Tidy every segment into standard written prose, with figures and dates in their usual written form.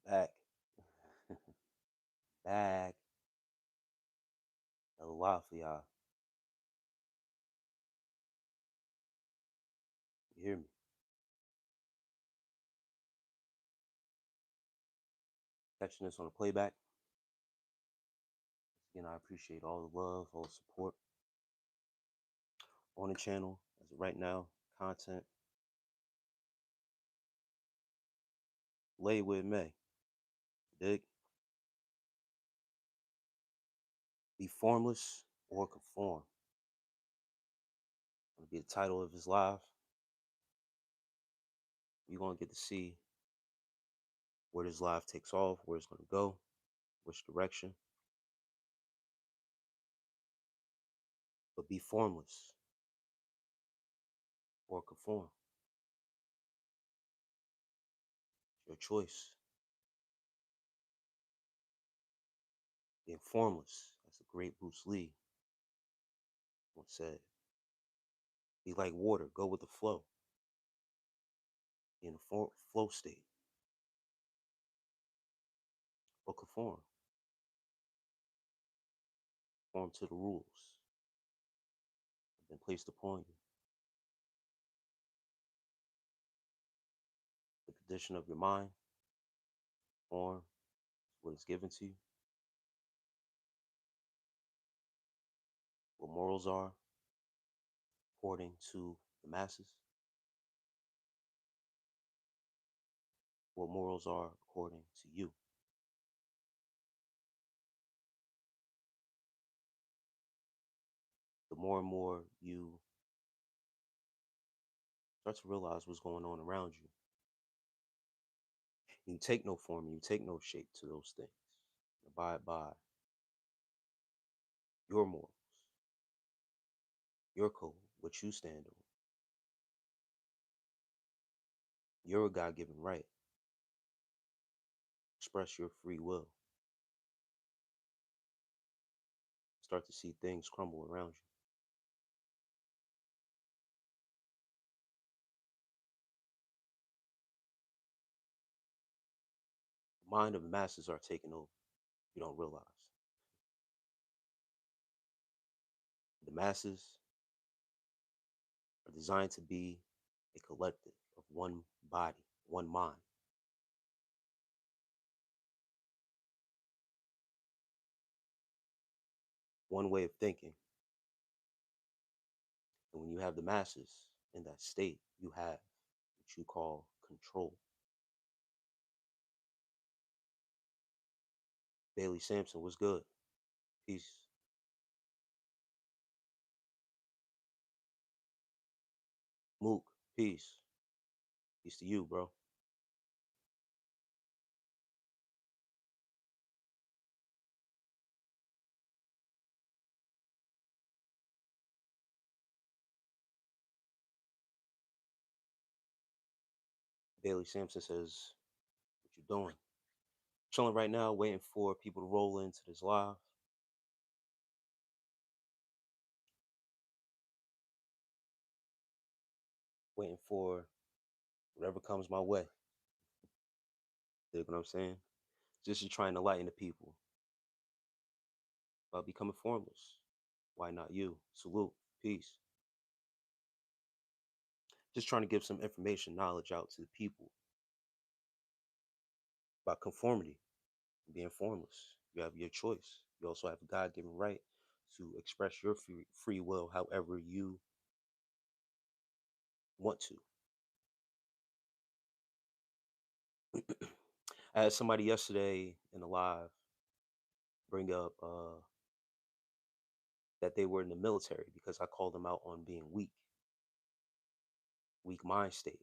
Back. Back. A lot for y'all. You hear me? Catching this on the playback. Again, I appreciate all the love, all the support on the channel as of right now. Content. Lay with May. Dig? Be formless or conform. Gonna be the title of his live. You're gonna get to see where this live takes off, where it's gonna go, which direction. But be formless or conform. It's your choice. Being formless. That's a great Bruce Lee once said. Be like water, go with the flow. Be in a flow state. Or conform. Conform to the rules that have been placed upon you. The condition of your mind, form, what is given to you. What morals are according to the masses. What morals are according to you. The more and more you start to realize what's going on around you, you take no form, you take no shape to those things. Abide by your morals, your code, what you stand on. Your God-given right. Express your free will. Start to see things crumble around you. The mind of the masses are taking over. You don't realize. The masses are designed to be a collective of one body, one mind. One way of thinking. And when you have the masses in that state, you have what you call control. Bailey Sampson, what's good? Peace. Mook, peace. Peace to you, bro. Bailey Sampson says, what you doing? Chilling right now, waiting for people to roll into this live. Waiting for whatever comes my way. You know what I'm saying? Just trying to lighten the people about becoming formless. Why not you? Salute. Peace. Just trying to give some information, knowledge out to the people about conformity, being formless. You have your choice. You also have a God-given right to express your free will however you want to. I had somebody yesterday in the live bring up that they were in the military because I called them out on being weak mind state.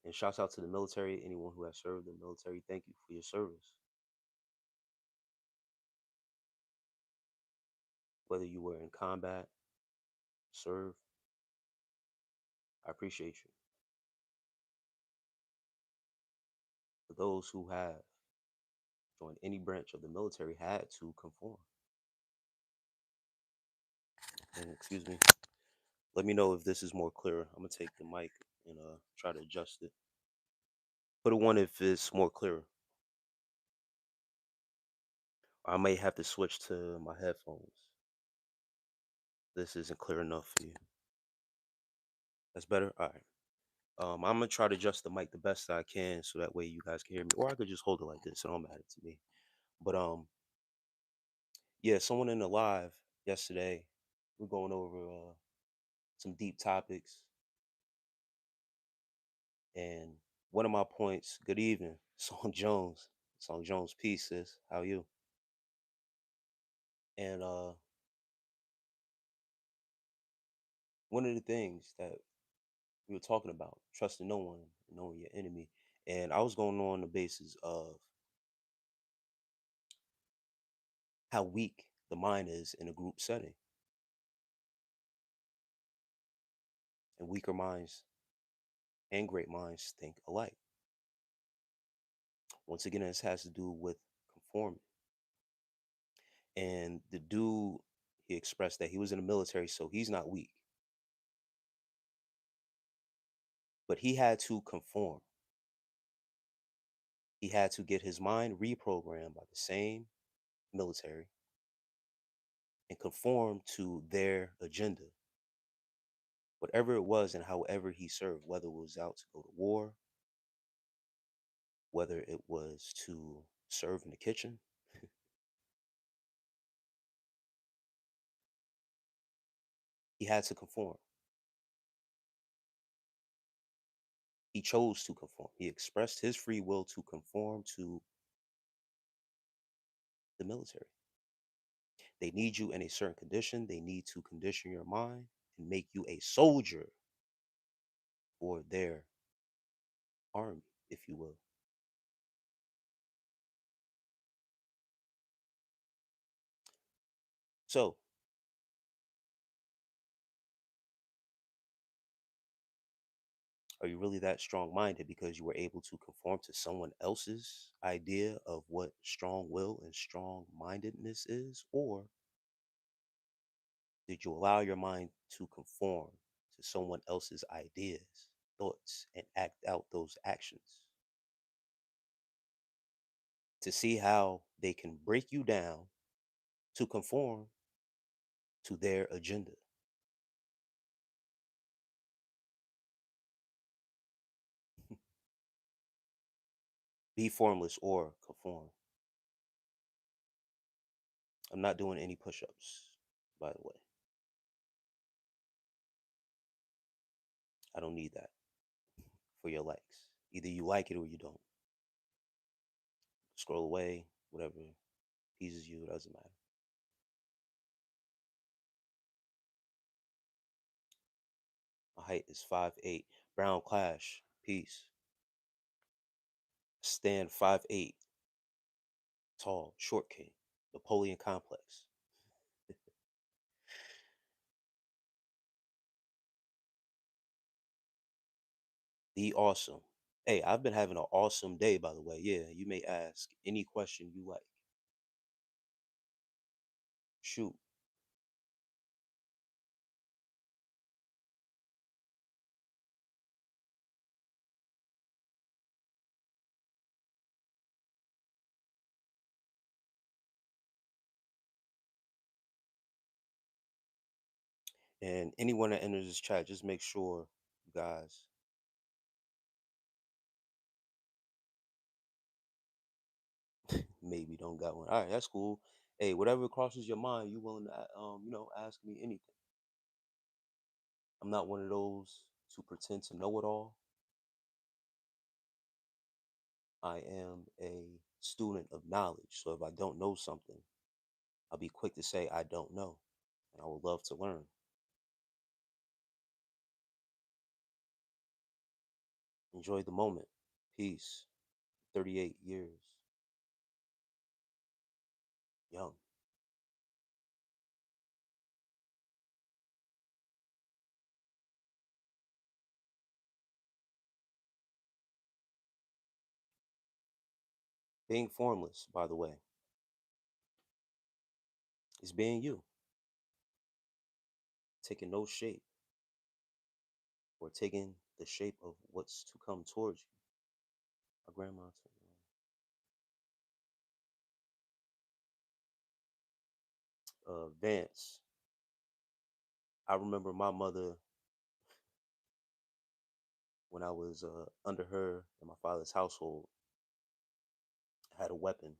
And shouts out to the military, anyone who has served in the military, thank you for your service. Whether you were in combat, serve, I appreciate you. For those who have joined any branch of the military had to conform. And excuse me, Let me know if this is more clearer. I'm gonna take the mic and try to adjust it. Put a one if it's more clearer. I may have to switch to my headphones. This isn't clear enough for you. That's better. All right. I'm gonna try to adjust the mic the best I can so that way you guys can hear me, or I could just hold it like this. It don't matter to me. But yeah, someone in the live yesterday, we're going over some deep topics, and one of my points. Good evening, Song Jones. Song Jones, peace, sis. How you? And one of the things that we were talking about, trusting no one, knowing your enemy, and I was going on the basis of how weak the mind is in a group setting, and weaker minds and great minds think alike. Once again, this has to do with conforming. And the dude, he expressed that he was in the military, so he's not weak, but he had to conform. He had to get his mind reprogrammed by the same military and conform to their agenda, whatever it was and however he served, whether it was out to go to war, whether it was to serve in the kitchen. He had to conform. He chose to conform. He expressed his free will to conform to the military. They need you in a certain condition. They need to condition your mind and make you a soldier for their army, if you will. So, are you really that strong minded because you were able to conform to someone else's idea of what strong will and strong mindedness is? Or did you allow your mind to conform to someone else's ideas, thoughts, and act out those actions to see how they can break you down to conform to their agenda? Be formless or conform. I'm not doing any push ups, by the way. I don't need that for your likes. Either you like it or you don't. Scroll away, whatever pleases you, it doesn't matter. My height is 5'8". Brown Clash, peace. Stand 5'8", tall, short king. Napoleon complex. The awesome. Hey, I've been having an awesome day, by the way. Yeah, you may ask any question you like. Shoot. And anyone that enters this chat, just make sure, you guys, maybe don't got one. All right, that's cool. Hey, whatever crosses your mind, you willing to, ask me anything. I'm not one of those to pretend to know it all. I am a student of knowledge. So if I don't know something, I'll be quick to say I don't know. And I would love to learn. Enjoy the moment. Peace. 38 years. Young. Being formless, by the way, is being you. Taking no shape. or taking the shape of what's to come towards you. My grandma told me, Vance, I remember my mother when I was under her in my father's household had a weapon,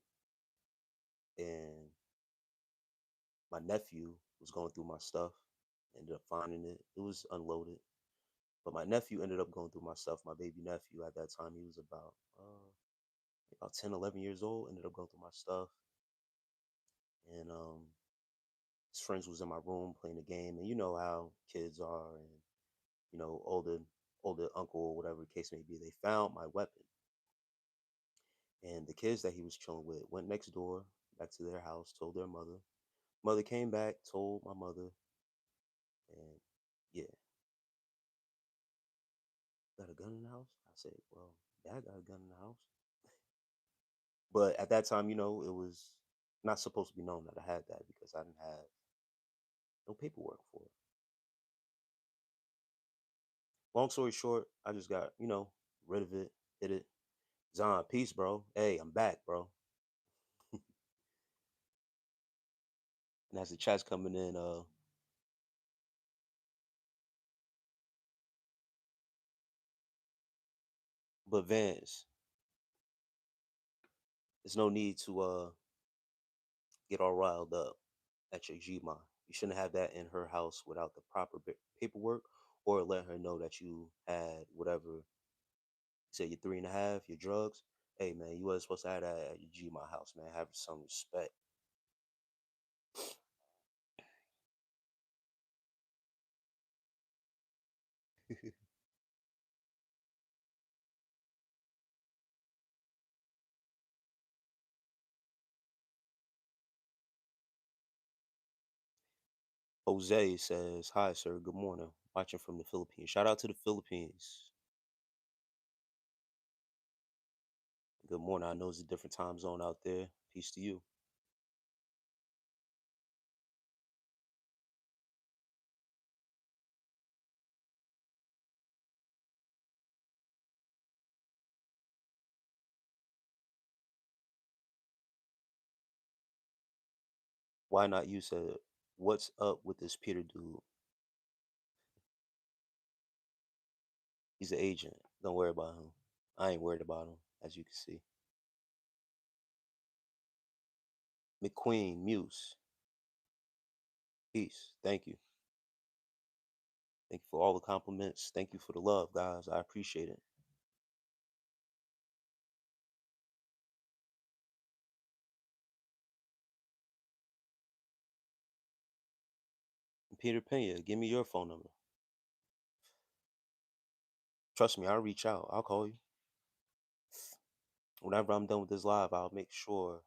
and my nephew was going through my stuff, ended up finding it. It was unloaded, but my nephew ended up going through my stuff. My baby nephew at that time, he was about 10, 11 years old. Ended up going through my stuff, and his friends was in my room playing the game, and you know how kids are, and older uncle or whatever the case may be. They found my weapon, and the kids that he was chilling with went next door back to their house, told their mother. Mother came back, told my mother, and yeah, got a gun in the house. I said, well, dad got a gun in the house, but at that time, it was not supposed to be known that I had that because I didn't have no paperwork for it. Long story short, I just got rid of it, hit it. Zon, peace, bro. Hey, I'm back, bro. And as the chat's coming in, but Vance, there's no need to get all riled up at your Gma. You shouldn't have that in her house without the proper paperwork, or let her know that you had whatever. You said you're 3.5, your drugs. Hey man, you wasn't supposed to have that at your Gma house, man. Have some respect. Jose says, "Hi sir, good morning. Watching from the Philippines. Shout out to the Philippines. Good morning. I know it's a different time zone out there. Peace to you." Why not you said, "What's up with this Peter dude? He's an agent. Don't worry about him. I ain't worried about him, as you can see." McQueen, Muse, peace. Thank you. Thank you for all the compliments. Thank you for the love, guys. I appreciate it. And Peter Pena, give me your phone number. Trust me, I'll reach out. I'll call you. Whenever I'm done with this live, I'll make sure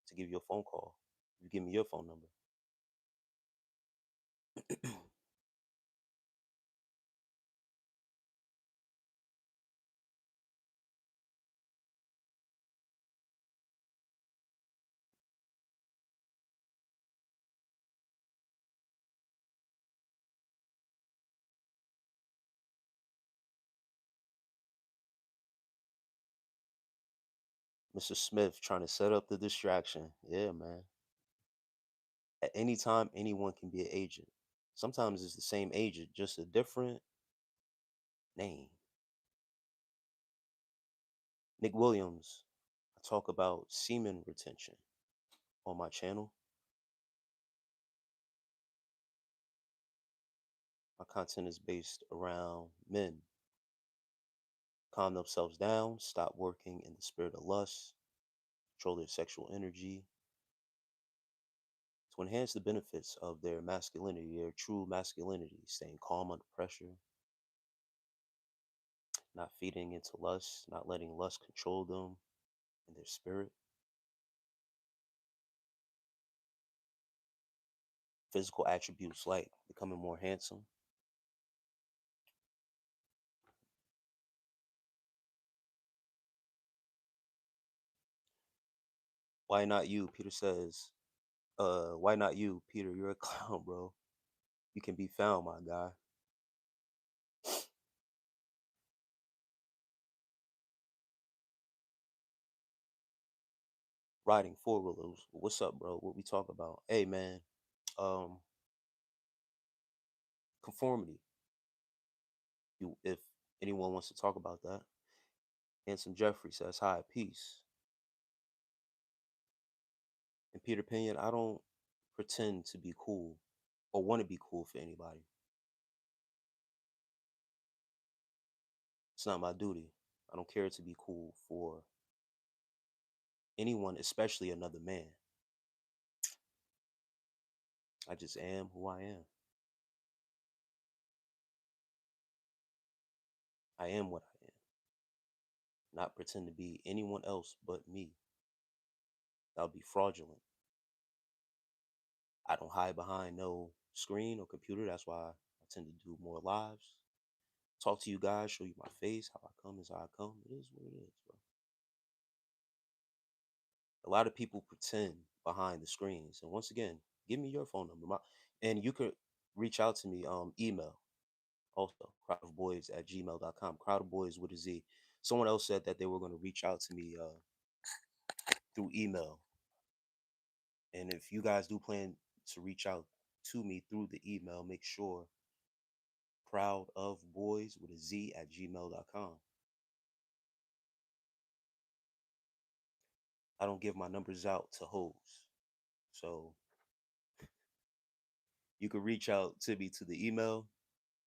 to give you a phone call. You give me your phone number. Mr. Smith trying to set up the distraction. Yeah, man. At any time, anyone can be an agent. Sometimes it's the same agent, just a different name. Nick Williams, I talk about semen retention on my channel. My content is based around men. Calm themselves down, stop working in the spirit of lust, control their sexual energy, to enhance the benefits of their masculinity, their true masculinity, staying calm under pressure, not feeding into lust, not letting lust control them in their spirit. Physical attributes like becoming more handsome. Why not you? Peter says, why not you, Peter? You're a clown, bro. You can be found, my guy. riding four wheelers. What's up, bro? What we talk about? Hey, man. Um, conformity. You, if anyone wants to talk about that. Handsome Jeffrey says hi, peace. And Peter Pinion, I don't pretend to be cool or want to be cool for anybody. It's not my duty. I don't care to be cool for anyone, especially another man. I just am who I am. I am what I am. Not pretend to be anyone else but me. That would be fraudulent. I don't hide behind no screen or computer. That's why I tend to do more lives. Talk to you guys, show you my face. How I come is how I come. It is what it is, bro. A lot of people pretend behind the screens. And once again, give me your phone number. And you could reach out to me, email also, crowdofboyz@gmail.com. Crowd of Boys with a Z. Someone else said that they were going to reach out to me through email. And if you guys do plan to reach out to me through the email, make sure crowdofboyz with a Z at gmail.com. I don't give my numbers out to hoes. So you could reach out to me to the email,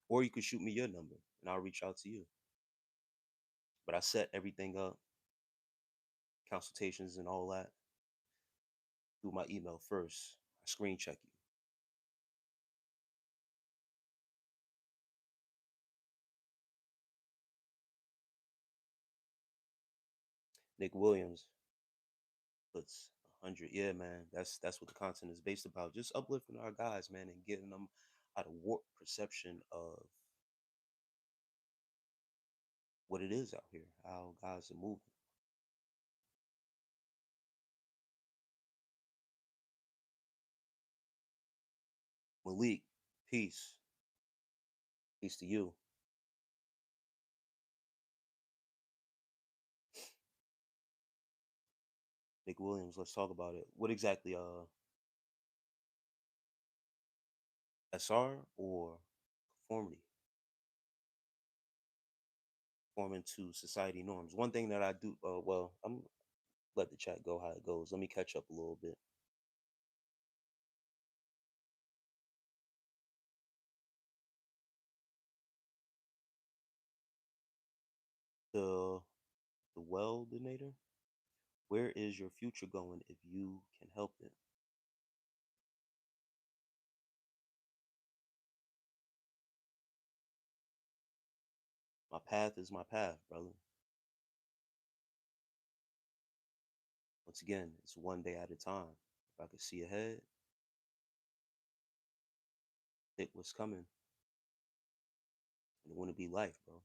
or you could shoot me your number and I'll reach out to you. But I set everything up, consultations and all that, through my email first. I screen check you. Nick Williams puts 100. Yeah, man. That's what the content is based about. Just uplifting our guys, man, and getting them out of warped perception of what it is out here, how guys are moving. Malik, peace. Peace to you. Nick Williams, let's talk about it. What exactly, SR or conformity? Conforming to society norms. One thing that I do, well, I'm let the chat go how it goes. Let me catch up a little bit. The the Weldinator. Where is your future going if you can help it? My path is my path, brother. Once again, it's one day at a time. If I could see ahead, it was coming, and it wouldn't be life, bro.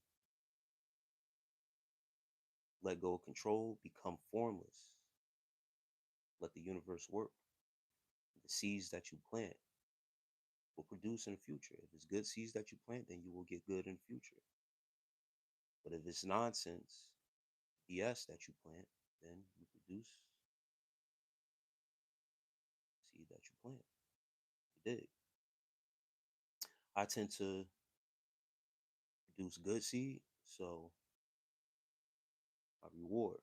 Let go of control, become formless. Let the universe work. The seeds that you plant will produce in the future. If it's good seeds that you plant, then you will get good in the future. But if it's nonsense, BS that you plant, then you produce seed that you plant. You dig? I tend to produce good seed, so my reward,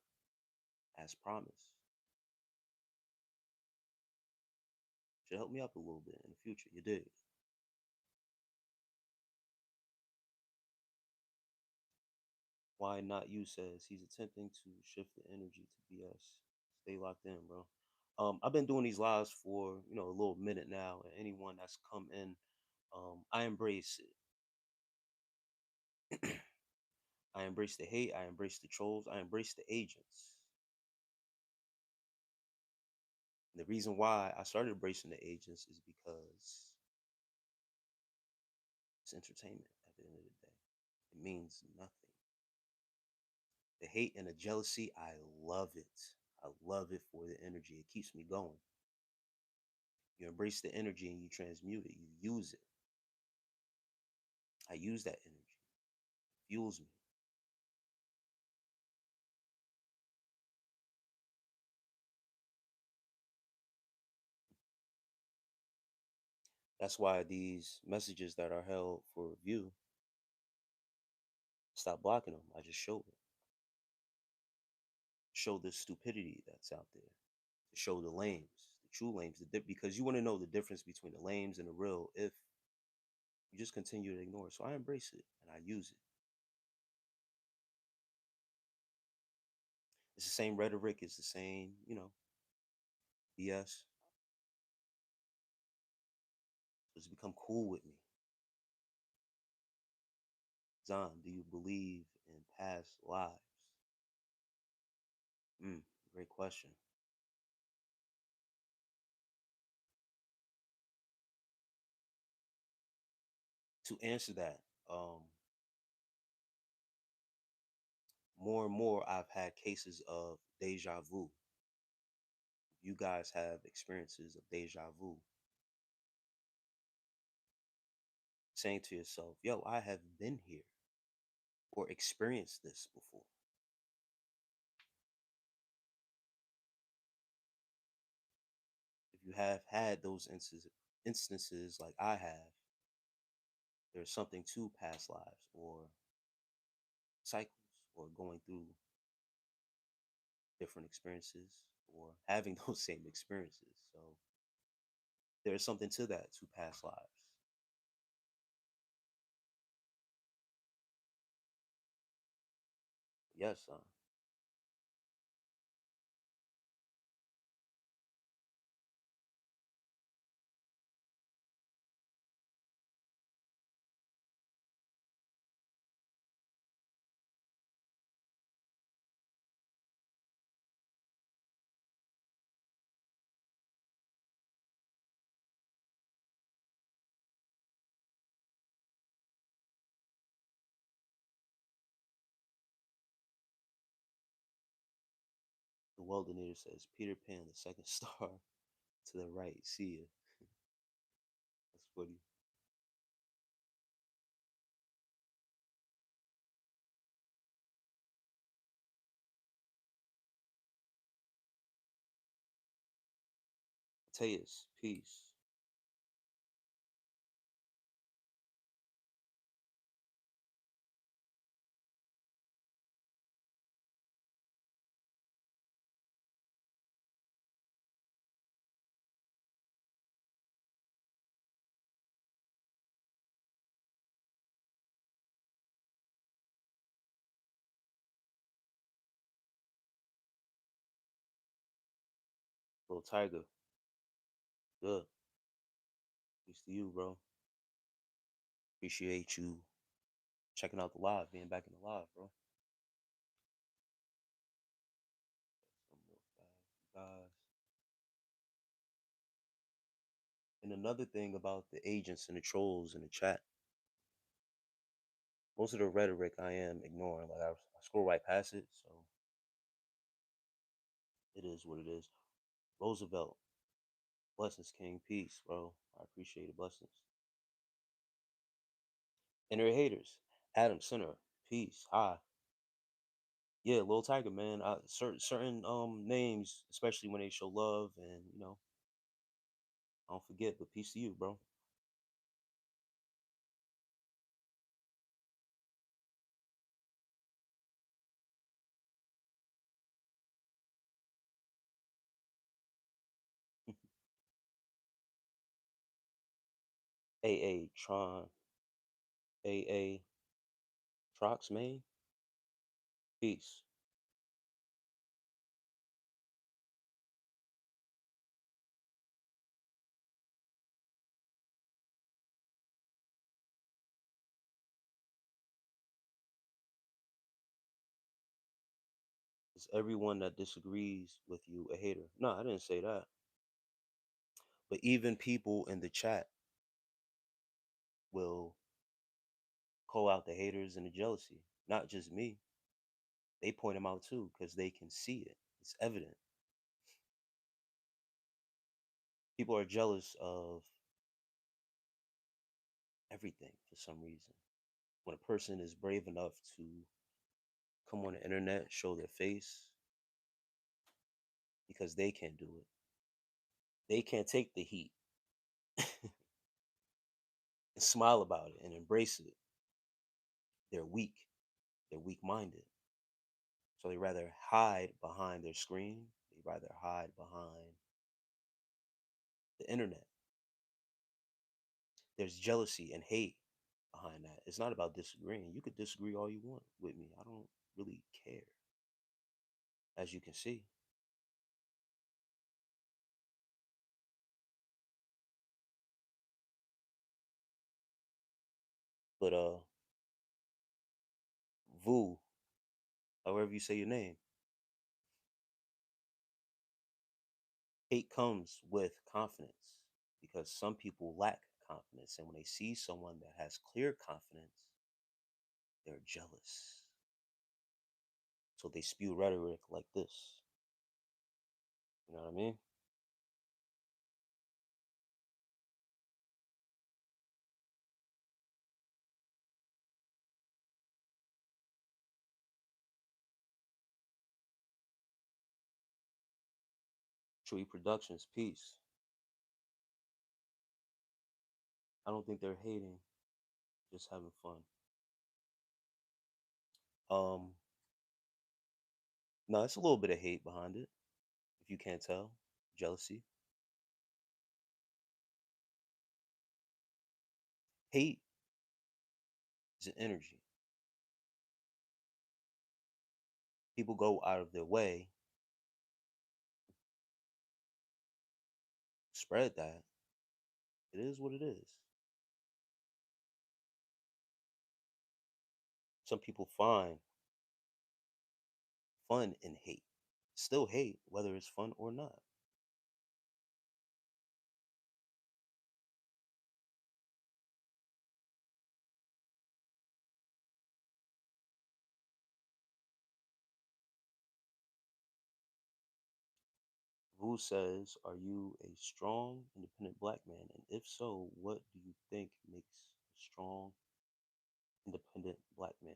as promised, should help me up a little bit in the future. You dig? Why not you says he's attempting to shift the energy to BS. Stay locked in, bro. I've been doing these lives for a little minute now, and anyone that's come in, I embrace it. I embrace the hate. I embrace the trolls. I embrace the agents. And the reason why I started embracing the agents is because it's entertainment at the end of the day. It means nothing. The hate and the jealousy, I love it. I love it for the energy. It keeps me going. You embrace the energy and you transmute it. You use it. I use that energy. It fuels me. That's why these messages that are held for review, stop blocking them. I just show it. Show the stupidity that's out there. To show the lames, the true lames, because you want to know the difference between the lames and the real if you just continue to ignore it. So I embrace it and I use it. It's the same rhetoric, it's the same, BS. So it's become cool with me. Zon, do you believe in past lives? Great question. To answer that, um, more and more I've had cases of deja vu. You guys have experiences of deja vu, saying to yourself, yo, I have been here or experienced this before. If you have had those instances like I have, there's something to past lives or cycles or going through different experiences or having those same experiences. So there's something to that, to past lives. Yes, the Weldenator says, Peter Pan, the second star to the right. See ya. That's funny. Mateus, peace. Little Tiger, good. Peace to you, bro. Appreciate you checking out the live, being back in the live, bro. Some more guys. And another thing about the agents and the trolls in the chat, most of the rhetoric I am ignoring. Like I scroll right past it, so it is what it is. Roosevelt, blessings, King, peace, bro. I appreciate the blessings. And their haters, Adam Center, peace, hi. Yeah, Little Tiger, man. Certain names, especially when they show love, and I don't forget. But peace to you, bro. AA Tron, AA Trox, man. Peace. Is everyone that disagrees with you a hater? No, I didn't say that. But even people in the chat will call out the haters and the jealousy. Not just me. They point them out too because they can see it. It's evident. People are jealous of everything for some reason. When a person is brave enough to come on the internet, show their face, because they can't do it. They can't take the heat. smile about it and embrace it. They're weak. They're weak-minded. So they rather hide behind their screen. They rather hide behind the internet. There's jealousy and hate behind that. It's not about disagreeing. You could disagree all you want with me. I don't really care, as you can see. But Vu, however you say your name, hate comes with confidence because some people lack confidence, and when they see someone that has clear confidence, they're jealous. So they spew rhetoric like this. You know what I mean? Tree Productions, peace. I don't think they're hating, just having fun. Um, no, it's a little bit of hate behind it, if you can't tell. Jealousy. Hate is an energy. People go out of their way to spread that. It is what it is. Some people find fun in hate. Still hate, whether it's fun or not. Who says, are you a strong, independent black man? And if so, what do you think makes a strong, independent black man?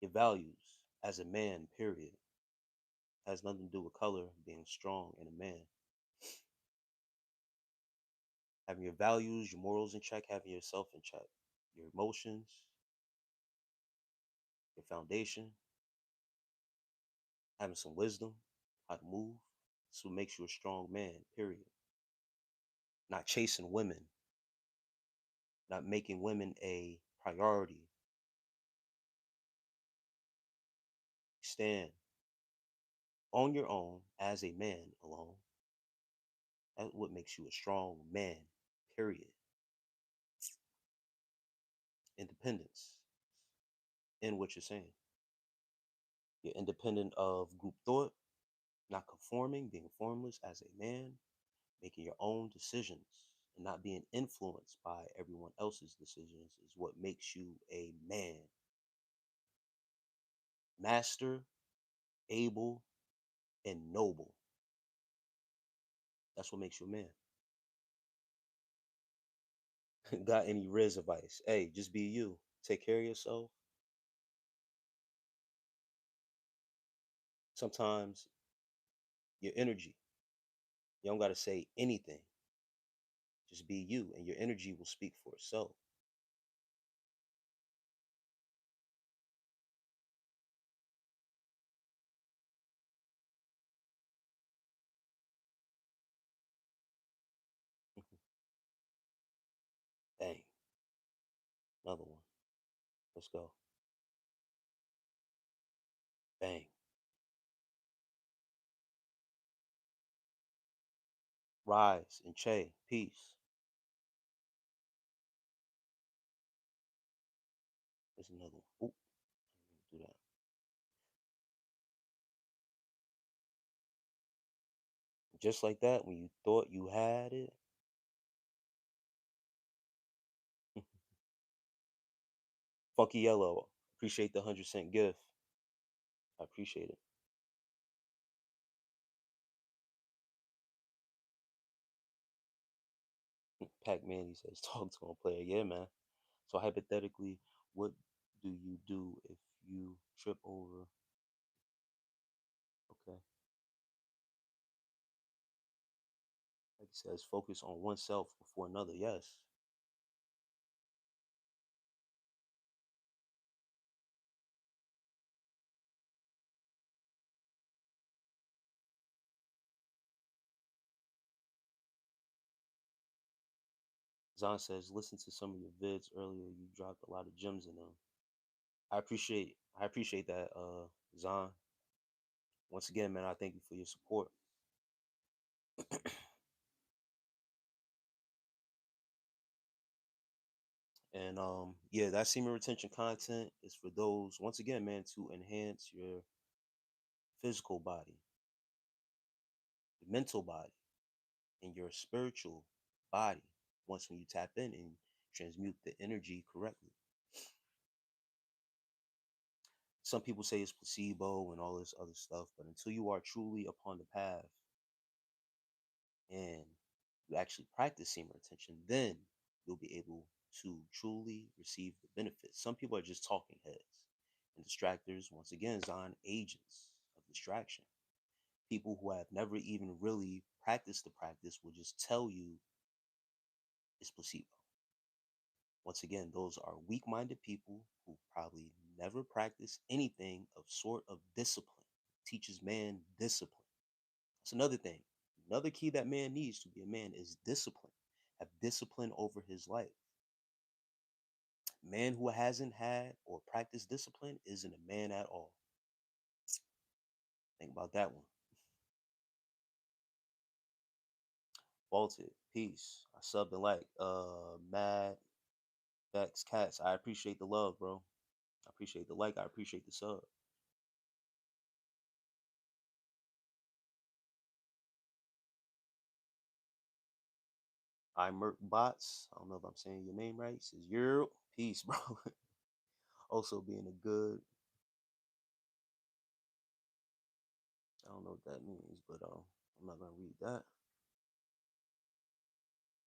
Your values as a man, period, has nothing to do with color, being strong and a man. Having your values, your morals in check, having yourself in check, your emotions, your foundation, having some wisdom, how to move. This is what makes you a strong man, period. Not chasing women, not making women a priority. Stand on your own as a man alone. That's what makes you a strong man, period. Independence in what you're saying. You're independent of group thought, not conforming, being formless as a man, making your own decisions and not being influenced by everyone else's decisions is what makes you a man. Master, able, and noble. That's what makes you a man. Got any Riz advice? Hey, just be you. Take care of yourself. Sometimes your energy, you don't got to say anything. Just be you, and your energy will speak for itself. Bang. Another one. Let's go. Bang. Rise and Che. Peace. There's another one. Oop, do that. Just like that, when you thought you had it. Funky Yellow. Appreciate the 100-cent gift. I appreciate it. Pac Man, he says, talk to him, player. Yeah, man. So hypothetically, what do you do if you trip over? Okay. says focus on oneself before another. Yes. Zahn says, listen to some of your vids earlier. You dropped a lot of gems in them. I appreciate that, Zahn. Once again, man, I thank you for your support. And yeah, that semen retention content is for those, once again, man, to enhance your physical body, your mental body, and your spiritual body. Once when you tap in and transmute the energy correctly. Some people say it's placebo and all this other stuff, but until you are truly upon the path and you actually practice semen retention, then you'll be able to truly receive the benefits. Some people are just talking heads and distractors. Once again, Zion, agents of distraction. People who have never even really practiced the practice will just tell you it's placebo. Once again, those are weak-minded people who probably never practice anything of sort of discipline. Teaches man discipline. That's another thing. Another key that man needs to be a man is discipline. Have discipline over his life. Man who hasn't had or practiced discipline isn't a man at all. Think about that one. Vaulted, peace. I subbed and like. Mad Vex Cats. I appreciate the love, bro. I appreciate the like. I appreciate the sub. I Merc Bots. I don't know if I'm saying your name right. Says Euro. Peace, bro. Also being a good. I don't know what that means, but I'm not gonna read that.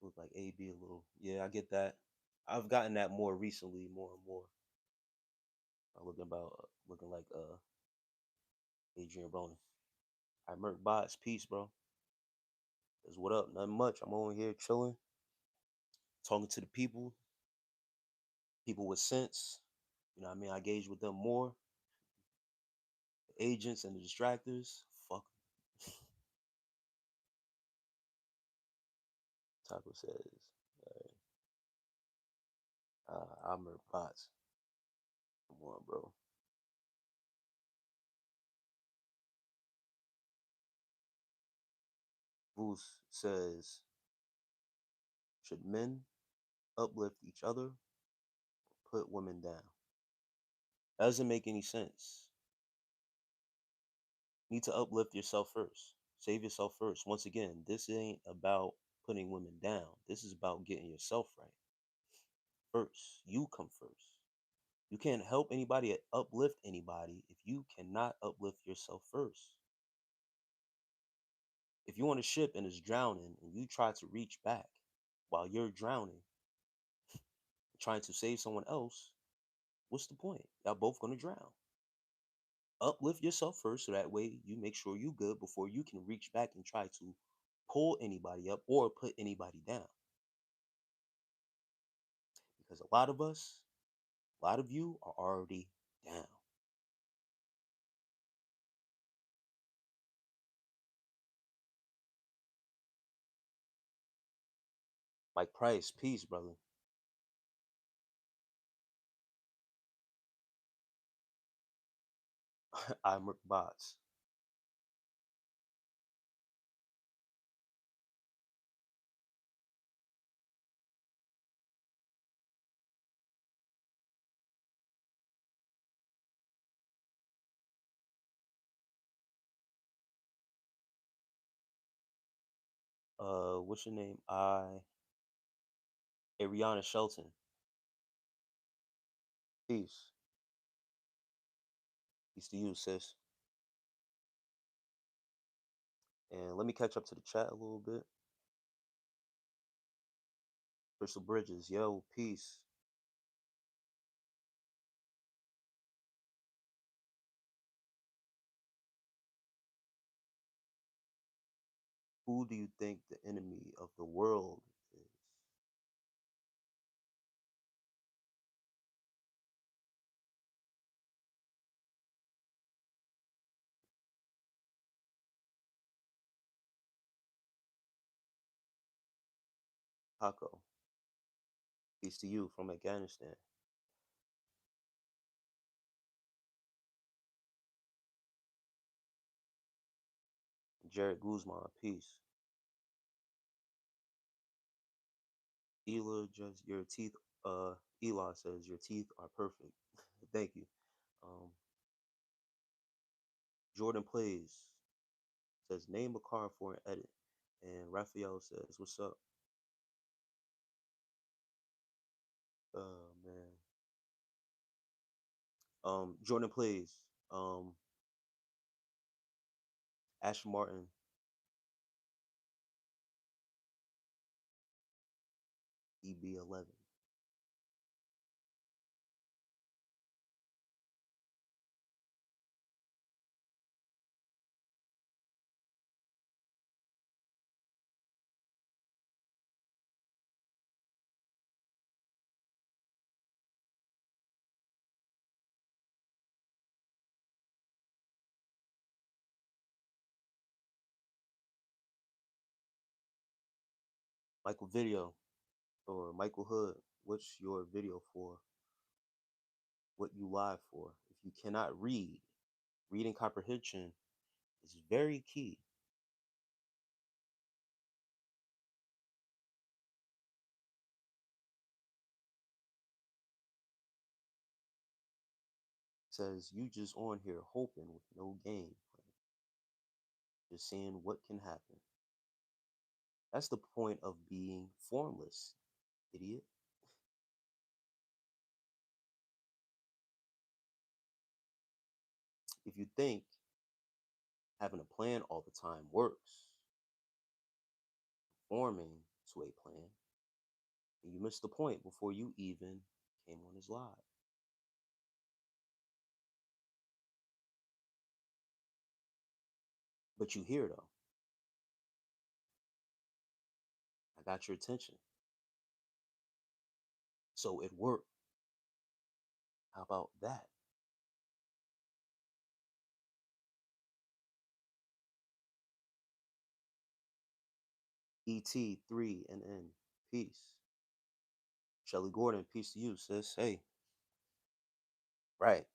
Look like AB a little. Yeah, I get that. I've gotten that more recently, more and more. Looking like Adrian Broner. I Merc Bots. Peace, bro. That's what up. Nothing much. I'm over here chilling, talking to the people, people with sense. You know what I mean? I engage with them more. The agents and the distractors. Fuck 'em. Taco says, I'm her bots. Come on, bro. Boost says, should men uplift each other or put women down? That doesn't make any sense. You need to uplift yourself first. Save yourself first. Once again, this ain't about putting women down. This is about getting yourself right. First. You come first. You can't help anybody or uplift anybody if you cannot uplift yourself first. If you're on a ship and it's drowning and you try to reach back while you're drowning, trying to save someone else, what's the point? Y'all both gonna drown. Uplift yourself first so that way you make sure you good before you can reach back and try to pull anybody up or put anybody down. Because a lot of us, a lot of you are already down. Mike Price, peace, brother. I'm Rick Bots. What's your name? Ariana Shelton. Peace. Peace to you, sis. And let me catch up to the chat a little bit. Crystal Bridges, yo, peace. Who do you think the enemy of the world is? Paco, peace to you from Afghanistan. Jared Guzman, peace. Ela, just your teeth. Eli says your teeth are perfect. Thank you. Um, Jordan plays says name a car for an edit, and Raphael says what's up. Oh man. Jordan plays. Um, Ash Martin, EB11. Michael Video or Michael Hood. What's your video for? What you live for? If you cannot read, reading comprehension is very key. Says you just on here hoping with no game plan, just seeing what can happen. That's the point of being formless, idiot. If you think having a plan all the time works, forming to a plan, and you missed the point before you even came on his live. But you hear though, I got your attention. So it worked. How about that? ET3 and N. Peace. Shelly Gordon, peace to you, sis. Hey, right.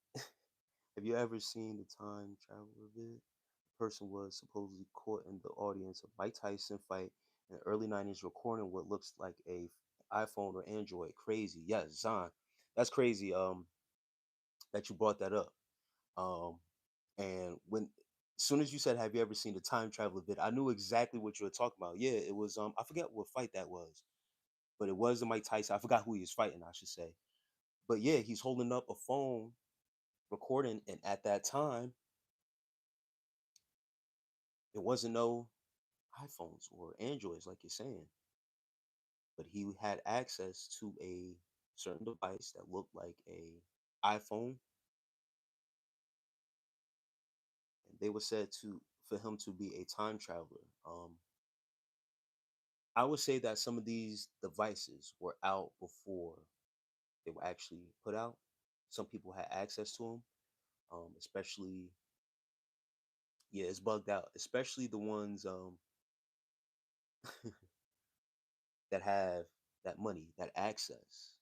Have you ever seen the time traveler vid? The person was supposedly caught in the audience of Mike Tyson fight in the early 90s recording what looks like a iPhone or Android. Crazy. Yes, Zon. That's crazy that you brought that up. Um and when as soon as you said have you ever seen the time traveler vid, I knew exactly what you were talking about. Yeah, it was I forget what fight that was, but it was the Mike Tyson. I forgot who he was fighting, I should say. But yeah, he's holding up a phone recording, and at that time, it wasn't no iPhones or Androids like you're saying, but he had access to a certain device that looked like a iPhone, and they were said to for him to be a time traveler. I would say that some of these devices were out before they were actually put out. Some people had access to them, especially yeah, it's bugged out, especially the ones that have that money, that access.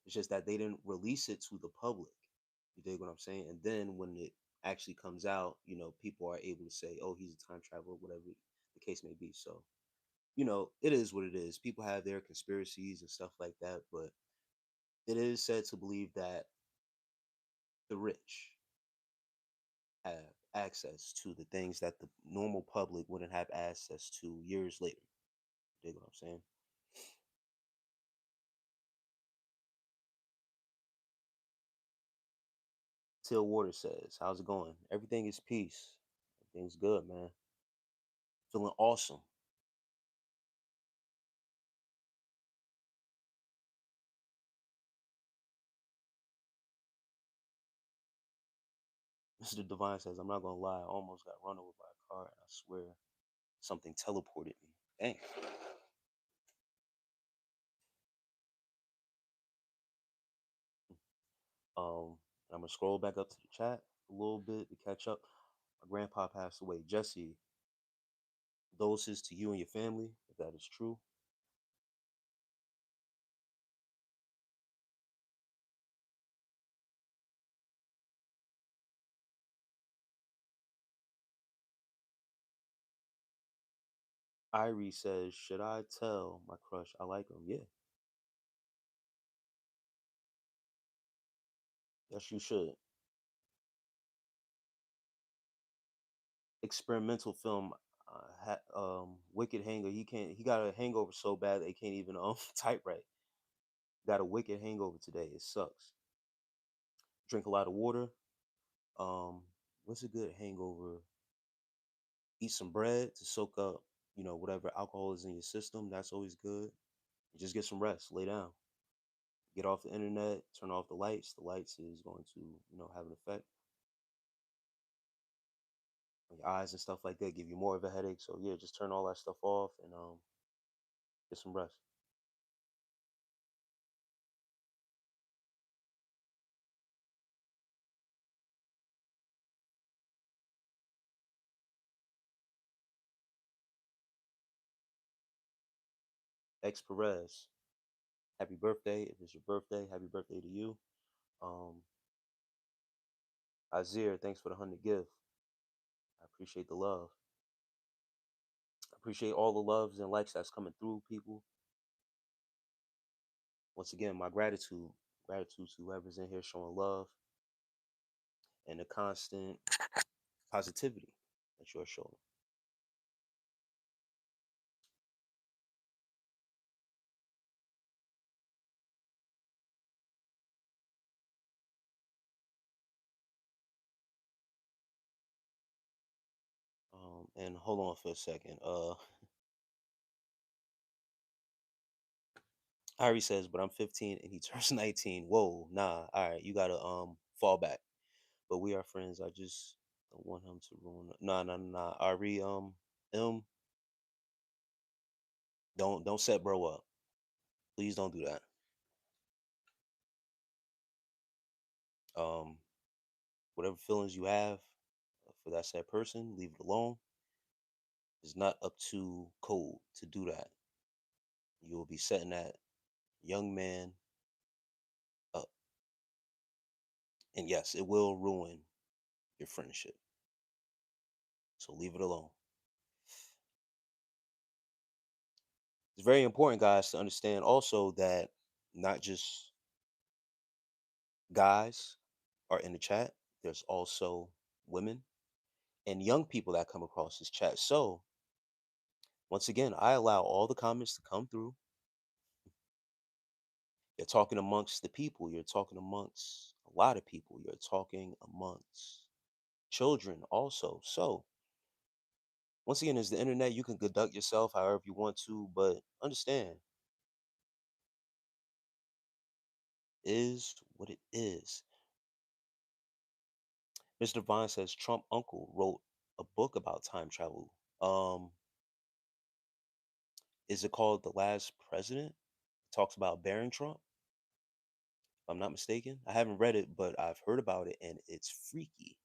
It's just that they didn't release it to the public. You dig what I'm saying? And then when it actually comes out, people are able to say, "Oh, he's a time traveler," whatever the case may be. So, it is what it is. People have their conspiracies and stuff like that, but it is said to believe that the rich have access to the things that the normal public wouldn't have access to years later. You dig what I'm saying? Till Water says, "How's it going? Everything is peace. Everything's good, man. Feeling awesome." Mr. Divine says, "I'm not gonna lie, I almost got run over by a car, and I swear." Something teleported me. Dang. I'm gonna scroll back up to the chat a little bit to catch up. My grandpa passed away. Jesse, condolences to you and your family, if that is true. Irie says, should I tell my crush I like him? Yeah, yes, you should. Experimental film, Wicked Hanger. He can't. He got a hangover so bad they can't even type right. Got a wicked hangover today. It sucks. Drink a lot of water. Um, what's a good hangover? Eat some bread to soak up, whatever alcohol is in your system. That's always good. Just get some rest. Lay down. Get off the internet. Turn off the lights. The lights is going to, have an effect on your eyes and stuff like that. Give you more of a headache. So yeah, just turn all that stuff off and get some rest. X Perez, happy birthday. If it's your birthday, happy birthday to you. Um, Azir, thanks for the 100 gift. I appreciate the love. I appreciate all the loves and likes that's coming through, people. Once again, my gratitude to whoever's in here showing love and the constant positivity that you're showing. And hold on for a second. Harry says, but I'm 15 and he turns 19. Whoa, nah. All right, you gotta fall back. But we are friends. I just don't want him to ruin. Nah, nah, nah. Ari, M, don't set bro up. Please don't do that. Um, whatever feelings you have for that said person, leave it alone. It's not up to code to do that. You will be setting that young man up, and yes, it will ruin your friendship. So leave it alone. It's very important, guys, to understand also that not just guys are in the chat. There's also women and young people that come across this chat. So once again, I allow all the comments to come through. You're talking amongst the people. You're talking amongst a lot of people. You're talking amongst children also. So once again, it's the internet. You can conduct yourself however you want to, but understand is what it is. Mr. Vine says Trump uncle wrote a book about time travel. Um, is it called The Last President? It talks about Barron Trump, if I'm not mistaken. I haven't read it, but I've heard about it and it's freaky.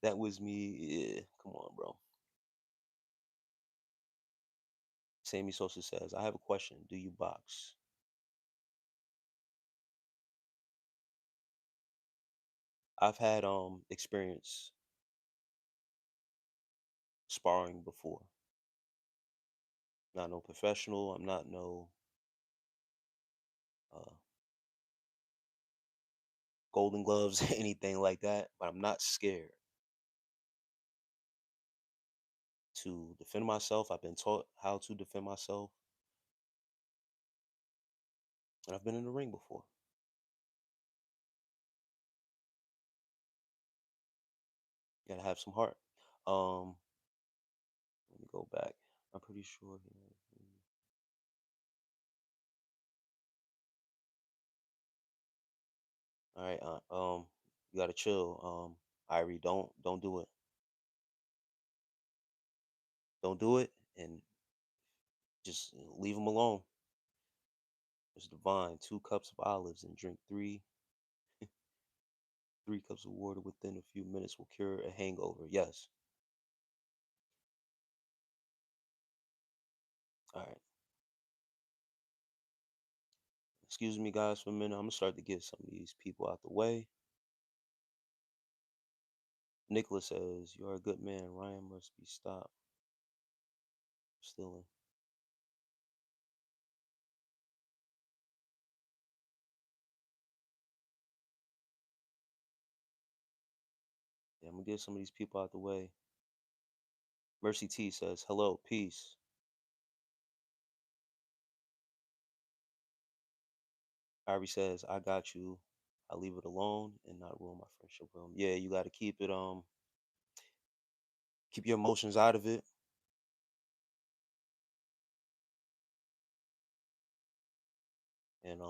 That was me. Yeah, come on, bro. Sammy Sosa says, I have a question. Do you box? I've had experience sparring before. Not no professional. I'm not no uh, golden gloves, anything like that. But I'm not scared to defend myself. I've been taught how to defend myself, and I've been in the ring before. You gotta have some heart. Um, Let me go back. I'm pretty sure. All right. You gotta chill. Irie, don't do it. Don't do it, and just leave them alone. It's divine. 2 cups of olives and drink three cups of water within a few minutes will cure a hangover. Yes. All right. Excuse me, guys, for a minute. I'm gonna start to get some of these people out the way. Nicholas says, "You are a good man. Ryan must be stopped stealing." Yeah, I'm gonna get some of these people out the way. Mercy T says, "Hello, peace." Irie says, "I got you. I leave it alone and not ruin my friendship with him." Yeah, you got to keep it. Keep your emotions out of it, and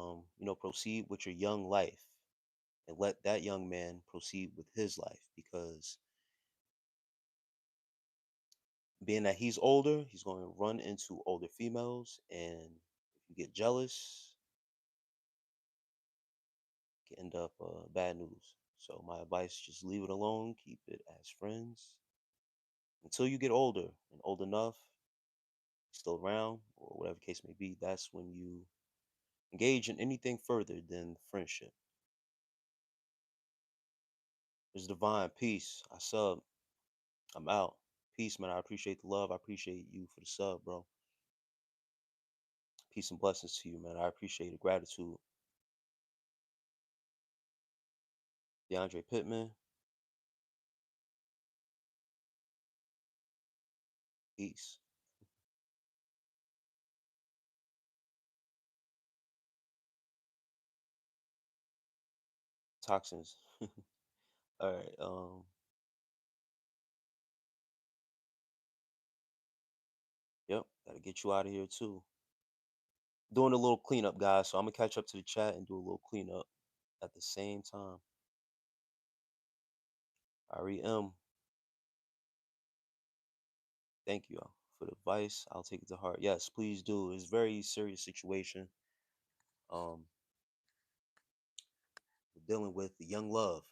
proceed with your young life, and let that young man proceed with his life, because being that he's older, he's going to run into older females, and if you get jealous, it can end up bad news. So my advice: just leave it alone, keep it as friends until you get older and old enough, still around, or whatever the case may be. That's when you engage in anything further than friendship. It's divine. Peace. I sub. I'm out. Peace, man. I appreciate the love. I appreciate you for the sub, bro. Peace and blessings to you, man. I appreciate it. Gratitude. DeAndre Pittman. Peace. Toxins. All right. Yep. Gotta get you out of here too. Doing a little cleanup, guys. So I'm gonna catch up to the chat and do a little cleanup at the same time. REM. Thank you for the advice. I'll take it to heart. Yes, please do. It's a very serious situation. Um, we're dealing with the young love.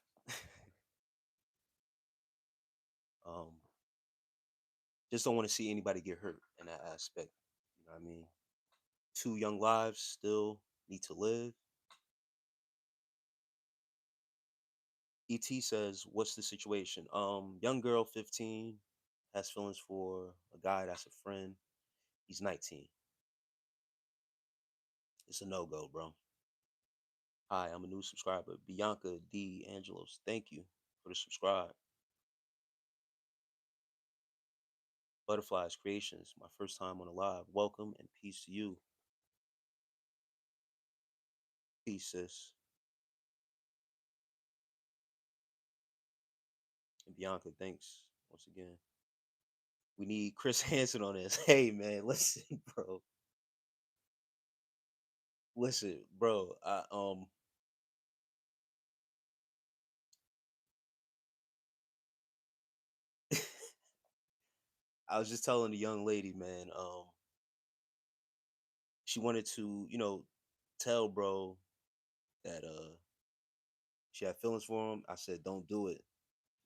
um, just don't want to see anybody get hurt in that aspect. You know what I mean? 2 young lives still need to live. ET says, "What's the situation?" Young girl, 15, has feelings for a guy that's a friend. He's 19. It's a no go, bro. Hi, I'm a new subscriber. Bianca D. Angelos, thank you for the subscribe. Butterflies Creations, my first time on a live. Welcome and peace to you. Peace, sis. And Bianca, thanks once again. We need Chris Hansen on this. Hey, man, listen, bro. Listen, bro. I was just telling the young lady, man. She wanted to, tell bro that she had feelings for him. I said, don't do it.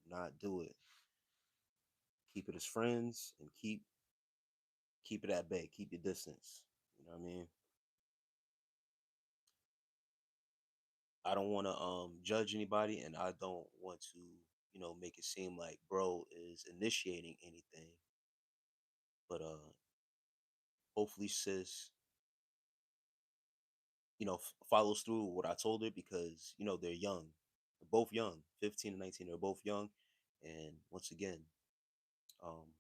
Do not do it. Keep it as friends and keep it at bay. Keep your distance. You know what I mean? I don't want to judge anybody, and I don't want to, make it seem like bro is initiating anything. But hopefully sis, follows through with what I told her, because they're young. They're both young. 15 and 19, they're both young. And once again, um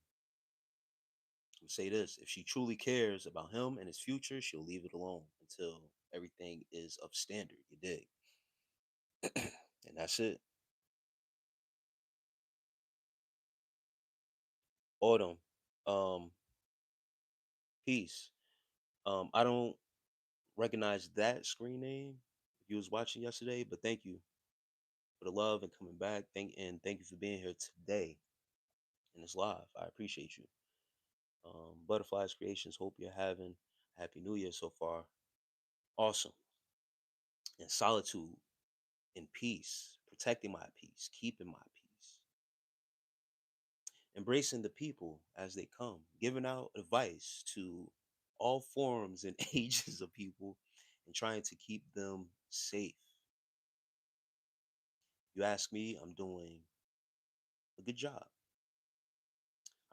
I'll say this: if she truly cares about him and his future, she'll leave it alone until everything is of standard. You dig? And that's it. Autumn. Um, Peace. I don't recognize that screen name if you was watching yesterday, but thank you for the love and coming back. Thank you for being here today in this live. I appreciate you. Butterflies Creations. Hope you're having a happy New Year so far. Awesome. And solitude and peace, protecting my peace, keeping my peace, embracing the people as they come, giving out advice to all forms and ages of people, and trying to keep them safe. You ask me, I'm doing a good job.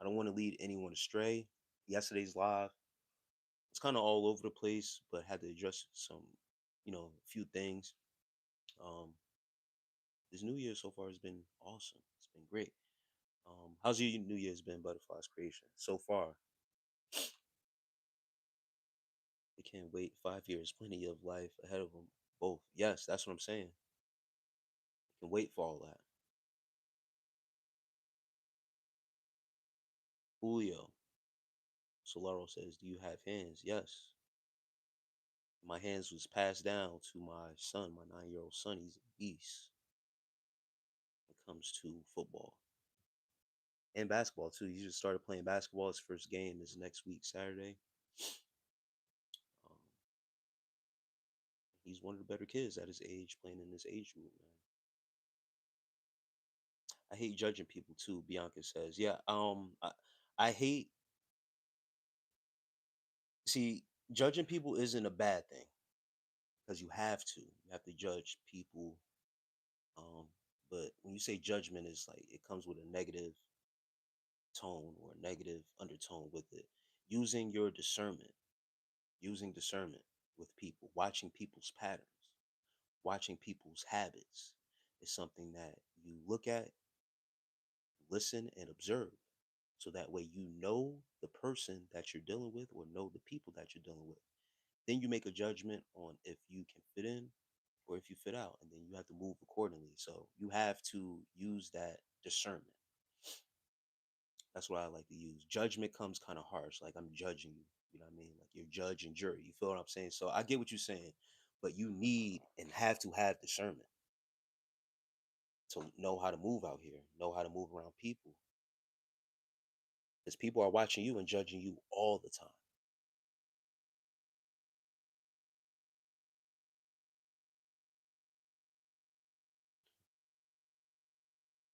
I don't want to lead anyone astray. Yesterday's live was kind of all over the place, but had to address some, a few things. Um, this New Year so far has been awesome. It's been great. How's your New Year's been, Butterflies Creation, so far? They can't wait. 5 years, plenty of life ahead of them. Both. Yes, that's what I'm saying. They can wait for all that. Julio Solaro says, "Do you have hands?" Yes. My hands was passed down to my son, my 9-year-old son. He's a beast when it comes to football and basketball too. He just started playing basketball. His first game is next week, Saturday. Um, he's one of the better kids at his age, playing in this age group, man. I hate judging people too. Bianca says, "Yeah, I hate see judging people isn't a bad thing because you have to. You have to judge people. Um, but when you say judgment, is like it comes with a negative tone or a negative undertone with it. Using your discernment, using discernment with people, watching people's patterns, watching people's habits is something that you look at, listen, and observe. So that way you know the person that you're dealing with or know the people that you're dealing with. Then you make a judgment on if you can fit in or if you fit out, and then you have to move accordingly. So you have to use that discernment. That's what I like to use. Judgment comes kind of harsh, like I'm judging you. You know what I mean? Like you're judge and jury. You feel what I'm saying? So I get what you're saying, but you need and have to have discernment to know how to move out here, know how to move around people, because people are watching you and judging you all the time.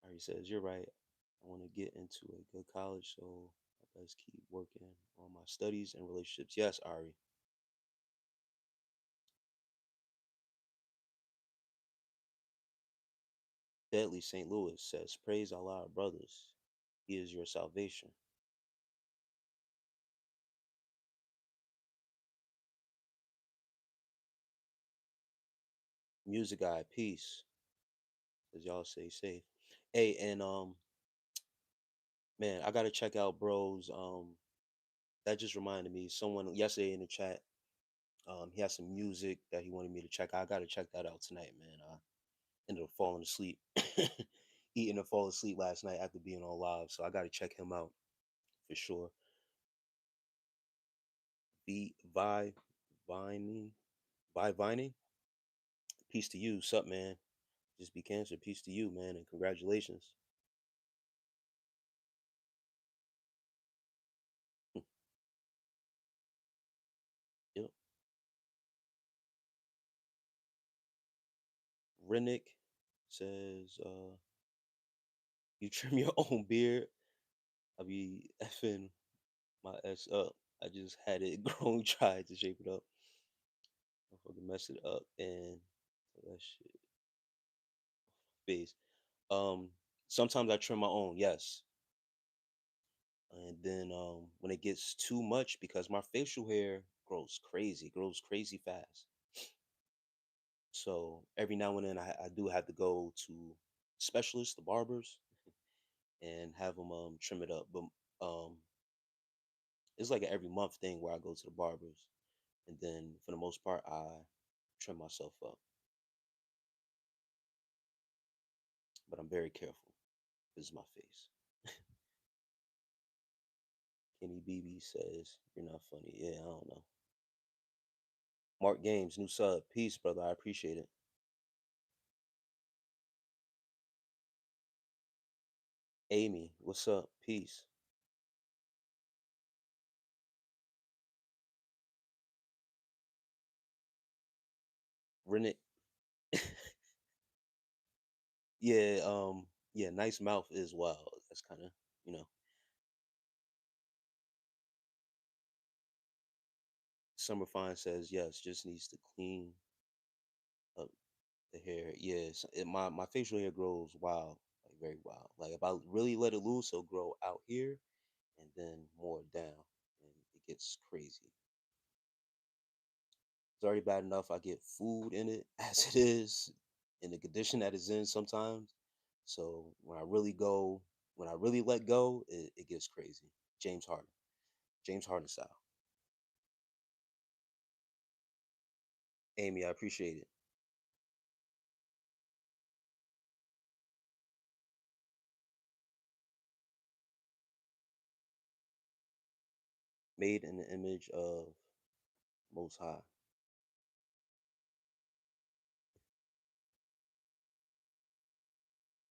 Ari says, "You're right. I want to get into a good college, so I best keep working on my studies and relationships." Yes, Ari. Deadly St. Louis says, "Praise Allah, brothers. He is your salvation." Music Guy, peace. Says y'all stay safe. Hey, and man, I gotta check out Bros. That just reminded me. Someone yesterday in the chat, he has some music that he wanted me to check out. I gotta check that out tonight, man. I ended up falling asleep, eating and falling asleep last night after being on live. So I gotta check him out for sure. V Vining, Vining. Peace to you. Sup, man? Just be cancer. Peace to you, man, and congratulations. Yep. Rennick says, "You trim your own beard. I be effing my S up. I just had it grown, tried to shape it up. I fucking messed it up and that shit face. Um, Sometimes I trim my own, yes, and then when it gets too much, because my facial hair grows crazy fast. So every now and then I do have to go to specialists, the barbers, and have them trim it up. But um, it's like an every month thing where I go to the barbers, and then for the most part I trim myself up. But I'm very careful. This is my face. Kenny BB says, "You're not funny." Yeah, I don't know. Mark Games, new sub. Peace, brother. I appreciate it. Amy, what's up? Peace. Rennet. Yeah, yeah, nice mouth is wild. That's kind of, you know, Summer Fine says yes, just needs to clean up the hair. Yes, my facial hair grows wild, like very wild. Like if I really let it loose, it'll grow out here and then more down, and it gets crazy. It's already bad enough I get food in it as it is, in the condition that it's in sometimes. So when I really let go, it gets crazy. James Harden, James Harden style. Amy, I appreciate it. Made in the image of Most High.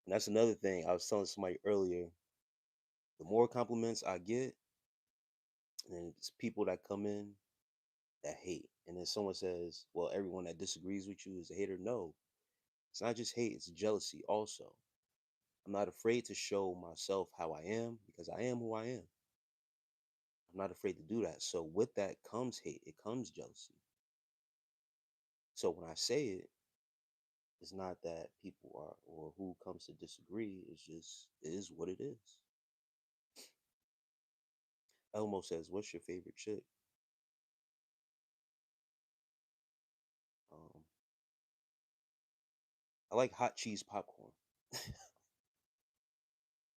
And that's another thing I was telling somebody earlier. The more compliments I get, and then it's people that come in that hate. And then someone says, well, everyone that disagrees with you is a hater. No, it's not just hate, it's jealousy also. I'm not afraid to show myself how I am because I am who I am. I'm not afraid to do that. So with that comes hate, it comes jealousy. So when I say it, it's not that people are or who comes to disagree. It's just it is what it is. Elmo says, "What's your favorite chip?" Um, I like hot cheese popcorn.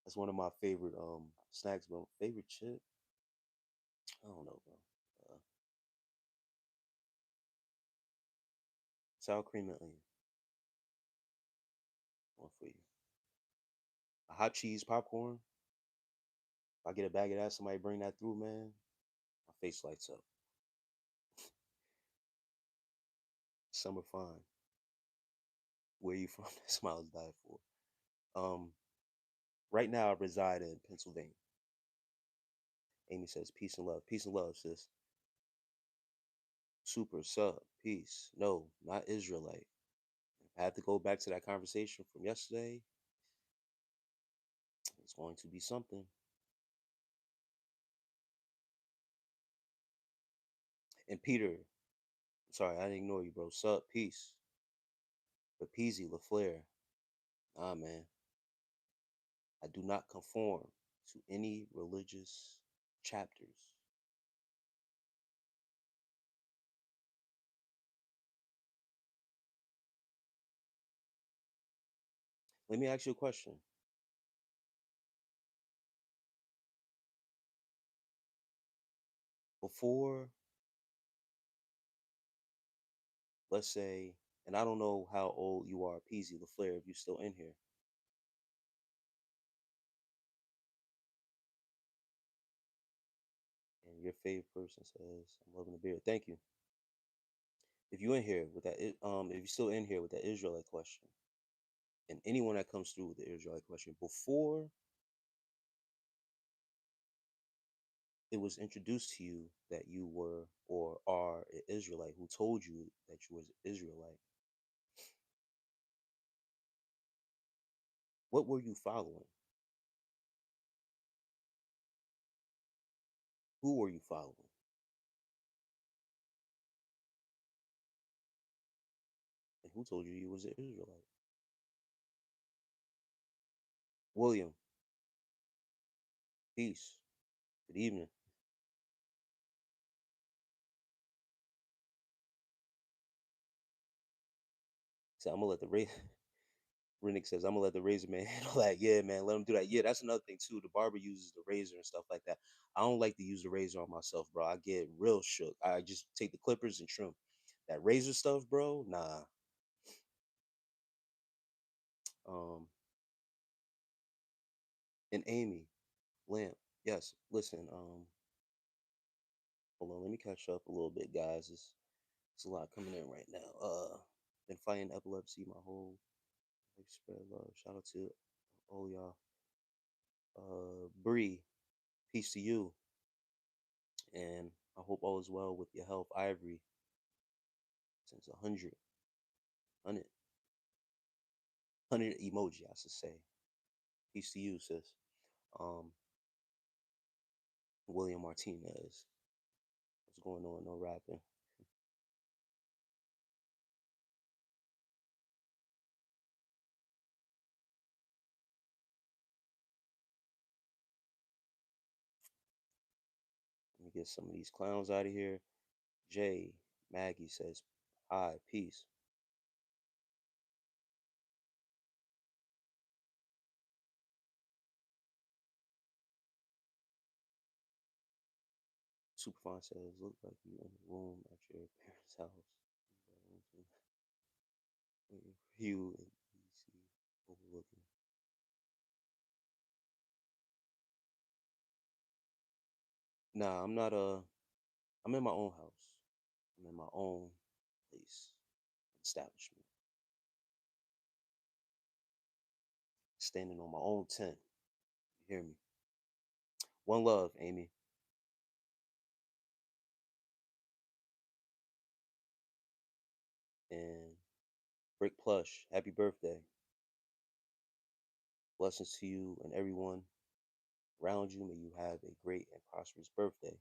That's one of my favorite snacks. But favorite chip, I don't know, bro. Sour cream and onion. One for you. A hot cheese popcorn. If I get a bag of that, somebody bring that through, man. My face lights up. Summer fine. Where you from? That smile is died for. Um, right now I reside in Pennsylvania. Amy says, "Peace and love, peace and love, sis." Super sub, peace. No, not Israelite. If I have to go back to that conversation from yesterday, it's going to be something. And Peter, sorry, I didn't ignore you, bro. Sub, peace. But Peasy, LaFleur, nah, man. I do not conform to any religious chapters. Let me ask you a question. Before, let's say, and I don't know how old you are, Peasy, LaFleur, if you're still in here. And your favorite person says, "I'm loving the beer." Thank you. If you in here with that, if you're still in here with that Israelite question, and anyone that comes through with the Israelite question, before it was introduced to you that you were or are an Israelite, who told you that you was an Israelite, what were you following? Who were you following? And who told you you was an Israelite? William, peace. Good evening. So I'm gonna let the Rennick says, "I'm gonna let the razor man handle that." Yeah, man, let him do that. Yeah, that's another thing too. The barber uses the razor and stuff like that. I don't like to use the razor on myself, bro. I get real shook. I just take the clippers and trim. That razor stuff, bro. Nah. Um, and Amy, Lamp. Yes, listen. Hold on. Let me catch up a little bit, guys. It's a lot coming in right now. Been fighting epilepsy my whole life. Spread love. Shout out to all y'all. Bree, peace to you. And I hope all is well with your health. Ivory, since 100. 100 emoji, I should say. Peace to you, sis. Um, William Martinez. What's going on? No rapping. Let me get some of these clowns out of here. Jay, Maggie says, hi, peace. Superfine says, look like you in the room at your parents' house. You in DC overlooking. Nah, I'm not I'm in my own house. I'm in my own place, establishment. Standing on my own tent. You hear me? One love, Amy. And Brick Plush, happy birthday. Blessings to you and everyone around you. May you have a great and prosperous birthday.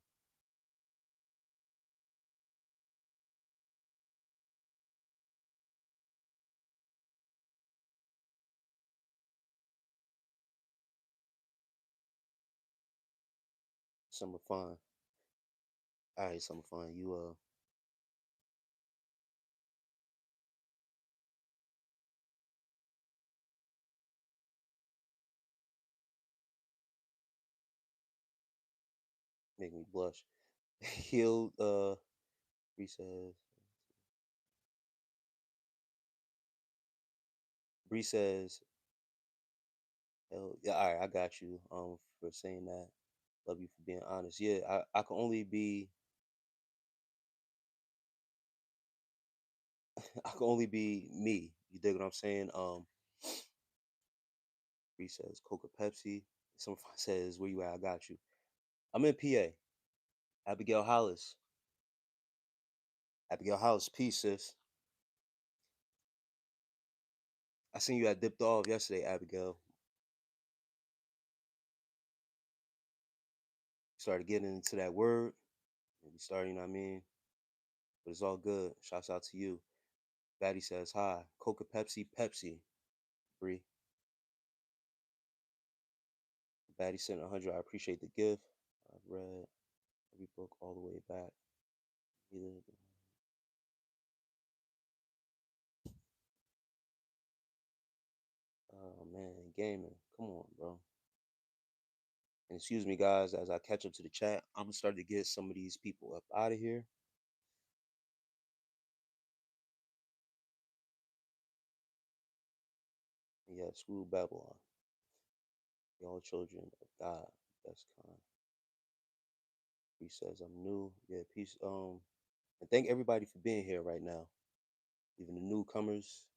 Summer fun. All right, summer fun. You make me blush. Healed Bree says Bree says, hell yeah, all right, I got you for saying that. Love you for being honest. Yeah, I can only be I can only be me. You dig what I'm saying? Bree says Coca Pepsi. Someone says, where you at? I got you. I'm in PA. Abigail Hollis. Abigail Hollis, peace, sis. I seen you had dipped off yesterday, Abigail. Started getting into that word. And we started, you know what I mean? But it's all good. Shouts out to you. Batty says, hi. Coca Pepsi, Pepsi. Bree. Batty sent 100. I appreciate the gift. I've read every book all the way back. Either. Oh, man. Gaming. Come on, bro. And excuse me, guys, as I catch up to the chat, I'm going to start to get some of these people up out of here. And yeah, screw Babylon. Y'all children of God. That's kind. He says, I'm new. Yeah, peace. And thank everybody for being here right now. Even the newcomers.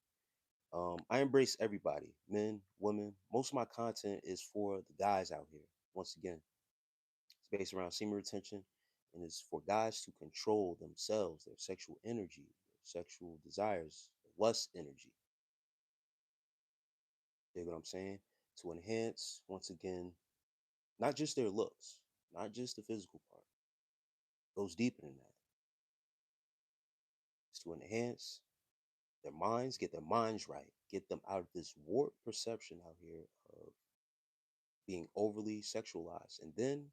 I embrace everybody, men, women. Most of my content is for the guys out here. Once again, it's based around semen retention, and it's for guys to control themselves, their sexual energy, their sexual desires, lust energy. You know what I'm saying? To enhance, once again, not just their looks, not just the physical part. It goes deeper than that. It's to enhance their minds, get their minds right, get them out of this warped perception out here of being overly sexualized. And then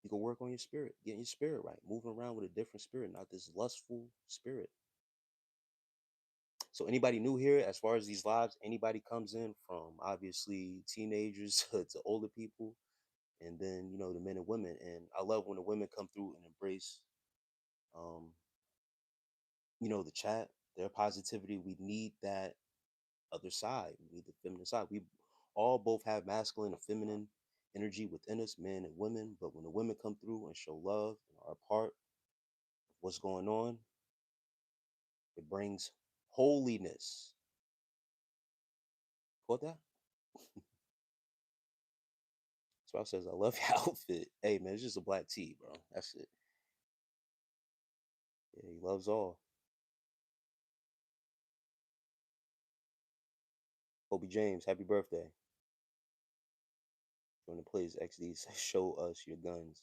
you can work on your spirit, getting your spirit right, moving around with a different spirit, not this lustful spirit. So anybody new here, as far as these lives, anybody comes in from obviously teenagers to older people, and then the men and women. And I love when the women come through and embrace, um, the chat, their positivity. We need that other side. We need the feminine side. We all both have masculine and feminine energy within us, men and women. But when the women come through and show love and are a part of what's going on, it brings holiness. Caught that? Spouse says, I love your outfit. Hey man, it's just a black tee, bro. That's it. Yeah, he loves all. Kobe James, happy birthday. When it plays XD says, show us your guns.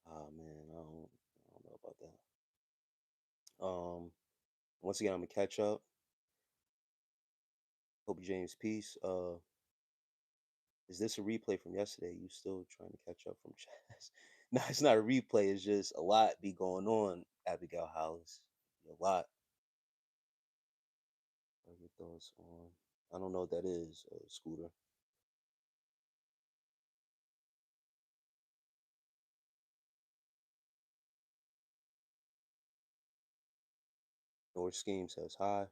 Oh man, I don't know about that. Once again, I'm gonna catch up. Kobe James, peace. Is this a replay from yesterday? You still trying to catch up from chess? No, it's not a replay. It's just a lot be going on. Abigail Hollis, a lot. What are your thoughts on? I don't know what that is, Scooter. North Scheme says hi.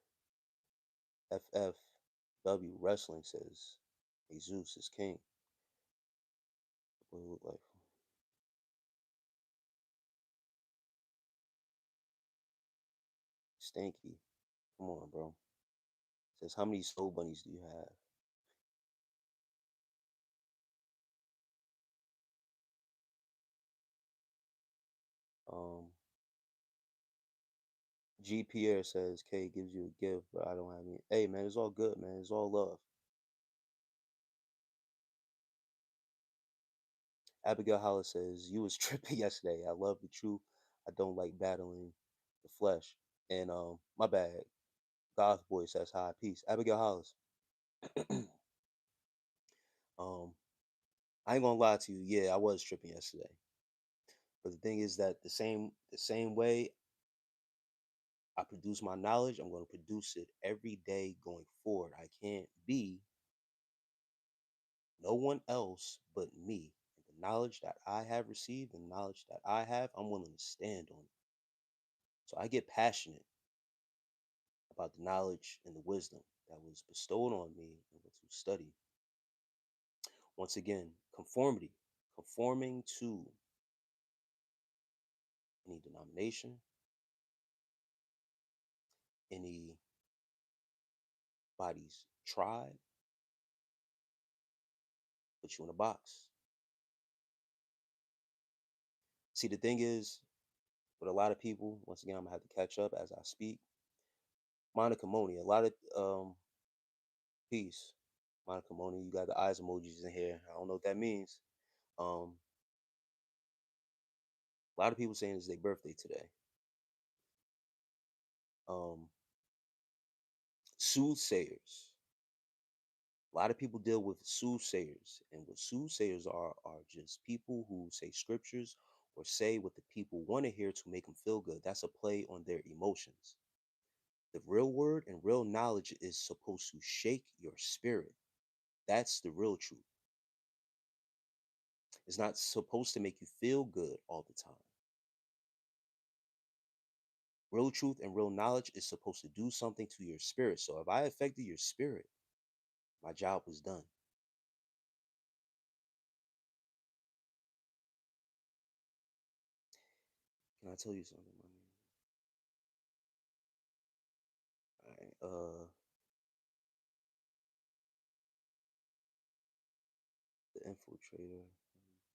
FFW Wrestling says Jesus is king. What it look like? Stanky. Come on, bro. Says how many soul bunnies do you have? G Pierre says K gives you a gift, but I don't have any. Hey man, it's all good, man. It's all love. Abigail Hollis says you was tripping yesterday. I love the truth. I don't like battling the flesh. And my bad. Goth boy says hi, peace. Abigail Hollis. um, I ain't gonna lie to you. Yeah, I was tripping yesterday. But the thing is that the same way I produce my knowledge, I'm gonna produce it every day going forward. I can't be no one else but me. And the knowledge that I have received and knowledge that I have, I'm willing to stand on it. So I get passionate about the knowledge and the wisdom that was bestowed on me and to study. Once again, conformity, conforming to any denomination, anybody's tribe, put you in a box. See, the thing is, with a lot of people, once again, I'm gonna have to catch up as I speak. Monica Moni, a lot of peace. Monica Moni, you got the eyes emojis in here. I don't know what that means. Um, a lot of people saying it's their birthday today. Um, Soothsayers. A lot of people deal with soothsayers, and what soothsayers are just people who say scriptures or say what the people want to hear to make them feel good. That's a play on their emotions. The real word and real knowledge is supposed to shake your spirit. That's the real truth. It's not supposed to make you feel good all the time. Real truth and real knowledge is supposed to do something to your spirit. So if I affected your spirit, my job was done. Can I tell you something, my man? All right, the infiltrator.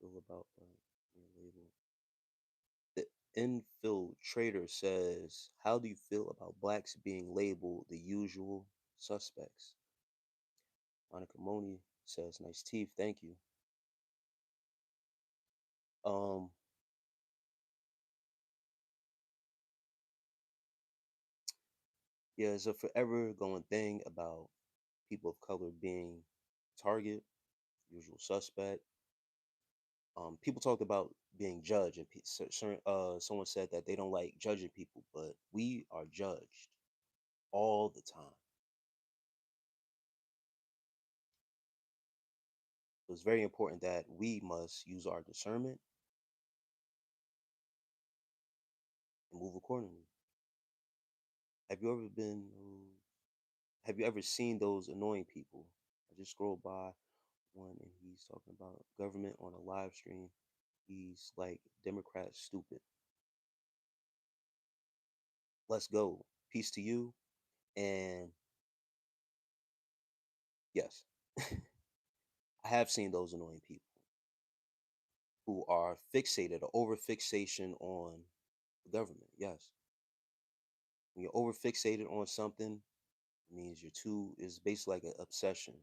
Feel about being labeled. The infiltrator says, "How do you feel about blacks being labeled the usual suspects?" Monica Moni says, "Nice teeth, thank you." Um, yeah, it's a forever going thing about people of color being target, usual suspect. People talked about being judged, and someone said that they don't like judging people, but we are judged all the time. So it's very important that we must use our discernment and move accordingly. Have you ever been? Have you ever seen those annoying people? I just scrolled by one, and he's talking about government on a live stream. He's like, Democrat stupid. Let's go. Peace to you. And yes, I have seen those annoying people who are fixated or over fixation on the government. Yes. When you're over fixated on something, It means you're too is basically like an obsession.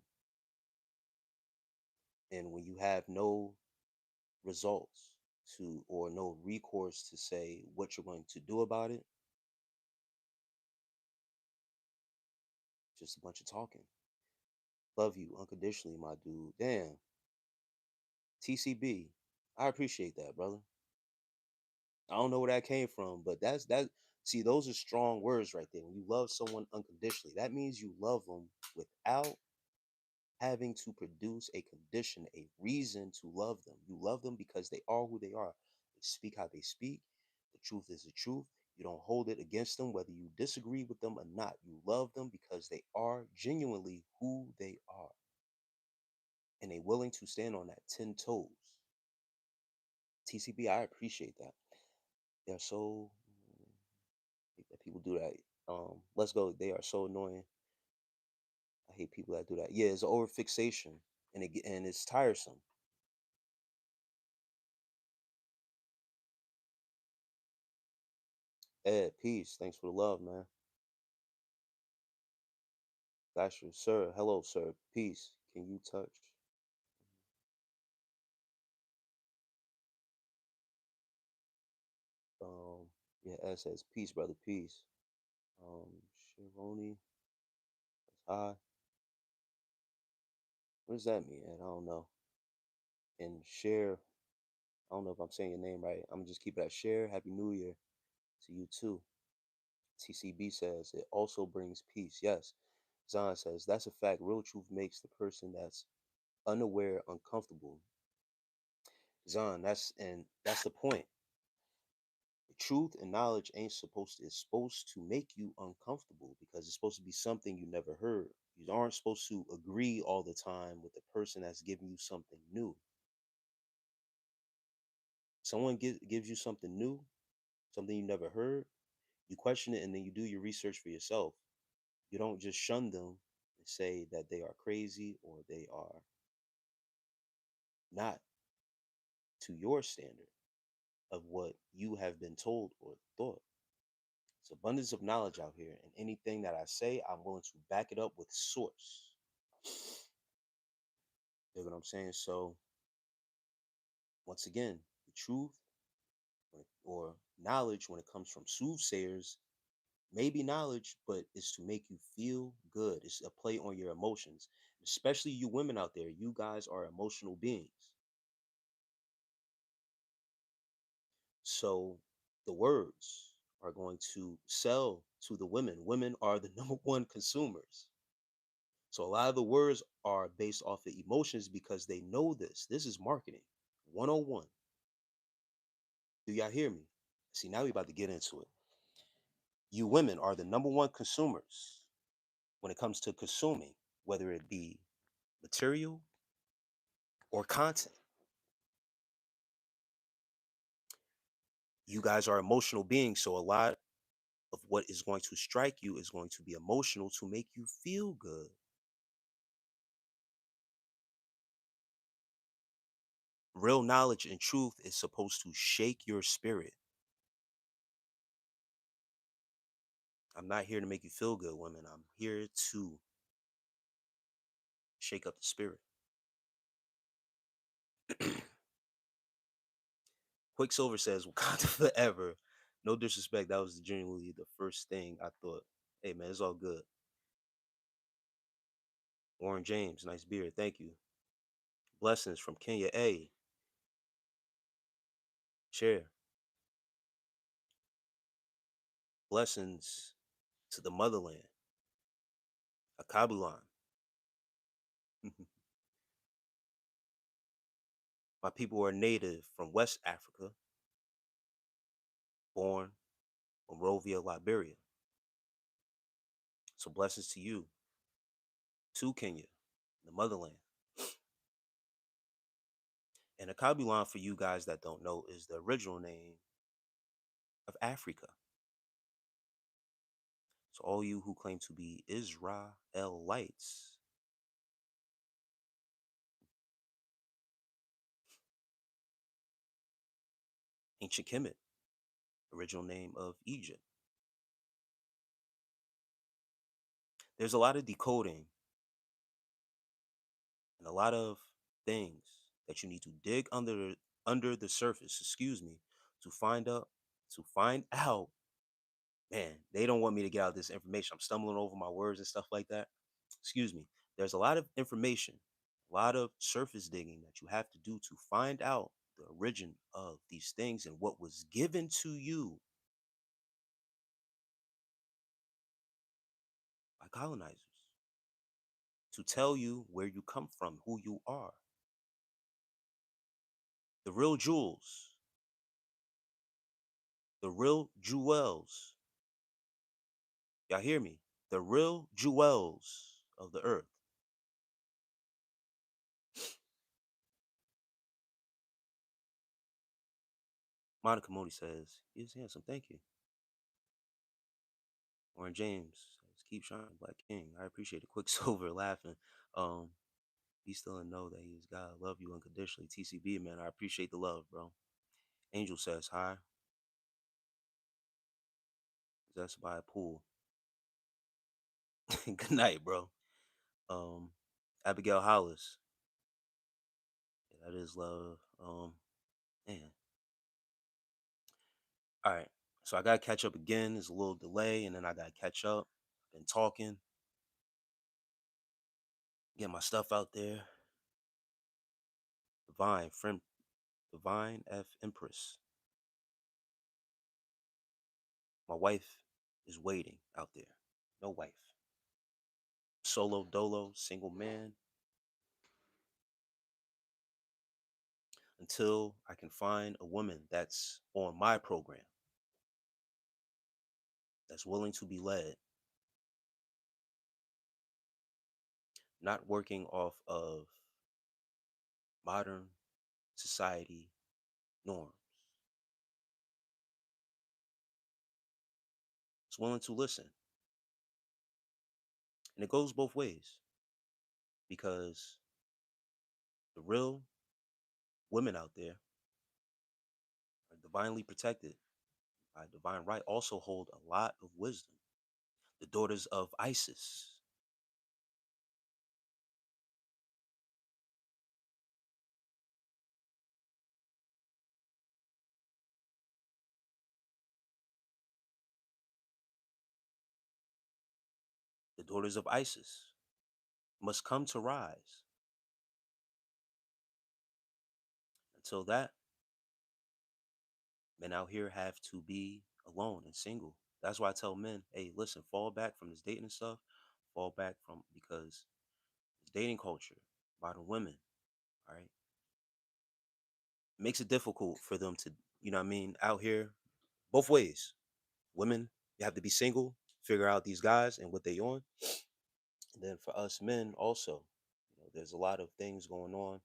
And when you have no results to or no recourse to say what you're going to do about it, just a bunch of talking. Love you unconditionally, my dude. Damn. TCB. I appreciate that, brother. I don't know where that came from, but that's that. See, those are strong words right there. When you love someone unconditionally, that means you love them without having to produce a condition, a reason to love them. You love them because they are who they are. They speak how they speak. The truth is the truth. You don't hold it against them, whether you disagree with them or not. You love them because they are genuinely who they are. And they're willing to stand on that 10 toes. TCB, I appreciate that. They're so hate that people do that. Let's go. They are so annoying. I hate people that do that. Yeah, it's over fixation, and it's tiresome. Ed, peace. Thanks for the love, man. Gotcha, sir. Hello, sir. Peace. Can you touch? Um, yeah, Ed says peace, brother. Peace. Shironi, hi. What does that mean? Ed? I don't know. And share. I don't know if I'm saying your name right. I'm gonna just keep it at share. Happy New Year to you too. TCB says it also brings peace. Yes. Zahn says that's a fact. Real truth makes the person that's unaware uncomfortable. Zahn, that's the point. The truth and knowledge ain't supposed to it's supposed to make you uncomfortable because it's supposed to be something you never heard. You aren't supposed to agree all the time with the person that's giving you something new. Someone gives you something new, something you never heard, you question it and then you do your research for yourself. You don't just shun them and say that they are crazy or they are not to your standard of what you have been told or thought. It's abundance of knowledge out here, and anything that I say, I'm willing to back it up with source. You know what I'm saying? So, once again, the truth or knowledge, when it comes from soothsayers, may be knowledge, but it's to make you feel good. It's a play on your emotions, especially you women out there. You guys are emotional beings. So, the words are going to sell to the women. Women are the number one consumers. So a lot of the words are based off of emotions because they know this. This is marketing 101. Do y'all hear me? See, now we about to get into it. You women are the number one consumers when it comes to consuming, whether it be material or content. You guys are emotional beings, so a lot of what is going to strike you is going to be emotional to make you feel good. Real knowledge and truth is supposed to shake your spirit. I'm not here to make you feel good, women. I'm here to shake up the spirit. Quicksilver says Wakanda forever. No disrespect, that was genuinely the first thing I thought. Hey man, it's all good. Warren James, nice beard, thank you. Blessings from Kenya. A share. Blessings to the motherland. Akabulan. My people are native from West Africa, born Monrovia, Liberia. So blessings to you, to Kenya, the motherland. And Akabulan, for you guys that don't know, is the original name of Africa. So all you who claim to be Israelites, ancient Kemet, original name of Egypt. There's a lot of decoding and a lot of things that you need to dig under the surface, excuse me, to find out. Man, they don't want me to get out this information. I'm stumbling over my words and stuff like that. Excuse me. There's a lot of information, a lot of surface digging that you have to do to find out the origin of these things and what was given to you by colonizers to tell you where you come from, who you are. The real jewels, the real jewels. Y'all hear me? The real jewels of the earth. Monica Modi says, he is handsome. Thank you. Warren James says, keep shining, Black King. I appreciate it. Quicksilver laughing. Um, Be still and know that he is God. Love you unconditionally. TCB, man. I appreciate the love, bro. Angel says, hi. Possessed by a pool. Good night, bro. Um, Abigail Hollis. Yeah, that is love. Man. All right. So I gotta catch up again. There's a little delay, and then I gotta catch up. Been talking, get my stuff out there. Divine, friend, Divine F Empress. My wife is waiting out there. No wife. Solo dolo, single man, until I can find a woman that's on my program, that's willing to be led, not working off of modern society norms. It's willing to listen. And it goes both ways because the real women out there are divinely protected by divine right, also hold a lot of wisdom. The daughters of Isis, the daughters of Isis must come to rise. Until that, men out here have to be alone and single. That's why I tell men, hey, listen, fall back from this dating and stuff. Fall back from because this dating culture, modern women, all right, makes it difficult for them to, you know what I mean, out here, both ways. Women, you have to be single, figure out these guys and what they on. And then for us men also, there's a lot of things going on.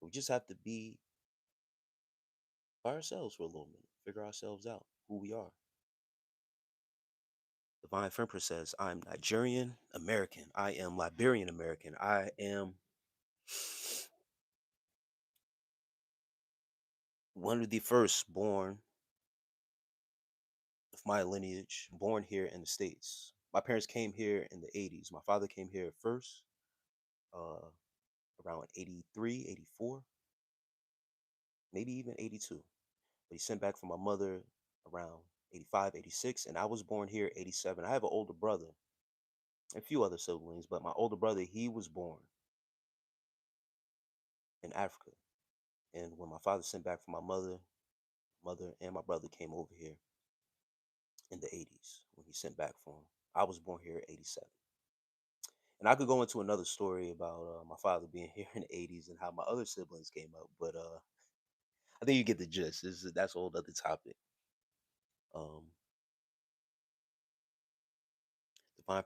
We just have to be by ourselves for a little minute, figure ourselves out, who we are. Divine Femper says, I'm Nigerian American. I am Liberian American. I am one of the first born of my lineage, born here in the States. My parents came here in the 80s. My father came here first, uh, around 83, 84, maybe even 82. But he sent back for my mother around 85, 86, and I was born here 87. I have an older brother, and a few other siblings, but my older brother, he was born in Africa. And when my father sent back for my mother and my brother came over here in the 80s when he sent back for him. I was born here at 87. And I could go into another story about my father being here in the 80s and how my other siblings came up, but I think you get the gist. That's a whole other topic. Um, Divine,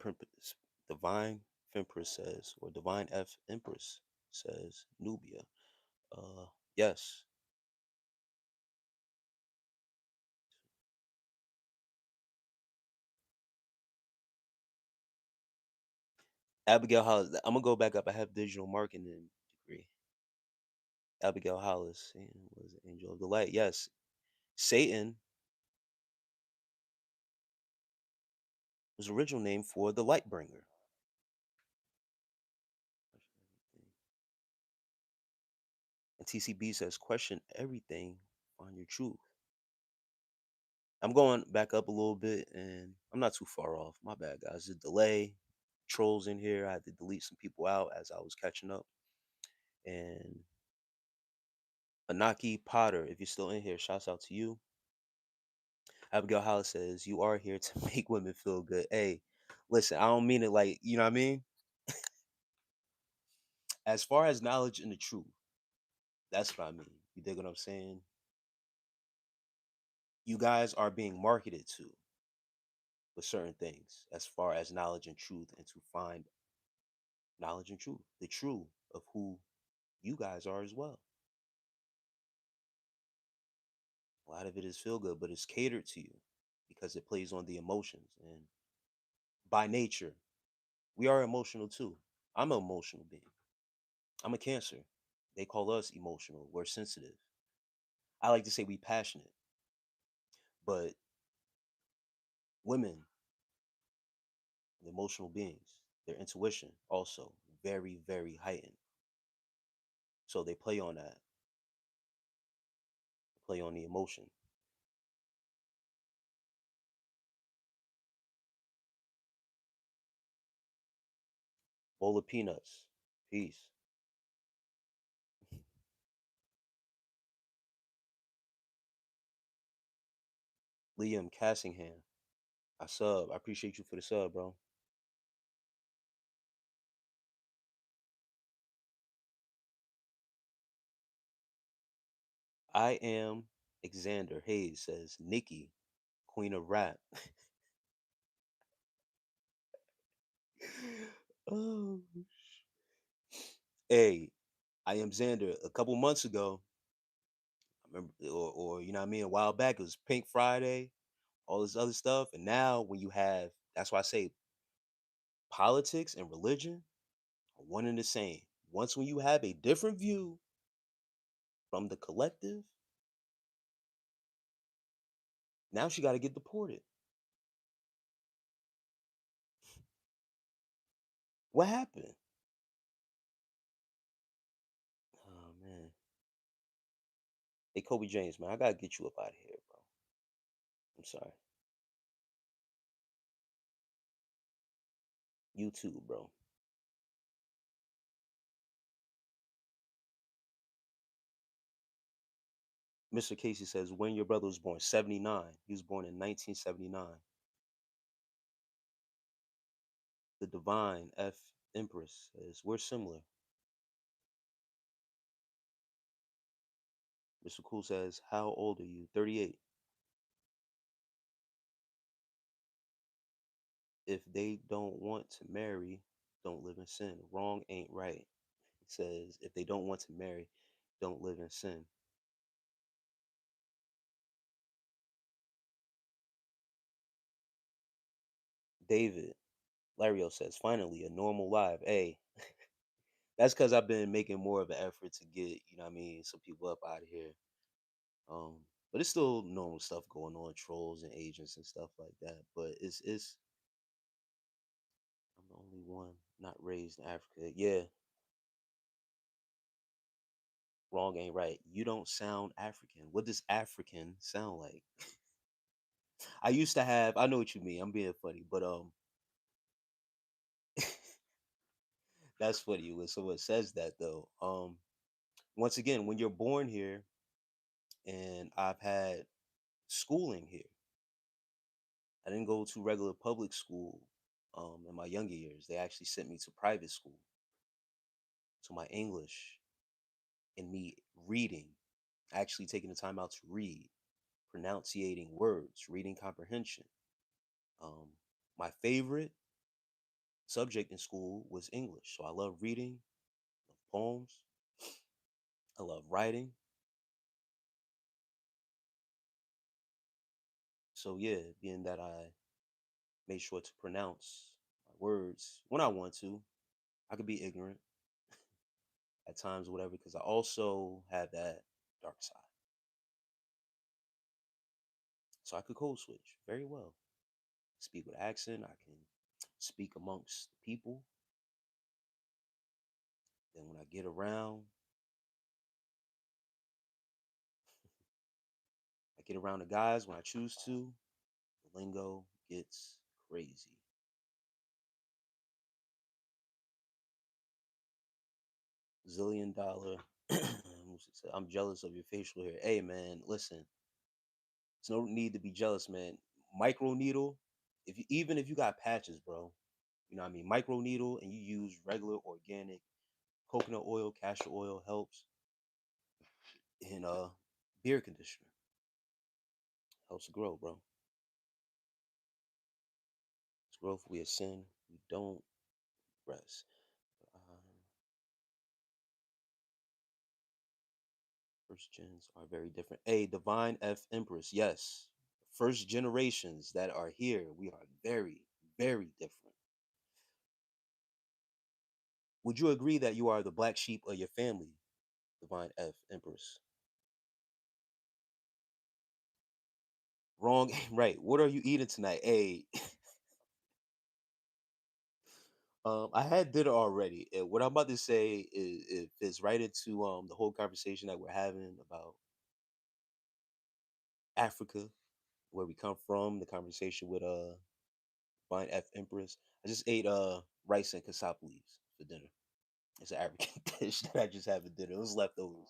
Divine Fempress says, or Divine F Empress says, Nubia. Yes. Abigail Hollis. I'm gonna go back up. I have digital marketing degree. Abigail Hollis was Angel of the Light. Yes, Satan was the original name for the light bringer. And TCB says, question everything on your truth. I'm going back up a little bit and I'm not too far off. My bad, guys. The delay, trolls in here. I had to delete some people out as I was catching up. And Anaki Potter, if you're still in here, shouts out to you. Abigail Hollis says, you are here to make women feel good. Hey, listen, I don't mean it like, you know what I mean? As far as knowledge and the truth, that's what I mean. You dig what I'm saying? You guys are being marketed to with certain things as far as knowledge and truth, and to find knowledge and truth, the truth of who you guys are as well. A lot of it is feel good, but it's catered to you because it plays on the emotions. And by nature, we are emotional too. I'm an emotional being. I'm a Cancer. They call us emotional. We're sensitive. I like to say we passionate, but women, the emotional beings, their intuition also very, very heightened. So they play on that, play on the emotion. Bowl of peanuts. Peace. Liam Cassingham. I sub. I appreciate you for the sub, bro. I am Xander Hayes says Nikki, Queen of Rap. Oh, hey, I am Xander. A couple months ago, I remember, or you know what I mean, a while back, it was Pink Friday, all this other stuff, and now when you have, that's why I say politics and religion are one and the same. Once when you have a different view from the collective, now she got to get deported. What happened? Oh man, hey Kobe James, man, I gotta get you up out of here, bro. I'm sorry. You too, bro. Mr. Casey says, when your brother was born, 79. He was born in 1979. The Divine F. Empress says, we're similar. Mr. Cool says, how old are you? 38. If they don't want to marry, don't live in sin. Wrong ain't right. He says, if they don't want to marry, don't live in sin. David Lario says, finally, a normal live. Hey, that's because I've been making more of an effort to get, you know what I mean, some people up out of here. Um, but it's still normal stuff going on, trolls and agents and stuff like that. But it's I'm the only one not raised in Africa. Yeah, wrong ain't right. You don't sound African. What does African sound like? I used to have. I know what you mean. I'm being funny, but that's funny when someone says that though. Once again, when you're born here, and I've had schooling here. I didn't go to regular public school in my younger years. They actually sent me to private school. So my English and me reading, actually taking the time out to read, pronunciating words, reading comprehension. Um, my favorite subject in school was English. So I love reading, love poems, I love writing. So yeah, being that I made sure to pronounce my words when I want to, I could be ignorant at times or whatever, because I also have that dark side. So I could code switch very well. Speak with accent. I can speak amongst the people. Then when I get around I get around the guys when I choose to. The lingo gets crazy. $1 zillion. I'm jealous of your facial hair. Hey man, listen. There's no need to be jealous, man. Micro needle. If you even if you got patches, bro, you know what I mean. Micro needle, and you use regular organic coconut oil, castor oil helps. And beard conditioner helps to grow, bro. It's growth we ascend. We don't rest. First gens are very different. A divine F Empress, yes. First generations that are here, we are very, very different. Would you agree that you are the black sheep of your family, divine F Empress? Wrong, right. What are you eating tonight? A I had dinner already. And what I'm about to say is it fits right into the whole conversation that we're having about Africa, where we come from, the conversation with Vine F Empress. I just ate rice and cassava leaves for dinner. It's an African dish that I just had for dinner. It was leftovers.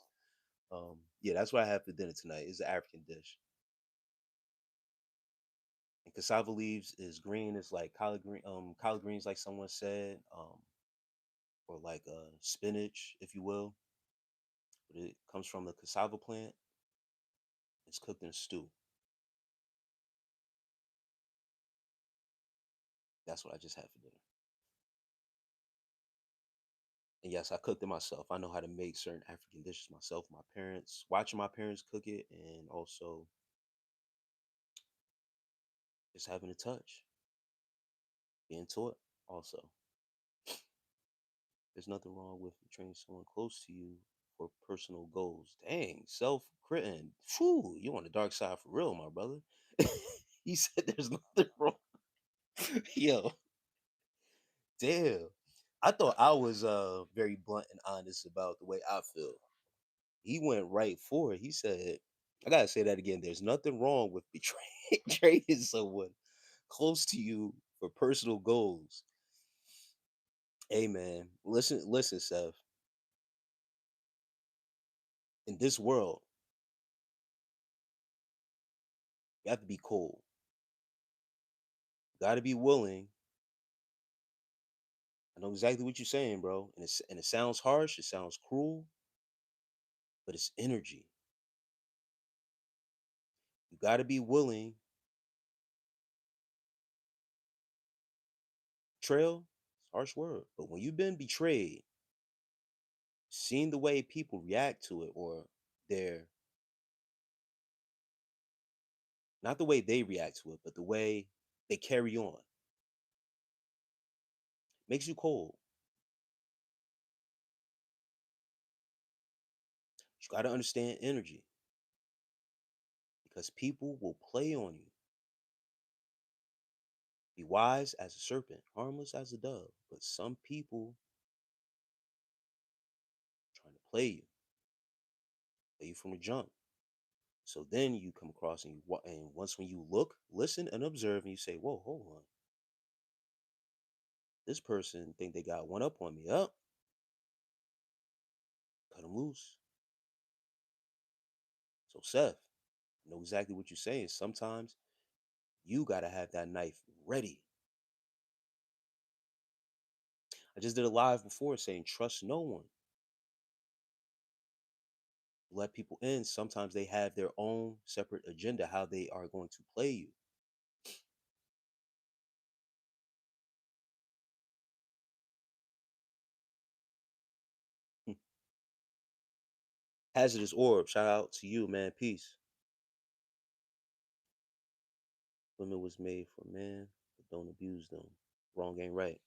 Yeah, that's what I have for dinner tonight. It's an African dish. And cassava leaves is green. It's like collard greens, like someone said, or like spinach, if you will. But it comes from the cassava plant. It's cooked in a stew. That's what I just had for dinner. And yes, I cooked it myself. I know how to make certain African dishes myself. My parents, watching my parents cook it, and also just having a touch, being taught. Also, there's nothing wrong with training someone close to you for personal goals. Dang, self-critin. Phew, you on the dark side for real, my brother. He said there's nothing wrong. Yo, damn. I thought I was very blunt and honest about the way I feel. He went right for it. He said, I gotta say that again. There's nothing wrong with betraying someone close to you for personal goals. Hey man, listen, Seth. In this world, you have to be cold. You gotta be willing. I know exactly what you're saying, bro. And it sounds harsh, it sounds cruel, but it's energy. You gotta be willing. Trail, it's a harsh word. But when you've been betrayed, seeing the way people react to it, or their not the way they react to it, but the way they carry on, makes you cold. You got to understand energy because people will play on you. Be wise as a serpent, harmless as a dove. But some people trying to play you from the jump. So then you come across and once when you look, listen, and observe, and you say, "Whoa, hold on, this person think they got one up on me. Up, cut them loose." So Seth, I know exactly what you're saying. Sometimes you gotta have that knife ready. I just did a live before saying trust no one. Let people in. Sometimes they have their own separate agenda, how they are going to play you. Hazardous orb, shout out to you, man. Peace. Women was made for men, but don't abuse them. Wrong ain't right.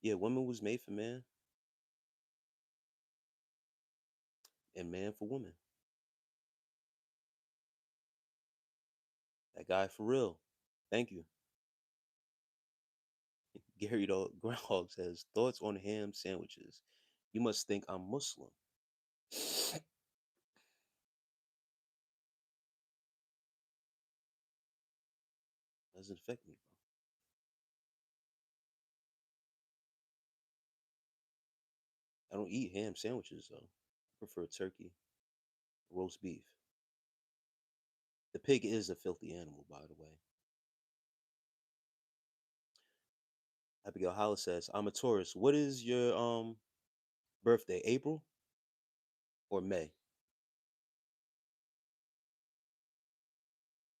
Yeah, women was made for men and man for women. That guy for real. Thank you. Gary the Groundhog says, thoughts on ham sandwiches. You must think I'm Muslim. Doesn't affect me, bro. I don't eat ham sandwiches though. I prefer turkey, roast beef. The pig is a filthy animal, by the way. Abigail Hollis says, "I'm a Taurus. What is your birthday? April or May?"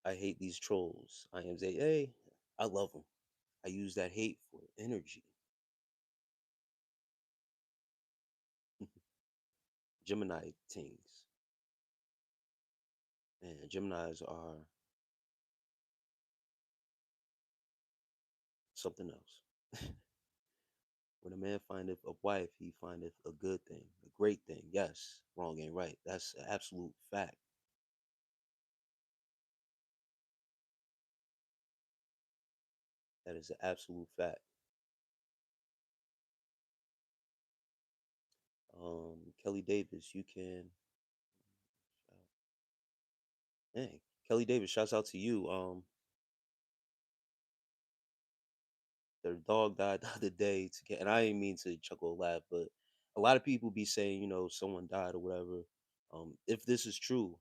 I hate these trolls. I am say, hey, I love them. I use that hate for energy. Gemini things. Man, Geminis are something else. When a man findeth a wife, he findeth a good thing, a great thing. Yes, wrong ain't right. That's an absolute fact. That is an absolute fact. Kelly Davis, you can. Hey, Kelly Davis, shouts out to you. Their dog died the other day. And I didn't mean to chuckle or laugh, but a lot of people be saying, someone died or whatever. If this is true,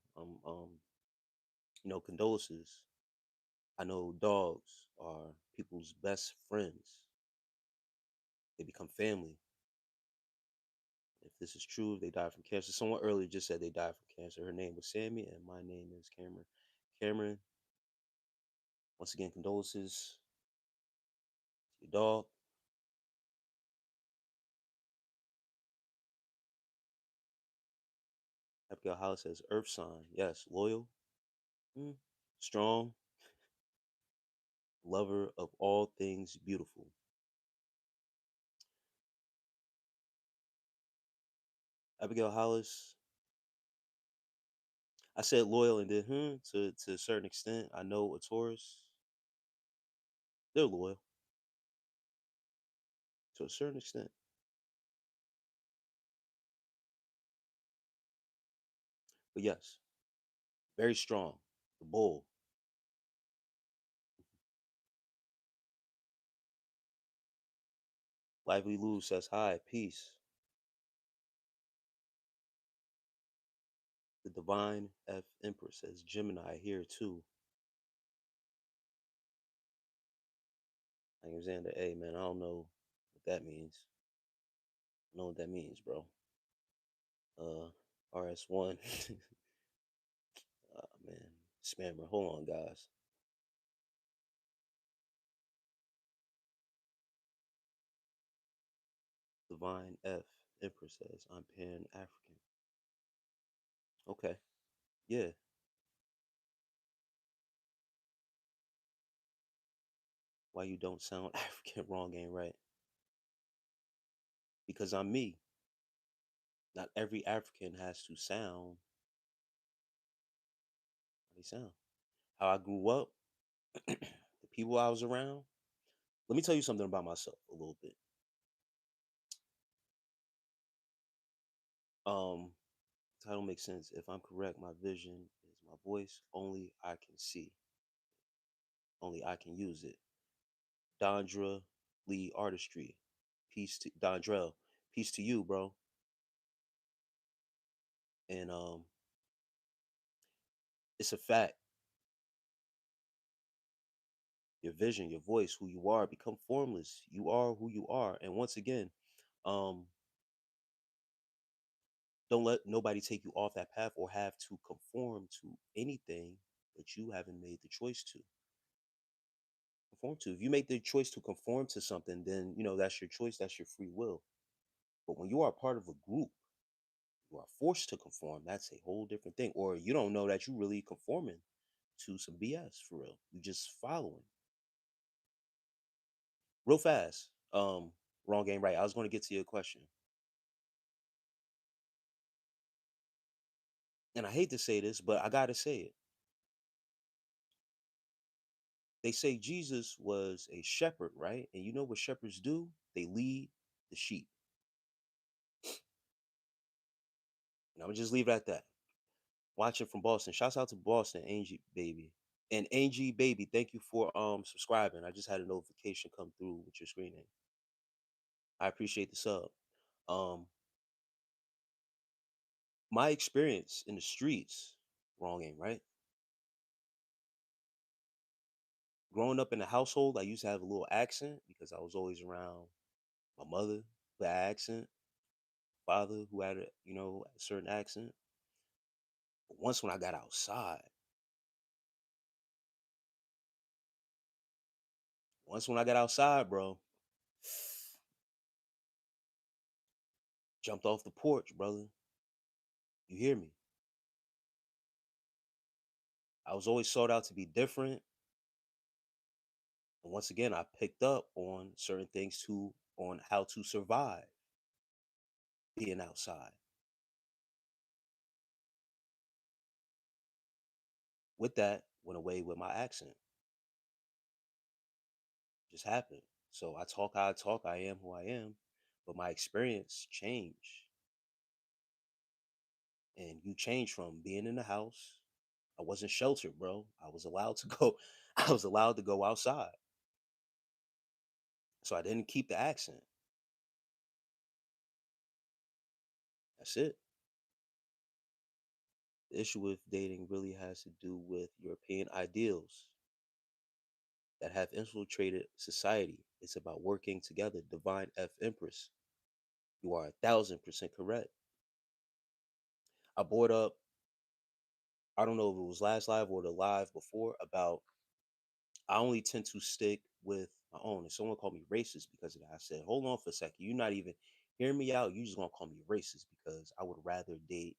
condolences. I know dogs are people's best friends. They become family. If this is true, they died from cancer. Someone earlier just said they died from cancer. Her name was Sammy, and my name is Cameron. Cameron, once again, condolences to your dog. Abigail Hollis says, Earth sign. Yes, loyal, mm, strong, lover of all things beautiful. Abigail Hollis, I said loyal and then to a certain extent. I know a Taurus, they're loyal to a certain extent. But yes, very strong. The bull. Lively Lou says hi, peace. The Divine F Empress says Gemini here too. Alexander A, man, I don't know what that means. I don't know what that means, bro. RS1. Man, spammer. Hold on, guys. Divine F Empress says I'm Pan African. Okay, yeah. Why you don't sound African? Wrong ain't right. Because I'm me. Not every African has to sound how they sound. How I grew up, the people I was around. Let me tell you something about myself a little bit. Um, title makes sense. If I'm correct, my vision is my voice. Only I can see. Only I can use it. Dondra Lee Artistry. Peace to Dondrell. Peace to you, bro. And it's a fact. Your vision, your voice, who you are, become formless. You are who you are. And once again, um, don't let nobody take you off that path or have to conform to anything that you haven't made the choice to conform to. If you make the choice to conform to something, then that's your choice, that's your free will. But when you are part of a group, you are forced to conform. That's a whole different thing. Or you don't know that you really conforming to some BS for real. You just following. Real fast. Wrong game, right. I was going to get to your question. And I hate to say this, but I gotta say it. They say Jesus was a shepherd, right? And you know what shepherds do? They lead the sheep. And I'm gonna just leave it at that. Watching from Boston. Shouts out to Boston, Angie baby. And Angie Baby, thank you for subscribing. I just had a notification come through with your screen name. I appreciate the sub. Um, my experience in the streets, wrong aim, right? Growing up in a household, I used to have a little accent because I was always around my mother who had an accent, father who had a certain accent. But once when I got outside, bro, jumped off the porch, brother. You hear me? I was always sought out to be different. And once again, I picked up on certain things on how to survive being outside. With that, went away with my accent. Just happened. So I talk how I talk. I am who I am. But my experience changed. And you change from being in the house. I wasn't sheltered, bro. I was allowed to go. I was allowed to go outside. So I didn't keep the accent. That's it. The issue with dating really has to do with European ideals that have infiltrated society. It's about working together. Divine F Empress. You are 1,000% correct. I brought up, I don't know if it was last live or the live before, about I only tend to stick with my own. And someone called me racist because of that. I said, hold on for a second. You're not even hearing me out. You just gonna call me racist because I would rather date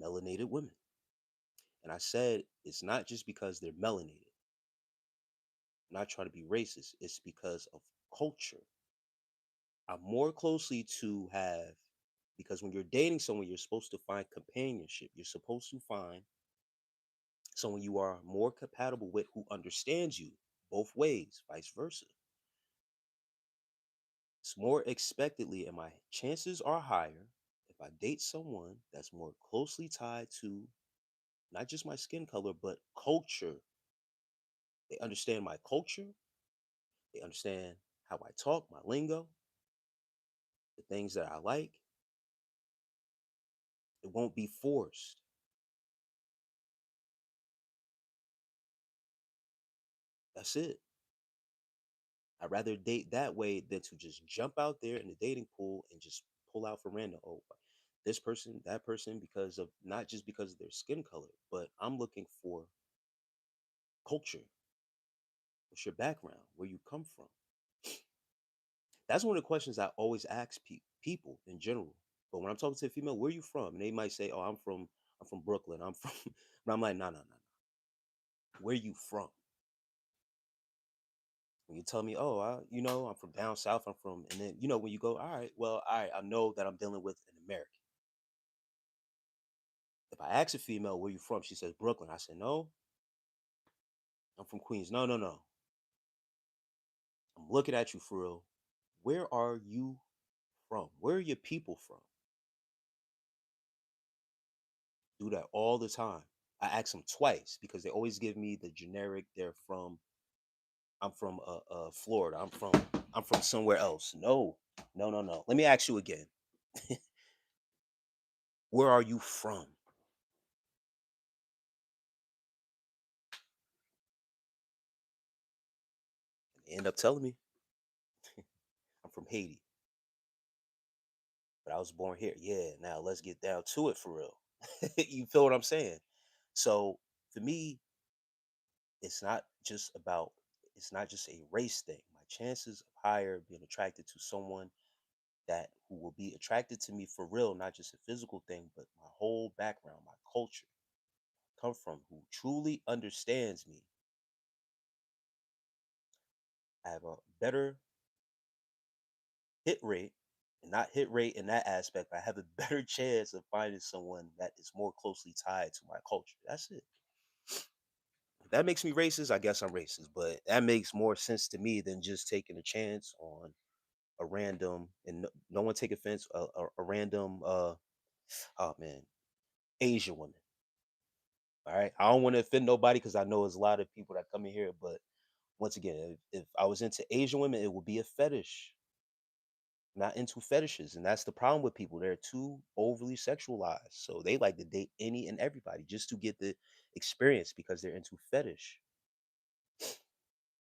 melanated women. And I said it's not just because they're melanated. I'm not trying to be racist. It's because of culture. I'm more closely to have because when you're dating someone, you're supposed to find companionship. You're supposed to find someone you are more compatible with who understands you both ways, vice versa. It's more expectedly, and my chances are higher if I date someone that's more closely tied to not just my skin color, but culture. They understand my culture, they understand how I talk, my lingo, the things that I like. It won't be forced. That's it. I'd rather date that way than to just jump out there in the dating pool and just pull out for random. Oh, this person, that person, because of not just because of their skin color, but I'm looking for culture. What's your background? Where you come from? That's one of the questions I always ask people in general. But when I'm talking to a female, where are you from? And they might say, "Oh, I'm from Brooklyn. I'm from," but I'm like, "No, no, no, no. Where you from?" When you tell me, "Oh, I'm from down south. I'm from," and then when you go, "All right, well, all right, I know that I'm dealing with an American." If I ask a female, "Where you from?" She says Brooklyn. I said, "No, I'm from Queens." No, no, no. I'm looking at you for real. Where are you from? Where are your people from? Do that all the time. I ask them twice because they always give me the generic. I'm from Florida. I'm from somewhere else. No, no, no, no. Let me ask you again. Where are you from? They end up telling me I'm from Haiti, but I was born here. Yeah. Now let's get down to it for real. You feel what I'm saying? So for me, it's not just about. It's not just a race thing. My chances of higher being attracted to someone that who will be attracted to me for real, not just a physical thing, but my whole background, my culture, come from, who truly understands me. I have a better hit rate, and not hit rate in that aspect, but I have a better chance of finding someone that is more closely tied to my culture. That's it. If that makes me racist, I guess I'm racist, but that makes more sense to me than just taking a chance on a random, and no one take offense, a random, oh man, Asian woman. All right. I don't want to offend nobody because I know there's a lot of people that come in here. But once again, if I was into Asian women, it would be a fetish, not into fetishes. And that's the problem with people. They're too overly sexualized. So they like to date any and everybody just to get the experience because they're into fetish.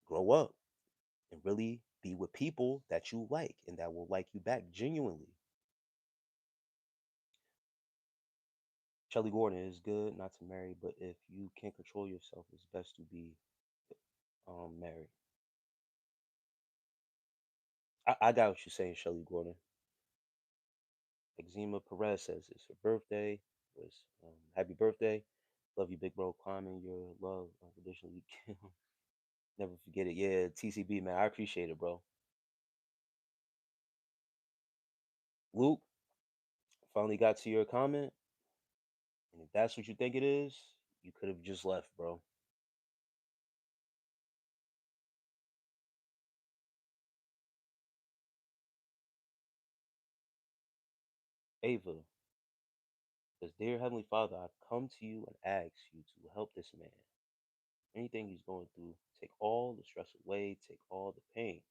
Grow up and really be with people that you like and that will like you back genuinely. Shelly Gordon is good not to marry, but if you can't control yourself, it's best to be married. I got what you're saying, Shelly Gordon. Eczema Perez says it's her birthday. Was happy birthday. Love you, big bro. Climbing your love unconditionally. Never forget it. Yeah, TCB man, I appreciate it, bro. Luke, finally got to your comment, and if that's what you think it is, you could have just left, bro. Ava says, "Dear Heavenly Father, I've come to you and ask you to help this man. Anything he's going through, take all the stress away, take all the pain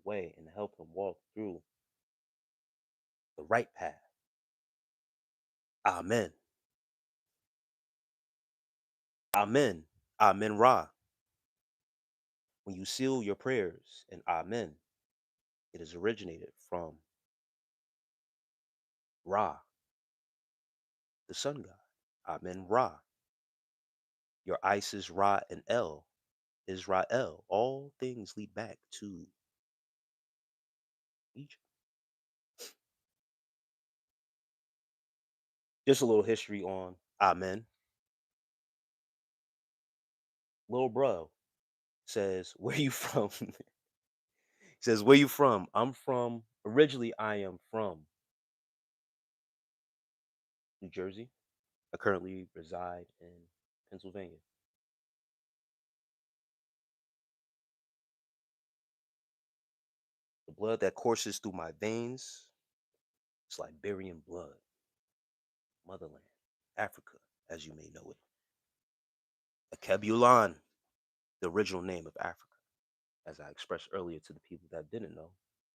away, and help him walk through the right path. Amen. Amen. Amen Ra. When you seal your prayers in Amen, it is originated from Ra, the sun god. Amen Ra. Your Isis, Ra, and El, Israel. All things lead back to Egypt. Just a little history on Amen. Little bro says, "Where you from?" He says, "Where you from?" I'm from, originally, I am from New Jersey. I currently reside in Pennsylvania. The blood that courses through my veins is Liberian blood, motherland, Africa, as you may know it. Akebulan, the original name of Africa, as I expressed earlier to the people that didn't know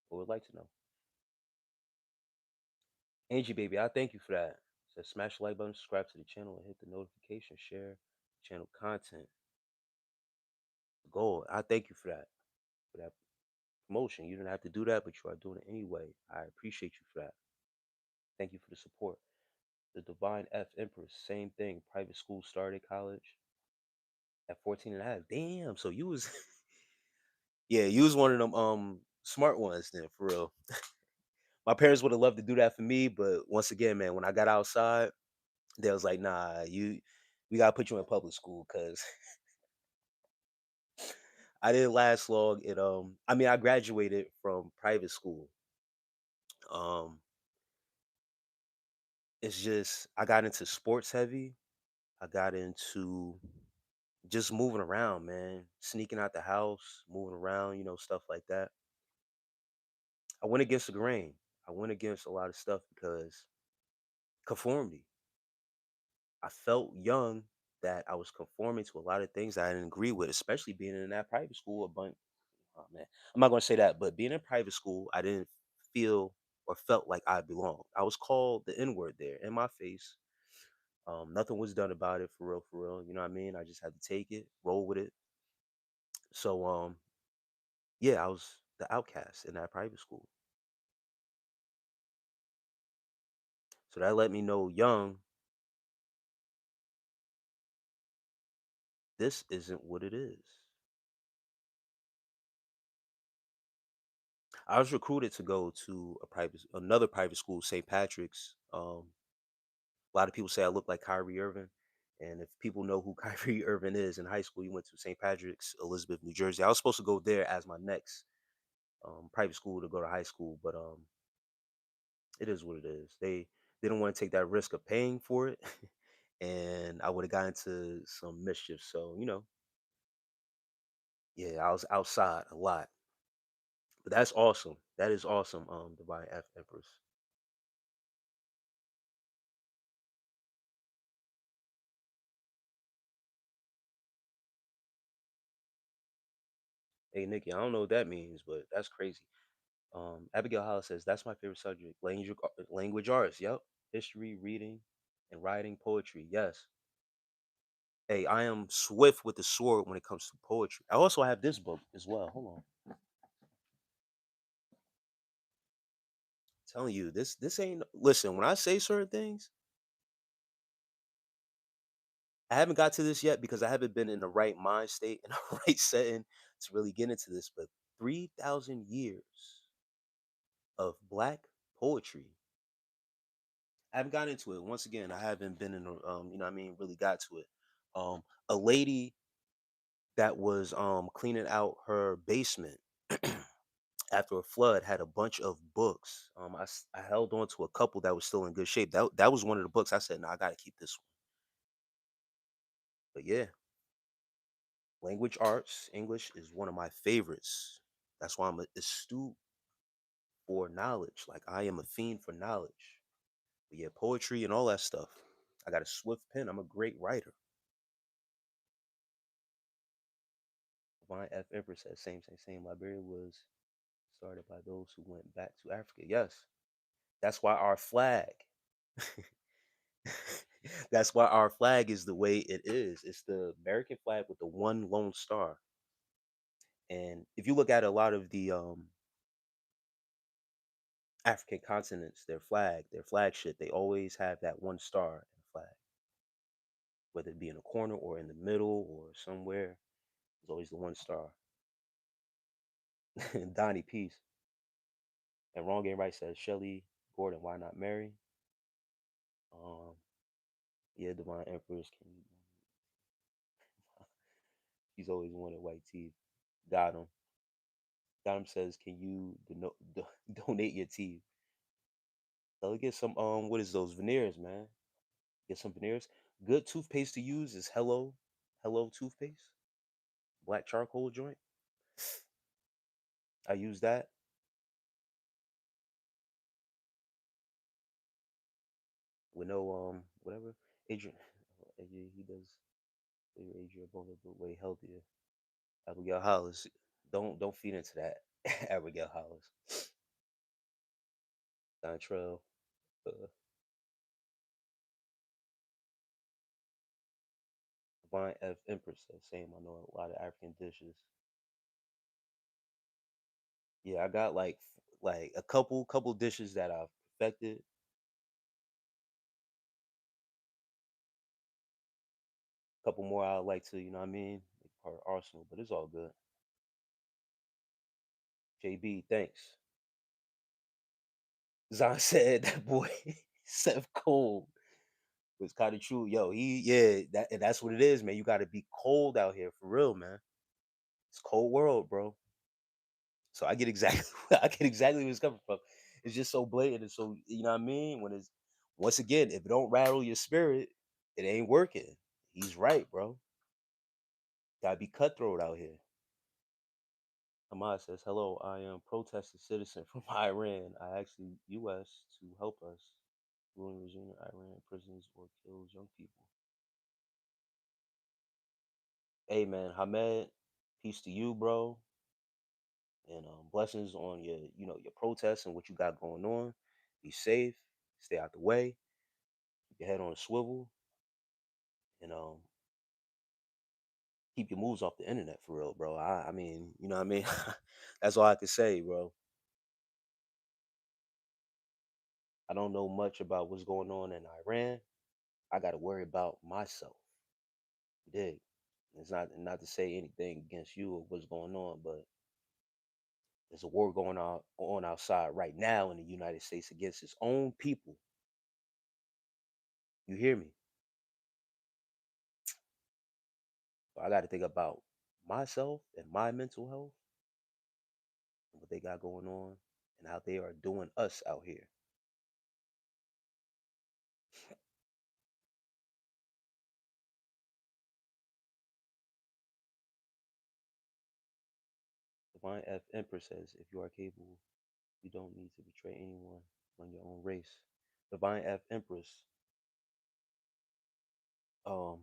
or would like to know. Angie, baby, I thank you for that. Says smash the like button, subscribe to the channel, and hit the notification, share channel content. Goal. I thank you for that promotion. You didn't have to do that, but you are doing it anyway. I appreciate you for that. Thank you for the support. The Divine F Empress, same thing. Private school, started college at 14 and a half. Damn. So you was yeah, you was one of them smart ones then, for real. My parents would have loved to do that for me, but once again, man, when I got outside, they was like, nah, we gotta put you in public school because I didn't last long. I mean, I graduated from private school. Um, it's just I got into sports heavy. I got into just moving around, man, sneaking out the house, moving around, stuff like that. I went against the grain. I went against a lot of stuff because conformity. I felt young that I was conforming to a lot of things I didn't agree with, especially being in that private school. A bunch, oh man, I'm not gonna say that, but being in private school, I didn't feel or felt like I belonged. I was called the N word there in my face. Nothing was done about it, for real, for real. You know what I mean? I just had to take it, roll with it. So yeah, I was the outcast in that private school. So that let me know young, this isn't what it is. I was recruited to go to another private school, St. Patrick's. A lot of people say I look like Kyrie Irving. And if people know who Kyrie Irving is in high school, he went to St. Patrick's, Elizabeth, New Jersey. I was supposed to go there as my next private school to go to high school, but it is what it is. They didn't want to take that risk of paying for it, and I would have gotten into some mischief. So yeah, I was outside a lot, but that's awesome. That is awesome. Divine F Empress. Hey Nikki, I don't know what that means, but that's crazy. Abigail Hollis says that's my favorite subject. Language arts. Yep. History, reading, and writing poetry. Yes. Hey, I am swift with the sword when it comes to poetry. I also have this book as well. Hold on. Telling you, this ain't listen, when I say certain things, I haven't got to this yet because I haven't been in the right mind state and the right setting to really get into this. But 3,000 years of black poetry. I haven't got into it. Once again, I haven't been in the you know what I mean, really got to it. A lady that was cleaning out her basement after a flood had a bunch of books. I held on to a couple that was still in good shape. That was one of the books I said, no, I gotta keep this one. But yeah, language arts, English is one of my favorites. That's why I'm a astute for knowledge. Like I am a fiend for knowledge. But yeah, poetry and all that stuff. I got a swift pen. I'm a great writer. Divine F. Emperor says, same. Liberia was started by those who went back to Africa. Yes. That's why our flag. That's why our flag is the way it is. It's the American flag with the one lone star. And if you look at a lot of the African continents, their flagship, they always have that one star in the flag, whether it be in a corner or in the middle or somewhere. There's always the one star. Donnie Peace. And Wrong Game Right says Shelly Gordon, why not Mary? Um, yeah, Divine Empress can. He's always wanted white teeth. Got him. Got him says, can you donate your teeth? So get some what is those veneers, man? Get some veneers. Good toothpaste to use is Hello toothpaste, black charcoal joint. I use that with no whatever. Adrian, he does. Adrian both are way healthier. Abigail Hollis, don't feed into that. Abigail Hollis, Dontrell, uh, Divine F Empress says same. I know a lot of African dishes. Yeah, I got like a couple dishes that I've perfected. A couple more I'd like to, you know what I mean, make part of Arsenal, but it's all good. JB, thanks. Zon said that boy Seth Cole was kind of true. Yo, that's what it is, man. You got to be cold out here for real, man. It's cold world, bro. So I get exactly I get exactly where it's coming from. It's just so blatant and so you know what I mean. When it's once again, if it don't rattle your spirit, it ain't working. He's right, bro. Gotta be cutthroat out here. Ahmad says, hello, I am protesting citizen from Iran. I asked the U.S. to help us. Ruling regime in Iran prisons or kills young people. Hey, man, Hamed, peace to you, bro. And blessings on your protests and what you got going on. Be safe. Stay out the way. Keep your head on a swivel. And keep your moves off the internet for real, bro. I mean, you know what I mean? That's all I can say, bro. I don't know much about what's going on in Iran. I got to worry about myself. You dig? It's not to say anything against you or what's going on, but there's a war going on outside right now in the United States against its own people. You hear me? So I got to think about myself and my mental health and what they got going on and how they are doing us out here. Divine F Empress says, if you are capable, you don't need to betray anyone on your own race. Divine F Empress, um,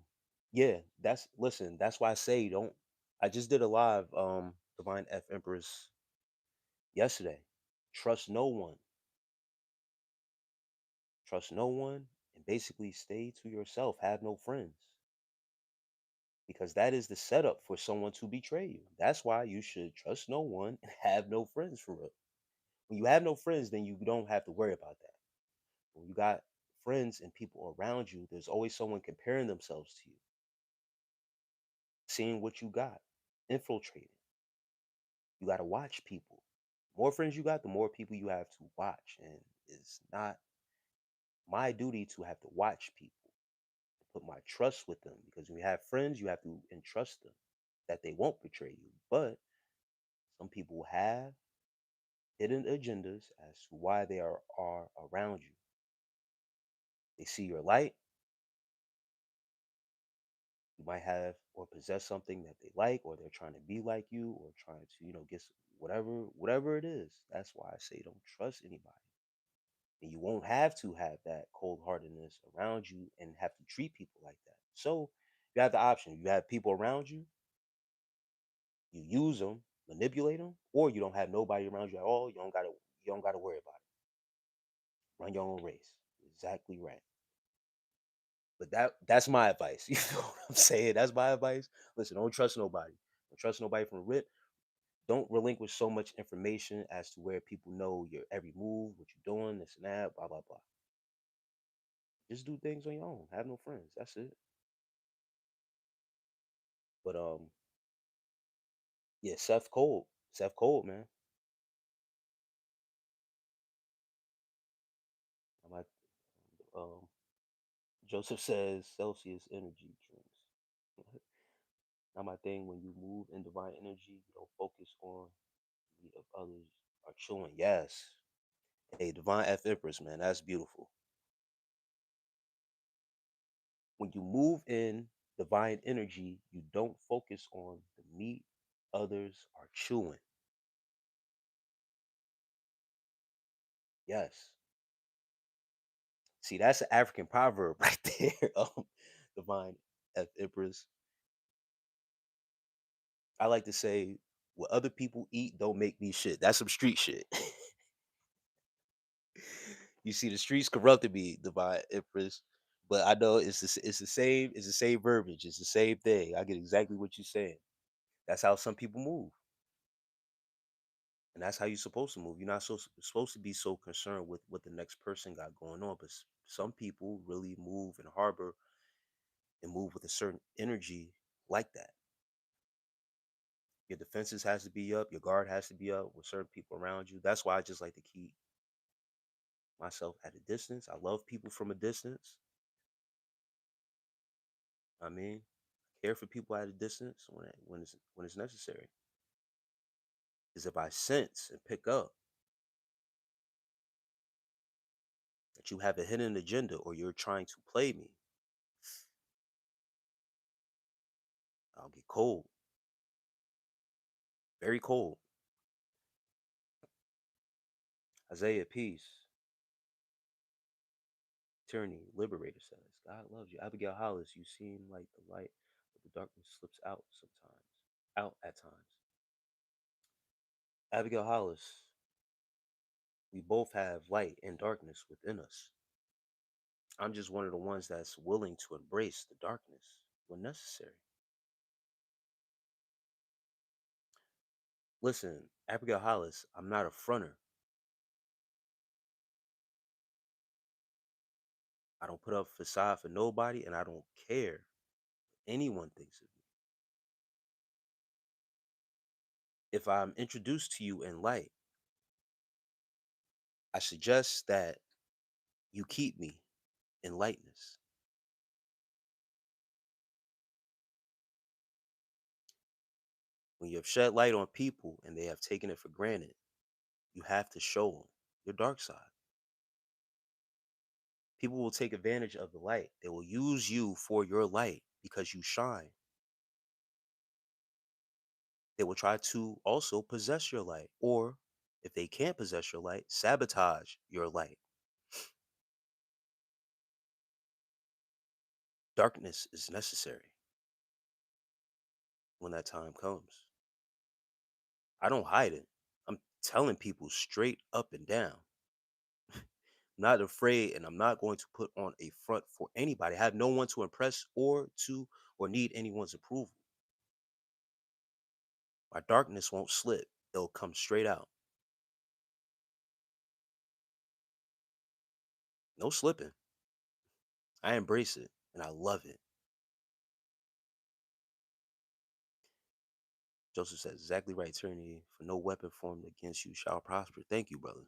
yeah, that's listen, that's why I say don't. I just did a live Divine F Empress yesterday. Trust no one. Trust no one, and basically stay to yourself. Have no friends. Because that is the setup for someone to betray you. That's why you should trust no one and have no friends for real. When you have no friends, then you don't have to worry about that. When you got friends and people around you, there's always someone comparing themselves to you, seeing what you got, infiltrating. You got to watch people. The more friends you got, the more people you have to watch. And it's not my duty to have to watch people, to put my trust with them. Because when you have friends, you have to entrust them that they won't betray you. But some people have hidden agendas as to why they are around you. They see your light. You might have or possess something that they like, or they're trying to be like you, or trying to, get whatever it is. That's why I say don't trust anybody. And you won't have to have that cold heartedness around you and have to treat people like that. So you have the option. You have people around you, you use them, manipulate them, or you don't have nobody around you at all. You don't gotta worry about it. Run your own race. Exactly right. But that's my advice. You know what I'm saying? That's my advice. Listen, don't trust nobody. Don't trust nobody from the rip. Don't relinquish so much information as to where people know your every move, what you're doing, this and that, blah blah blah. Just do things on your own. Have no friends. That's it. But yeah, Seth Cold. Seth Cold, man. I might, um, Joseph says Celsius energy drinks. Not my thing. When you move in divine energy, you don't focus on the need of others are chewing. Yes. Hey, divine F Empress, man. That's beautiful. When you move in divine energy, you don't focus on the meat others are chewing. Yes. See, that's an African proverb right there. Divine Empress. I like to say, what other people eat don't make me shit. That's some street shit. You see, the streets corrupted me, Divine Empress. But I know it's the same verbiage. It's the same thing. I get exactly what you're saying. That's how some people move. And that's how you're supposed to move. You're not supposed to be so concerned with what the next person got going on. But some people really move and harbor and move with a certain energy like that. Your defenses has to be up. Your guard has to be up with certain people around you. That's why I just like to keep myself at a distance. I love people from a distance. I mean, care for people at a distance when it's necessary. Because if I sense and pick up that you have a hidden agenda or you're trying to play me, I'll get cold, very cold. Isaiah, peace. Tyranny, liberator says, God loves you. Abigail Hollis, you seem like the light, but the darkness slips out sometimes. Out at times. Abigail Hollis, we both have light and darkness within us. I'm just one of the ones that's willing to embrace the darkness when necessary. Listen, Abigail Hollis, I'm not a fronter. I don't put up a facade for nobody, and I don't care what anyone thinks of me. If I'm introduced to you in light, I suggest that you keep me in lightness. When you have shed light on people and they have taken it for granted, you have to show them your dark side. People will take advantage of the light. They will use you for your light because you shine. They will try to also possess your light, or if they can't possess your light, sabotage your light. Darkness is necessary when that time comes. I don't hide it. I'm telling people straight up and down. Not afraid, and I'm not going to put on a front for anybody. I have no one to impress or need anyone's approval. My darkness won't slip. It'll come straight out. No slipping. I embrace it and I love it. Joseph says, exactly right, tyranny. For no weapon formed against you shall prosper. Thank you, brother.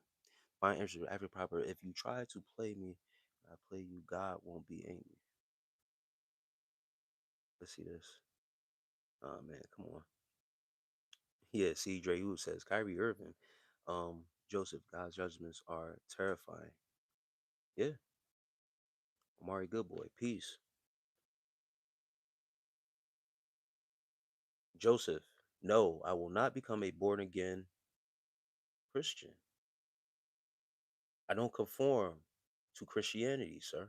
Find interest with every proper. If you try to play me, I play you. God won't be angry. Let's see this. Oh man, come on. Yeah, see, Drew says Kyrie Irving. Joseph, God's judgments are terrifying. Yeah, Amari Goodboy, peace. Joseph, no, I will not become a born again Christian. I don't conform to Christianity, sir.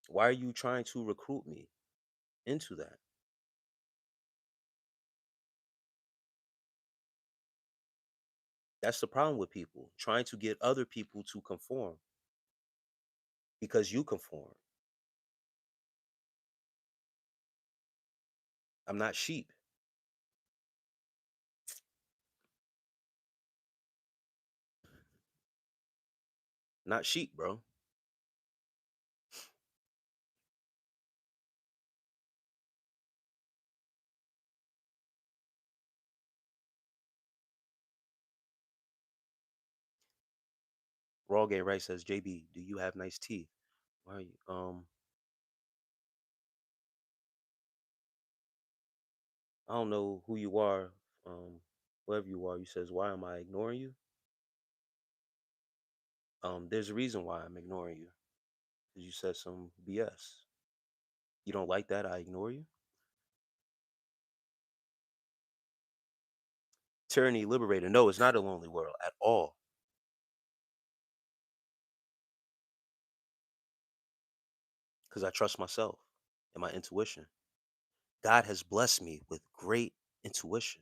Why are you trying to recruit me into that? That's the problem with people trying to get other people to conform because you conform. I'm not sheep, not sheep, bro. Raw Gay Rice says, JB, do you have nice teeth? Why are you? I don't know who you are, whoever you are. You says, why am I ignoring you? There's a reason why I'm ignoring you because you said some BS. You don't like that? I ignore you. Tyranny liberated. No, it's not a lonely world at all because I trust myself and my intuition. God has blessed me with great intuition.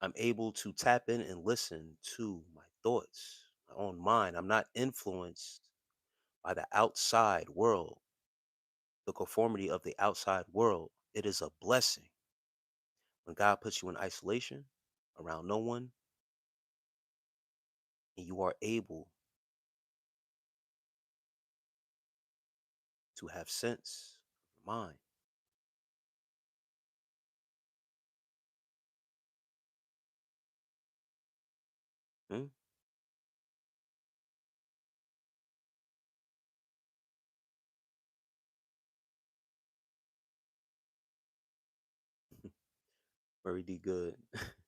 I'm able to tap in and listen to my thoughts, my own mind. I'm not influenced by the outside world, the conformity of the outside world. It is a blessing. When God puts you in isolation around no one, and you are able to have sense of your mind. Hmm? Very D good.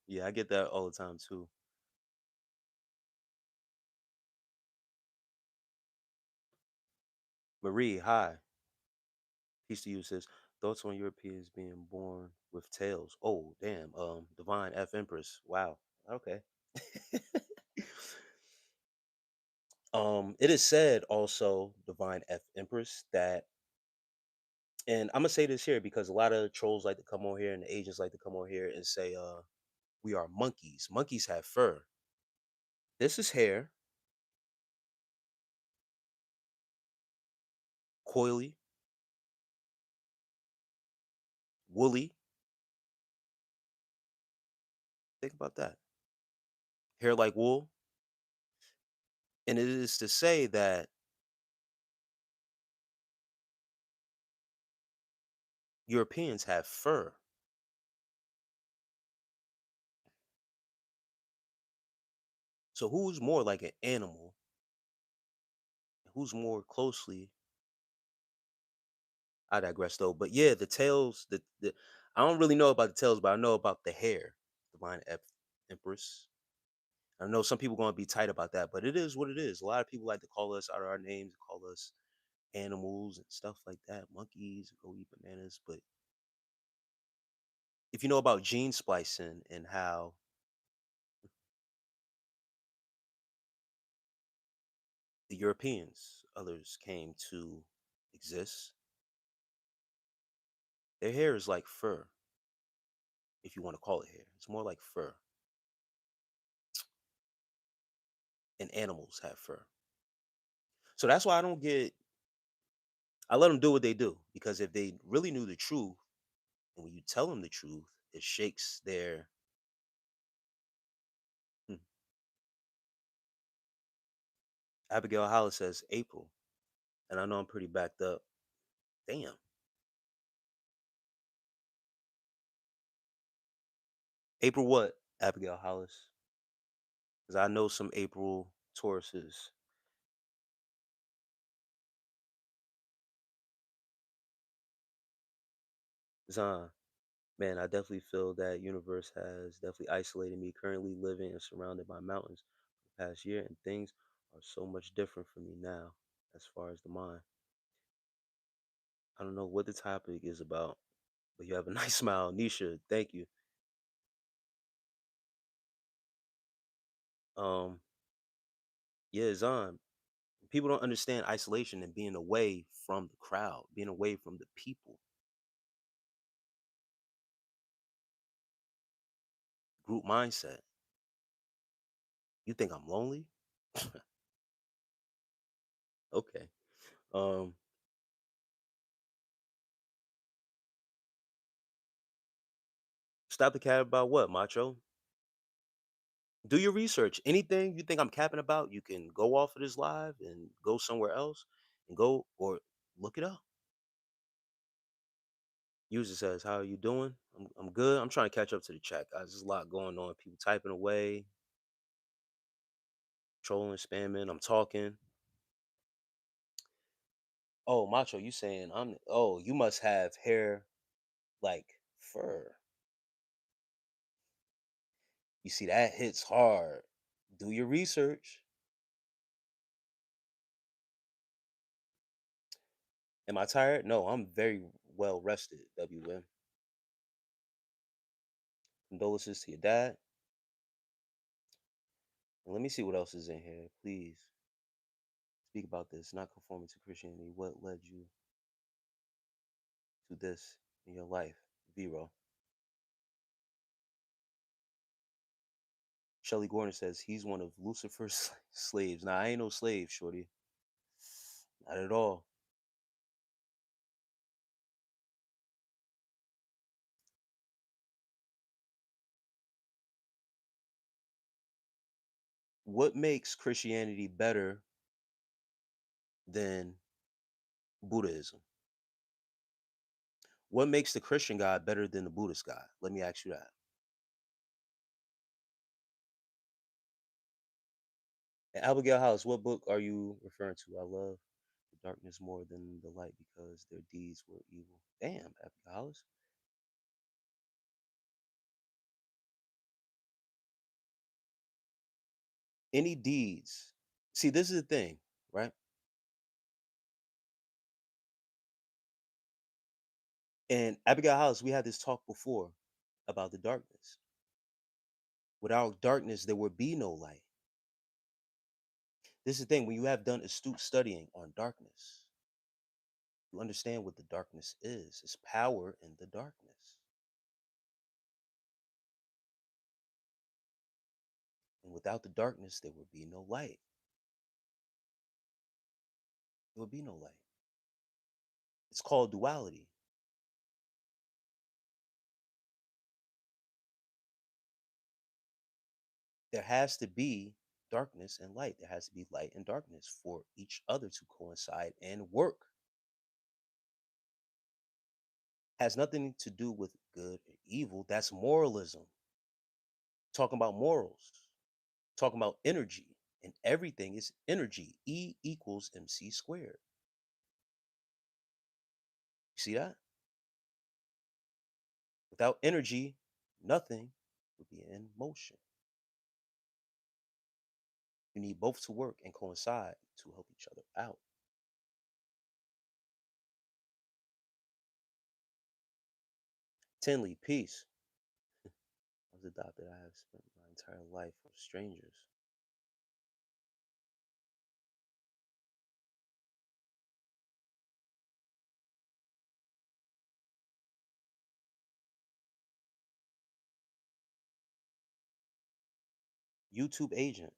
Yeah, I get that all the time too. Marie, hi. Peace to you, sis. Thoughts on Europeans being born with tails? Oh, damn. Divine F Empress. Wow. Okay. It is said also, Divine F Empress, that, and I'm gonna say this here because a lot of trolls like to come on here and the agents like to come on here and say, we are monkeys. Monkeys have fur. This is hair, coily, woolly. Think about that. Hair like wool. And it is to say that Europeans have fur. So who's more like an animal? Who's more closely? I digress though. But yeah, the tails, the I don't really know about the tails, but I know about the hair. Divine Empress. I know some people gonna be tight about that, but it is what it is. A lot of people like to call us out of our names, call us animals and stuff like that, monkeys, go eat bananas. But if you know about gene splicing and how the Europeans, others came to exist, their hair is like fur. if you want to call it hair. It's more like fur. And animals have fur. So that's why I let them do what they do. Because if they really knew the truth, and when you tell them the truth, it shakes their. Hmm. Abigail Hollis says April. And I know I'm pretty backed up. Damn. April what, Abigail Hollis? Because I know some April Tauruses. Zon, man, I definitely feel that universe has definitely isolated me. Currently living and surrounded by mountains for the past year, and things are so much different for me now as far as the mind. I don't know what the topic is about, but you have a nice smile. Nisha, thank you. Um, yeah, Zon, people don't understand isolation and being away from the crowd, being away from the people. Group mindset. You think I'm lonely? Okay. Um, Stop the cat about what, Macho? Do your research. Anything you think I'm capping about, you can go off of this live and go somewhere else and go or look it up. User says, "How are you doing? I'm good. I'm trying to catch up to the chat, guys. There's a lot going on. People typing away, trolling, spamming. I'm talking. Oh, Macho, you saying I'm? Oh, you must have hair like fur. You see that hits hard. Do your research. Am I tired? No, I'm very well rested. WM. Condolences to your dad. And let me see what else is in here. Please speak about this. Not conforming to Christianity. What led you to this in your life? Vero. Shelly Gordon says he's one of Lucifer's slaves. Now, I ain't no slave, shorty. Not at all. What makes Christianity better than Buddhism? What makes the Christian God better than the Buddhist God? Let me ask you that. And Abigail House, what book are you referring to? I love the darkness more than the light because their deeds were evil. Damn, Abigail House. Any deeds. See, this is the thing, right? And Abigail House, we had this talk before about the darkness. Without darkness, there would be no light. This is the thing, when you have done astute studying on darkness, you understand what the darkness is. It's power in the darkness. And without the darkness, there would be no light. There would be no light. It's called duality. There has to be darkness and light. There has to be light and darkness for each other to coincide and work. Has nothing to do with good or evil. That's moralism. Talking about morals, talking about energy, and everything is energy. E equals MC squared. You see that? Without energy, nothing would be in motion. You need both to work and coincide to help each other out. Tinley, peace. I was adopted. I have spent my entire life with strangers. YouTube agent.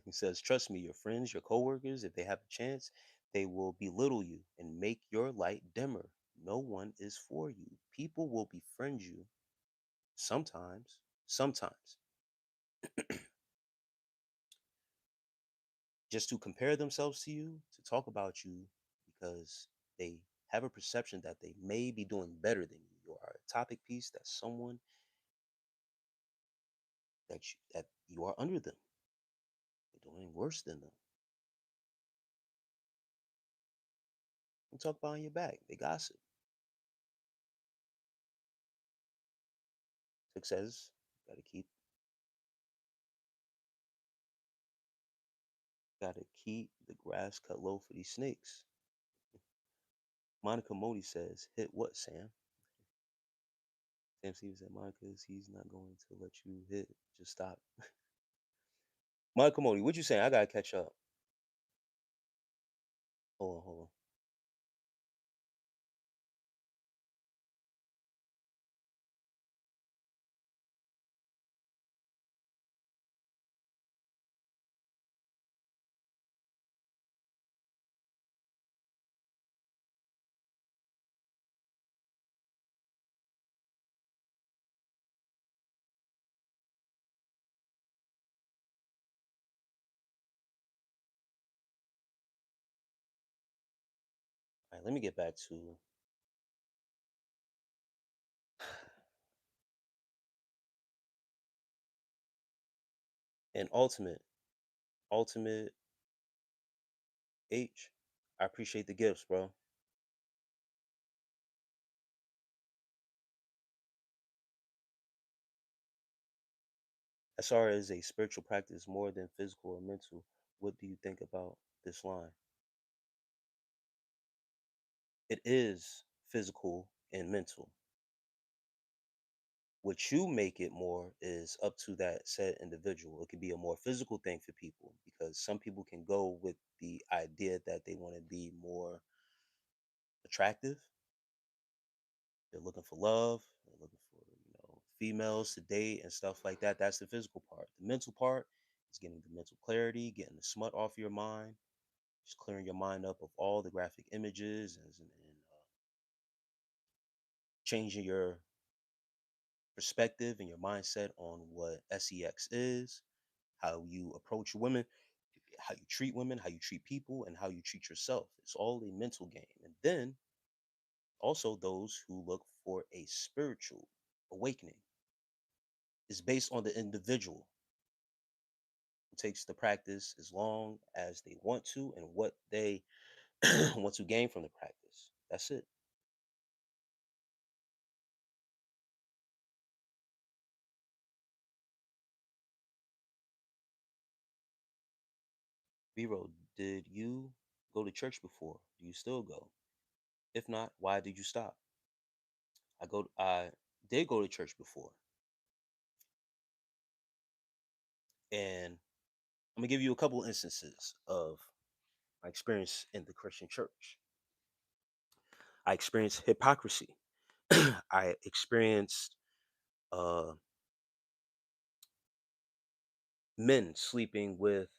He says, trust me, your friends, your coworkers, if they have a chance, they will belittle you and make your light dimmer. No one is for you. People will befriend you sometimes, just to compare themselves to you, to talk about you, because they have a perception that they may be doing better than you. You are a topic piece that someone that you are under them. You're doing worse than them. They talk behind your back. They gossip. Success. Gotta keep the grass cut low for these snakes. Monica Modi says, hit what, Sam? Sam Stevens said, Monica, he's not going to let you hit. Just stop. Monica Modi, what you saying? I gotta catch up. Hold on. All right, let me get back to an ultimate H. I appreciate the gifts, bro. As far as a spiritual practice more than physical or mental, what do you think about this line? It is physical and mental. What you make it more is up to that said individual. It could be a more physical thing for people because some people can go with the idea that they want to be more attractive. They're looking for love. They're looking for, females to date and stuff like that. That's the physical part. The mental part is getting the mental clarity, getting the smut off your mind, just clearing your mind up of all the graphic images and changing your perspective and your mindset on what sex is, how you approach women, how you treat women, how you treat people, and how you treat yourself. It's all a mental game. And then also those who look for a spiritual awakening is based on the individual who takes the practice as long as they want to and what they want to gain from the practice. That's it. Vero, did you go to church before? Do you still go? If not, why did you stop? I did go to church before. And I'm gonna give you a couple instances of my experience in the Christian church. I experienced hypocrisy. I experienced uh, men sleeping with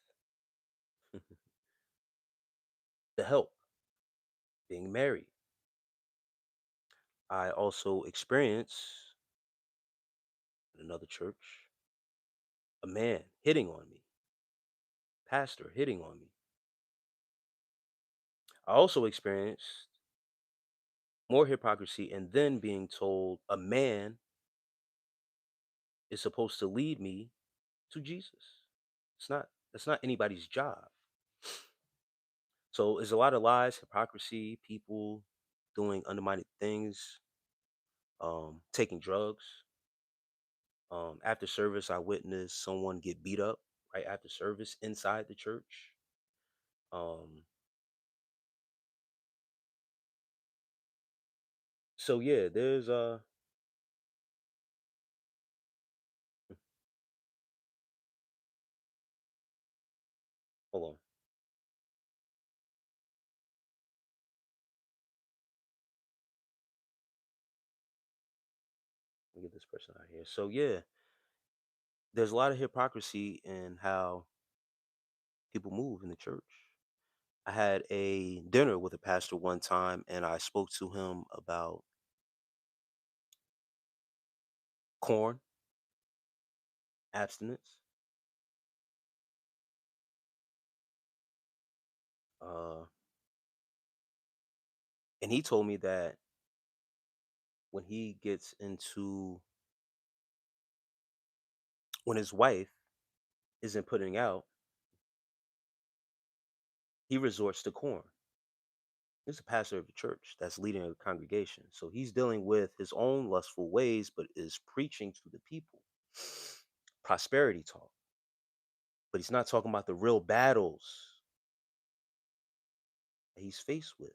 the help, being married. I also experienced in another church a man hitting on me, pastor hitting on me. I also experienced more hypocrisy and then being told a man is supposed to lead me to Jesus. That's not anybody's job. So there's a lot of lies, hypocrisy, people doing undermining things, taking drugs. After service, I witnessed someone get beat up right after service inside the church. Um, so yeah, there's hold on, let me get this person out here. So yeah, There's a lot of hypocrisy in how people move in the church. I had a dinner with a pastor one time and I spoke to him about corn, abstinence. Uh, and he told me that when he gets into, when his wife isn't putting out, he resorts to corn. He's a pastor of a church that's leading a congregation. So he's dealing with his own lustful ways, but is preaching to the people prosperity talk. But he's not talking about the real battles that he's faced with.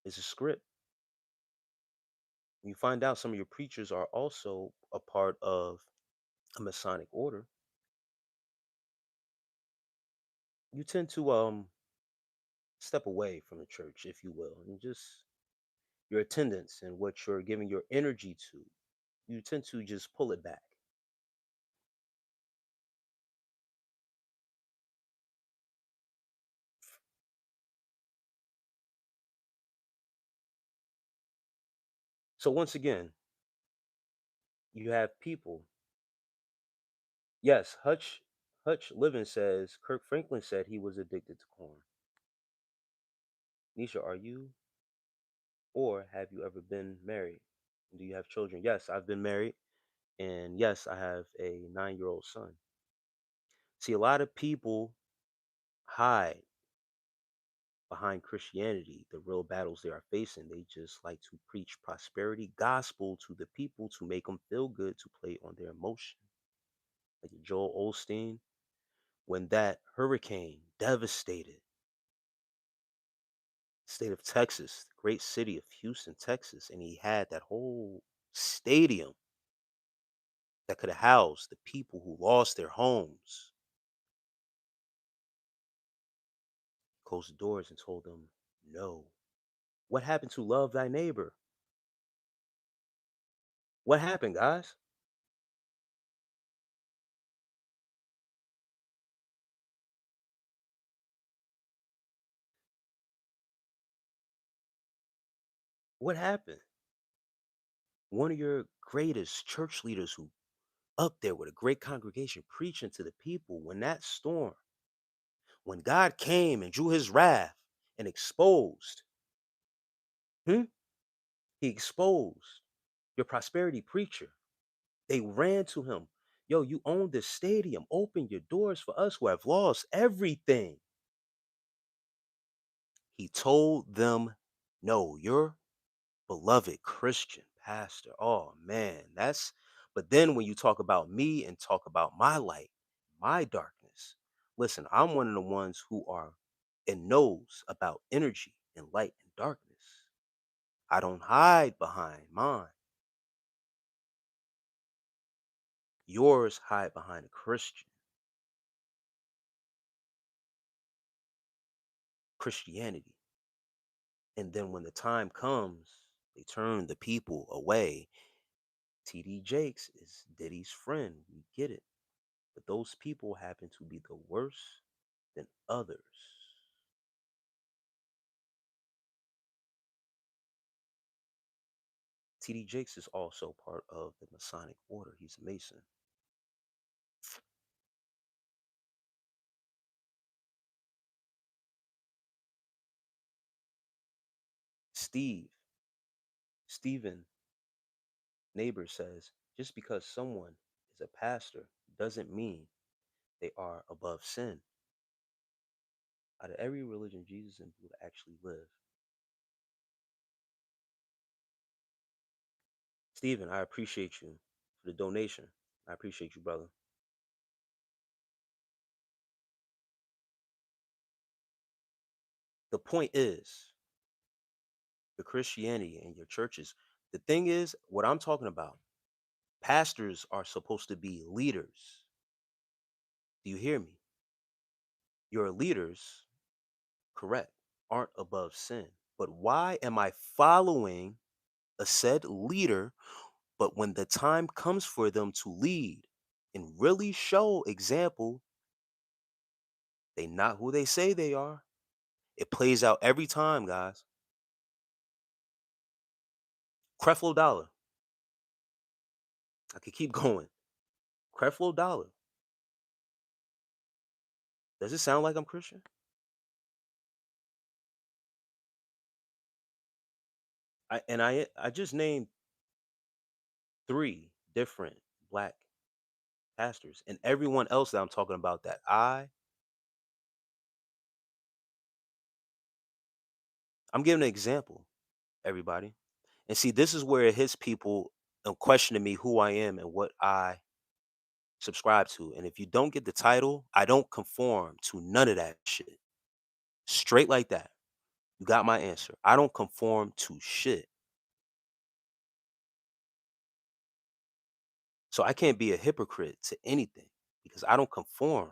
It's a script. You find out some of your preachers are also a part of a Masonic order. You tend to step away from the church, if you will, and just your attendance and what you're giving your energy to. You tend to just pull it back. So once again, you have people. Yes, Hutch Living says Kirk Franklin said he was addicted to corn. Nisha, are you or have you ever been married? Do you have children? Yes, I've been married, and yes, I have a 9-year-old son. See, a lot of people hide behind Christianity, the real battles they are facing. They just like to preach prosperity gospel to the people to make them feel good, to play on their emotion. Like Joel Osteen, when that hurricane devastated state of Texas, the great city of Houston, Texas, and he had that whole stadium that could have housed the people who lost their homes. Closed the doors and told them no. What happened to love thy neighbor? What happened, guys? What happened? One of your greatest church leaders who up there with a great congregation preaching to the people, when that storm, when God came and drew his wrath and exposed, hmm? He exposed your prosperity preacher. They ran to him. Yo, you own this stadium. Open your doors for us who have lost everything. He told them, no, your beloved Christian pastor. Oh man, but then when you talk about me and talk about my light, my darkness, listen, I'm one of the ones who are and knows about energy and light and darkness. I don't hide behind mine. Yours hide behind a Christian, Christianity. And then when the time comes, they turn the people away. TD Jakes is Diddy's friend. We get it. But those people happen to be the worst than others. TD Jakes is also part of the Masonic order. He's a Mason. Steve, Stephen, neighbor says, just because someone is a pastor doesn't mean they are above sin. Out of every religion, Jesus and Buddha actually live. Stephen, I appreciate you for the donation. I appreciate you, brother. The point is, the Christianity and your churches, the thing is, what I'm talking about, pastors are supposed to be leaders. Do you hear me? Your leaders, correct, aren't above sin. But why am I following a said leader But when the time comes for them to lead and really show example, they not who they say they are. It plays out every time, guys. Creflo Dollar. I could keep going. Creflo Dollar. Does it sound like I'm Christian? I just named three different black pastors, and everyone else that I'm talking about that I'm giving an example, everybody. And see, this is where it hits people questioning me who I am and what I subscribe to. And if you don't get the title, I don't conform to none of that shit. Straight like that. You got my answer. I don't conform to shit. So I can't be a hypocrite to anything because I don't conform.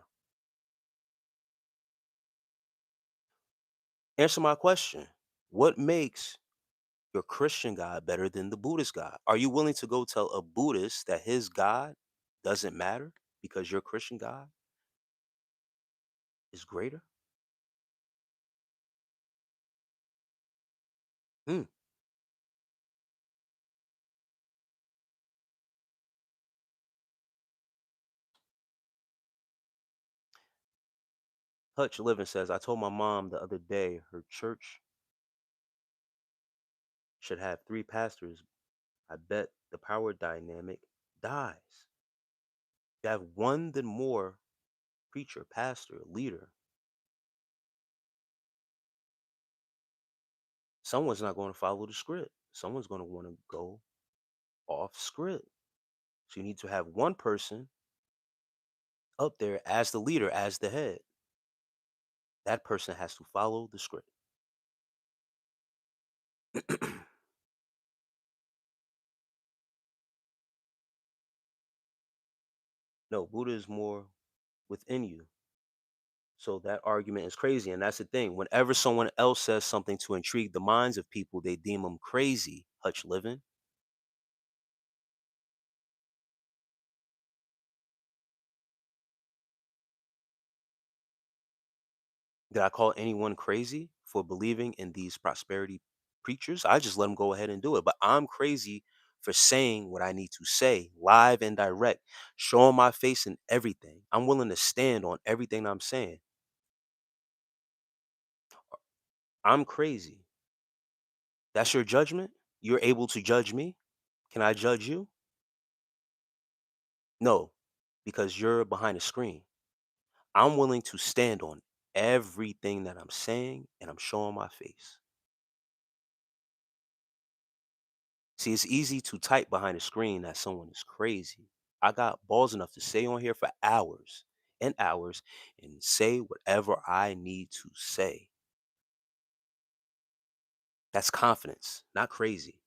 Answer my question. What makes your Christian God better than the Buddhist God? Are you willing to go tell a Buddhist that his God doesn't matter because your Christian God is greater? Hmm. Hutch Living says, I told my mom the other day her church should have three pastors. I bet the power dynamic dies. You have one, then more preacher, pastor, leader. Someone's not going to follow the script. Someone's going to want to go off script. So you need to have one person up there as the leader, as the head. That person has to follow the script. No, Buddha is more within you. So that argument is crazy. And that's the thing. Whenever someone else says something to intrigue the minds of people, they deem them crazy. Hutch Living. Did I call anyone crazy for believing in these prosperity preachers? I just let them go ahead and do it. But I'm crazy for saying what I need to say live and direct, showing my face and everything. I'm willing to stand on everything I'm saying. I'm crazy. That's your judgment? You're able to judge me? Can I judge you? No, because you're behind a screen. I'm willing to stand on everything that I'm saying and I'm showing my face. See, it's easy to type behind a screen that someone is crazy. I got balls enough to stay on here for hours and hours and say whatever I need to say. That's confidence, not crazy.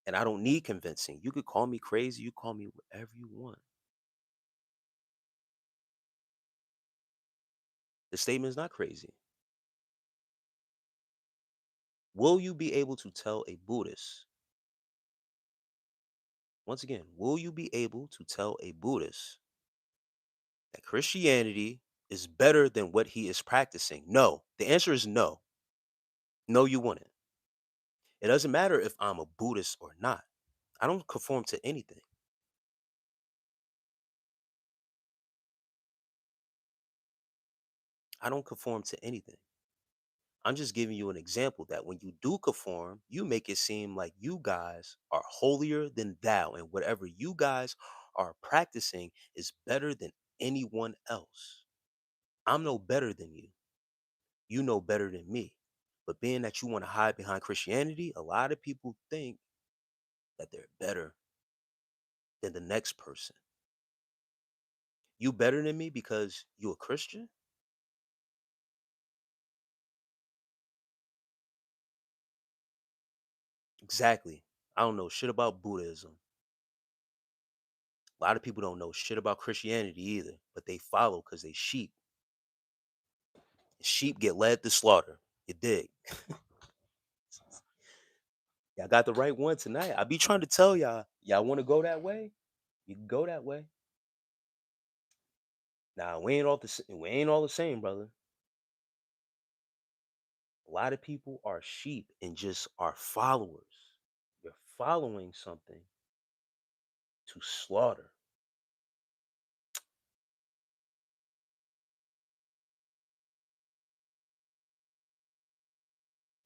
And I don't need convincing. You could call me crazy, you call me whatever you want. The statement is not crazy. Will you be able to tell a Buddhist, once again, will you be able to tell a Buddhist that Christianity is better than what he is practicing? No. The answer is no. No, you wouldn't. It doesn't matter if I'm a Buddhist or not. I don't conform to anything. I don't conform to anything. I'm just giving you an example that when you do conform, you make it seem like you guys are holier than thou, and whatever you guys are practicing is better than anyone else. I'm no better than you. You know better than me. But being that you want to hide behind Christianity, a lot of people think that they're better than the next person. You better than me because you a Christian? Exactly. I don't know shit about Buddhism. A lot of people don't know shit about Christianity either, but they follow because they sheep. Sheep get led to slaughter. You dig? Y'all got the right one tonight. I be trying to tell y'all. Y'all want to go that way? You can go that way. Nah, we ain't all the same, brother. A lot of people are sheep and just are followers. You're following something to slaughter.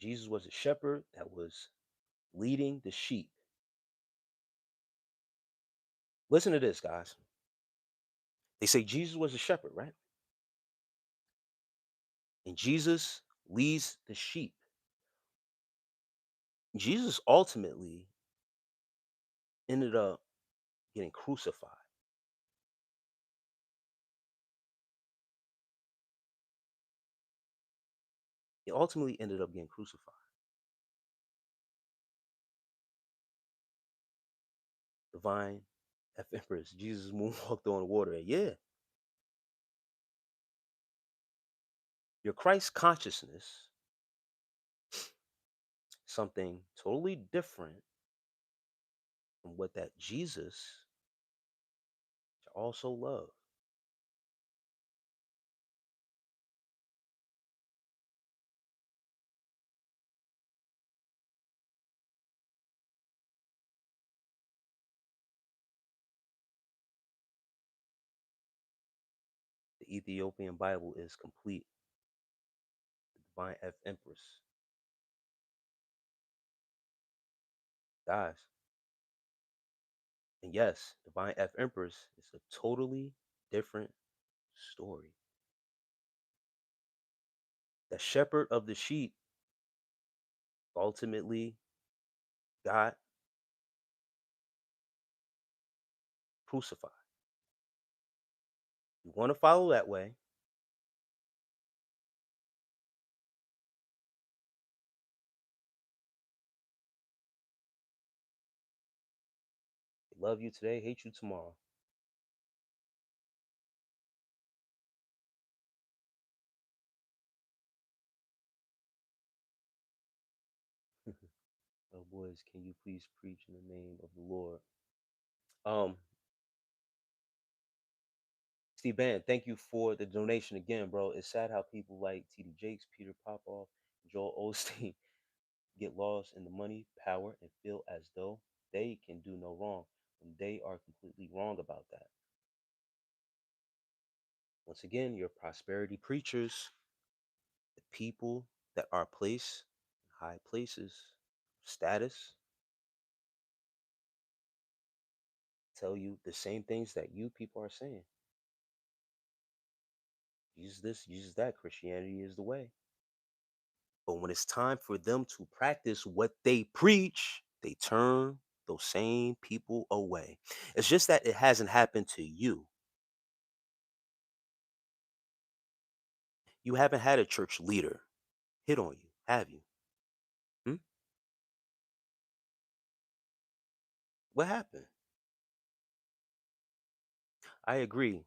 Jesus was a shepherd that was leading the sheep. Listen to this, guys. They say Jesus was a shepherd, right? And Jesus leads the sheep. Jesus ultimately ended up getting crucified. He ultimately ended up getting crucified. Divine F Empress, Jesus moonwalked on water. And yeah, your Christ consciousness, something totally different from what that Jesus also loved. The Ethiopian Bible is complete. The Divine F Empress. Guys, and yes, Divine F Empress is a totally different story. The shepherd of the sheep ultimately got crucified. You want to follow that way? They love you today, hate you tomorrow. Oh boys, can you please preach in the name of the Lord? Um, Steve Band, thank you for the donation again, bro. It's sad how people like TD Jakes, Peter Popoff, Joel Osteen get lost in the money, power, and feel as though they can do no wrong when they are completely wrong about that. Once again, your prosperity preachers, the people that are placed in high places, status, tell you the same things that you people are saying. Use this, use that. Christianity is the way. But when it's time for them to practice what they preach, they turn those same people away. It's just that it hasn't happened to you. You haven't had a church leader hit on you, have you? Hmm? What happened? I agree.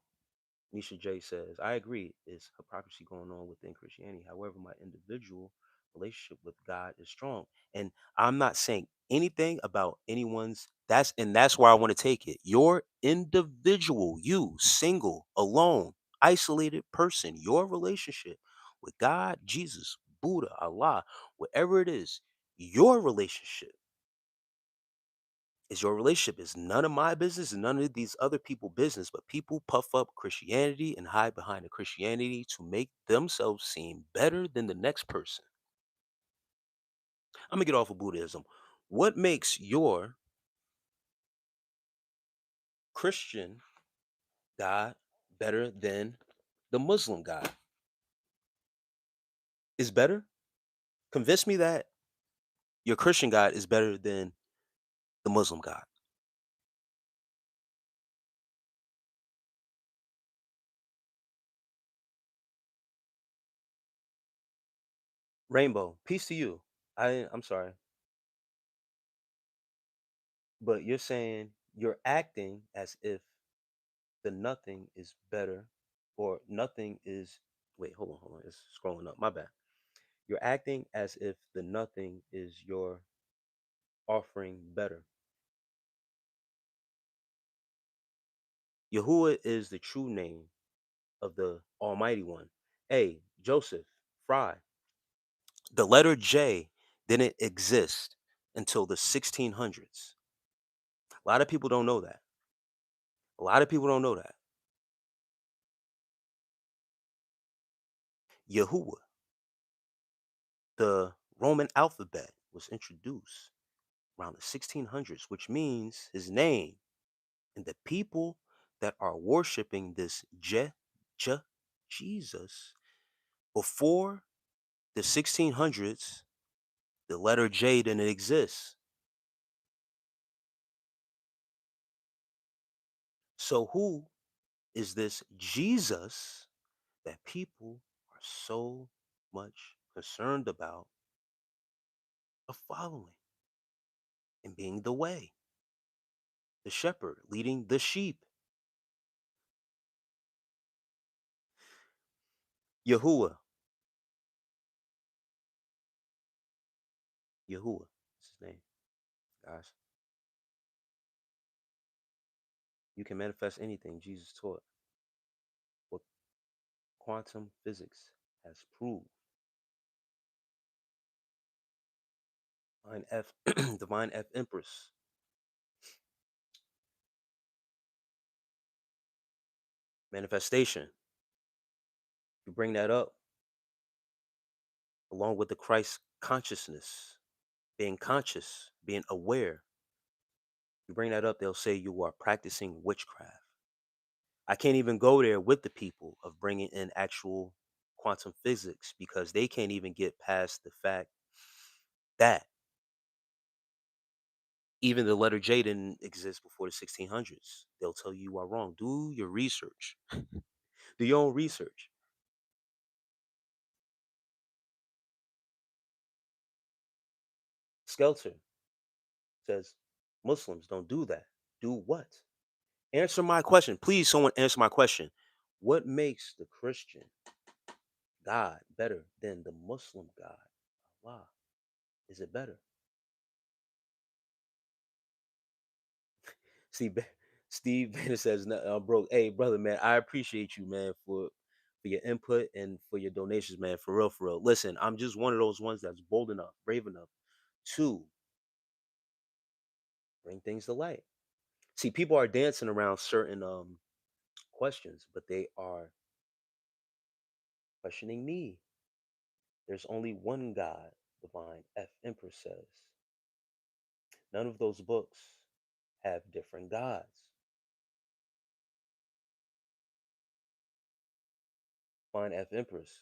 Nisha J says, I agree. It's hypocrisy going on within Christianity. However, my individual relationship with God is strong. And I'm not saying anything about anyone's that's where I want to take it. Your individual, you, single, alone, isolated person, your relationship with God, Jesus, Buddha, Allah, whatever it is, your relationship is your relationship. Is none of my business and none of these other people business, but people puff up Christianity and hide behind the Christianity to make themselves seem better than the next person. I'm gonna get off of Buddhism. What makes your Christian God better than the Muslim God? Is better? Convince me that your Christian God is better than the Muslim God. Rainbow, peace to you. I'm sorry, but you're saying you're acting as if the nothing is better or nothing is wait, hold on. It's scrolling up. My bad. You're acting as if the nothing is your offering better. Yahuwah is the true name of the Almighty One. Hey, Joseph, Fry, the letter J didn't exist until the 1600s. A lot of people don't know that. A lot of people don't know that. Yahuwah, the Roman alphabet, was introduced around the 1600s, which means his name. And the people that are worshiping this Jesus before the 1600s, the letter J didn't exist. So who is this Jesus that people are so much concerned about of following and being the way, the shepherd leading the sheep? Yahuwah. Yahuwah is his name, guys. You can manifest anything Jesus taught. What quantum physics has proved. Divine F, Divine F Empress. Manifestation. You bring that up along with the Christ consciousness, being conscious, being aware. You bring that up, they'll say you are practicing witchcraft. I can't even go there with the people of bringing in actual quantum physics because they can't even get past the fact that even the letter J didn't exist before the 1600s. They'll tell you are wrong. Do your research. Do your own research. Skelter says Muslims don't do that. Do what? Answer my question. Please, someone answer my question. What makes the Christian God better than the Muslim God? Allah. Is it better? Steve, Steve Banner says, "No, I'm broke." Hey, brother, man, I appreciate you, man, for your input and for your donations, man. For real, for real. Listen, I'm just one of those ones that's bold enough, brave enough to bring things to light. See, people are dancing around certain questions, but they are questioning me. There's only one God, Divine F Emperor says. None of those books have different gods. Divine F Empress,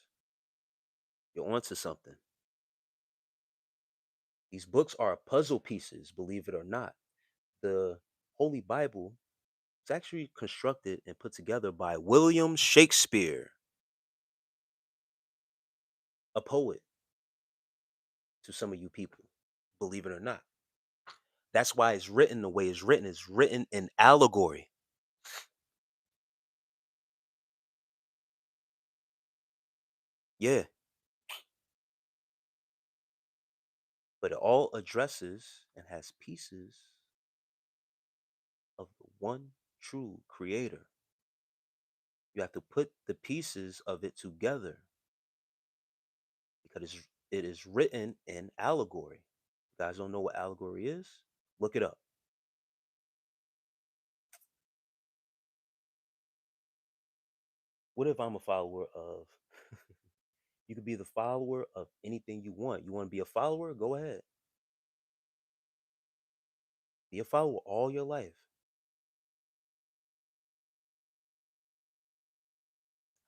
you're onto something. These books are puzzle pieces, believe it or not. The Holy Bible is actually constructed and put together by William Shakespeare, a poet to some of you people, believe it or not. That's why it's written the way it's written. It's written in allegory. Yeah, but it all addresses and has pieces of the one true creator. You have to put the pieces of it together because it is written in allegory. You guys don't know what allegory is? Look it up. What if I'm a follower of? You could be the follower of anything you want. You want to be a follower? Go ahead. Be a follower all your life.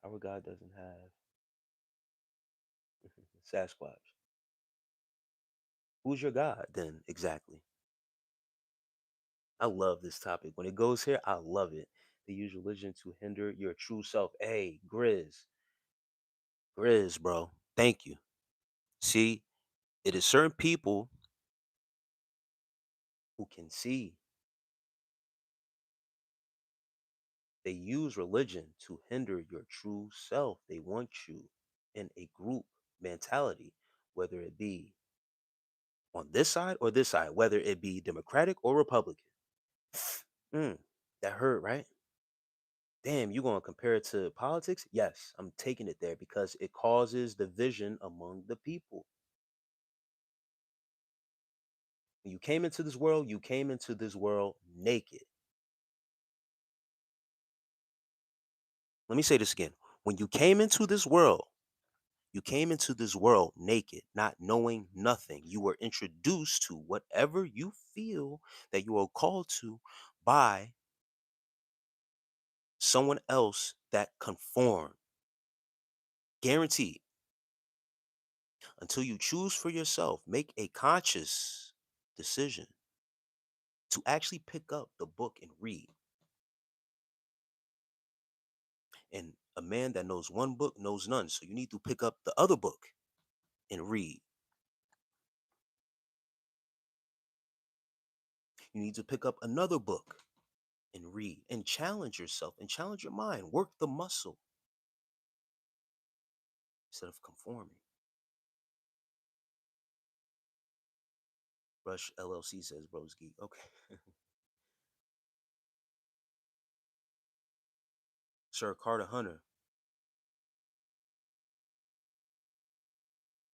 Our God doesn't have Sasquatch. Who's your God then exactly? I love this topic. When it goes here, I love it. They use religion to hinder your true self. Hey, Grizz. Grizz, bro. Thank you. See, it is certain people who can see. They use religion to hinder your true self. They want you in a group mentality, whether it be on this side or this side, whether it be Democratic or Republican. Mm, that hurt, right? Damn, you gonna compare it to politics? Yes, I'm taking it there because it causes division among the people. When you came into this world, you came into this world naked. Let me say this again. When you came into this world, you came into this world naked, not knowing nothing. You were introduced to whatever you feel that you are called to by someone else that conform. Guaranteed. Until you choose for yourself, make a conscious decision to actually pick up the book and read. And a man that knows one book knows none. So you need to pick up the other book and read. You need to pick up another book and read and challenge yourself and challenge your mind. Work the muscle instead of conforming. Rush LLC says Broski. Okay. Sir Carter Hunter,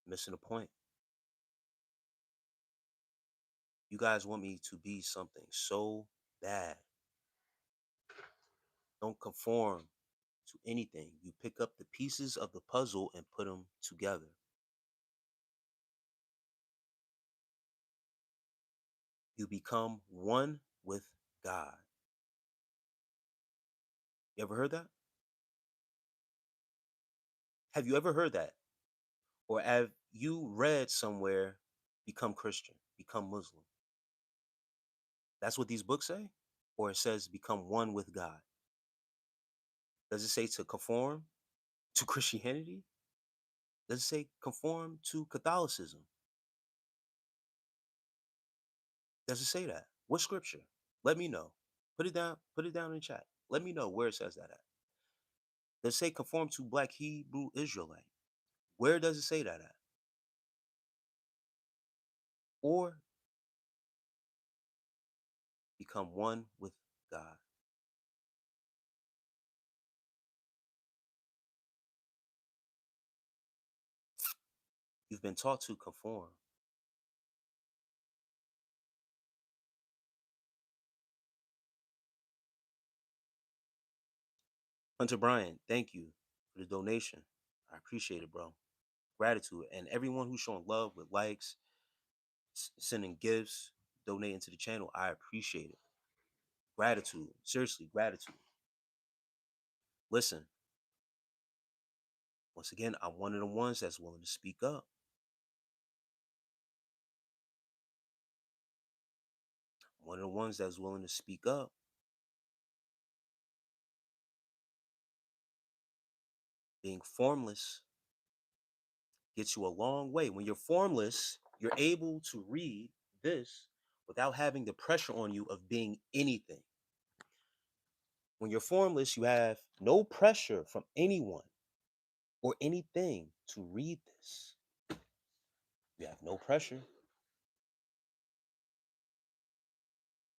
missing a point. You guys want me to be something so bad. Don't conform to anything. You pick up the pieces of the puzzle and put them together. You become one with God. You ever heard that? Have you ever heard that? Or have you read somewhere, become Christian, become Muslim? That's what these books say? Or it says become one with God. Does it say to conform to Christianity? Does it say conform to Catholicism? Does it say that? What scripture? Let me know. Put it down in chat. Let me know where it says that at. Does it say conform to Black Hebrew Israelite? Where does it say that at? Or become one with God. You've been taught to conform. Hunter Bryan, thank you for the donation. I appreciate it, bro. Gratitude. And everyone who's showing love with likes, sending gifts, donating to the channel, I appreciate it. Gratitude. Seriously, gratitude. Listen, once again, I'm one of the ones that's willing to speak up. I'm one of the ones that's willing to speak up. Being formless gets you a long way. When you're formless, you're able to read this without having the pressure on you of being anything. When you're formless, you have no pressure from anyone or anything to read this. You have no pressure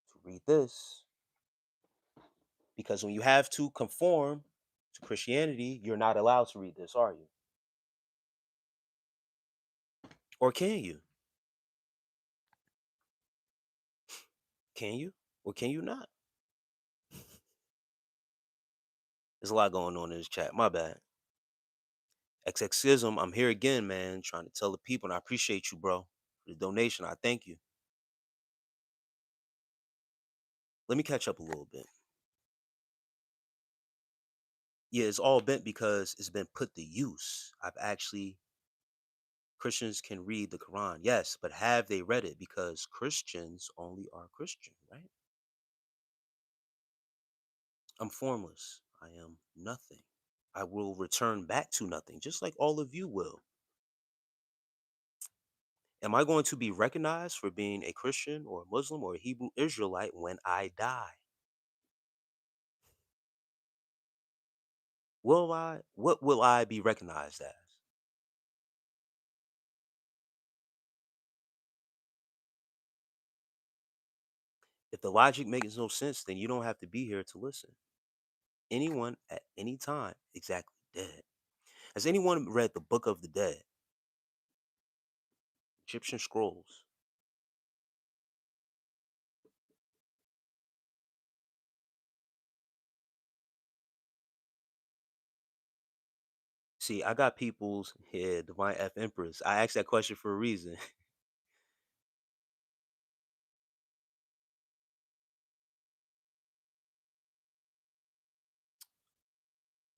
to read this because when you have to conform to Christianity, you're not allowed to read this, are you? Or can you? Can you? Or can you not? There's a lot going on in this chat. My bad. XXism, I'm here again, man, trying to tell the people, and I appreciate you, bro, for the donation. I thank you. Let me catch up a little bit. Yeah, it's all bent because it's been put to use. I've actually Christians can read the Quran, yes, but have they read it? Because Christians only are Christian, right? I'm formless. I am nothing. I will return back to nothing, just like all of you will. Am I going to be recognized for being a Christian or a Muslim or a Hebrew Israelite when I die? Will I? What will I be recognized as? If the logic makes no sense, then you don't have to be here to listen. Anyone at any time, exactly dead. Has anyone read the Book of the Dead, Egyptian scrolls? See, I got people's here, Divine F Empress. I asked that question for a reason.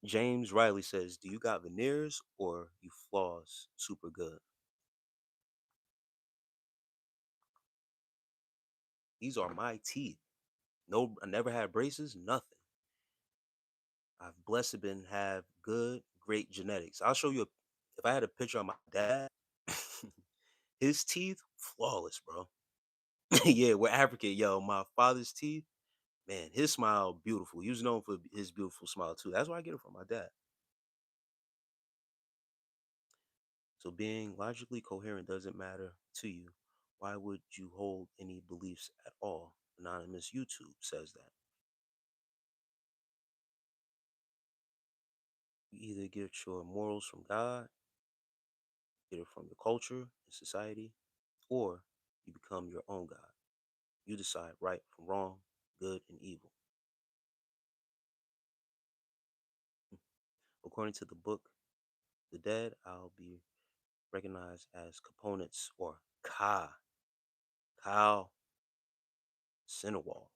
James Riley says, "Do you got veneers or you floss super good?" These are my teeth. No, I never had braces, nothing. I've blessed been have good, great genetics. I'll show you if I had a picture of my dad, his teeth, flawless, bro. Yeah, we're African, yo. My father's teeth, man, his smile, beautiful. He was known for his beautiful smile too. That's where I get it from my dad. So being logically coherent doesn't matter to you. Why would you hold any beliefs at all? Anonymous YouTube says that. You either get your morals from God, get it from your culture and society, or you become your own God. You decide right from wrong, good and evil. According to the book, The Dead, I'll be recognized as components or Kyle Sinawal.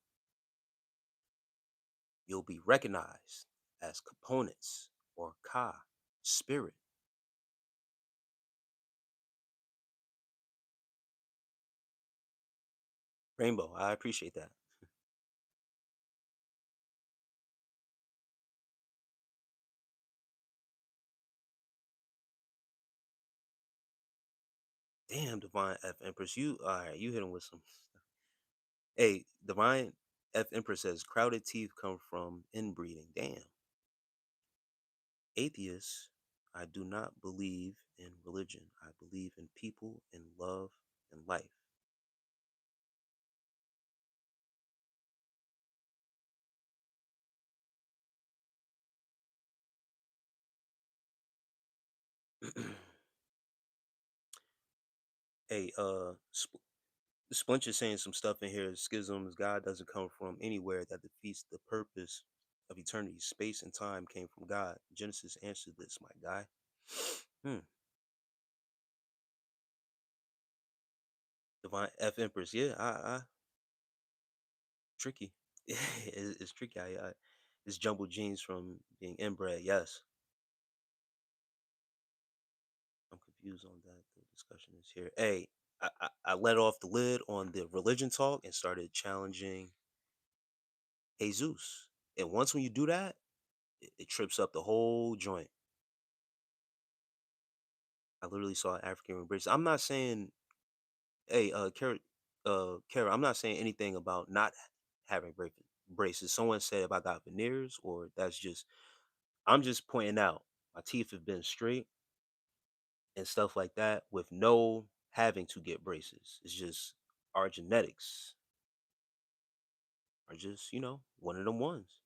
You'll be recognized as components or spirit. Rainbow, I appreciate that. Damn, Divine F Empress, you all right? You hit him with some. Hey, Divine F Empress says crowded teeth come from inbreeding. Damn, atheists. I do not believe in religion. I believe in people, in love, and life. Hey, Splunch is saying some stuff in here. Schisms, God doesn't come from anywhere that defeats the purpose of eternity. Space and time came from God. Genesis answered this, my guy. Hmm. Divine F Empress, yeah, I tricky. It's tricky. It's jumbled genes from being inbred. Yes, I'm confused on that. The discussion is here. Hey, I let off the lid on the religion talk and started challenging Jesus. And once when you do that, it trips up the whole joint. I literally saw African embrace. I'm not saying, hey, Kara, I'm not saying anything about not having braces. Someone said if I got veneers, or that's just, I'm just pointing out my teeth have been straight and stuff like that with no having to get braces. It's just our genetics are just, one of them ones.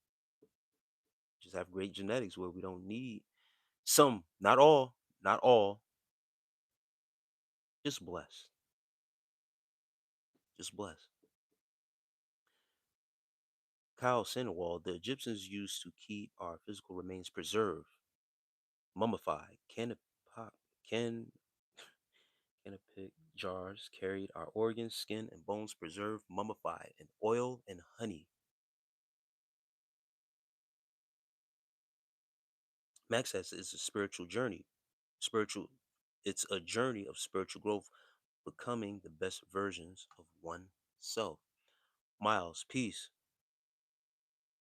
Just have great genetics where we don't need some, not all, just blessed. Just blessed. Kyle Sandoval, the Egyptians used to keep our physical remains preserved, mummified. Can canopic jars carried our organs, skin, and bones preserved, mummified in oil and honey. Max says it's a spiritual journey. Spiritual, it's a journey of spiritual growth, becoming the best versions of oneself. Miles, peace.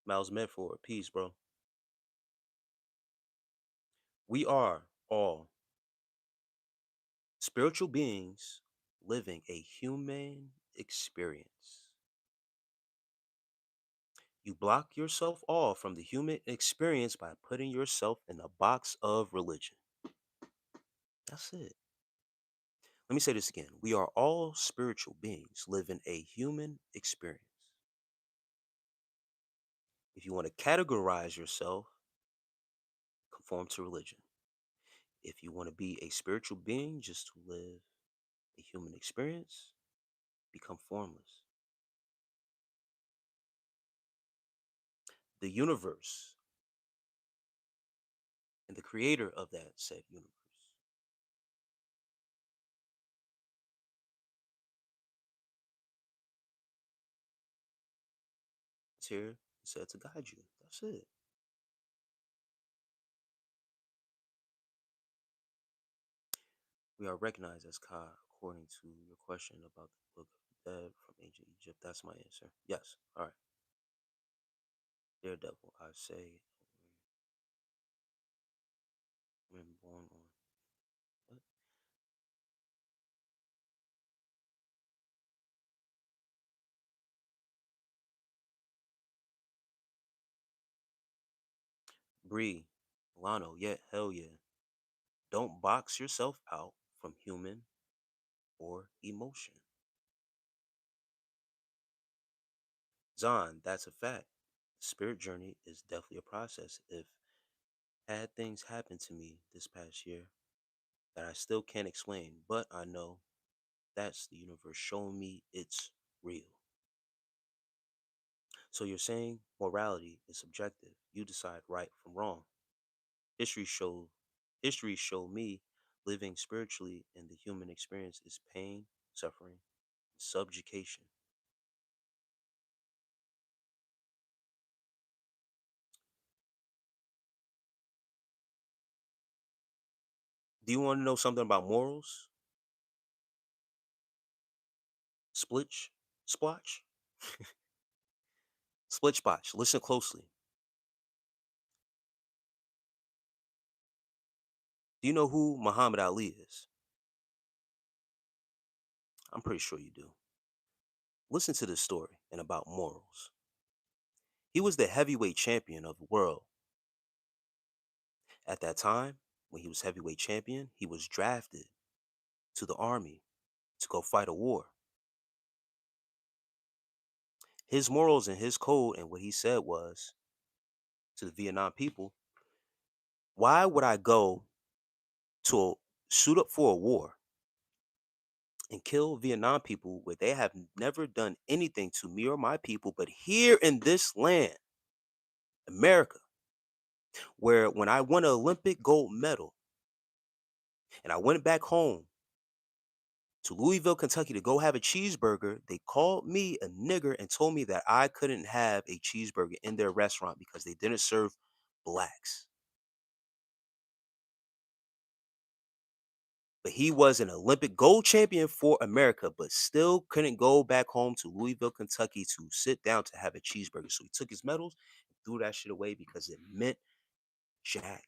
Miles meant for peace, bro. We are all spiritual beings living a human experience. You block yourself off from the human experience by putting yourself in a box of religion. That's it. Let me say this again. We are all spiritual beings living a human experience. If you want to categorize yourself, conform to religion. If you want to be a spiritual being just to live a human experience, become formless. The universe and the creator of that said universe is here and said to guide you. That's it. We are recognized as Ka according to your question about the book of the dead from ancient Egypt. That's my answer. Yes. All right. Daredevil, I say, when born on what? Bree, Lano, yeah, hell yeah. Don't box yourself out from human or emotion. Zon, that's a fact. Spirit journey is definitely a process. If had things happen to me this past year that I still can't explain, but I know that's the universe showing me it's real. So you're saying morality is subjective. You decide right from wrong. History show history show me living spiritually in the human experience is pain, suffering, subjugation. Do you want to know something about morals? Splitch, splotch, split spotch. Listen closely. Do you know who Muhammad Ali is? I'm pretty sure you do. Listen to this story and about morals. He was the heavyweight champion of the world. At that time, when he was heavyweight champion, he was drafted to the army to go fight a war. His morals and his code and what he said was to the Vietnam people, why would I go to suit up for a war and kill Vietnam people where they have never done anything to me or my people, but here in this land, America, where when I won an Olympic gold medal and I went back home to Louisville, Kentucky to go have a cheeseburger, they called me a nigger and told me that I couldn't have a cheeseburger in their restaurant because they didn't serve blacks. But he was an Olympic gold champion for America, but still couldn't go back home to Louisville, Kentucky to sit down to have a cheeseburger. So he took his medals and threw that shit away because it meant jack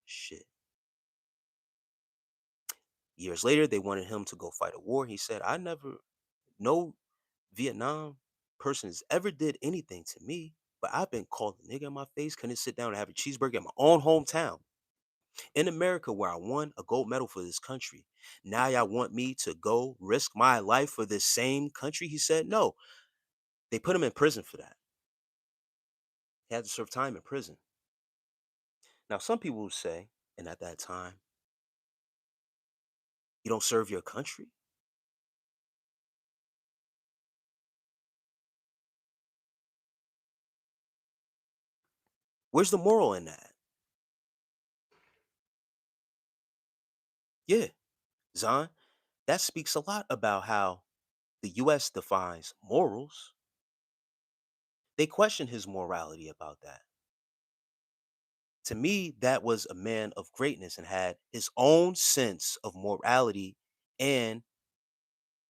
shit. Years later, they wanted him to go fight a war. He said, I never, no Vietnam person has ever did anything to me, but I've been called a nigga in my face, couldn't sit down and have a cheeseburger in my own hometown. In America, where I won a gold medal for this country. Now y'all want me to go risk my life for this same country? He said, no. They put him in prison for that. He had to serve time in prison. Now, some people would say, and at that time, you don't serve your country? Where's the moral in that? Yeah, Zahn, that speaks a lot about how the US defines morals. They question his morality about that. To me, that was a man of greatness and had his own sense of morality and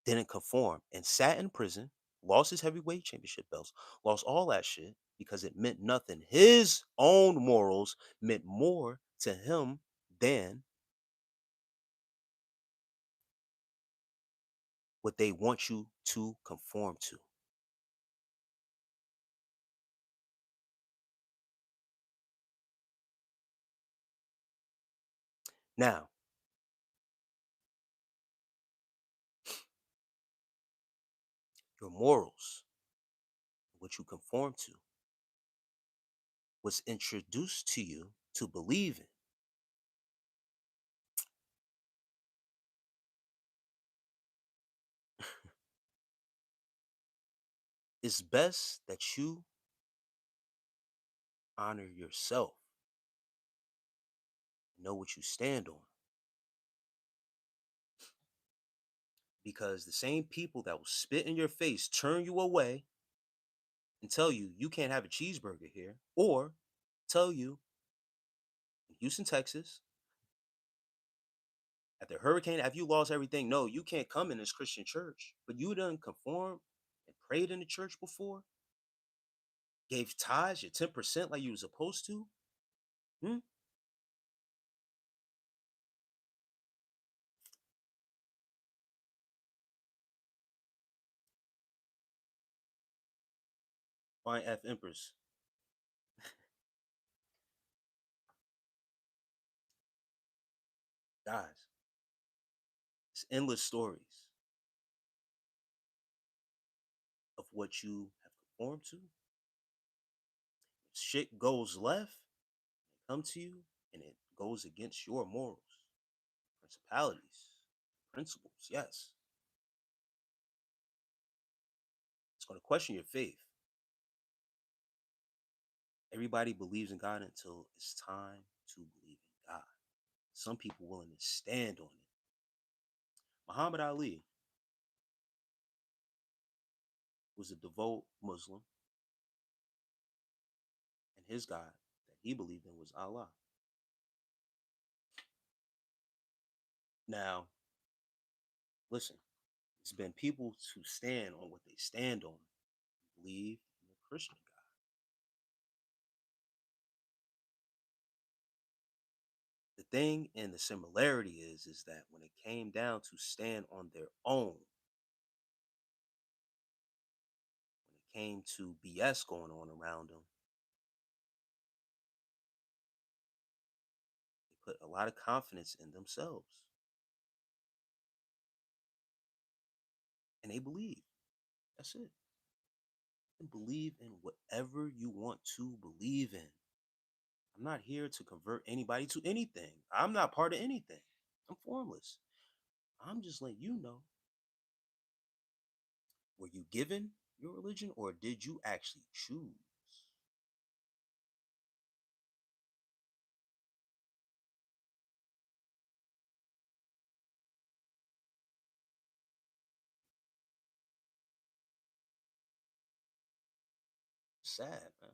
didn't conform and sat in prison, lost his heavyweight championship belts, lost all that shit because it meant nothing. His own morals meant more to him than what they want you to conform to. Now, your morals, what you conform to, was introduced to you to believe in. It's best that you honor yourself, know what you stand on. Because the same people that will spit in your face, turn you away, and tell you you can't have a cheeseburger here, or tell you in Houston, Texas, at the hurricane, have you lost everything? No, you can't come in this Christian church. But you done conformed and prayed in the church before, gave tithes your 10% like you were supposed to. Hmm? Fine F Empress. Guys, it's endless stories of what you have conformed to. If shit goes left, they come to you and it goes against your morals, principalities, principles. Yes, it's going to question your faith. Everybody believes in God until it's time to believe in God. Some people willing to stand on it. Muhammad Ali was a devout Muslim, and his God that he believed in was Allah. Now, listen, it's been people to stand on what they stand on, believe in the Christian God. The thing and the similarity is that when it came down to stand on their own, when it came to BS going on around them, they put a lot of confidence in themselves. And they believe. That's it. And believe in whatever you want to believe in. I'm not here to convert anybody to anything. I'm not part of anything. I'm formless. I'm just letting you know, were you given your religion or did you actually choose? Sad, man.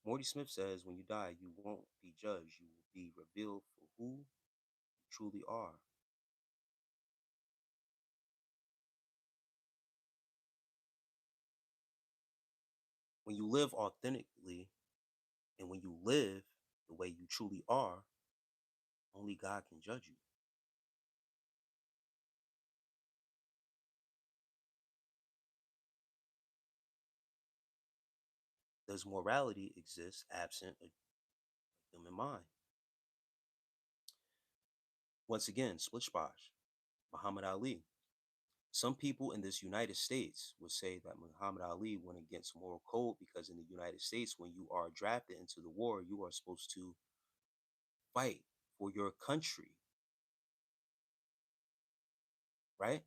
Morty Smith says when you die, you won't be judged. You will be revealed for who you truly are. When you live authentically and when you live the way you truly are, only God can judge you. Does morality exist absent a human mind? Once again, Splishbosh, Muhammad Ali. Some people in this United States would say that Muhammad Ali went against moral code because in the United States, when you are drafted into the war, you are supposed to fight for your country, right?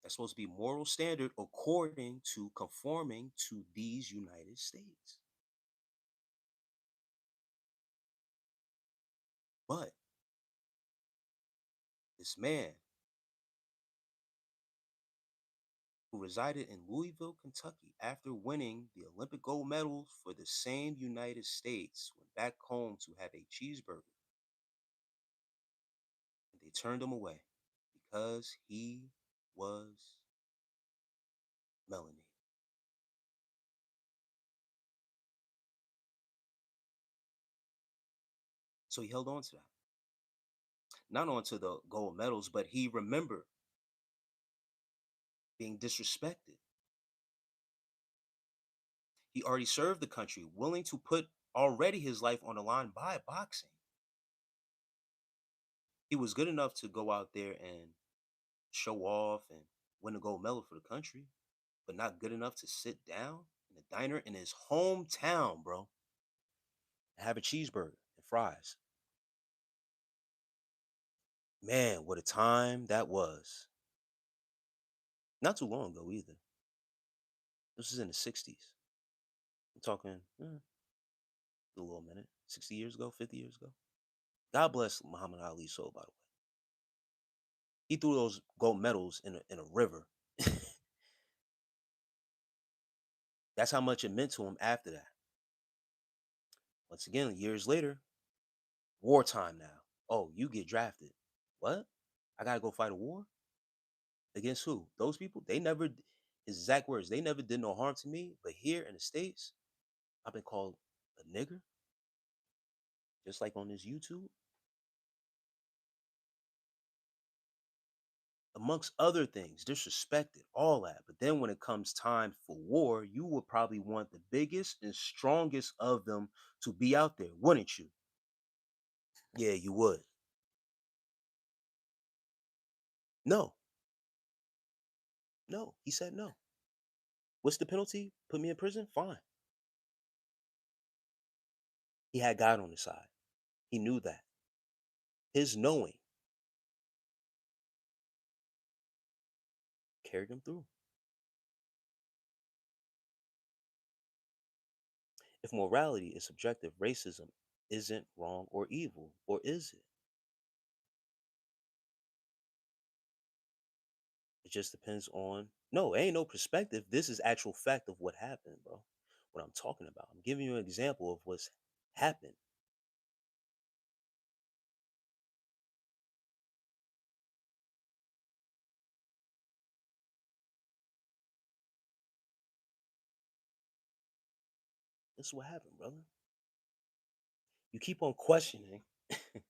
That's supposed to be moral standard according to conforming to these United States. But this man who resided in Louisville, Kentucky, after winning the Olympic gold medals for the same United States, went back home to have a cheeseburger. And they turned him away because he was melanated. So he held on to that. Not onto the gold medals, but he remembered being disrespected. He already served the country, willing to put already his life on the line by boxing. He was good enough to go out there and show off and win a gold medal for the country, but not good enough to sit down in a diner in his hometown, bro, and have a cheeseburger and fries. Man, what a time that was. Not too long ago either. This was in the 60s. I'm talking a little minute. 60 years ago, 50 years ago. God bless Muhammad Ali's soul, by the way. He threw those gold medals in a river. That's how much it meant to him after that. Once again, years later, wartime now. Oh, you get drafted. What? I gotta go fight a war? Against who? Those people? They never, his exact words, they never did no harm to me. But here in the States, I've been called a nigger, just like on this YouTube, amongst other things, disrespected, all that. But then when it comes time for war, you would probably want the biggest and strongest of them to be out there, wouldn't you? Yeah, you would. No, no. He said no. What's the penalty? Put me in prison? Fine. He had God on his side. He knew that. His knowing carried him through. If morality is subjective, racism isn't wrong or evil, or is it? It just depends on. No, it ain't no perspective. This is actual fact of what happened, bro. What I'm talking about. I'm giving you an example of what's happened. This is what happened, brother. You keep on questioning, and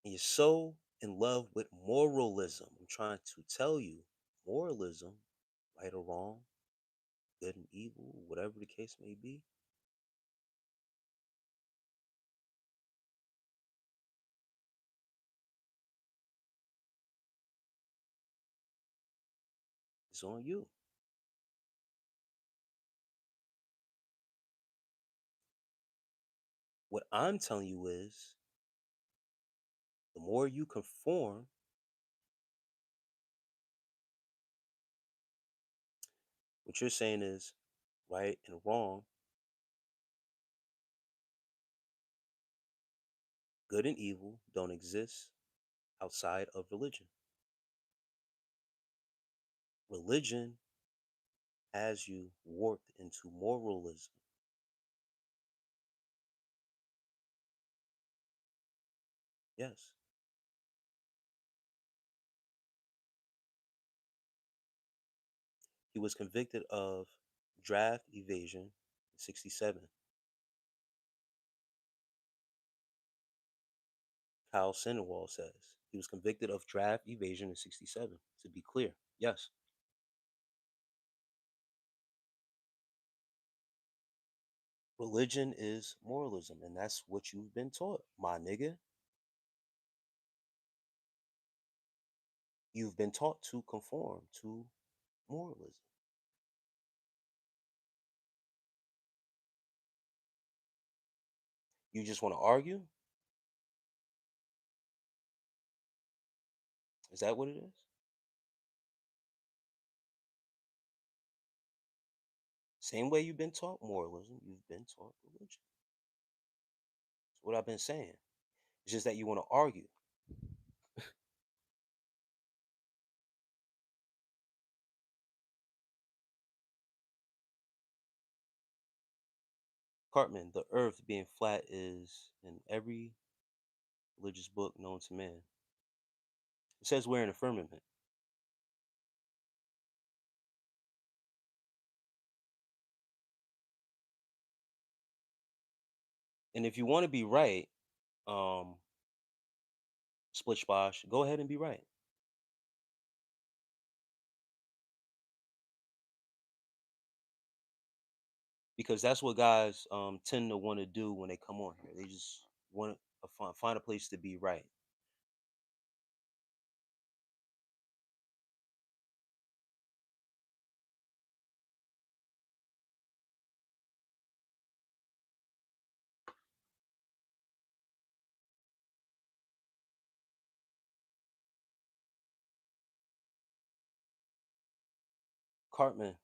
you're so in love with moralism. I'm trying to tell you, moralism, right or wrong, good and evil, whatever the case may be, it's on you. What I'm telling you is the more you conform, what you're saying is right and wrong, good and evil don't exist outside of religion. Religion has you warped into moralism. Yes. He was convicted of draft evasion in 67. Kyle Sinewall says he was convicted of draft evasion in 67, to be clear. Yes. Religion is moralism, and that's what you've been taught, my nigga. You've been taught to conform to moralism. You just want to argue? Is that what it is? Same way you've been taught moralism, you've been taught religion. That's what I've been saying. It's just that you want to argue. Cartman, the earth being flat is in every religious book known to man. It says we're in a firmament. And if you want to be right, um, split splash, go ahead and be right. Because that's what guys tend to want to do when they come on here. They just want Find a place to be right. Cartman,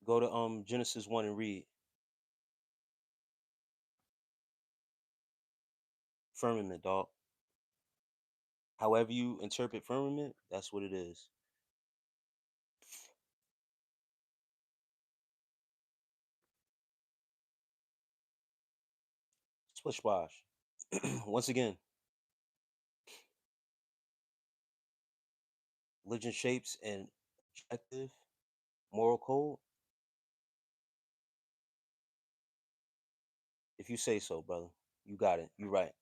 go to Genesis 1 and read firmament, dog. However you interpret firmament, that's what it is. Splish wash. Once again, religion shapes an objective moral code. If you say so, brother. You got it. You right.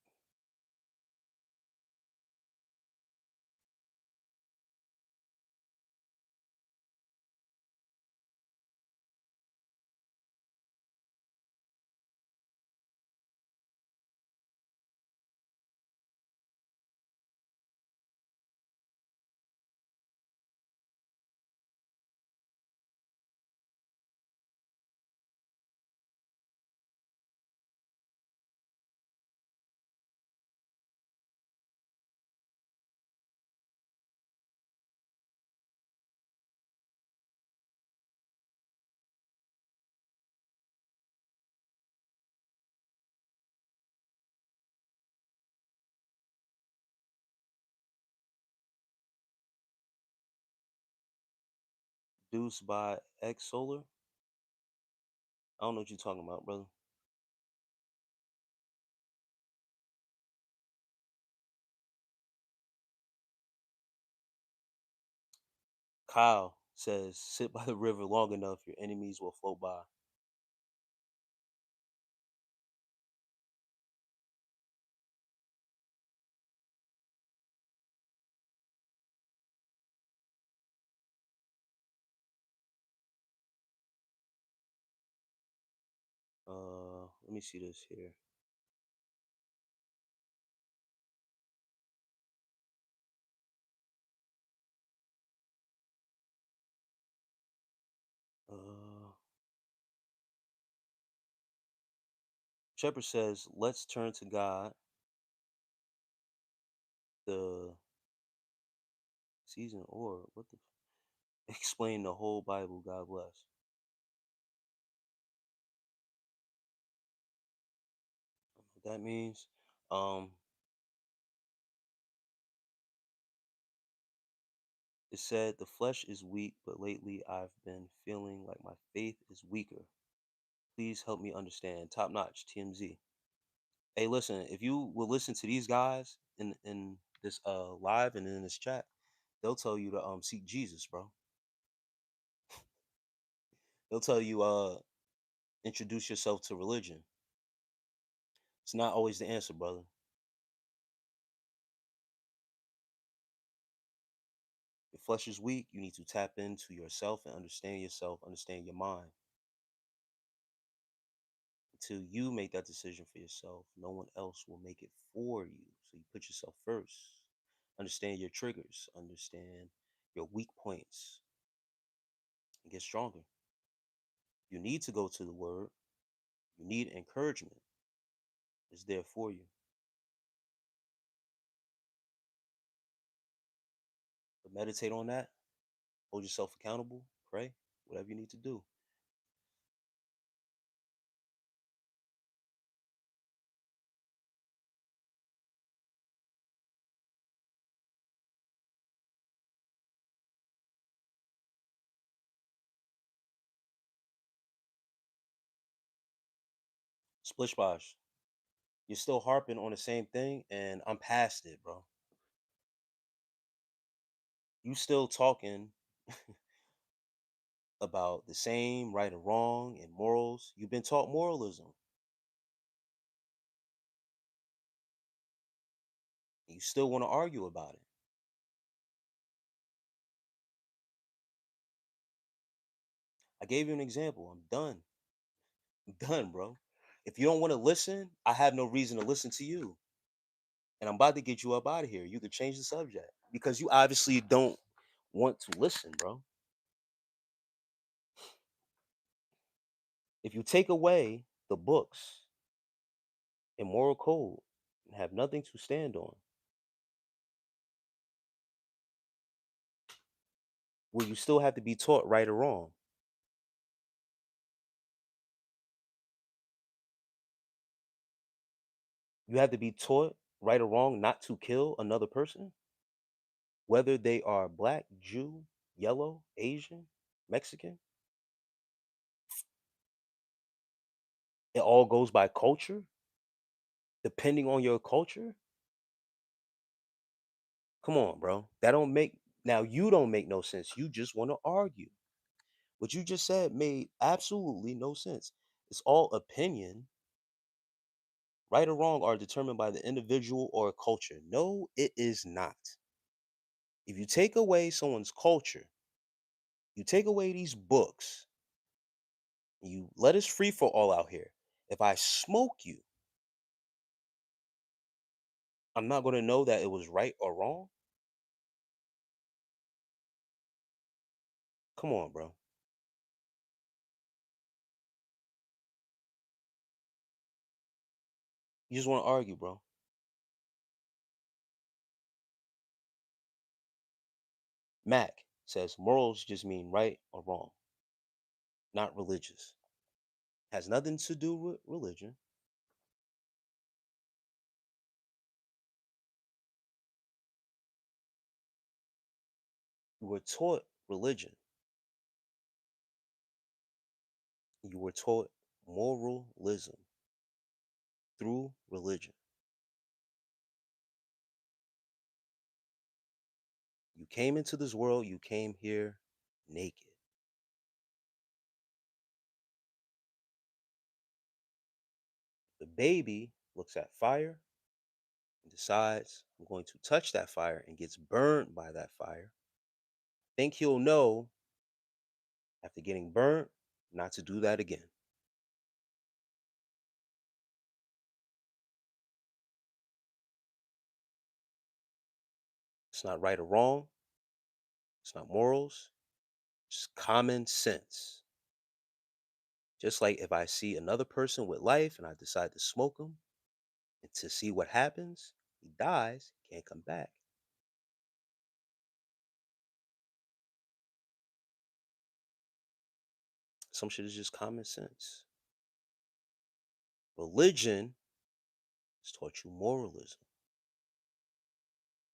Produced by X Solar. I don't know what you're talking about, brother. Kyle says, sit by the river long enough, your enemies will flow by. Let me see this here. Uh, Shepherd says, let's turn to God, the season, or what the explain the whole Bible. God bless. What that means. Um, it said the flesh is weak, but lately I've been feeling like my faith is weaker. Please help me understand. Top notch, TMZ. Hey, listen, if you will listen to these guys in this live and in this chat, they'll tell you to seek Jesus, bro. They'll tell you introduce yourself to religion. It's not always the answer, brother. Your flesh is weak. You need to tap into yourself and understand yourself, understand your mind. Until you make that decision for yourself, no one else will make it for you. So you put yourself first. Understand your triggers, understand your weak points, and get stronger. You need to go to the word. You need encouragement. It's there for you. But meditate on that. Hold yourself accountable. Pray. Whatever you need to do. Splish bosh. You're still harping on the same thing, and I'm past it, bro. You still talking about the same right and wrong and morals. You've been taught moralism. And you still want to argue about it. I gave you an example. I'm done. I'm done, bro. If you don't want to listen, I have no reason to listen to you. And I'm about to get you up out of here. You could change the subject because you obviously don't want to listen, bro. If you take away the books and moral code and have nothing to stand on, will you still have to be taught right or wrong? You have to be taught right or wrong not to kill another person, whether they are black, Jew, yellow, Asian, Mexican. It all goes by culture, depending on your culture. Come on, bro. That don't make now you don't make no sense. You just want to argue. What you just said made absolutely no sense. It's all opinion. Right or wrong are determined by the individual or culture. No, it is not. If you take away someone's culture, you take away these books, you let us free for all out here. If I smoke you, I'm not going to know that it was right or wrong. Come on, bro. You just want to argue, bro. Mac says morals just mean right or wrong, not religious. Has nothing to do with religion. You were taught religion. You were taught moralism through religion. You came into this world, you came here naked. The baby looks at fire and decides, I'm going to touch that fire and gets burned by that fire. Think he'll know after getting burnt not to do that again. It's not right or wrong, it's not morals, it's common sense. Just like if I see another person with life and I decide to smoke him and to see what happens, he dies, can't come back. Some shit is just common sense. Religion has taught you moralism,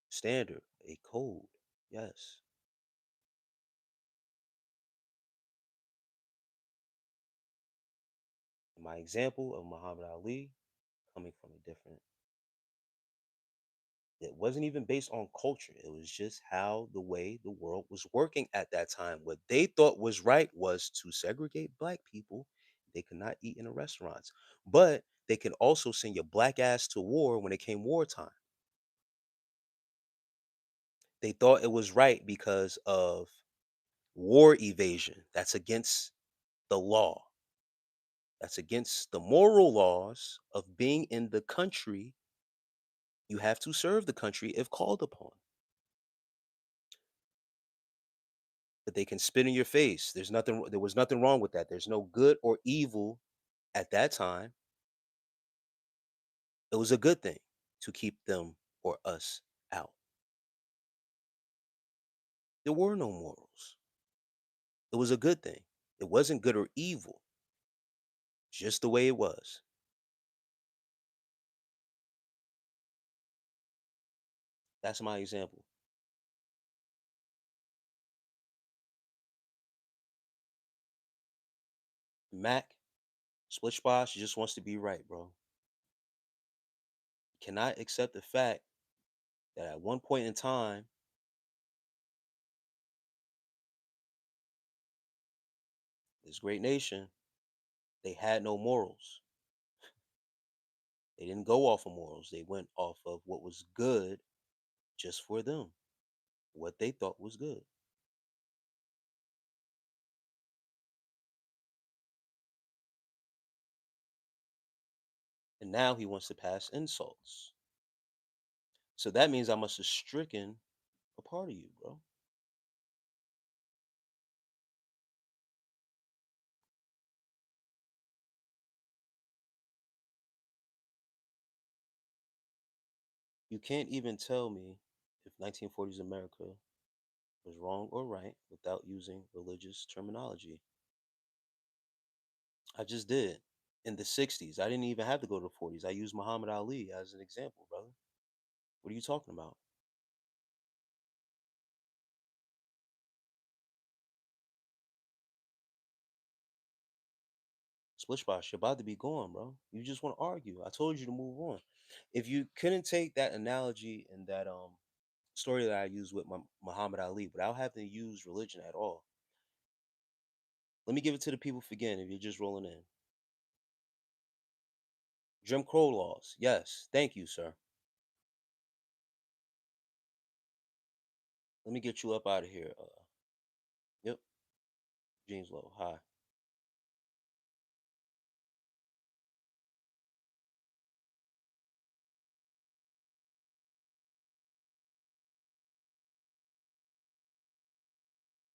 standard, a code. Yes. My example of Muhammad Ali coming from a different, it wasn't even based on culture. It was just how the way the world was working at that time. What they thought was right was to segregate black people. They could not eat in the restaurants, but they could also send your black ass to war when it came wartime. They thought it was right because of war evasion. That's against the law. That's against the moral laws of being in the country. You have to serve the country if called upon. But they can spit in your face. There was nothing wrong with that. There's no good or evil at that time. It was a good thing to keep them or us out. There were no morals. It was a good thing. It wasn't good or evil, just the way it was. That's my example. Mac, Split Splash just wants to be right, bro. Cannot accept the fact that at one point in time, this great nation, they had no morals. They didn't go off of morals. They went off of what was good just for them, what they thought was good. And now he wants to pass insults. So that means I must have stricken a part of you, bro. You can't even tell me if 1940s America was wrong or right without using religious terminology. I just did. In the 60s, I didn't even have to go to the 40s. I used Muhammad Ali as an example, brother. What are you talking about? Splish Bosh, you're about to be gone, bro. You just want to argue. I told you to move on. If you couldn't take that analogy and that story that I used with Muhammad Ali without having to use religion at all, let me give it to the people for again if you're just rolling in. Jim Crow laws. Yes. Thank you, sir. Let me get you up out of here. Yep. James Lowe. Hi.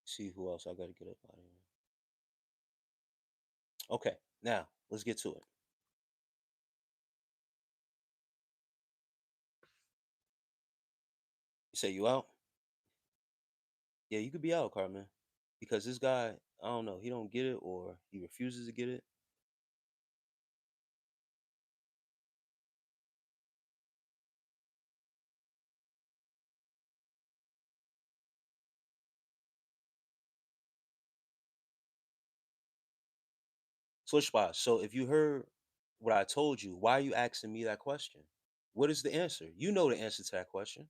See who else I got to get up out of here. Okay. Now, let's get to it. You say you out? Yeah, you could be out, Carmen. Because this guy, I don't know, he don't get it or he refuses to get it. Switch spots. So if you heard what I told you, why are you asking me that question? What is the answer? You know the answer to that question.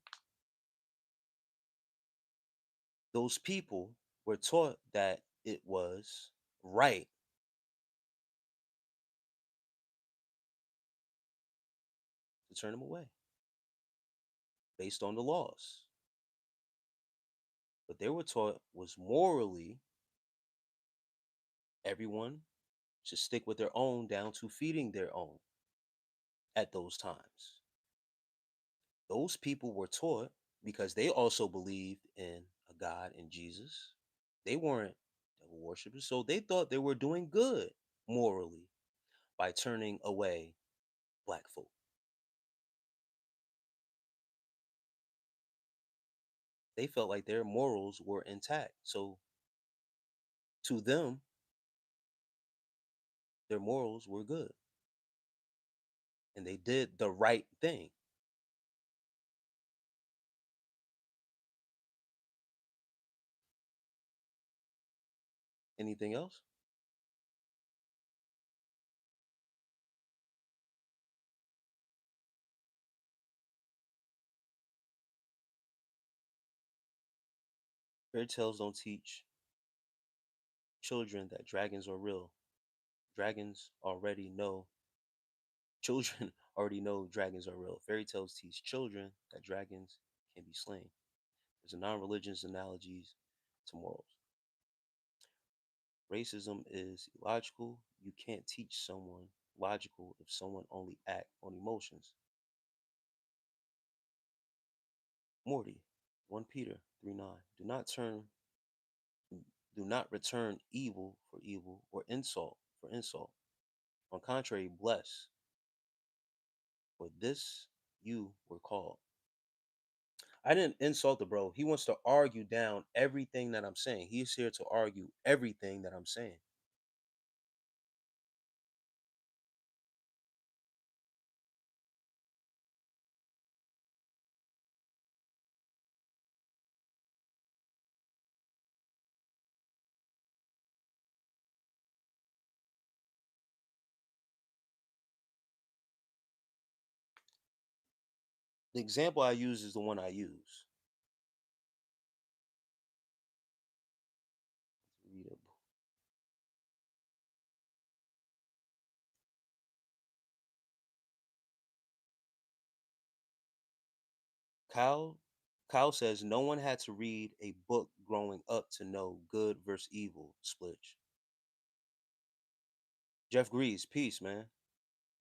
Those people were taught that it was right to turn them away based on the laws. But they were taught was morally everyone should stick with their own down to feeding their own at those times. Those people were taught because they also believed in a God and Jesus. They weren't devil worshippers, so they thought they were doing good morally by turning away black folk. They felt like their morals were intact. So to them, their morals were good and they did the right thing. Anything else? Fairy tales don't teach children that dragons are real. Dragons already know, children already know dragons are real. Fairy tales teach children that dragons can be slain. There's a non religious analogies to morals. Racism is illogical. You can't teach someone logical if someone only act on emotions. Morty, 1 Peter 3:9. Do not return evil for evil or insult for insult. On contrary, bless, for this you were called. I didn't insult the bro. He wants to argue down everything that I'm saying. He's here to argue everything that I'm saying. The example I use is the one I use. Read it. Kyle Kyle says no one had to read a book growing up to know good versus evil, Splitch. Jeff Greaves, peace, man.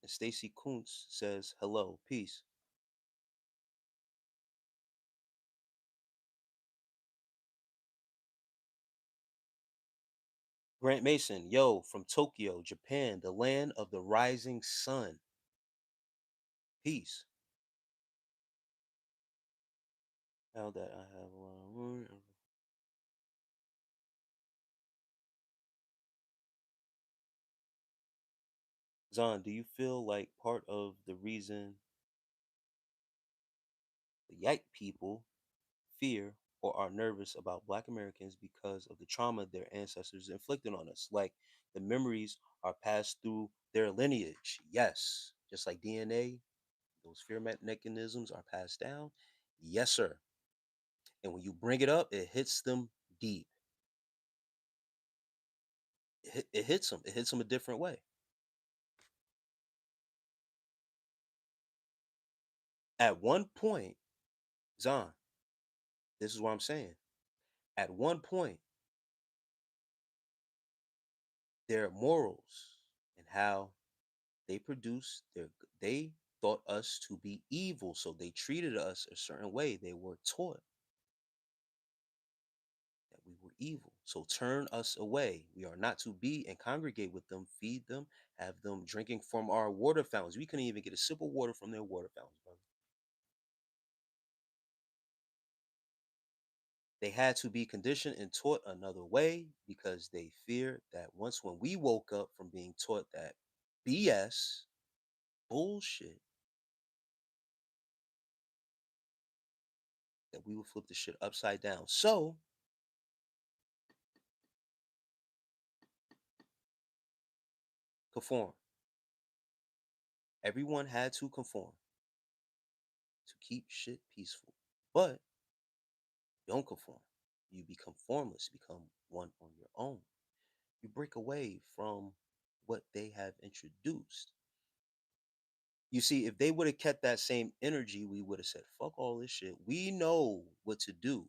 And Stacy Kuntz says hello, peace. Grant Mason, yo, from Tokyo, Japan, the land of the rising sun. Peace. Now that I have Zon, do you feel like part of the reason the Yak people fear or are nervous about Black Americans because of the trauma their ancestors inflicted on us? Like the memories are passed through their lineage. Yes. Just like DNA, those fear mechanisms are passed down. Yes, sir. And when you bring it up, it hits them deep. It hits them. It hits them a different way. At one point, Zon, this is what I'm saying. At one point, their morals and how they produced they thought us to be evil, so they treated us a certain way. They were taught that we were evil, so turn us away. We are not to be and congregate with them, feed them, have them drinking from our water fountains. We couldn't even get a sip of water from their water fountains, brother. They had to be conditioned and taught another way because they feared that once when we woke up from being taught that BS bullshit, that we would flip the shit upside down. So conform. Everyone had to conform to keep shit peaceful. But don't conform. You become formless, become one on your own. You break away from what they have introduced. You see, if they would have kept that same energy, we would have said, fuck all this shit. We know what to do.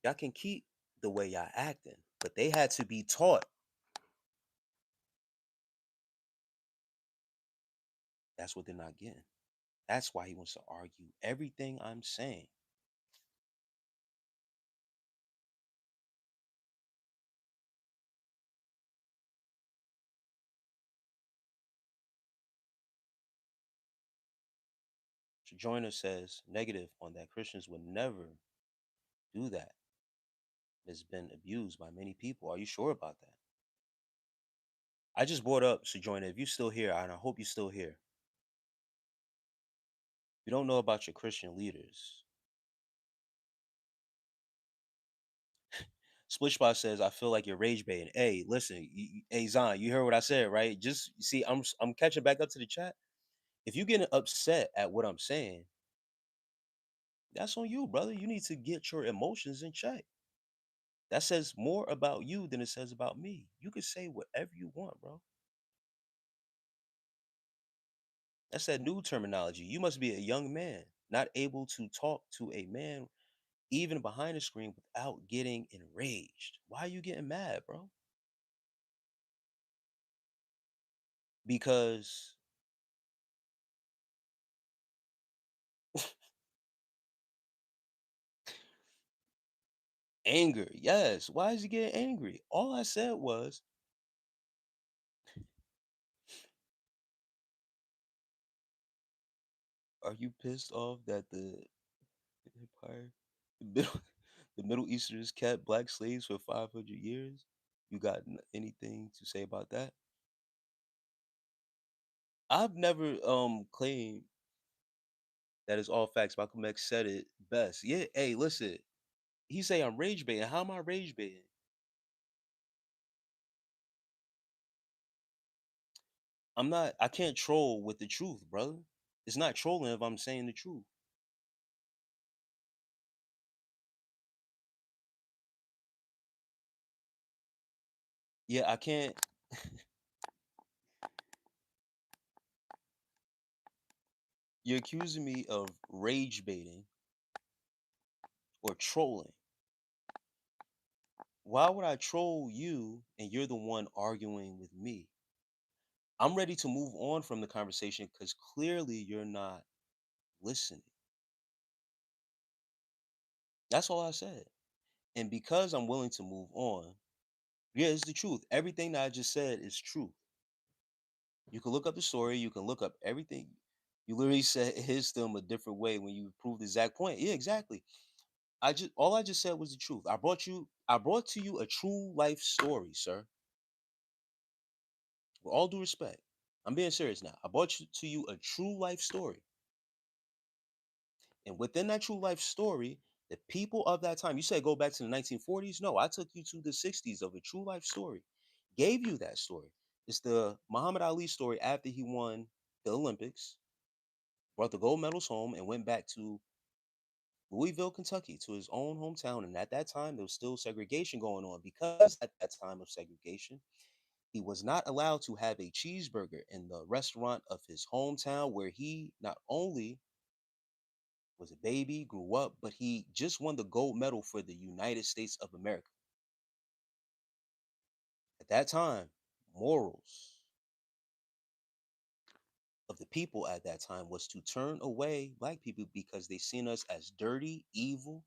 Y'all can keep the way y'all acting, but they had to be taught. That's what they're not getting. That's why he wants to argue everything I'm saying. Joyner says negative on that. Christians would never do that. It's been abused by many people. Are you sure about that? I just brought up Sojourner. If you're still here, and I hope you're still here, you don't know about your Christian leaders. Splishbot says, I feel like you're rage baiting. Hey, listen, hey Zon, you heard what I said, right? Just see, I'm catching back up to the chat. If you're getting upset at what I'm saying, that's on you, brother. You need to get your emotions in check. That says more about you than it says about me. You can say whatever you want, bro. That's that new terminology. You must be a young man, not able to talk to a man even behind the screen without getting enraged. Why are you getting mad, bro? Because anger, yes. Why is he getting angry? All I said was, are you pissed off that the empire, the Middle, the Middle Easterners kept black slaves for 500 years? You got anything to say about that? I've never claimed that is all facts. Malcolm X said it best. Yeah, hey, listen. He say I'm rage baiting. How am I rage baiting? I'm not. I can't troll with the truth, brother. It's not trolling if I'm saying the truth. Yeah, I can't. You're accusing me of rage baiting or trolling. Why would I troll you and you're the one arguing with me? I'm ready to move on from the conversation because clearly you're not listening. That's all I said. And because I'm willing to move on, yeah, it's the truth. Everything that I just said is true. You can look up the story, you can look up everything. You literally said his them a different way when you proved the exact point. Yeah, exactly. I just said was the truth. I brought to you a true life story, sir. With all due respect. I'm being serious now. I brought to you a true life story. And within that true life story, the people of that time, you said go back to the 1940s. No, I took you to the 60s of a true life story. Gave you that story. It's the Muhammad Ali story after he won the Olympics, brought the gold medals home, and went back to Louisville, Kentucky, to his own hometown. And at that time, there was still segregation going on because at that time of segregation, he was not allowed to have a cheeseburger in the restaurant of his hometown where he not only was a baby, grew up, but he just won the gold medal for the United States of America. At that time, morals of the people at that time was to turn away black people because they seen us as dirty, evil,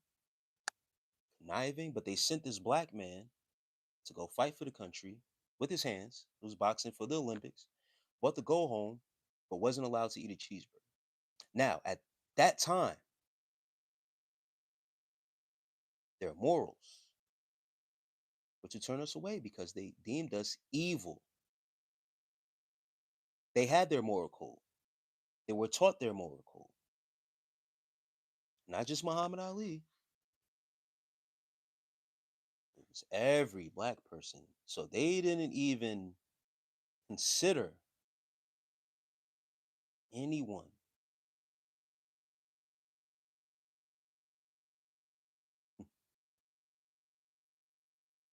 conniving, but they sent this black man to go fight for the country with his hands. It was boxing for the Olympics, but to go home, but wasn't allowed to eat a cheeseburger. Now, at that time, their morals were to turn us away because they deemed us evil. They had their moral code. They were taught their moral code. Not just Muhammad Ali, it was every black person. So they didn't even consider anyone.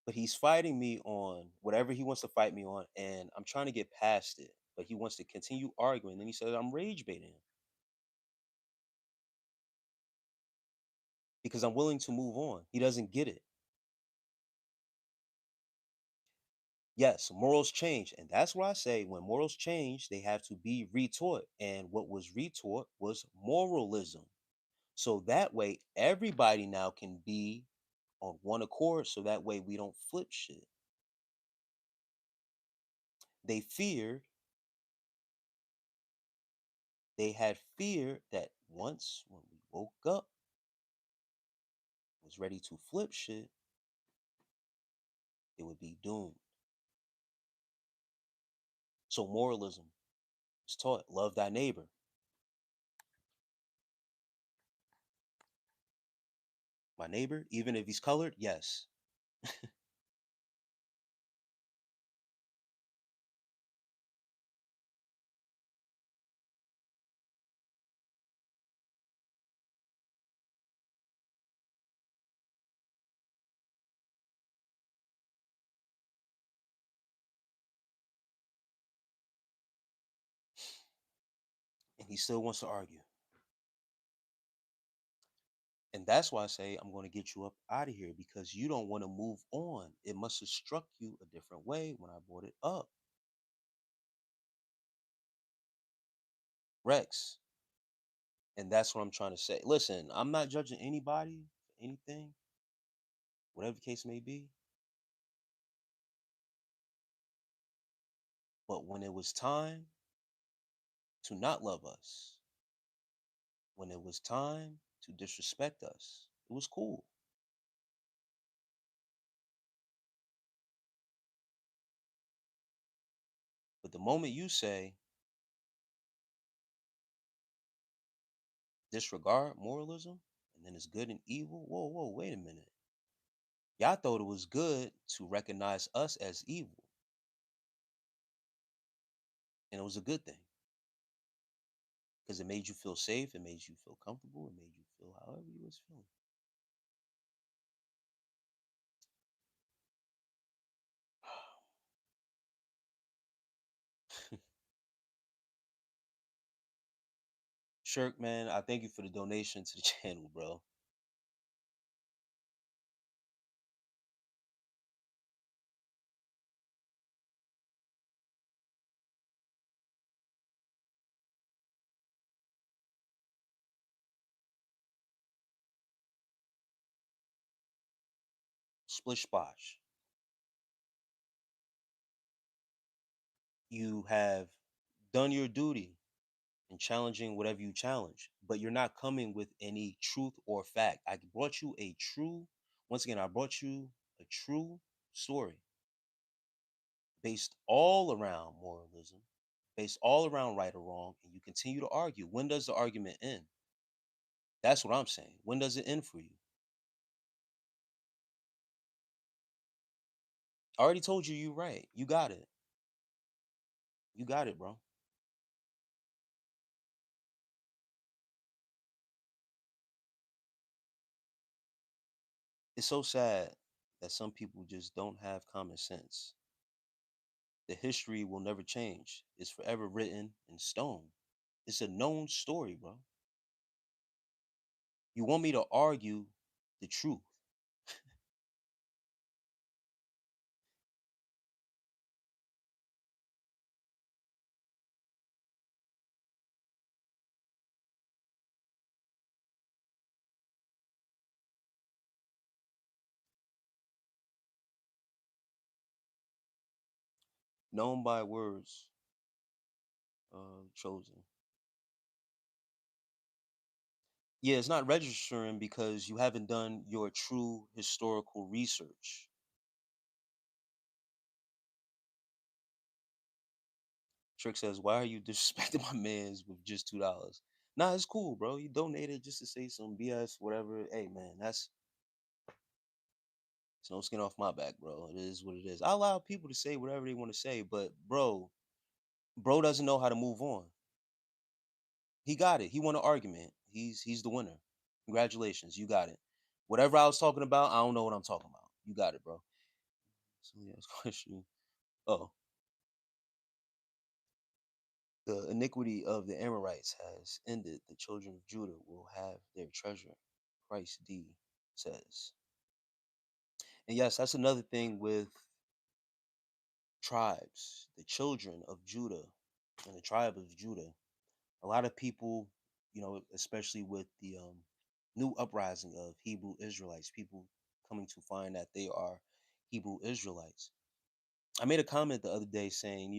But he's fighting me on whatever he wants to fight me on, and I'm trying to get past it. But he wants to continue arguing. Then he says I'm rage baiting him because I'm willing to move on. He doesn't get it. Yes, morals change. And that's why I say when morals change, they have to be retaught. And what was retaught was moralism. So that way, everybody now can be on one accord. So that way, we don't flip shit. They feared, they had fear that once when we woke up, was ready to flip shit, it would be doomed. So moralism is taught love thy neighbor. My neighbor, even if he's colored, yes. And he still wants to argue. And that's why I say I'm going to get you up out of here because you don't want to move on. It must have struck you a different way when I brought it up. Rex. And that's what I'm trying to say. Listen, I'm not judging anybody for anything, whatever the case may be. But when it was time to not love us, when it was time to disrespect us, it was cool. But the moment you say disregard moralism and then it's good and evil, whoa, whoa, wait a minute. Y'all thought it was good to recognize us as evil, and it was a good thing because it made you feel safe, it made you feel comfortable, it made you feel however you was feeling. Shirk, man, I thank you for the donation to the channel, bro. Splish splash. You have done your duty in challenging whatever you challenge, but you're not coming with any truth or fact. I brought you a true, once again, I brought you a true story based all around moralism, based all around right or wrong, and you continue to argue. When does the argument end? That's what I'm saying. When does it end for you? I already told you you're right. You got it. You got it, bro. It's so sad that some people just don't have common sense. The history will never change. It's forever written in stone. It's a known story, bro. You want me to argue the truth? Known by words chosen. Yeah, it's not registering because you haven't done your true historical research. Trick says, "Why are you disrespecting my man's with just $2?" Nah, it's cool, bro. You donated just to say some BS, whatever. Hey, man, that's it's no skin off my back, bro. It is what it is. I allow people to say whatever they want to say, but bro doesn't know how to move on. He got it. He won an argument. He's the winner. Congratulations, you got it. Whatever I was talking about, I don't know what I'm talking about. You got it, bro. So yeah, question. Oh, the iniquity of the Amorites has ended. The children of Judah will have their treasure. Christ D says. And yes, that's another thing with tribes. The children of Judah and the tribe of Judah. A lot of people, especially with the new uprising of Hebrew Israelites, people coming to find that they are Hebrew Israelites. I made a comment the other day saying,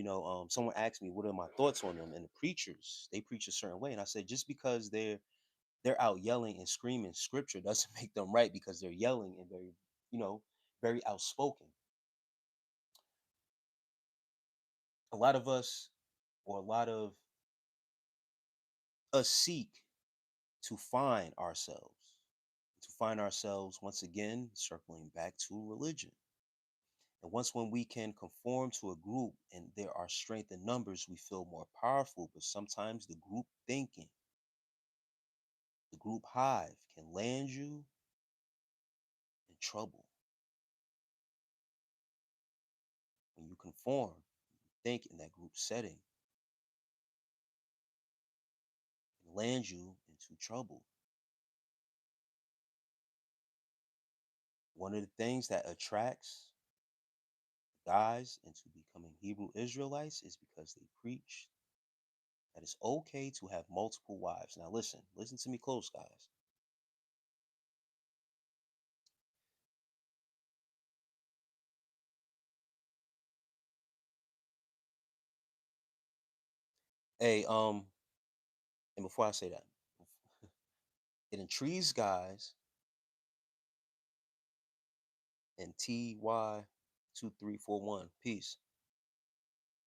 someone asked me what are my thoughts on them, and the preachers they preach a certain way, and I said just because they're out yelling and screaming scripture doesn't make them right because they're yelling and very, you know, very outspoken. A lot of us, or a lot of us, seek to find ourselves once again, circling back to religion. And once when we can conform to a group and there are strength in numbers, we feel more powerful. But sometimes the group thinking, the group hive can land you in trouble. When you conform, think in that group setting, and land you into trouble. One of the things that attracts guys into becoming Hebrew Israelites is because they preach that it's okay to have multiple wives. Now listen to me close, guys. Hey, and before I say that, it intrigues guys and TY2341. Peace.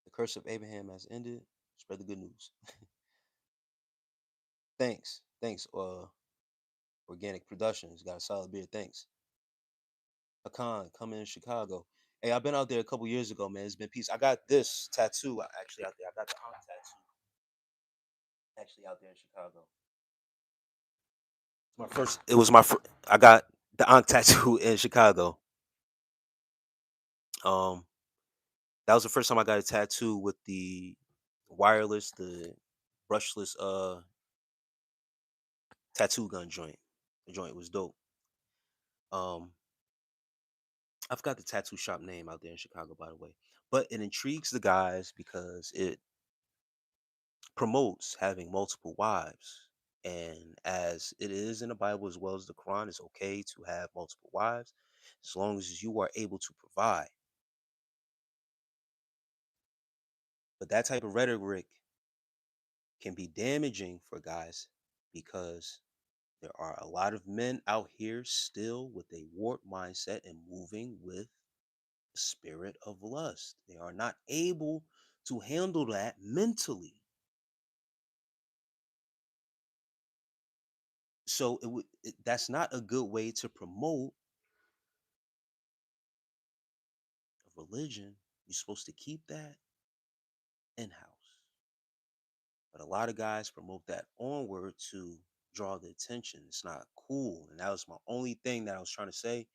The curse of Abraham has ended. Spread the good news. Thanks. Thanks. Organic Productions got a solid beer. Thanks. Akan coming in Chicago. Hey, I've been out there a couple years ago, man. It's been peace. I got this tattoo actually out there. I got the Ankh tattoo actually out there in Chicago. My first. It was my. I got the Ankh tattoo in Chicago. Um, that was the first time I got a tattoo with the wireless, the brushless tattoo gun joint. The joint was dope. Um, I forgot the tattoo shop name out there in Chicago, by the way. But it intrigues the guys because it promotes having multiple wives. And as it is in the Bible as well as the Quran, it's okay to have multiple wives. as long as you are able to provide. But that type of rhetoric can be damaging for guys because there are a lot of men out here still with a warped mindset and moving with the spirit of lust. They are not able to handle that mentally. So that's not a good way to promote a religion. You're supposed to keep that in house. But a lot of guys promote that onward to draw the attention. It's not cool. And that was my only thing that I was trying to say.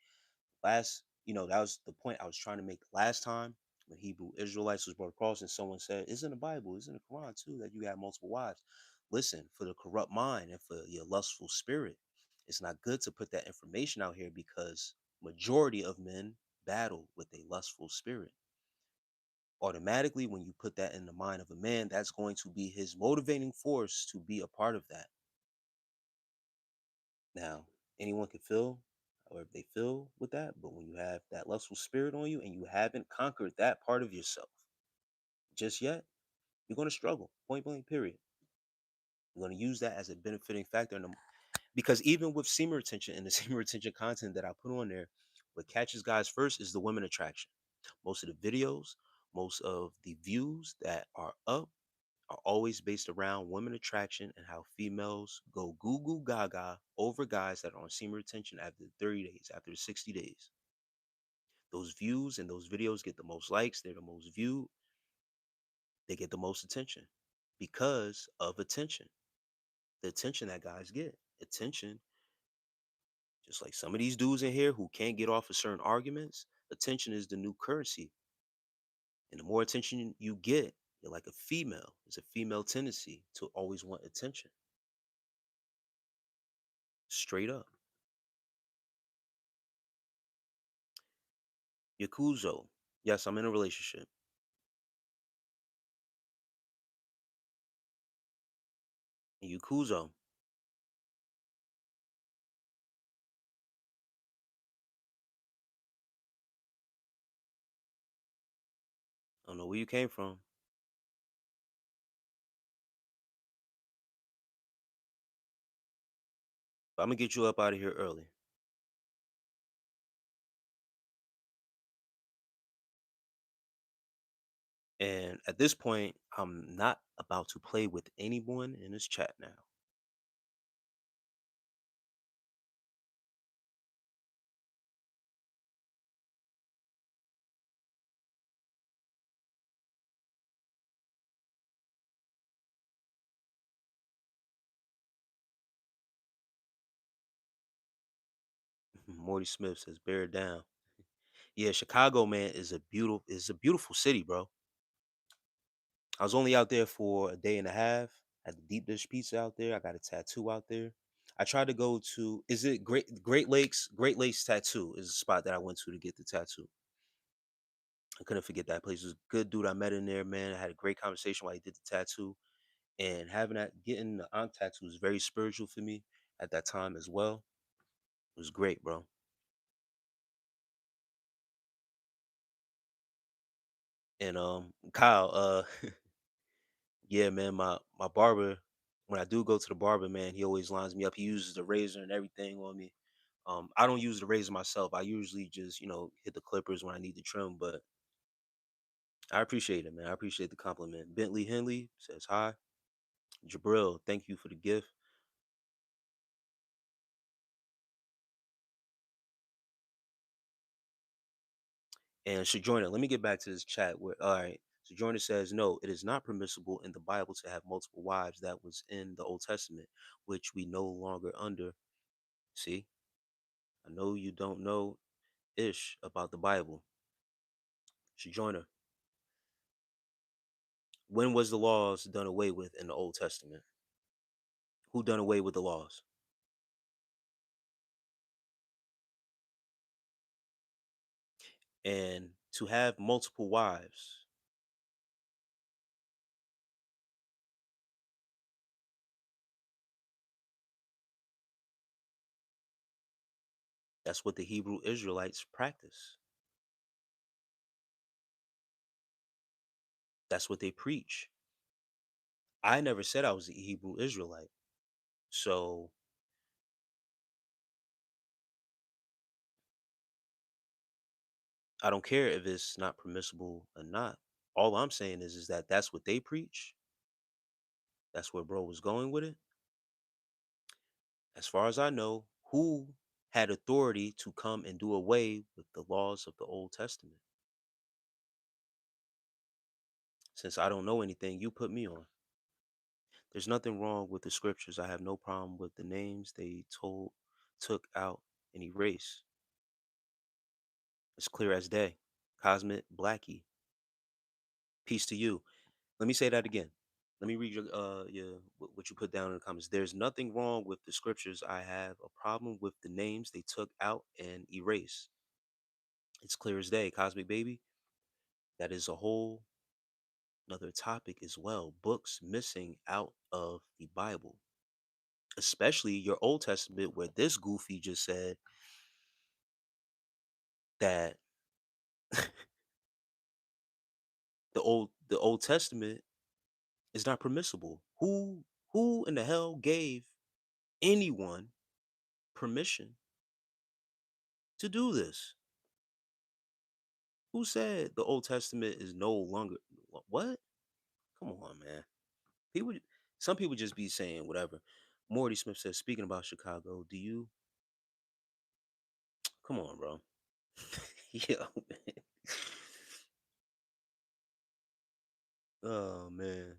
That was the point I was trying to make the last time when Hebrew Israelites was brought across and someone said, "It's in the Bible, it's in the Quran too, that you have multiple wives." Listen, for the corrupt mind and for your lustful spirit, it's not good to put that information out here because majority of men battle with a lustful spirit. Automatically, when you put that in the mind of a man, that's going to be his motivating force to be a part of that. Now, anyone can feel however they feel with that, but when you have that lustful spirit on you and you haven't conquered that part of yourself just yet, you're going to struggle. Point blank, period. You're going to use that as a benefiting factor because even with semen retention and the semen retention content that I put on there, what catches guys first is the women attraction. Most of the videos, most of the views that are up are always based around women attraction and how females go goo goo gaga over guys that are on semen retention after 30 days, after 60 days. Those views and those videos get the most likes, they're the most viewed, they get the most attention because of attention. The attention that guys get. Attention, just like some of these dudes in here who can't get off of certain arguments, attention is the new currency. And the more attention you get, you're like a female. It's a female tendency to always want attention. Straight up. Yakuzo. Yes, I'm in a relationship. Yakuzo. I don't know where you came from, but I'm gonna get you up out of here early. And at this point, I'm not about to play with anyone in this chat now. Morty Smith says, "Bear it down." Yeah, Chicago, man, is a beautiful city, bro. I was only out there for a day and a half. Had the deep dish pizza out there. I got a tattoo out there. I tried to go to is it Great Lakes? Great Lakes Tattoo is a spot that I went to get the tattoo. I couldn't forget that place. It was a good dude I met in there, man. I had a great conversation while he did the tattoo. And getting the Ankh tattoo was very spiritual for me at that time as well. It was great, bro. And Kyle, yeah, man, my barber, when I do go to the barber, man, he always lines me up. He uses the razor and everything on me. I don't use the razor myself. I usually just, hit the clippers when I need to trim, but I appreciate it, man. I appreciate the compliment. Bentley Henley says hi. Jabril, thank you for the gift. And Sojourner, let me get back to this chat where all right. Sojourner says, no, it is not permissible in the Bible to have multiple wives. That was in the Old Testament, which we no longer under. See, I know you don't know ish about the Bible. Sojourner, when was the laws done away with in the Old Testament? Who done away with the laws? And to have multiple wives, That's what the Hebrew Israelites practice. That's what they preach. I never said I was a Hebrew Israelite. So I don't care if it's not permissible or not. All I'm saying is that that's what they preach. That's where bro was going with it. As far as I know, who had authority to come and do away with the laws of the Old Testament? Since I don't know anything, you put me on. There's nothing wrong with the scriptures. I have no problem with the names they took out, and erased. It's clear as day. Cosmic Blackie. Peace to you. Let me say that again. Let me read what you put down in the comments. There's nothing wrong with the scriptures. I have a problem with the names they took out and erased. It's clear as day, Cosmic Baby. That is a whole another topic as well. Books missing out of the Bible, especially your Old Testament, where this goofy just said that the Old Testament is not permissible. Who in the hell gave anyone permission to do this? Who said the Old Testament is no longer what? Come on, man. People some people just be saying whatever. Morty Smith says, speaking about Chicago, do you come on, bro? Yo, man. Oh man.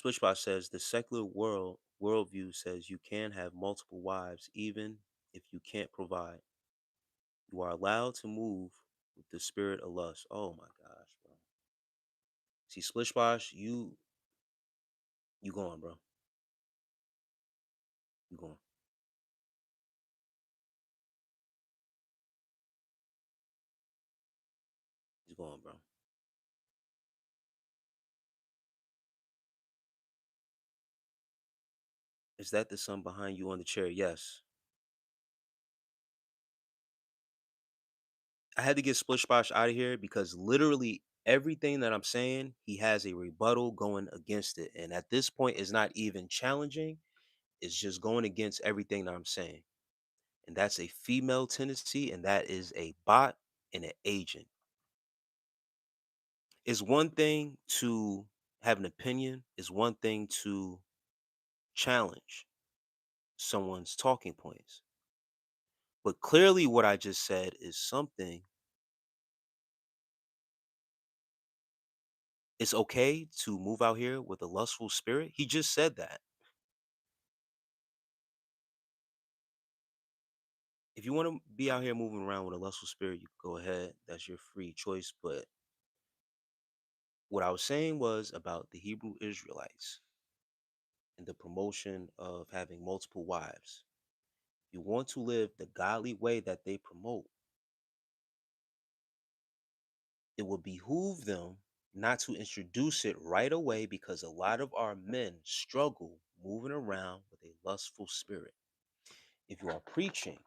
Switchbot says the secular worldview says you can have multiple wives even if you can't provide. You are allowed to move with the spirit of lust. Oh my gosh, bro. See, Splishbosh, you going, bro. You going. He's going, bro. Is that the son behind you on the chair? Yes. I had to get Splishbosh out of here because literally everything that I'm saying, he has a rebuttal going against it. And at this point, it's not even challenging. It's just going against everything that I'm saying. And that's a female tendency, and that is a bot and an agent. It's one thing to have an opinion, it's one thing to challenge someone's talking points. But clearly, what I just said is something. It's okay to move out here with a lustful spirit. He just said that. If you want to be out here moving around with a lustful spirit, you can go ahead. That's your free choice. But what I was saying was about the Hebrew Israelites and the promotion of having multiple wives. You want to live the godly way that they promote, it would behoove them not to introduce it right away because a lot of our men struggle moving around with a lustful spirit. If you are preaching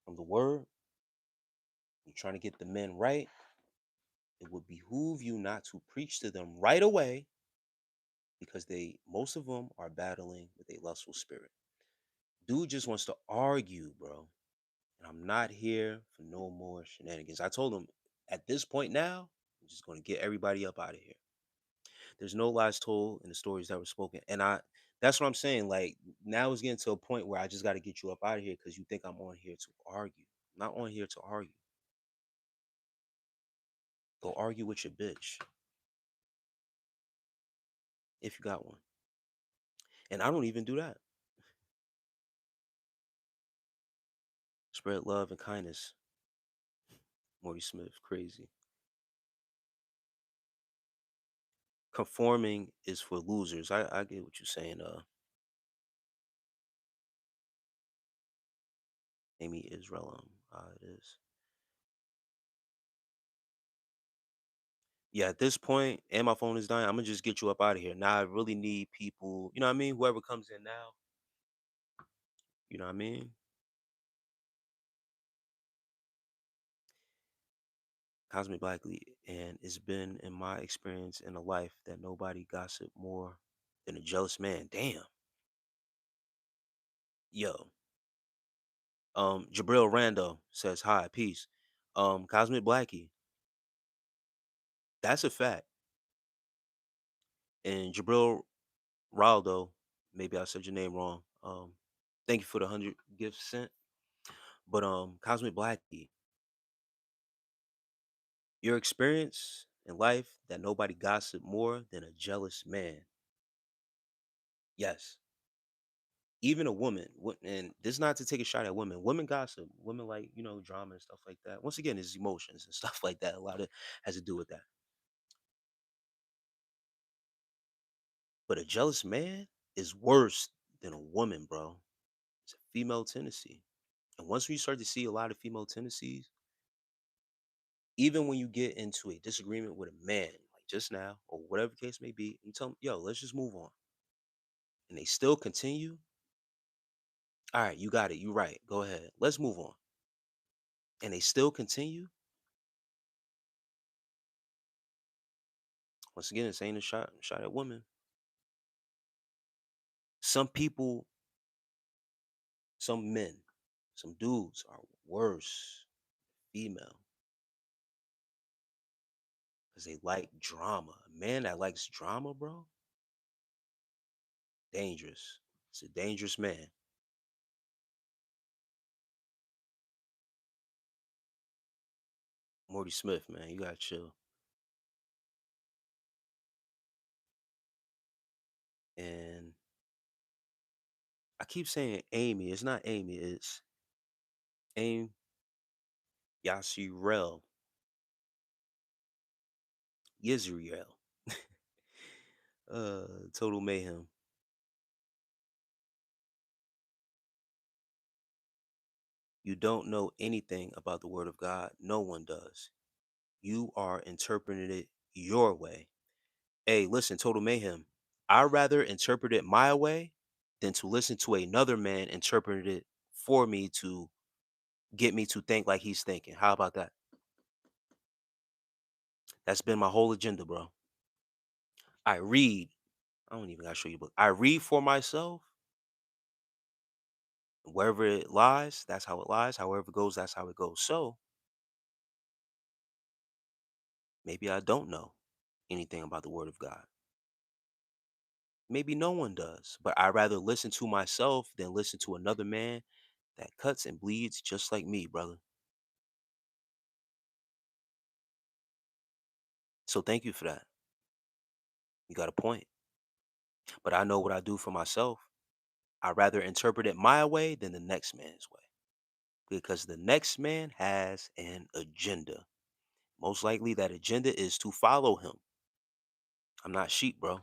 from the word, you're trying to get the men right, it would behoove you not to preach to them right away because most of them are battling with a lustful spirit. Dude just wants to argue, bro. And I'm not here for no more shenanigans. I told him at this point now, I'm just going to get everybody up out of here. There's no lies told in the stories that were spoken. And that's what I'm saying. Like, now it's getting to a point where I just got to get you up out of here because you think I'm on here to argue. I'm not on here to argue. Go argue with your bitch if you got one. And I don't even do that. Spread love and kindness. Morty Smith, crazy. Conforming is for losers. I get what you're saying. Amy Israel. It is. Yeah, at this point, and my phone is dying, I'm gonna just get you up out of here. Now I really need people, you know what I mean? Whoever comes in now, you know what I mean? Cosmic Blackly. And it's been in my experience in a life that nobody gossip more than a jealous man. Damn. Yo. Jabril Rando says, hi, peace. Cosmic Blackie, that's a fact. And Jabril Raldo, maybe I said your name wrong. Thank you for the 100 gifts sent. But Cosmic Blackie, your experience in life that nobody gossip more than a jealous man. Yes. Even a woman, and this is not to take a shot at women. Women gossip. Women like, drama and stuff like that. Once again, it's emotions and stuff like that. A lot of has to do with that. But a jealous man is worse than a woman, bro. It's a female tendency. And once we start to see a lot of female tendencies, even when you get into a disagreement with a man, like just now, or whatever the case may be, you tell them, yo, let's just move on. And they still continue. All right, you got it. You right. Go ahead. Let's move on. And they still continue. Once again, it's ain't a shot at women. Some people, some men, some dudes are worse female because they like drama. A man that likes drama, bro, dangerous. It's a dangerous man. Morty Smith, man, you gotta chill. And I keep saying Amy. It's not Amy. It's Aim Yasirel Yisrael. Total mayhem. You don't know anything about the Word of God. No one does. You are interpreting it your way. Hey, listen, Total Mayhem. I'd rather interpret it my way than to listen to another man interpret it for me to get me to think like he's thinking. How about that? That's been my whole agenda, bro. I read. I don't even gotta show you a book. I read for myself. Wherever it lies, that's how it lies. However it goes, that's how it goes. So maybe I don't know anything about the Word of God. Maybe no one does. But I'd rather listen to myself than listen to another man that cuts and bleeds just like me, brother. So thank you for that. You got a point. But I know what I do for myself. I'd rather interpret it my way than the next man's way. Because the next man has an agenda. Most likely that agenda is to follow him. I'm not sheep, bro.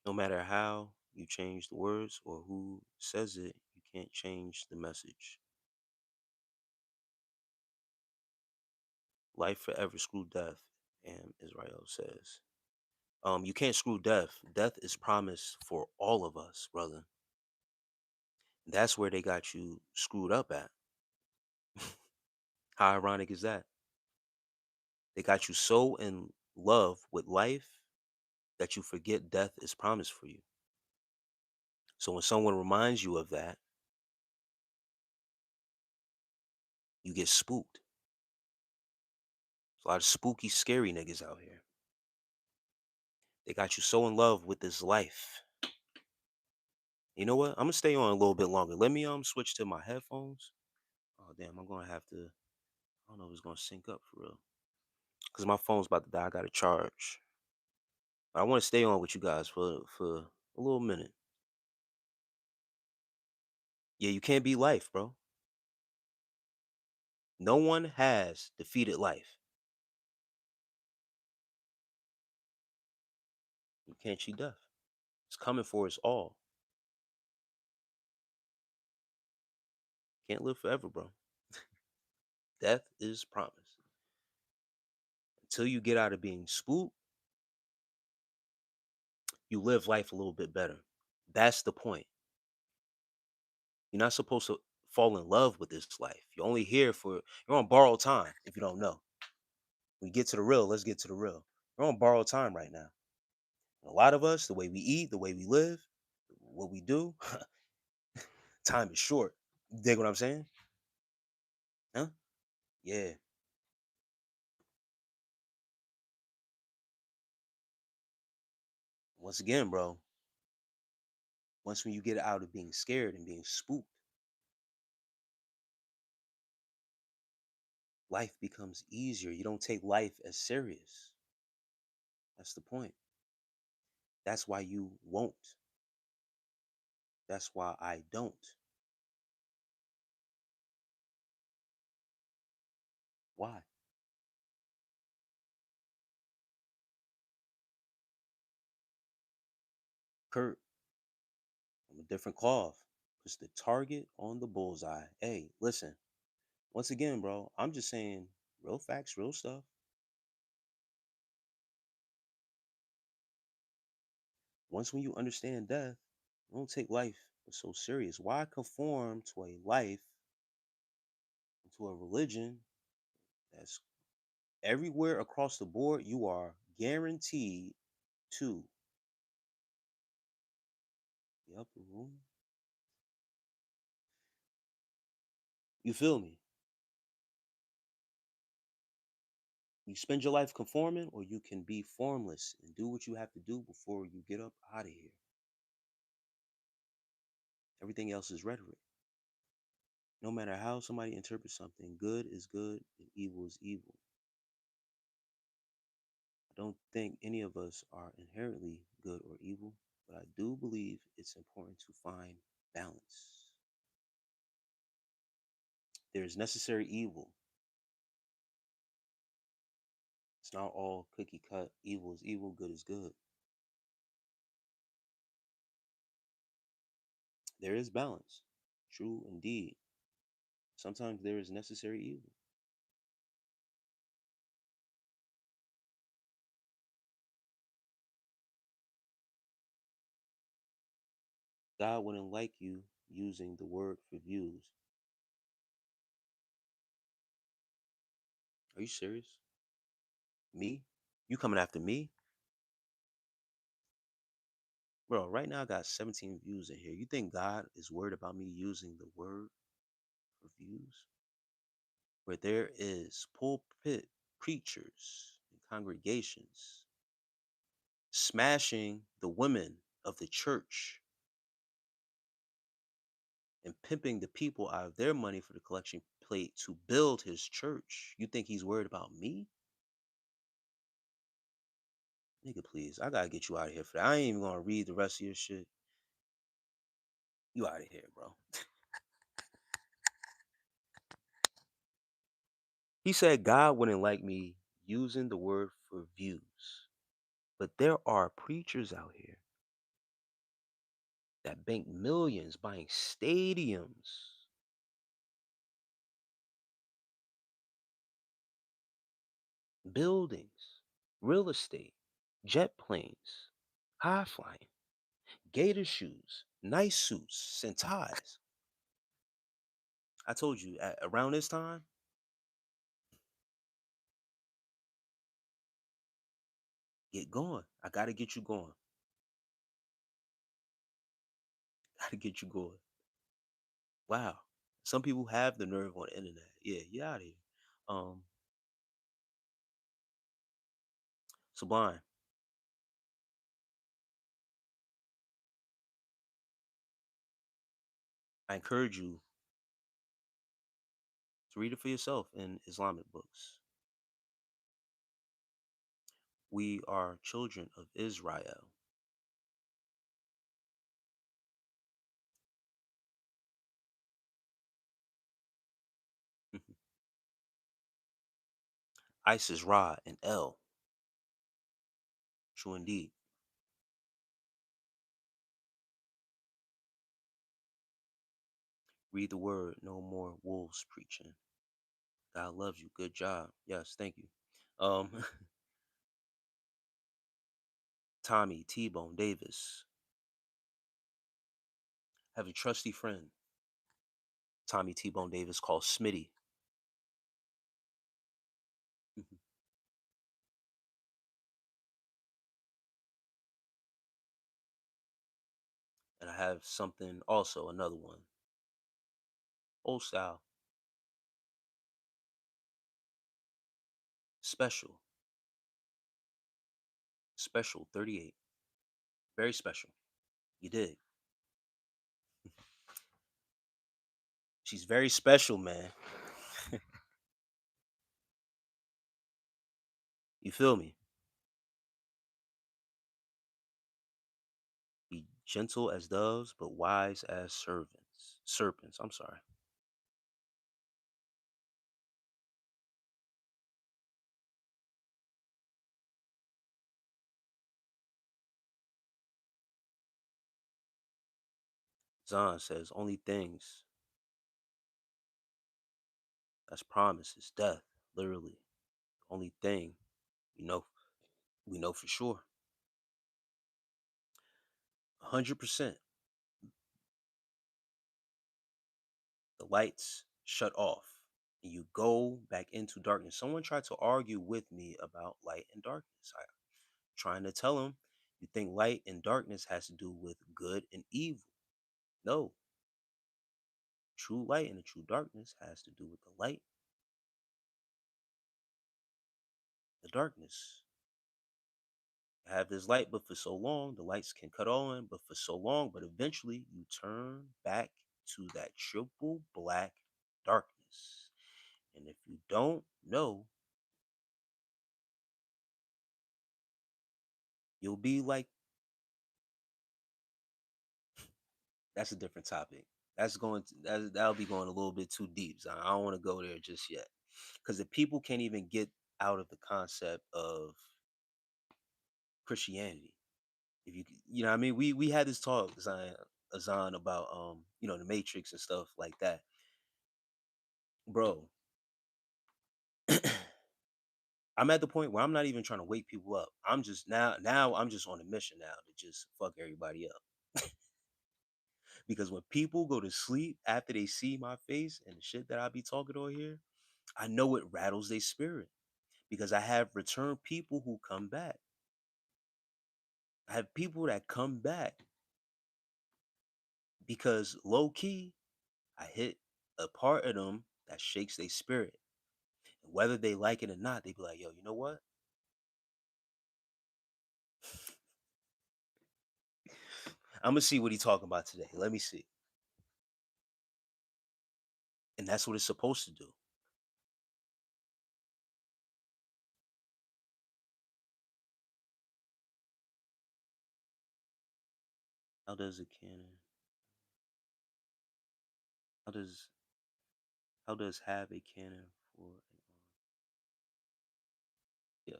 No matter how you change the words or who says it, you can't change the message. Life forever, screw death, and Israel says. You can't screw death. Death is promised for all of us, brother. That's where they got you screwed up at. How ironic is that? They got you so in love with life that you forget death is promised for you. So when someone reminds you of that, you get spooked. There's a lot of spooky, scary niggas out here. They got you so in love with this life. You know what? I'm gonna stay on a little bit longer. Let me switch to my headphones. Oh damn, I'm gonna have to. I don't know if it's gonna sync up for real. Cause my phone's about to die. I gotta charge. I want to stay on with you guys for a little minute. Yeah, you can't beat life, bro. No one has defeated life. You can't cheat death. It's coming for us all. Can't live forever, bro. Death is promised. Until you get out of being spooked, you live life a little bit better. That's the point. You're not supposed to fall in love with this life. You're only here for, you're on borrowed time if you don't know. We get to the real, let's get to the real. We're on borrowed time right now. A lot of us, the way we eat, the way we live, what we do, time is short. You dig what I'm saying? Huh? Yeah. Once again, bro, once when you get out of being scared and being spooked, life becomes easier. You don't take life as serious. That's the point. That's why you won't. That's why I don't. Why? Kurt, I'm a different cloth. It's the target on the bullseye. Hey, listen, once again, bro, I'm just saying real facts, real stuff. Once when you understand death, you don't take life so serious. Why conform to a life, to a religion that's everywhere across the board? You are guaranteed to the upper room. You feel me? You spend your life conforming, or you can be formless and do what you have to do before you get up out of here. Everything else is rhetoric. No matter how somebody interprets something, good is good and evil is evil. I don't think any of us are inherently good or evil, but I do believe it's important to find balance. There is necessary evil. It's not all cookie cut. Evil is evil, good is good. There is balance. True indeed. Sometimes there is necessary evil. God wouldn't like you using the word for views. Are you serious? Me? You coming after me? Bro, right now I got 17 views in here. You think God is worried about me using the word for views? Where there is pulpit preachers and congregations smashing the women of the church and pimping the people out of their money for the collection plate to build his church. You think he's worried about me? Nigga, please. I gotta get you out of here for that. I ain't even gonna read the rest of your shit. You out of here, bro. He said God wouldn't like me using the word for views. But there are preachers out here that bank millions buying stadiums, buildings, real estate, jet planes, high flying, gator shoes, nice suits, and ties. I told you around this time, get going. I gotta get you going. Gotta get you going. Wow. Some people have the nerve on the internet. Yeah, get out of here. Um, Sublime. I encourage you to read it for yourself in Islamic books. We are children of Israel. Isis, Ra, and L. True indeed. Read the word. No more wolves preaching. God loves you. Good job. Yes, thank you. Um, Tommy T-Bone Davis. Have a trusty friend. Tommy T-Bone Davis called Smitty. And I have something also, another one. Old style. Special. Special 38. Very special. You did. She's very special, man. You feel me? Be gentle as doves, but wise as servants. Serpents, I'm sorry. Zahn says, only things that's promised is death. Literally. Only thing you know we know for sure. 100%. The lights shut off and you go back into darkness. Someone tried to argue with me about light and darkness. I trying to tell them you think light and darkness has to do with good and evil. No. True light and the true darkness has to do with the light, the darkness. Have this light, but for so long, the lights can cut on, but for so long, but eventually you turn back to that triple black darkness. And if you don't know, you'll be like, that's a different topic. That'll be going a little bit too deep. So I don't want to go there just yet. Because the people can't even get out of the concept of Christianity. If you know what I mean, we had this talk, Azan, about the Matrix and stuff like that. Bro, I'm at the point where I'm not even trying to wake people up. I'm just now I'm just on a mission now to just fuck everybody up. Because when people go to sleep after they see my face and the shit that I be talking on here, I know it rattles their spirit. Because I have returned people who come back. I have people that come back because low key, I hit a part of them that shakes their spirit. And whether they like it or not, they be like, yo, you know what? I'm gonna see what he talking about today. Let me see. And that's what it's supposed to do. How does a cannon? How does how does have a cannon for yeah.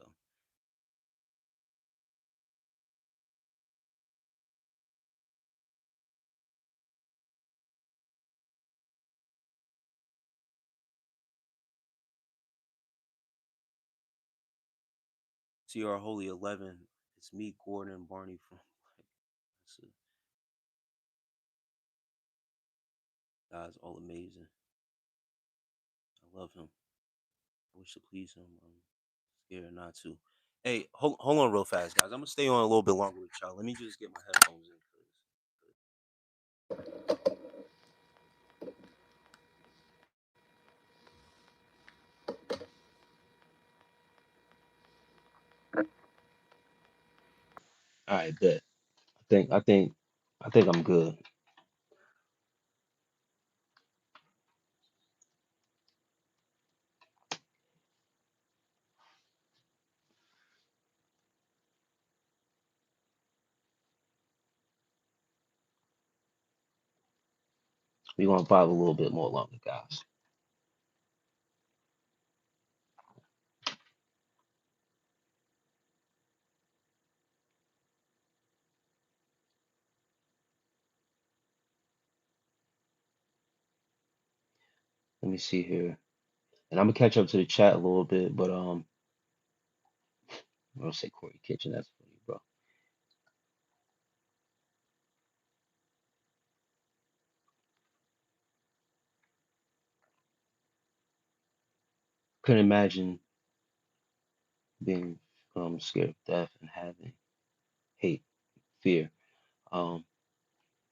TR Holy 11. It's me, Gordon Barney from that's it. God's all amazing. I love him. I wish to please him. I'm scared not to. Hey, hold on real fast, guys. I'm gonna stay on a little bit longer with y'all. Let me just get my headphones in. All right, bet. I think I'm good. We're gonna vibe a little bit more longer, guys. Let me see here. And I'm gonna catch up to the chat a little bit, but I'm gonna say Corey Kitchen. That's funny, bro. Couldn't imagine being scared of death and having hate, fear. Um,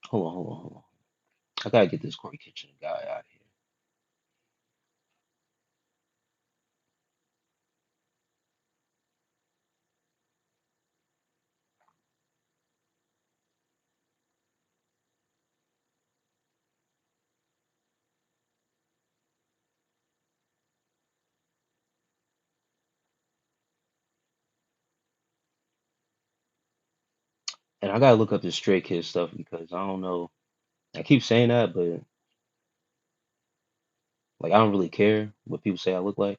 hold on. I gotta get this Corey Kitchen guy out of here. And I gotta look up this Stray Kids stuff because I don't know. I keep saying that, but like I don't really care what people say I look like.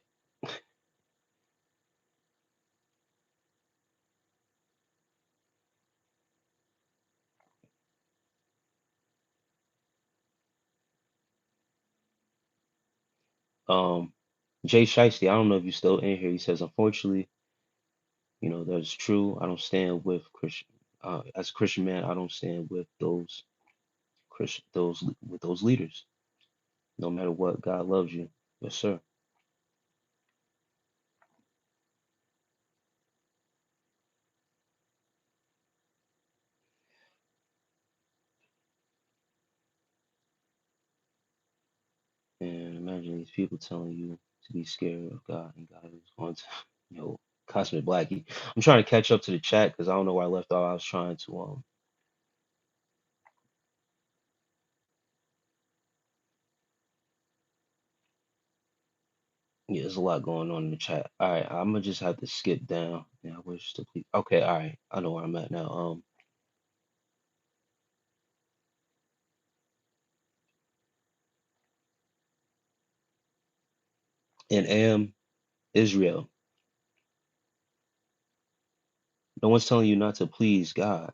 Um, Jay Shiesty, I don't know if you're still in here. He says, unfortunately, that's true. I don't stand with Christian. As a Christian man, I don't stand with those Christian, with those leaders. No matter what, God loves you. Yes, sir. And imagine these people telling you to be scared of God, and God is going to, Cosmic Blackie. I'm trying to catch up to the chat because I don't know where I left off. I was trying to yeah, there's a lot going on in the chat. All right, I'm gonna just have to skip down. Yeah, I wish to please. Okay, all right, I know where I'm at now. In Am Israel, no one's telling you not to please God.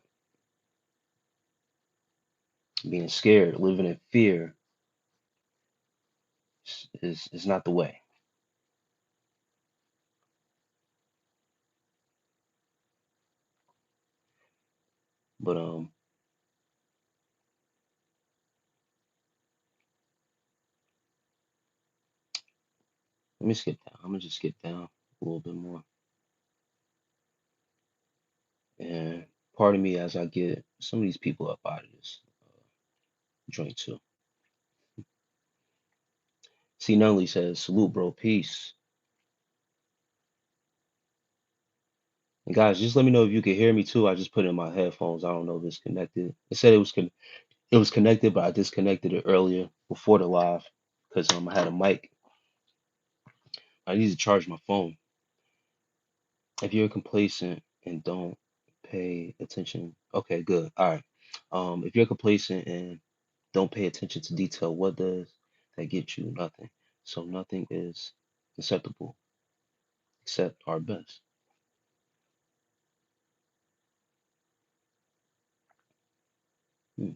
Being scared, living in fear is not the way. But let me skip down. I'm gonna just skip down a little bit more. And pardon me as I get some of these people up out of this joint too. See, Nunley says, salute, bro, peace. And guys, just let me know if you can hear me too. I just put it in my headphones. I don't know if it's connected. It said it was connected, but I disconnected it earlier before the live because I had a mic. I need to charge my phone. If you're complacent and don't pay attention, okay, good. All right. If you're complacent and don't pay attention to detail, what does that get you? Nothing. So nothing is acceptable except our best. Hmm.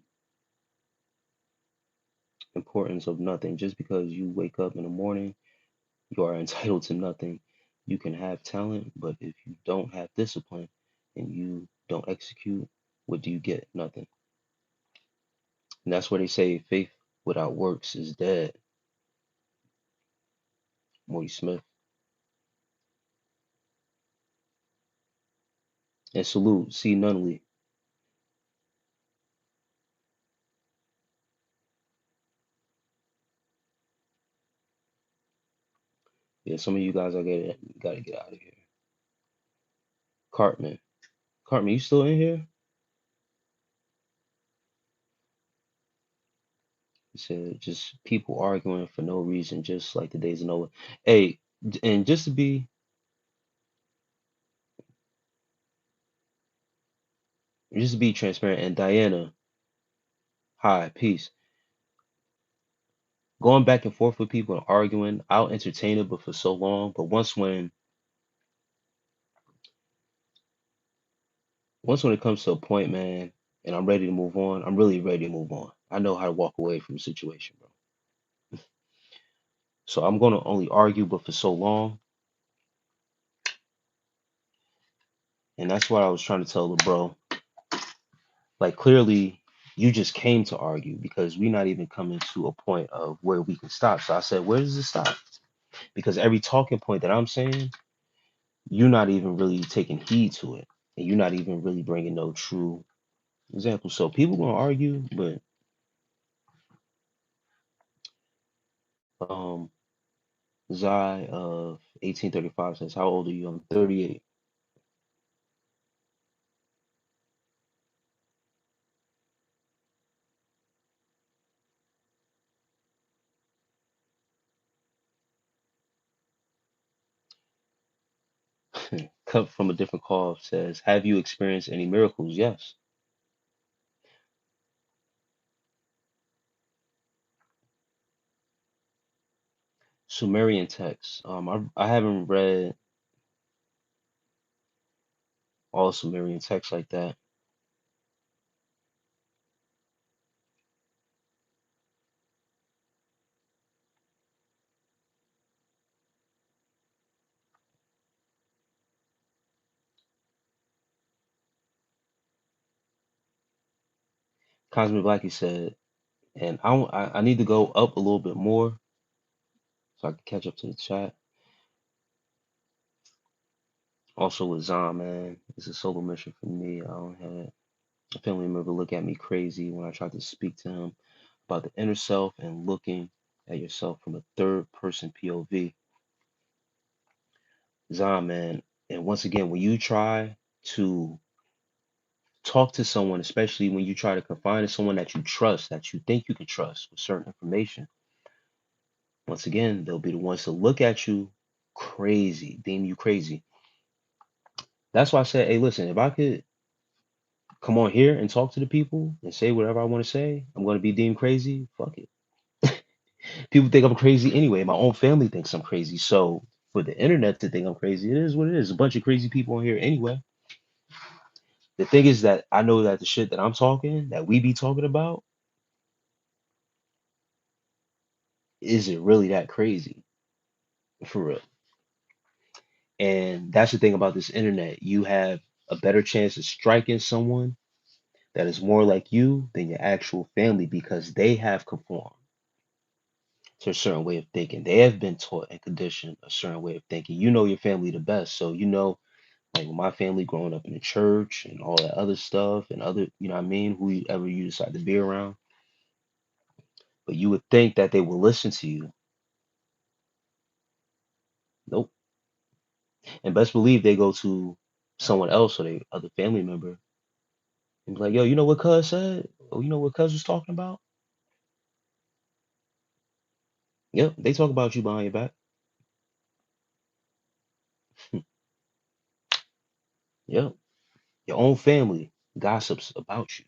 Importance of nothing. Just because you wake up in the morning, you are entitled to nothing. You can have talent, but if you don't have discipline and you don't execute, what do you get? Nothing. And that's where they say faith without works is dead. Morty Smith. And salute, C. Nunley. Yeah, some of you guys I gotta get out of here. Cartman. Cartman, you still in here? He said just people arguing for no reason, just like the days of Noah. Hey, and just to be transparent, and Diana, hi, peace. Going back and forth with people and arguing, I'll entertain it, but for so long. But once when it comes to a point, man, and I'm ready to move on, I'm really ready to move on. I know how to walk away from a situation, bro. So I'm gonna only argue, but for so long, and that's what I was trying to tell the bro. Like clearly, you just came to argue because we're not even coming to a point of where we can stop. So I said, where does it stop? Because every talking point that I'm saying, you're not even really taking heed to it, and you're not even really bringing no true example. So people gonna argue, but um, Zai of 1835 says, "How old are you?" I'm 38. Cut from a different call says, "Have you experienced any miracles?" Yes. Sumerian texts. I haven't read all Sumerian texts like that. Cosmic Blackie said, and I need to go up a little bit more so I can catch up to the chat. Also with Zom, man, it's a solo mission for me. I don't have a family member look at me crazy when I try to speak to him about the inner self and looking at yourself from a third person POV. Zom, man, and once again, when you try to talk to someone, especially when you try to confide in someone that you trust, that you think you can trust with certain information, once again, they'll be the ones to look at you crazy, deem you crazy. That's why I said, hey, listen, if I could come on here and talk to the people and say whatever I want to say, I'm going to be deemed crazy. Fuck it. People think I'm crazy anyway. My own family thinks I'm crazy. So for the internet to think I'm crazy, it is what it is. A bunch of crazy people on here anyway. The thing is that I know that the shit that I'm talking, that we be talking about, isn't really that crazy for real. And that's the thing about this internet. You have a better chance of striking someone that is more like you than your actual family because they have conformed to a certain way of thinking. They have been taught and conditioned a certain way of thinking. You know your family the best. So you know, like with my family growing up in the church and all that other stuff and other, you know what I mean, whoever you decide to be around. But you would think that they will listen to you. Nope. And best believe they go to someone else or they other family member and be like, yo, you know what cuz said? Oh, you know what cuz was talking about? Yep, they talk about you behind your back. Yep. Your own family gossips about you.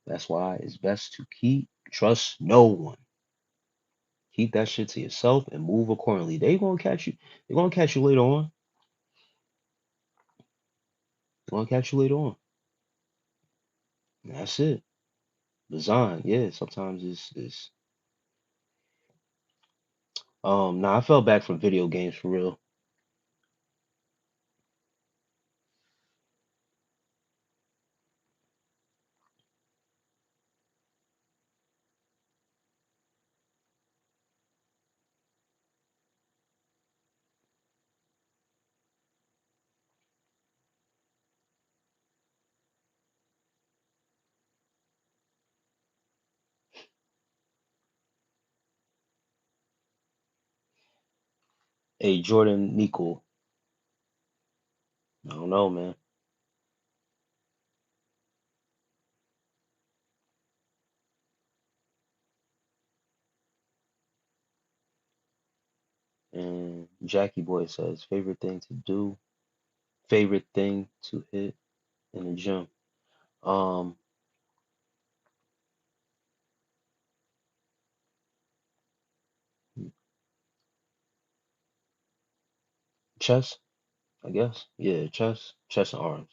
That's why it's best to trust no one. Keep that shit to yourself and move accordingly. They gonna catch you. They're gonna catch you later on. They're gonna catch you later on. And that's it. Design, yeah. Sometimes it's Nah, I fell back from video games for real. Hey, Jordan Nickel. I don't know, man. And Jackie Boy says favorite thing to do, favorite thing to hit in the gym. Um, chess, I guess. Yeah, chess and arms.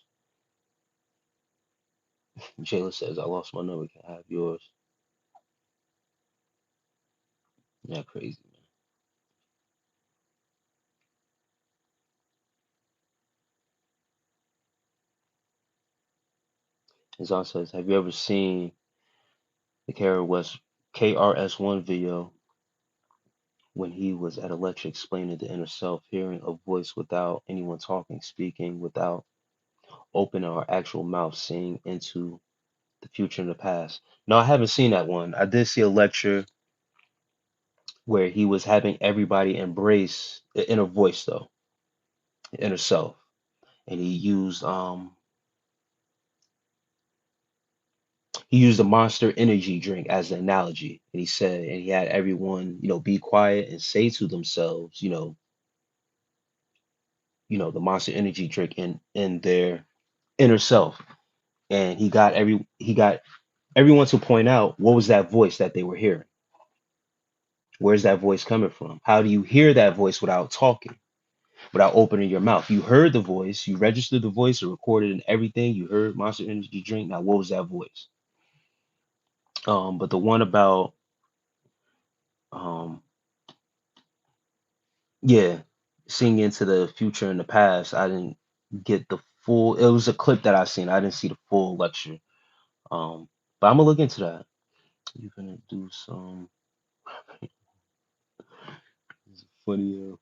Jayla says I lost my number. Can I have yours? Yeah, crazy. Zon says, have you ever seen the KRS-One video when he was at a lecture explaining the inner self, hearing a voice without anyone talking, speaking without opening our actual mouth, seeing into the future and the past? No, I haven't seen that one. I did see a lecture where he was having everybody embrace the inner voice though, the inner self. And he used a Monster Energy drink as the analogy. And he said, and he had everyone, be quiet and say to themselves, the Monster Energy drink in their inner self. And he got everyone to point out what was that voice that they were hearing. Where's that voice coming from? How do you hear that voice without talking, without opening your mouth? You heard the voice, you registered the voice, or recorded and everything. You heard Monster Energy drink. Now, what was that voice? But the one about um, yeah, seeing into the future and the past, I didn't get the full. It was a clip that I seen. I didn't see the full lecture. Um, but I'm gonna look into that. You're gonna do some. It's funny.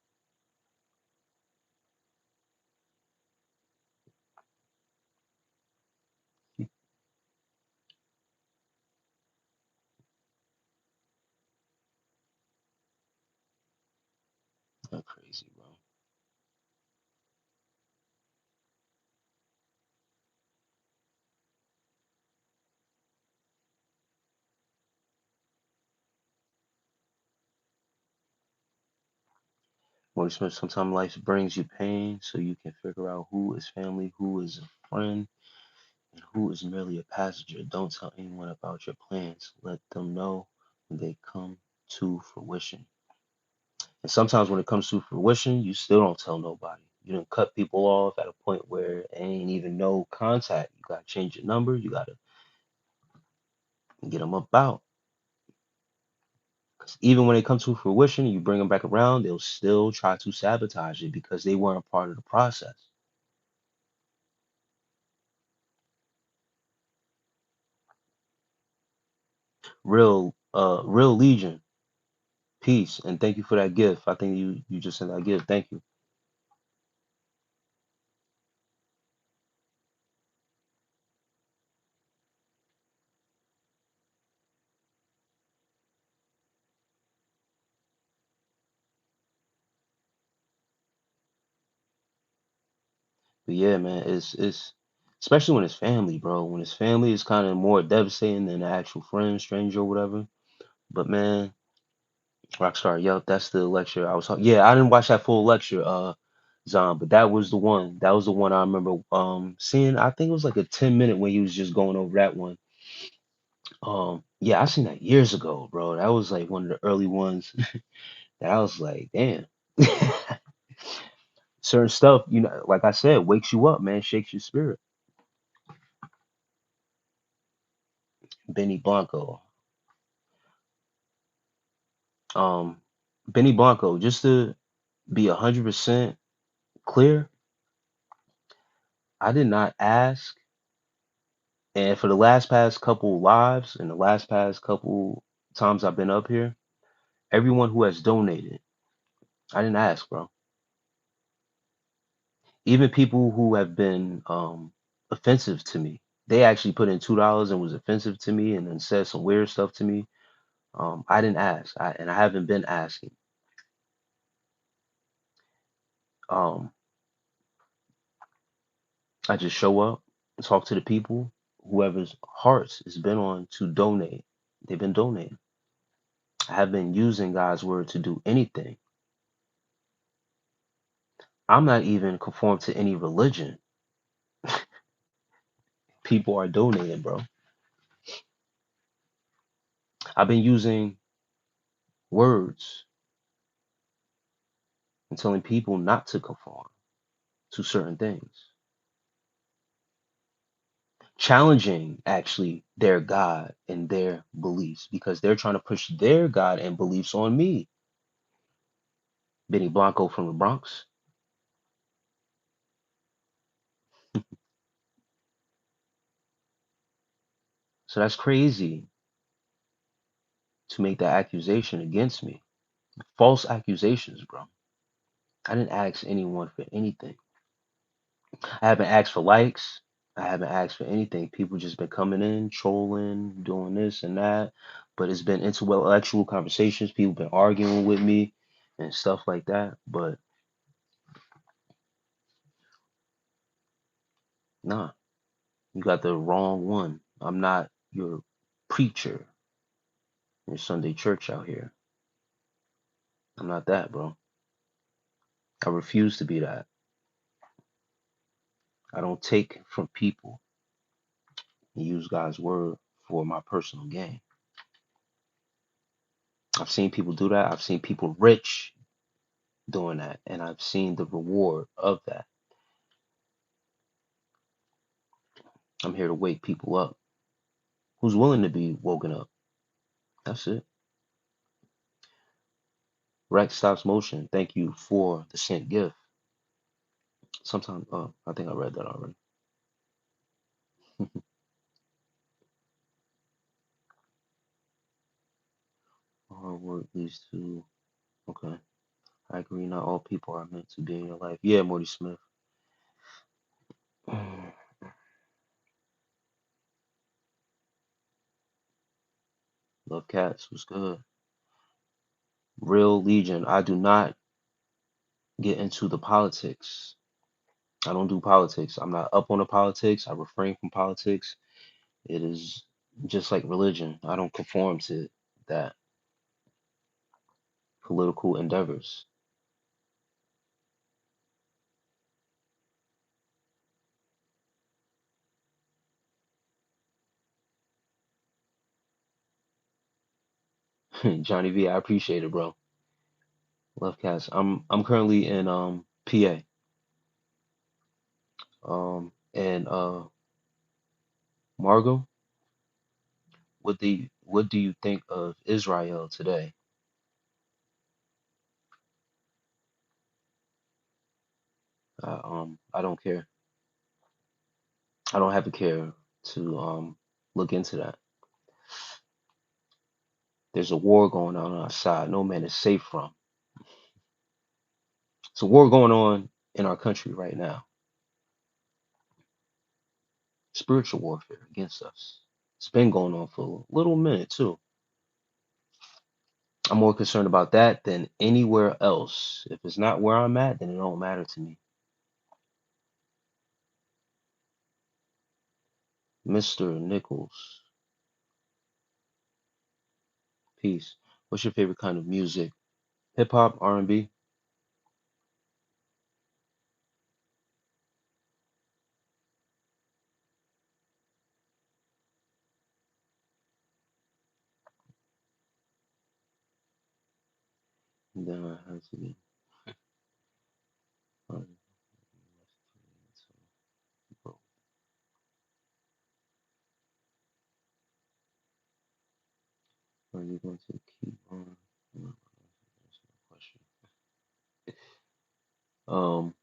Not crazy, bro. Well, sometimes life brings you pain, so you can figure out who is family, who is a friend, and who is merely a passenger. Don't tell anyone about your plans. Let them know when they come to fruition. And sometimes when it comes to fruition, you still don't tell nobody. You don't cut people off at a point where ain't even no contact. You gotta change your number. You gotta get them about. 'Cause even when it comes to fruition, you bring them back around, they'll still try to sabotage it because they weren't part of the process. Real Legion, peace, and thank you for that gift. I think you just sent that gift. Thank you. But yeah, man, it's especially when it's family, bro. When it's family, it's kind of more devastating than the actual friend, stranger, or whatever. But man, Rockstar, yep, that's the lecture I was talking. Yeah, I didn't watch that full lecture, Zon, but that was the one. That was the one I remember seeing. I think it was like a 10-minute when he was just going over that one. Yeah, I seen that years ago, bro. That was like one of the early ones that I was like, damn. Certain stuff, like I said, wakes you up, man, shakes your spirit. Benny Blanco. Um, Benny Blanco, just to be 100% clear, I did not ask. And for the last past couple lives and the last past couple times I've been up here, everyone who has donated, I didn't ask, bro. Even people who have been offensive to me, they actually put in $2 and was offensive to me and then said some weird stuff to me. I didn't ask, and I haven't been asking. Um, I just show up and talk to the people, whoever's hearts has been on to donate. They've been donating. I have been using God's word to do anything. I'm not even conformed to any religion. People are donating, bro. I've been using words and telling people not to conform to certain things, challenging actually their God and their beliefs because they're trying to push their God and beliefs on me. Benny Blanco from the Bronx. So that's crazy to make that accusation against me. False accusations, bro. I didn't ask anyone for anything. I haven't asked for likes. I haven't asked for anything. People just been coming in, trolling, doing this and that. But it's been intellectual conversations. People been arguing with me and stuff like that. But nah, you got the wrong one. I'm not your preacher, your Sunday church out here. I'm not that, bro. I refuse to be that. I don't take from people and use God's word for my personal gain. I've seen people do that. I've seen people rich doing that, and I've seen the reward of that. I'm here to wake people up. Who's willing to be woken up? That's it. Rex stops motion. Thank you for the sent gift. Sometimes, I think I read that already. Hard work leads to. Okay, I agree. Not all people are meant to be in your life. Yeah, Morty Smith. Love cats was good. Real Legion. I do not get into the politics. I don't do politics. I'm not up on the politics. I refrain from politics. It is just like religion. I don't conform to that political endeavors. Johnny V, I appreciate it, bro. Love cats. I'm currently in PA. And Margot, what do you think of Israel today? I don't care. I don't have to care to look into that. There's a war going on outside. No man is safe from. It's a war going on in our country right now. Spiritual warfare against us. It's been going on for a little minute too. I'm more concerned about that than anywhere else. If it's not where I'm at, then it don't matter to me. Mr. Nichols, peace. What's your favorite kind of music? Hip hop, R&B? Then I have to be. Are you going to keep on? No, that's my question. Um,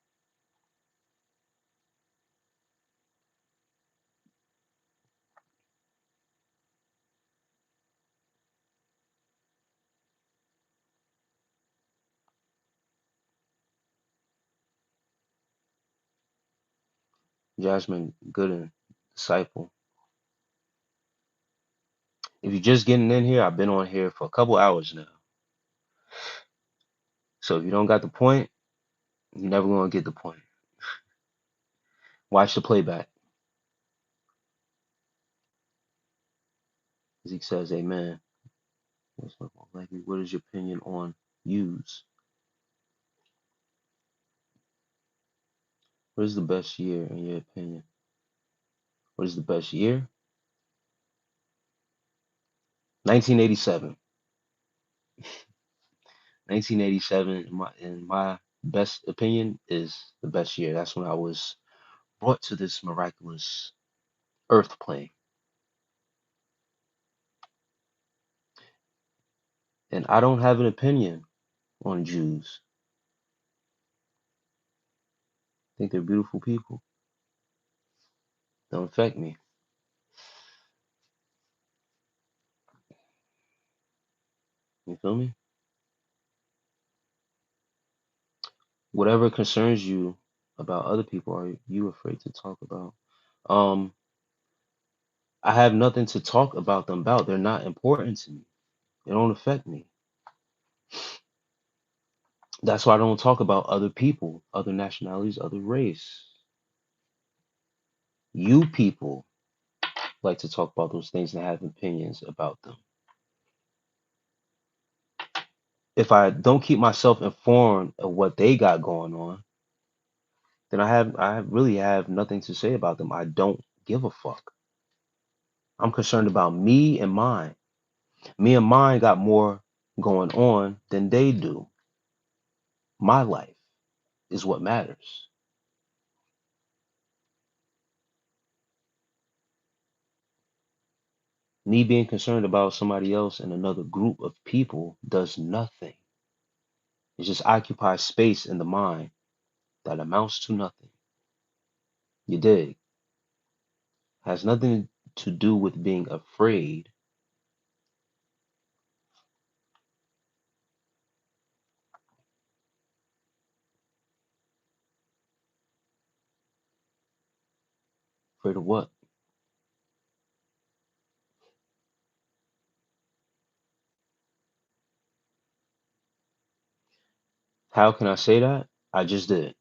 Jasmine Gooden, disciple. If you're just getting in here, I've been on here for a couple hours now. So if you don't got the point, you're never gonna get the point. Watch the playback. Zeke says, Amen. What is your opinion on use? What is the best year in your opinion? What is the best year? 1987. 1987, in my best opinion, is the best year. That's when I was brought to this miraculous earth plane. And I don't have an opinion on Jews. I think they're beautiful people. Don't affect me. You feel me? Whatever concerns you about other people are you afraid to talk about? Um, I have nothing to talk about them about. They're not important to me. They don't affect me. That's why I don't talk about other people, other nationalities, other race. You people like to talk about those things and have opinions about them. If I don't keep myself informed of what they got going on, then I really have nothing to say about them. I don't give a fuck. I'm concerned about me and mine. Me and mine got more going on than they do. My life is what matters. Me being concerned about somebody else and another group of people does nothing. It just occupies space in the mind that amounts to nothing. You dig? Has nothing to do with being afraid. Afraid of what? How can I say that? I just did.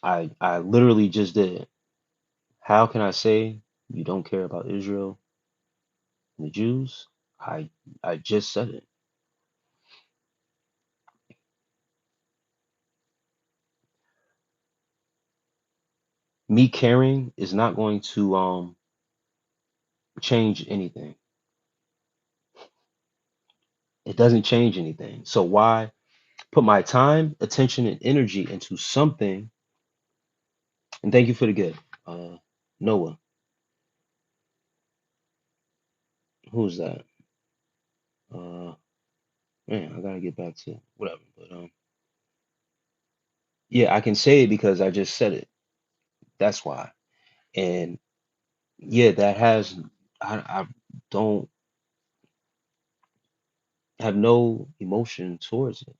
I literally just did. How can I say you don't care about Israel and the Jews? I just said it. Me caring is not going to change anything. It doesn't change anything. So why put my time, attention, and energy into something? And thank you for the gift. Noah, who's that? Uh Man, I gotta get back to whatever. But yeah, I can say it because I just said it. That's why. And yeah, that has I don't have no emotion towards it.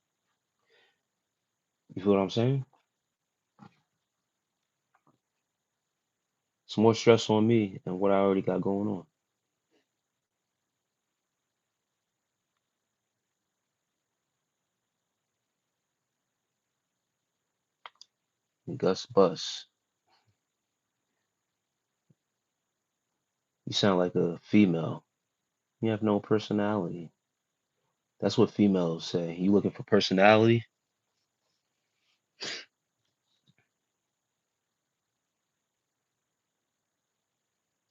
You feel what I'm saying? It's more stress on me than what I already got going on. And Gus Bus, you sound like a female. You have no personality. That's what females say. You looking for personality?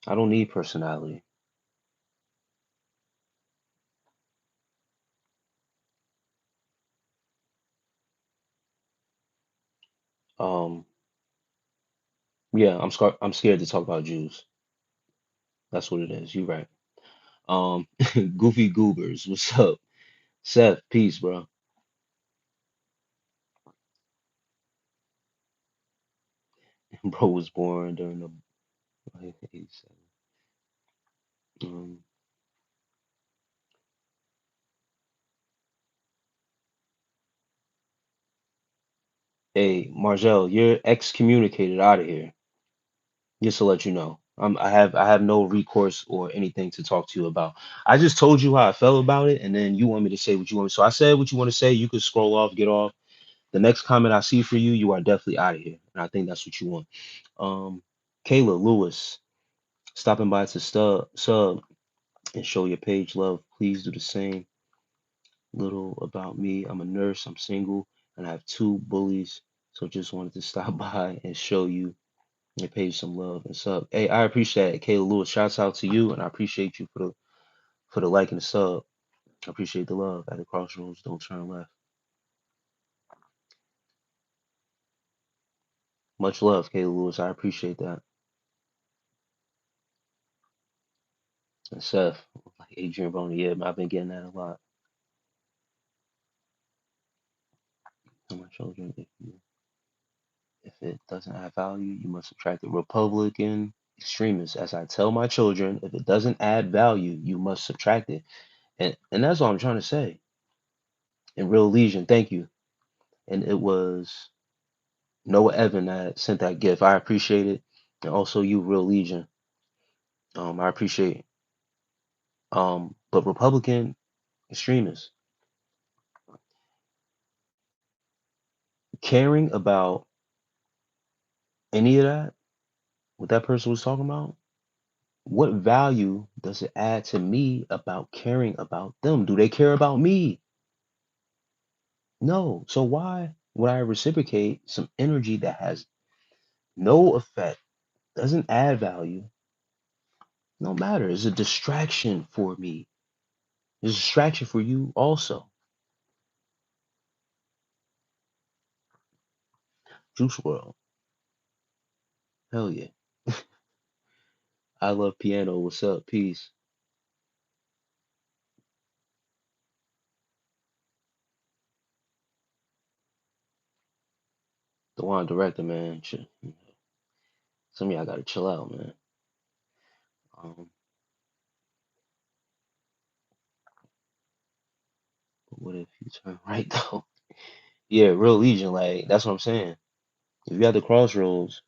I don't need personality. Um, yeah, I'm scared to talk about Jews. That's what it is. You're right. Goofy Goobers, what's up? Seth, peace, bro. Bro was born during the 87. Um, hey, Margel, you're excommunicated out of here. Just to let you know. I have no recourse or anything to talk to you about. I just told you how I felt about it, and then you want me to say what you want. So I said what you want to say. You can scroll off, get off. The next comment I see for you, you are definitely out of here. And I think that's what you want. Um, Kayla Lewis, stopping by to sub and show your page love. Please do the same. Little about me. I'm a nurse, I'm single, and I have two bullies. So just wanted to stop by and show you and pay you some love and sub. Hey, I appreciate it. Kayla Lewis, shouts out to you, and I appreciate you for the like and the sub. I appreciate the love. At the crossroads, don't turn left. Much love, Kayla Lewis. I appreciate that. And Seth, like Adrian Boney, yeah, I've been getting that a lot. To my children, if it doesn't add value, you must subtract the Republican extremists. As I tell my children, if it doesn't add value, you must subtract it. And that's all I'm trying to say. And Real Legion, thank you. And it was Noah Evan that sent that gift. I appreciate it. And also you, Real Legion. I appreciate. But Republican extremists caring about any of that, what that person was talking about, what value does it add to me about caring about them? Do they care about me? No. So why would I reciprocate some energy that has no effect, doesn't add value, no matter? It's a distraction for me. It's a distraction for you also. Juice World. Hell yeah. I love piano. What's up? Peace. The one director, man. Some of y'all gotta chill out, man. Um, but what if you turn right though? Yeah, Real Legion, like that's what I'm saying. If you at the crossroads,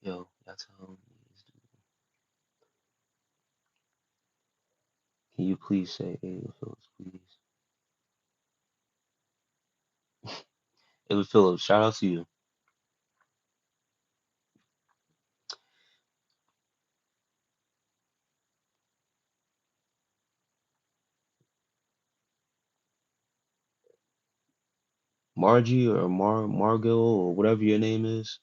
yo, that's how. Can you please say Ava Phillips, please? Ava Phillips, shout out to you. Margie or Margot or whatever your name is.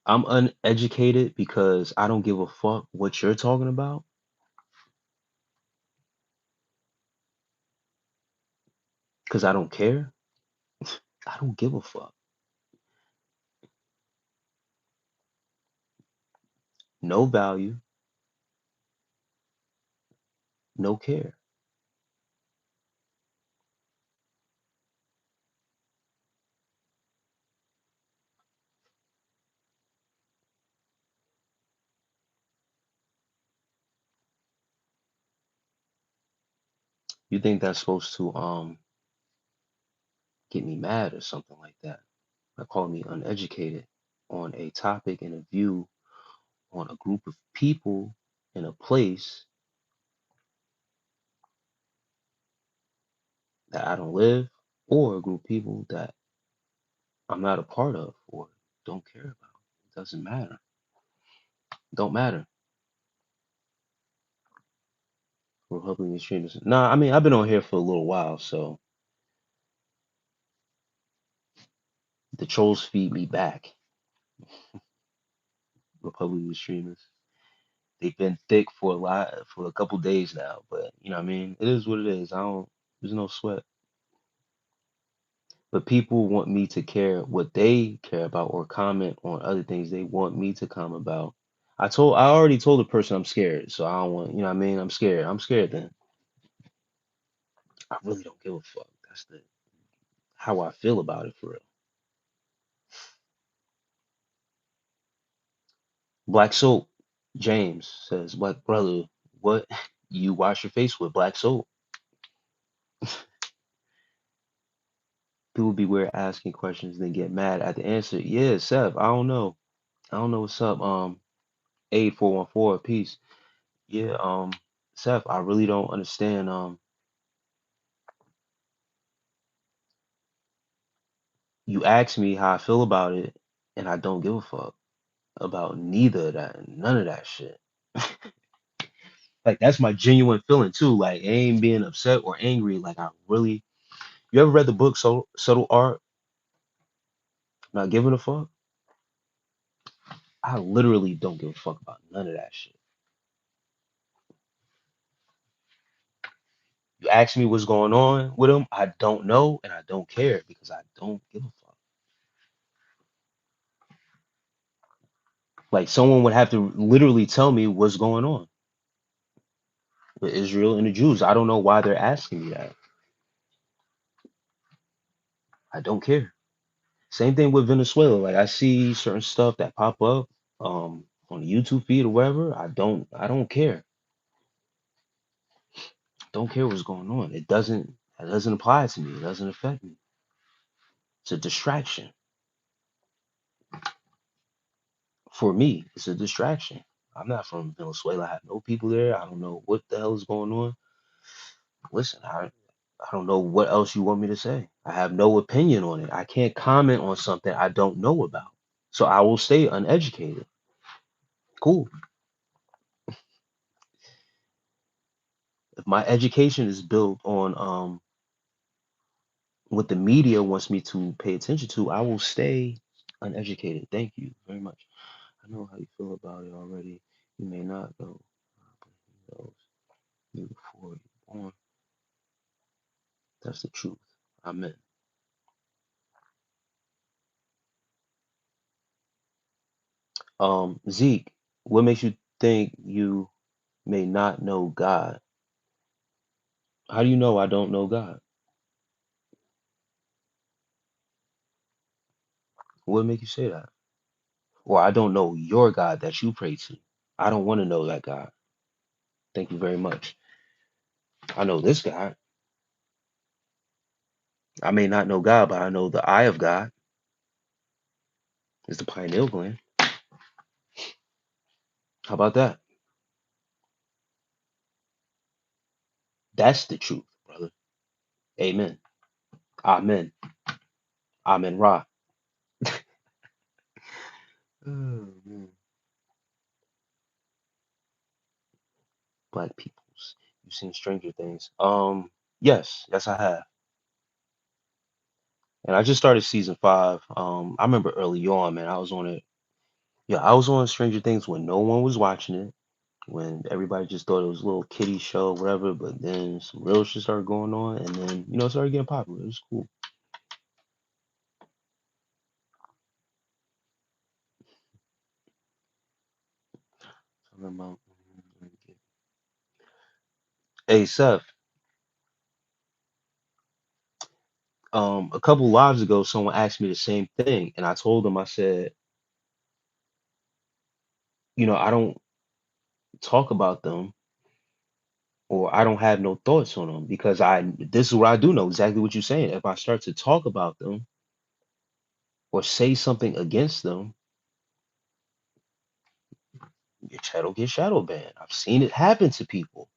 I'm uneducated because I don't give a fuck what you're talking about because I don't care. I don't give a fuck. No value, no care. You think that's supposed to get me mad or something like that? By calling me uneducated on a topic and a view on a group of people in a place that I don't live, or a group of people that I'm not a part of or don't care about. It doesn't matter. Don't matter. Republican extremists. Nah, I mean I've been on here for a little while, so the trolls feed me back. Republican extremists. They've been thick for a couple days now, but you know what I mean? It is what it is. I don't there's no sweat. But people want me to care what they care about or comment on other things they want me to comment about. I already told the person I'm scared, so I don't want, you know what I mean? I'm scared. I'm scared then. I really don't give a fuck. That's the how I feel about it for real. Black soap, James says, Black brother, what you wash your face with black soap? People beware asking questions, then get mad at the answer. Yeah, Seth, I don't know. I don't know what's up. 8414, peace. Yeah, Seth, I really don't understand. You asked me how I feel about it, and I don't give a fuck about neither of that, none of that shit. Like that's my genuine feeling too. Like I ain't being upset or angry. Like I really. You ever read the book Subtle Art? Not giving a fuck. I literally don't give a fuck about none of that shit. You ask me what's going on with him, I don't know and I don't care because I don't give a fuck. Like someone would have to literally tell me what's going on with Israel and the Jews. I don't know why they're asking me that. I don't care. Same thing with Venezuela. Like I see certain stuff that pop up. on the YouTube feed or wherever, I don't care. Don't care what's going on. It doesn't apply to me. It doesn't affect me. It's a distraction. For me, it's a distraction. I'm not from Venezuela. I have no people there. I don't know what the hell is going on. Listen, I don't know what else you want me to say. I have no opinion on it. I can't comment on something I don't know about. So I will stay uneducated. Cool. If my education is built on what the media wants me to pay attention to, I will stay uneducated. Thank you very much. I know how you feel about it already. You may not know, but he knows you before you're born. That's the truth. Amen. Zeke, what makes you think you may not know God? How do you know I don't know God? What make you say that? Or I don't know your God that you pray to. I don't want to know that God. Thank you very much. I know this God. I may not know God, but I know the eye of God is the pineal gland. How about that? That's the truth, brother. Amen. Amen. Amen. Ra. Oh, man. Black peoples. You've seen Stranger Things. Yes, I have. And I just started season 5. I remember early on, man, I was on it. Yeah, I was on Stranger Things when no one was watching it, when everybody just thought it was a little kiddie show, whatever. But then some real shit started going on, and then it started getting popular. It was cool. Talking about- Hey, Seth. A couple lives ago, someone asked me the same thing, and I told them, I said, I don't talk about them, or I don't have no thoughts on them because this is what I do know exactly what you're saying. If I start to talk about them or say something against them, your chat will get shadow banned. I've seen it happen to people.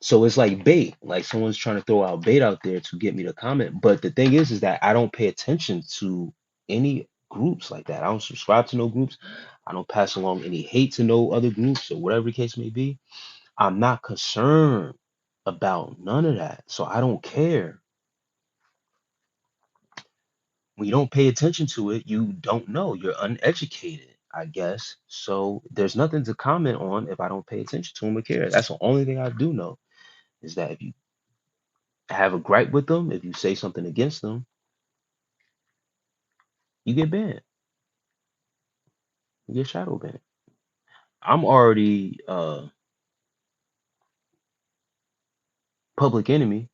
So it's like bait, like someone's trying to throw out bait out there to get me to comment. But the thing is that I don't pay attention to any groups like that. I don't subscribe to no groups. I don't pass along any hate to no other groups or whatever the case may be. I'm not concerned about none of that. So I don't care. When you don't pay attention to it, you don't know. You're uneducated, I guess. So there's nothing to comment on if I don't pay attention to them or care. That's the only thing I do know is that if you have a gripe with them, if you say something against them, you get banned. You get shadow banned. I'm already public enemy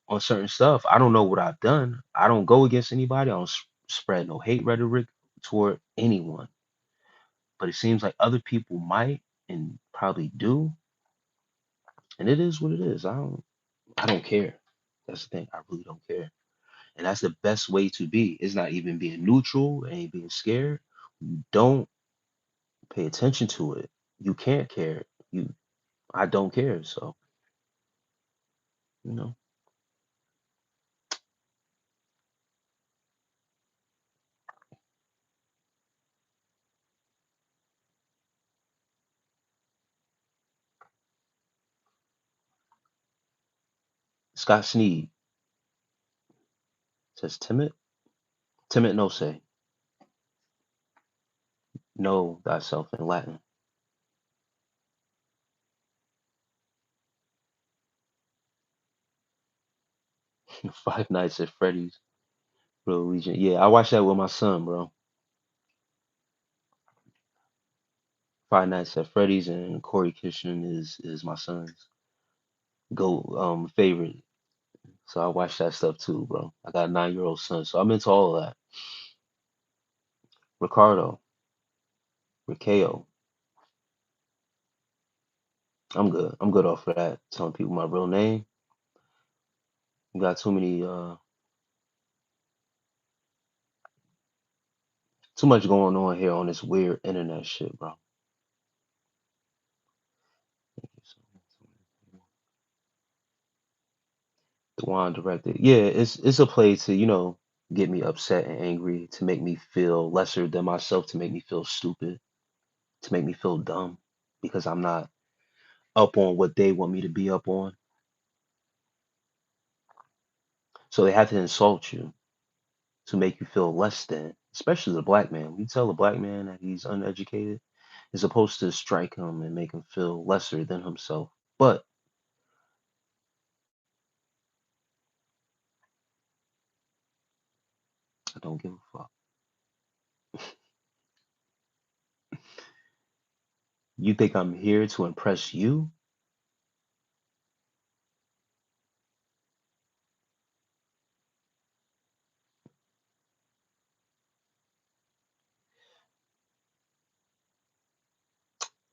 on certain stuff. I don't know what I've done. I don't go against anybody. I don't spread no hate rhetoric toward anyone. But it seems like other people might and probably do, and it is what it is. I don't care. That's the thing. I really don't care. And that's the best way to be. It's not even being neutral, it ain't being scared. You don't pay attention to it. You can't care. You I don't care. So, you know, Scott Sneed says timid. Timid no say. Know thyself in Latin. Five Nights at Freddy's, bro. Legion. Yeah, I watched that with my son, bro. Five Nights at Freddy's and Corey Kitchen is my son's go favorite. So I watch that stuff too, bro. I got a 9-year-old son, so I'm into all of that. Ricardo. Rakeo. I'm good. I'm good off of that. Telling people my real name. You got too much going on here on this weird internet shit, bro. The Juan directed. Yeah, it's a play to, get me upset and angry, to make me feel lesser than myself, to make me feel stupid, to make me feel dumb because I'm not up on what they want me to be up on. So they have to insult you to make you feel less than, especially the black man. When you tell a black man that he's uneducated, it's supposed to strike him and make him feel lesser than himself. But I don't give a fuck. You think I'm here to impress you?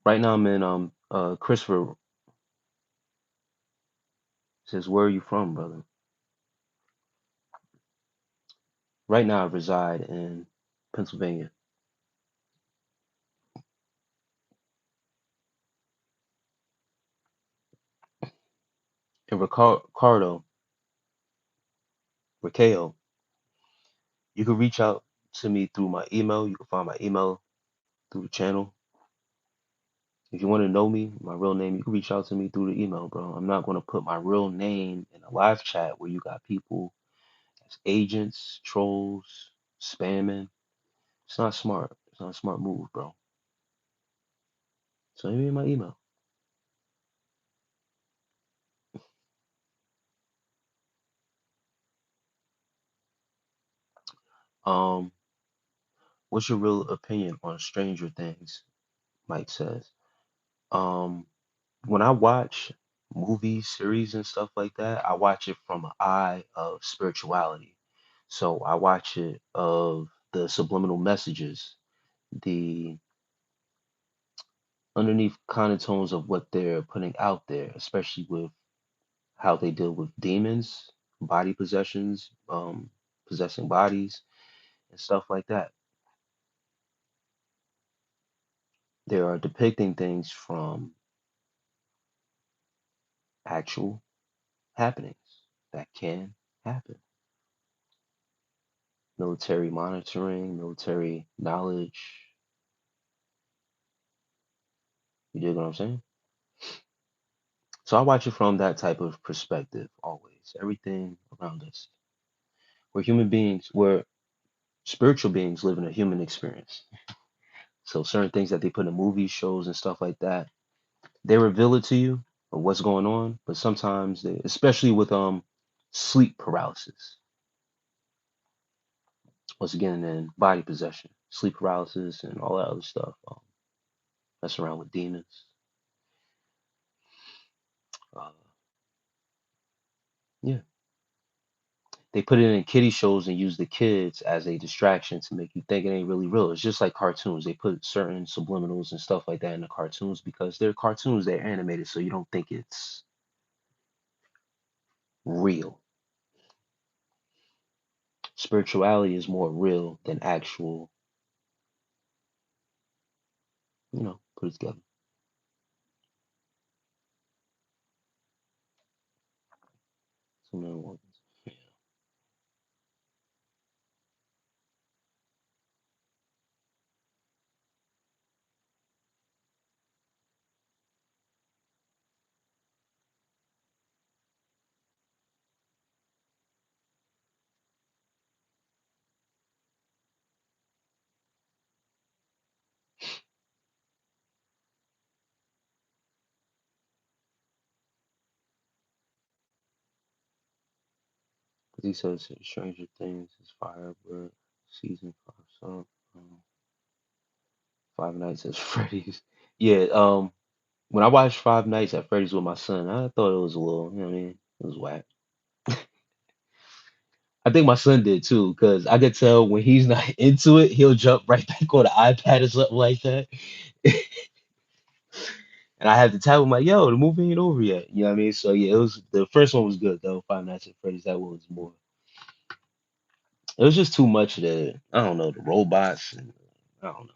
Right now I'm in Christopher says, where are you from, brother? Right now I reside in Pennsylvania. And Ricardo, Raquel, you can reach out to me through my email. You can find my email through the channel. If you want to know me, my real name, you can reach out to me through the email, bro. I'm not going to put my real name in a live chat where you got people as agents, trolls, spamming. It's not smart. It's not a smart move, bro. So maybe in my email. Um, what's your real opinion on Stranger Things? Mike says. Um, when I watch movies, series, and stuff like that, I watch it from an eye of spirituality. So I watch it of the subliminal messages, the underneath kind of tones of what they're putting out there, especially with how they deal with demons, body possessions, possessing bodies, and stuff like that. They are depicting things from actual happenings that can happen. Military monitoring, military knowledge. You dig what I'm saying? So I watch it from that type of perspective always. Everything around us. We're spiritual beings living a human experience. So certain things that they put in movies, shows, and stuff like that, they reveal it to you of what's going on, but sometimes they, especially with sleep paralysis, once again, then body possession, sleep paralysis, and all that other stuff. Messing around with demons. Uh, yeah, they put it in kiddie shows and use the kids as a distraction to make you think it ain't really real. It's just like cartoons. They put certain subliminals and stuff like that in the cartoons because they're cartoons, they're animated, so you don't think it's real. Spirituality is more real than actual, put it together. Subliminal organs. Because he says Stranger Things is Firebird, season 5, so Five Nights at Freddy's. Yeah, when I watched Five Nights at Freddy's with my son, I thought it was a little, you know what I mean? It was whack. I think my son did too, because I could tell when he's not into it, he'll jump right back on the iPad or something like that. And I had to tell him like, yo, the movie ain't over yet. You know what I mean? So yeah, it was the first one was good though. Five Nights at Freddy's, that one was more. It was just too much of the, I don't know, the robots and I don't know.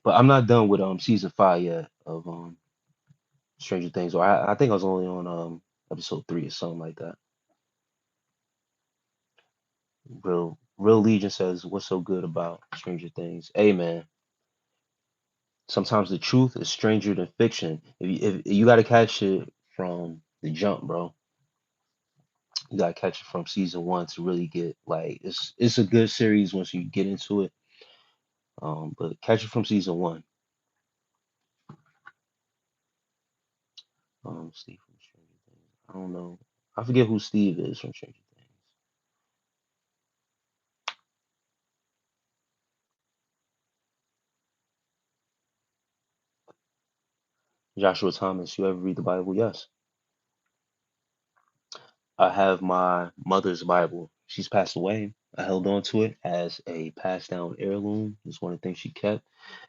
But I'm not done with season 5 yet of Stranger Things. Or I think I was only on episode 3 or something like that. Real Legion says, what's so good about Stranger Things? Hey man, sometimes the truth is stranger than fiction. If you got to catch it from the jump, bro. You got to catch it from season 1 to really get like it's a good series once you get into it. But catch it from season 1. Steve from Stranger Things. I don't know. I forget who Steve is from Stranger Things. Joshua Thomas. You ever read the Bible? Yes. I have my mother's Bible. She's passed away. I held on to it as a passed down heirloom. It's one of the things she kept.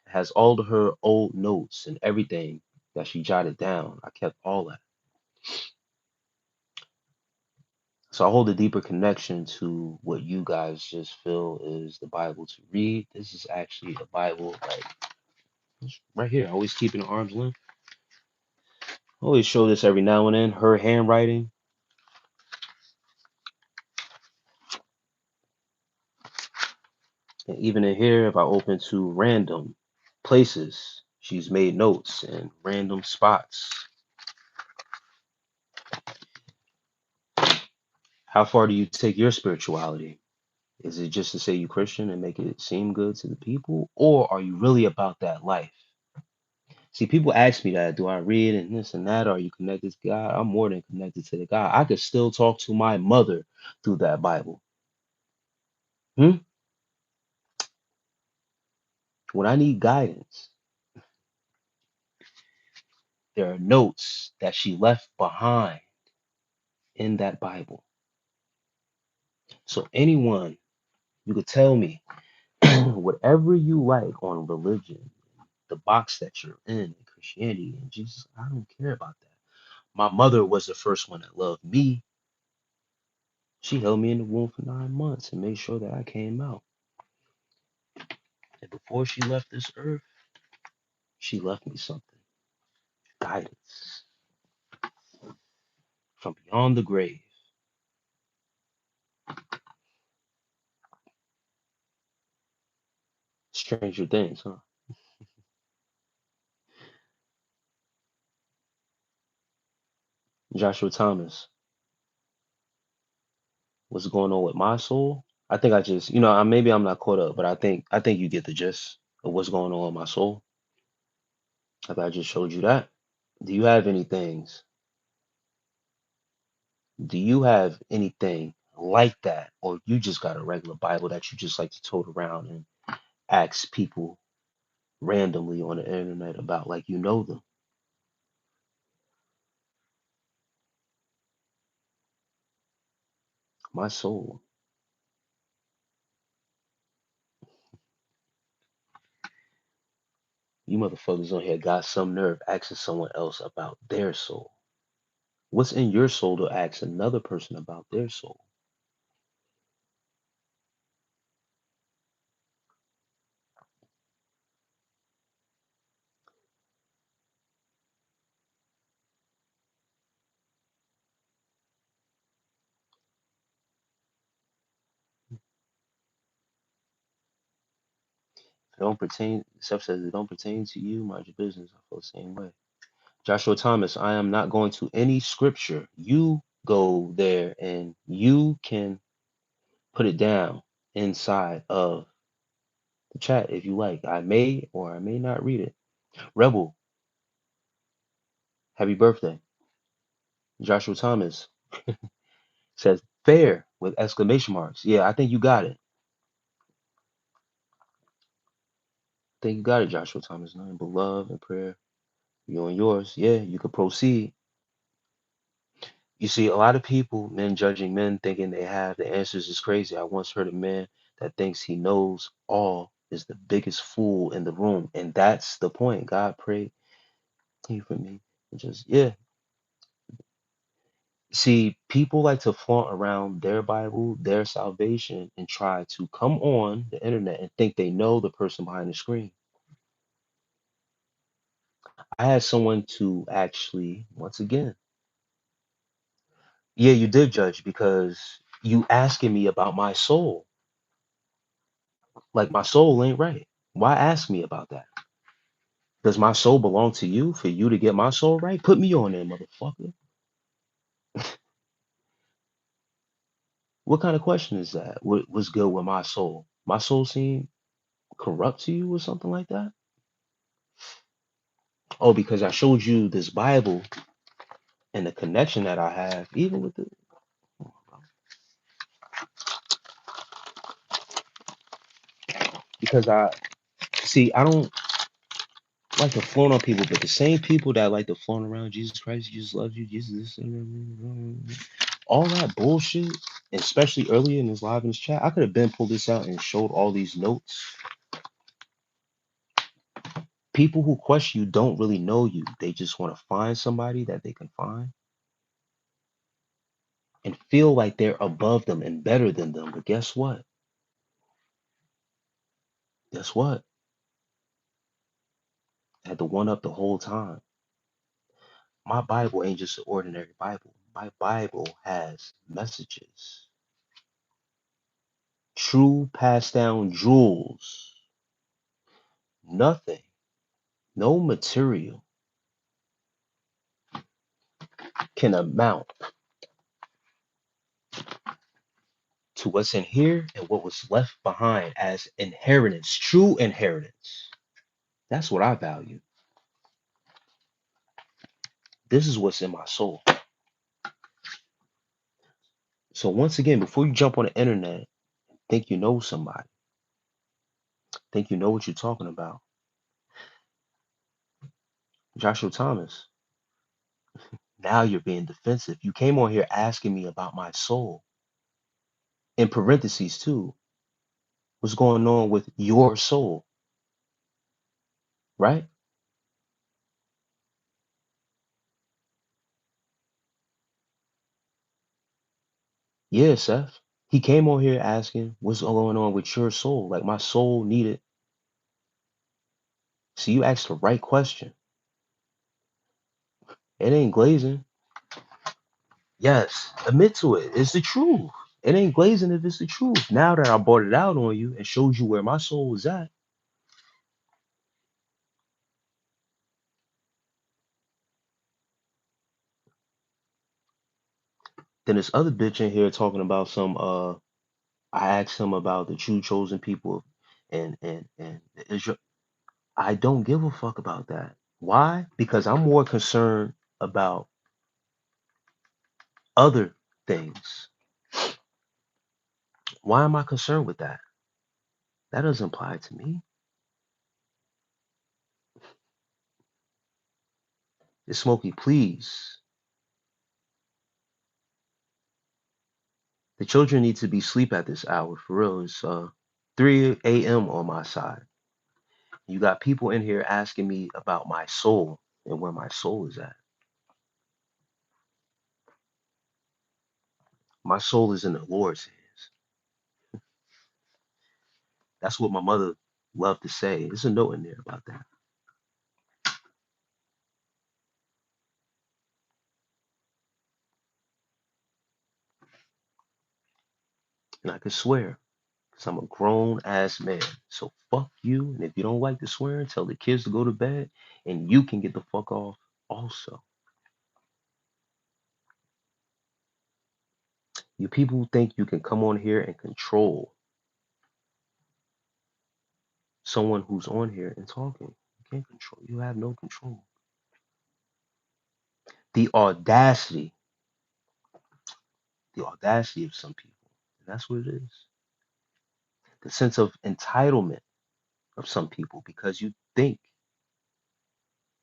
It has all of her old notes and everything that she jotted down. I kept all that. So I hold a deeper connection to what you guys just feel is the Bible to read. This is actually a Bible, like it's right here. I always keep it in arm's length. I always show this every now and then. Her handwriting. And even in here, if I open to random places, she's made notes and random spots. How far do you take your spirituality? Is it just to say you Christian and make it seem good to the people? Or are you really about that life? See, people ask me that, do I read and this and that? Are you connected to God? I'm more than connected to the God. I could still talk to my mother through that Bible. Hmm? When I need guidance, there are notes that she left behind in that Bible. So anyone, you could tell me whatever you like on religion, the box that you're in Christianity and Jesus. I don't care about that. My mother was the first one that loved me. She held me in the womb for 9 months and made sure that I came out. And before she left this earth, she left me something. Guidance from beyond the grave. Stranger things, huh? Joshua Thomas, what's going on with my soul? I think I just, maybe I'm not caught up, but I think you get the gist of what's going on with my soul. Like I just showed you that. Do you have any things? Do you have anything like that, or you just got a regular Bible that you just like to tote around and ask people randomly on the internet about, like you know them? My soul. You motherfuckers on here got some nerve asking someone else about their soul. What's in your soul to ask another person about their soul? If it don't pertain, Seth says it don't pertain to you, mind your business. I feel the same way. Joshua Thomas, I am not going to any scripture. You go there and you can put it down inside of the chat if you like. I may or I may not read it. Rebel, happy birthday. Joshua Thomas says fair with exclamation marks. Yeah, I think you got it. I think you got it, Joshua Thomas. Nothing but love and prayer. You and yours, yeah, you could proceed. You see, a lot of people, men judging men, thinking they have the answers is crazy. I once heard a man that thinks he knows all is the biggest fool in the room. And that's the point. God pray for me. And just, yeah. See, people like to flaunt around their Bible, their salvation, and try to come on the internet and think they know the person behind the screen. I had someone to actually, once again, yeah, you did judge because you asking me about my soul. Like my soul ain't right. Why ask me about that? Does my soul belong to you for you to get my soul right? Put me on there, motherfucker. What kind of question is that? What's good with my soul? My soul seem corrupt to you or something like that? Oh, because I showed you this Bible and the connection that I have, even with the. Because I see, I don't like to flaunt on people, but the same people that like to flaunt around Jesus Christ, Jesus loves you, Jesus, all that bullshit, especially earlier in this live in this chat, I could have been pulled this out and showed all these notes. People who question you don't really know you. They just want to find somebody that they can find and feel like they're above them and better than them. But guess what? Guess what? I had to one up the whole time. My Bible ain't just an ordinary Bible. My Bible has messages, true passed down jewels. Nothing, no material can amount to what's in here and what was left behind as inheritance, true inheritance. That's what I value. This is what's in my soul. So once again, before you jump on the internet, think you know somebody, think you know what you're talking about. Joshua Thomas, now you're being defensive. You came on here asking me about my soul. In parentheses too. What's going on with your soul, right? Yeah, Seth. He came on here asking what's going on with your soul. Like my soul needed. So you asked the right question. It ain't glazing. Yes, admit to it. It's the truth. It ain't glazing if it's the truth. Now that I brought it out on you and showed you where my soul was at, then this other bitch in here talking about some I asked him about the true chosen people and Israel. I don't give a fuck about that. Why? Because I'm more concerned about other things. Why am I concerned with that? That doesn't apply to me. It's Smokey, please. The children need to be asleep at this hour for real. It's 3 a.m. on my side. You got people in here asking me about my soul and where my soul is at. My soul is in the Lord's hands. That's what my mother loved to say. There's a note in there about that. And I can swear, because I'm a grown ass man. So fuck you. And if you don't like the swearing, tell the kids to go to bed and you can get the fuck off also. You people who think you can come on here and control someone who's on here and talking. You can't control. You have no control. The audacity, the audacity of some people. And that's what it is. The sense of entitlement of some people because you think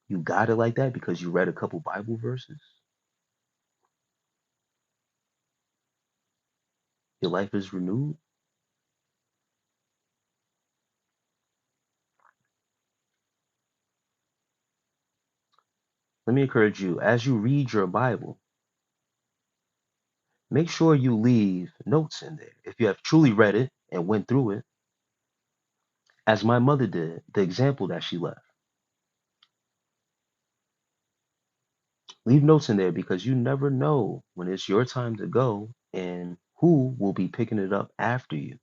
You got it like that because you read a couple Bible verses? Your life is renewed? Let me encourage you, as you read your Bible, make sure you leave notes in there. If you have truly read it and went through it, as my mother did, the example that she left. Leave notes in there because you never know when it's your time to go and who will be picking it up after you.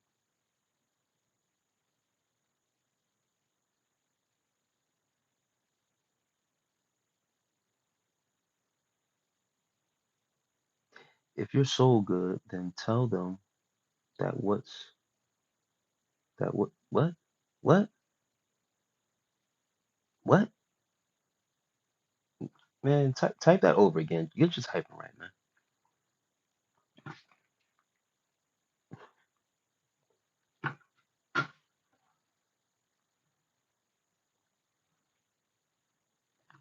If you're so good, then tell them that what what man, type that over again. Get your typing right, man.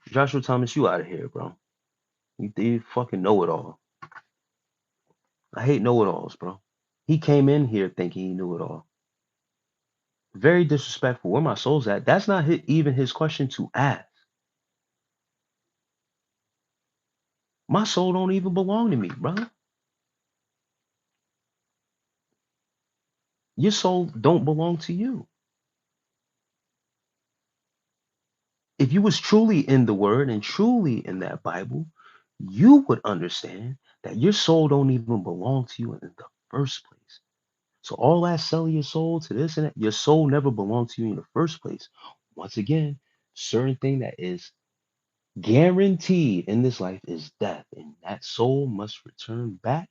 Joshua Thomas, you out of here, bro. You fucking know it all. I hate know it alls, bro. He came in here thinking he knew it all. Very disrespectful. Where my soul's at? That's not even his question to ask. My soul don't even belong to me, brother. Your soul don't belong to you. If you was truly in the word and truly in that Bible, you would understand that your soul don't even belong to you in the first place. So all that selling your soul to this and that, your soul never belonged to you in the first place. Once again, certain thing that is guaranteed in this life is death, and that soul must return back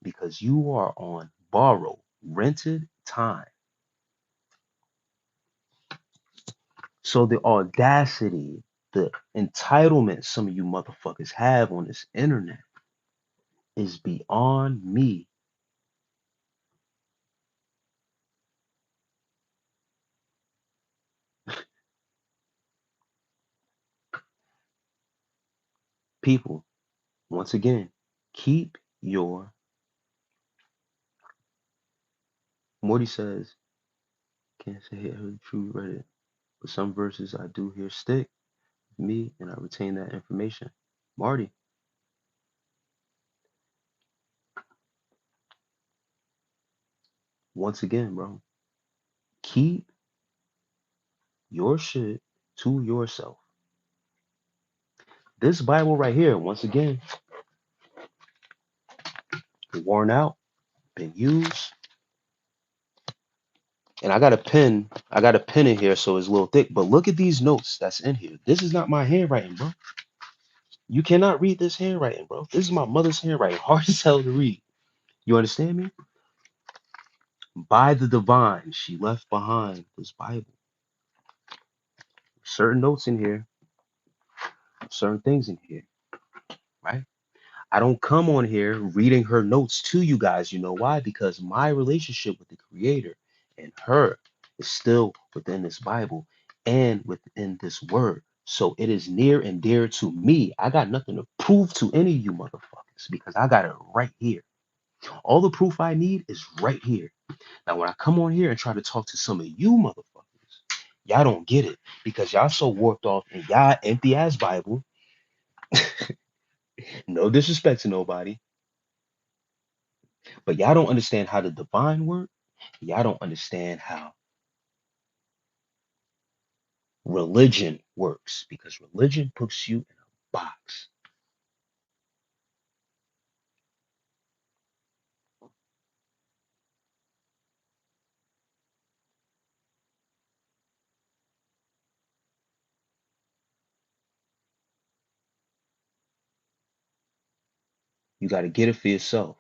because you are on borrowed, rented time. So the audacity, the entitlement some of you motherfuckers have on this internet is beyond me. People, once again, keep your, Morty says, can't say I heard true read it, but some verses I do hear stick with me and I retain that information. Marty, once again, bro, keep your shit to yourself. This Bible right here, once again, worn out, been used. And I got a pen in here, so it's a little thick. But look at these notes that's in here. This is not my handwriting, bro. You cannot read this handwriting, bro. This is my mother's handwriting. Hard as hell to read. You understand me? By the divine, she left behind this Bible. Certain notes in here, certain things in here, right? I don't come on here reading her notes to you guys. You know why? Because my relationship with the Creator and her is still within this Bible and within this word. So it is near and dear to me. I got nothing to prove to any of you motherfuckers because I got it right here. All the proof I need is right here. Now, when I come on here and try to talk to some of you motherfuckers, y'all don't get it because y'all so warped off in y'all empty ass Bible. No disrespect to nobody. But y'all don't understand how the divine work. Y'all don't understand how religion works because religion puts you in a box. You got to get it for yourself.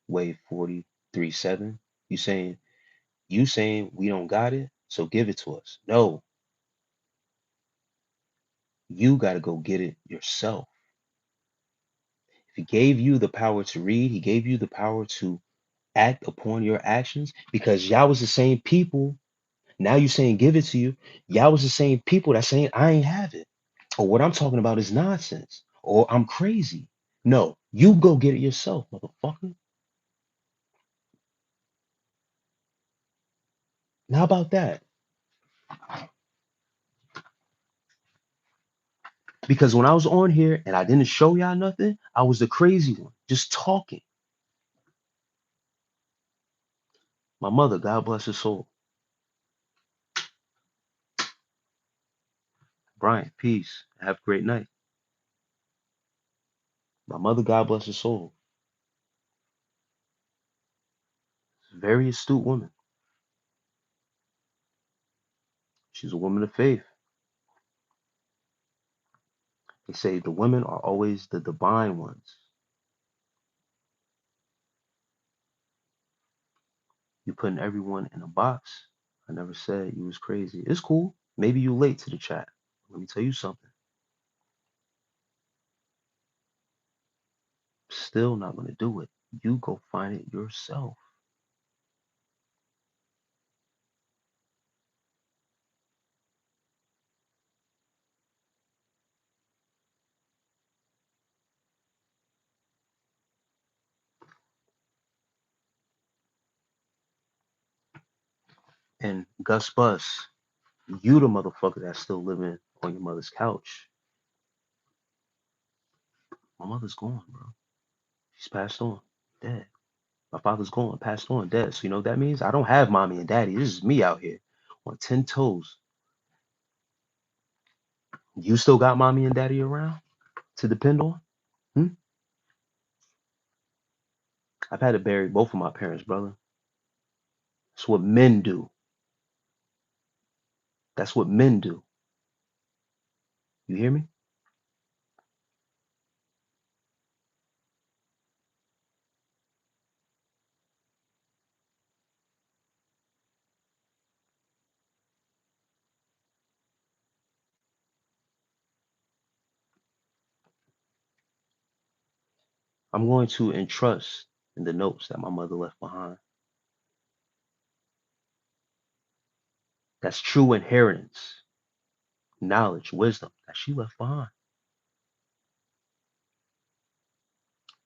Wave 43.7. You saying we don't got it, so give it to us. No, you got to go get it yourself. If he gave you the power to read, he gave you the power to act upon your actions because y'all was the same people. Now you saying give it to you. Y'all was the same people that saying I ain't have it. Or what I'm talking about is nonsense. Or I'm crazy. No, you go get it yourself, motherfucker. Now, how about that? Because when I was on here and I didn't show y'all nothing, I was the crazy one, just talking. My mother, God bless her soul. Brian, peace. Have a great night. My mother, God bless her soul. Very astute woman. She's a woman of faith. They say the women are always the divine ones. You putting everyone in a box. I never said you was crazy. It's cool. Maybe you late to the chat. Let me tell you something. Still not gonna do it. You go find it yourself. And Gus Bus, you the motherfucker that's still living on your mother's couch. My mother's gone, bro. She's passed on, dead. My father's gone, passed on, dead. So you know what that means? I don't have mommy and daddy. This is me out here on 10 toes. You still got mommy and daddy around to depend on? Hmm? I've had to bury both of my parents, brother. That's what men do. That's what men do. You hear me? I'm going to entrust in the notes that my mother left behind. That's true inheritance, knowledge, wisdom that she left behind.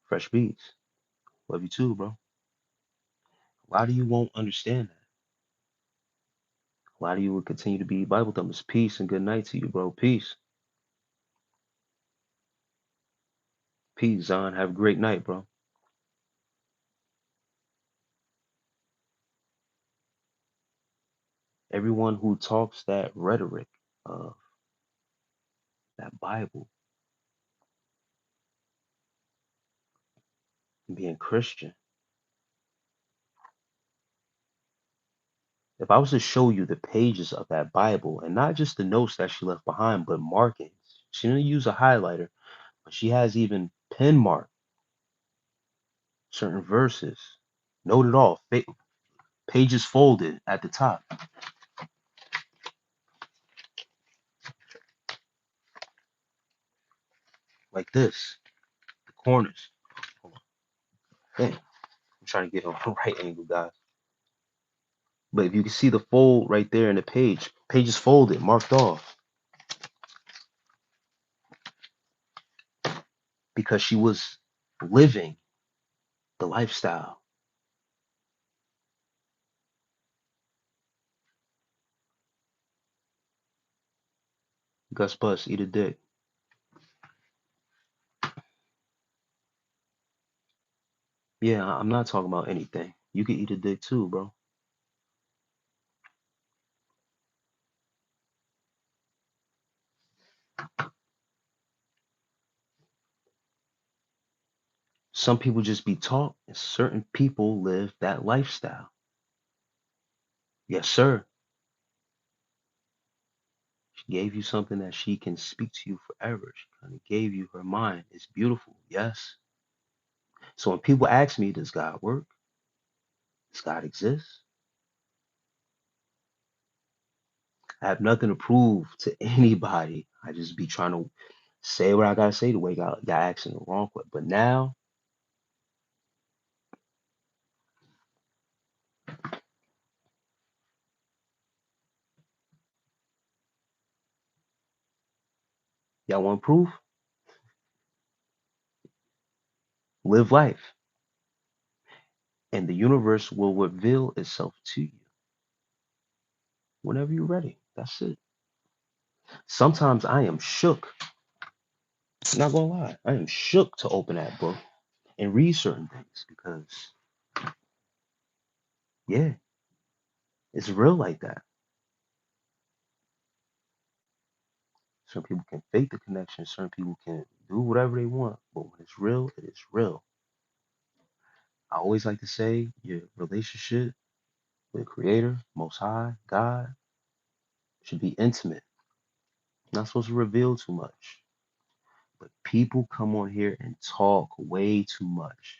Fresh beats. Love you too, bro. Why do you won't understand that? Why do you will continue to be Bible thumpers? Peace and good night to you, bro. Peace. Peace, Zon. Have a great night, bro. Everyone who talks that rhetoric of that Bible and being Christian, if I was to show you the pages of that Bible and not just the notes that she left behind, but markings, she didn't use a highlighter, but she has even pen marked certain verses, noted off, pages folded at the top, like this, the corners. Hold on. Damn, I'm trying to get on the right angle, guys. But if you can see the fold right there in the page, pages folded, marked off, because she was living the lifestyle. Gus Bus, eat a dick. Yeah, I'm not talking about anything. You can eat a dick too, bro. Some people just be taught, and certain people live that lifestyle. Yes, sir. She gave you something that she can speak to you forever. She kind of gave you her mind. It's beautiful. Yes. So when people ask me, does God work? Does God exist? I have nothing to prove to anybody. I just be trying to say what I gotta say the way y'all asking the wrong way. But now, Y'all want proof? Live life, and the universe will reveal itself to you whenever you're ready. That's it. Sometimes I am shook. Not gonna lie, I am shook to open that book and read certain things because, yeah, it's real like that. Some people can fake the connection, certain people can do whatever they want, but when it's real, it is real. I always like to say your relationship with Creator, Most High, God should be intimate. Not supposed to reveal too much. But people come on here and talk way too much.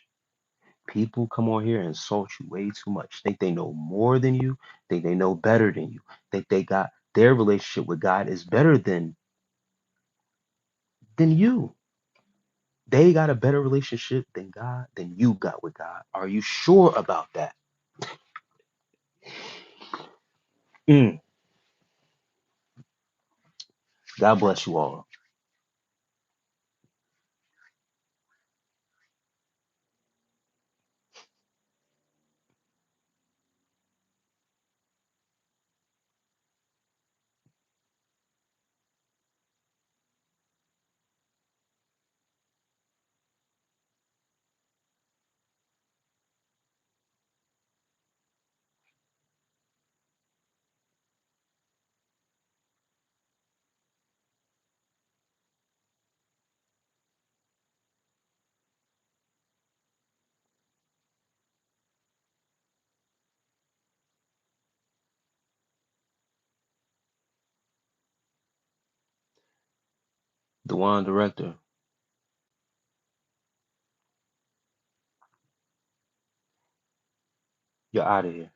People come on here and insult you way too much. Think they know more than you, think they know better than you, think they got their relationship with God is better than you. They got a better relationship than God than you got with God. Are you sure about that? Mm, God bless you all. The one director, you're out of here.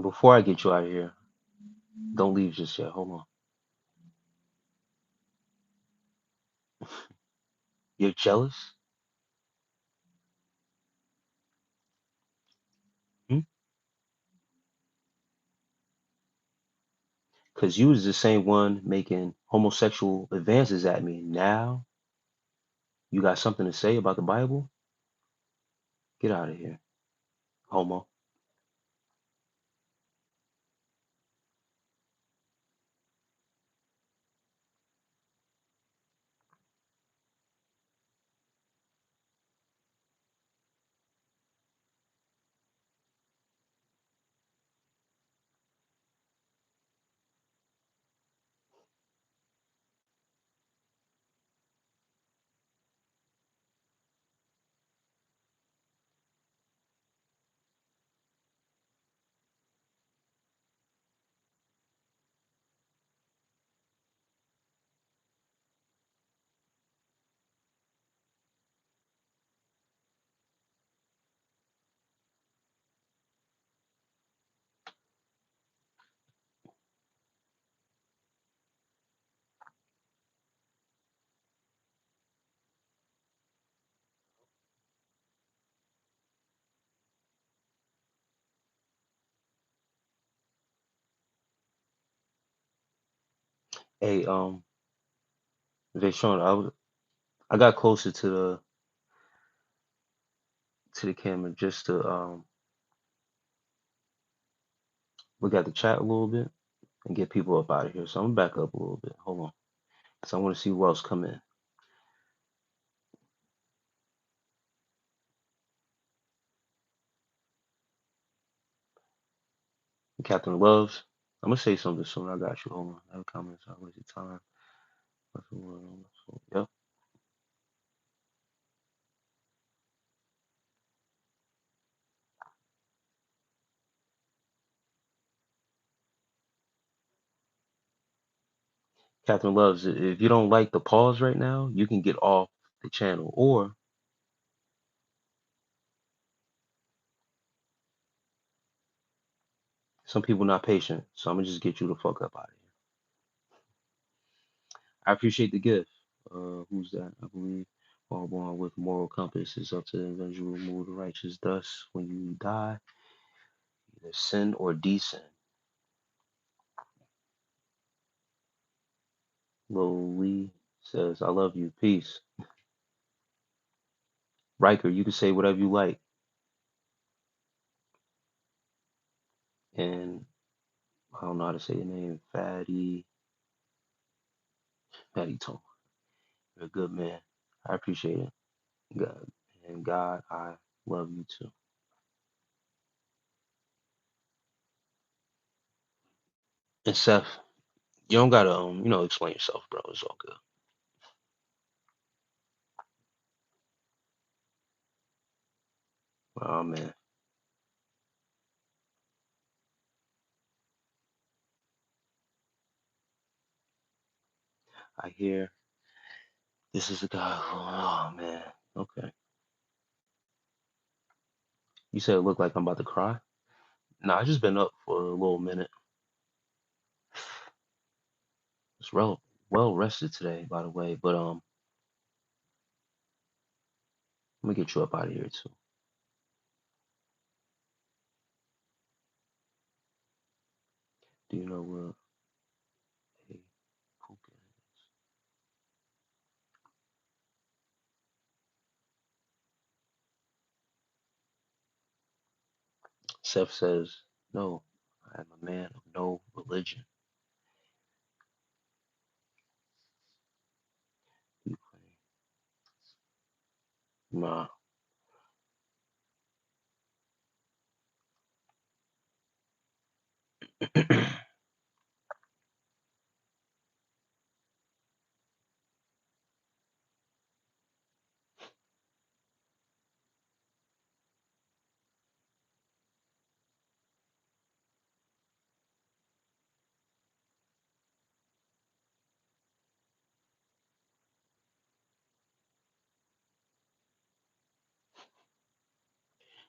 Before I get you out of here, don't leave just yet. Hold on. You're jealous? Hmm? Because you was the same one making homosexual advances at me. Now you got something to say about the Bible? Get out of here, homo. Hey, Vaishon, I got closer to the camera just to look at the chat a little bit and get people up out of here. So I'm gonna back up a little bit. Hold on, because I want to see who else come in. Captain Loves, I'm gonna say something soon. I got you. Hold on. I have comments. I waste your time. Yep. Captain Loves, if you don't like the pause right now, you can get off the channel. Or some people not patient, so I'm gonna just get you the fuck up out of here. I appreciate the gift. Who's that? I believe all born with moral compass is up to the individual to remove the righteous dust when you die. either sin or descend. Lowly says, I love you. Peace. Riker, you can say whatever you like. And I don't know how to say your name. Fatty Tone. You're a good man. I appreciate it. God. And God, I love you too. And Seth, you don't gotta explain yourself, bro. It's all good. Oh man. I hear this is a guy. Oh man. Okay. You said it looked like I'm about to cry? Nah, I just been up for a little minute. It's well rested today, by the way. But let me get you up out of here too. Do you know where a puka is? Seth says, no, I am a man of no religion. You claim. Nah.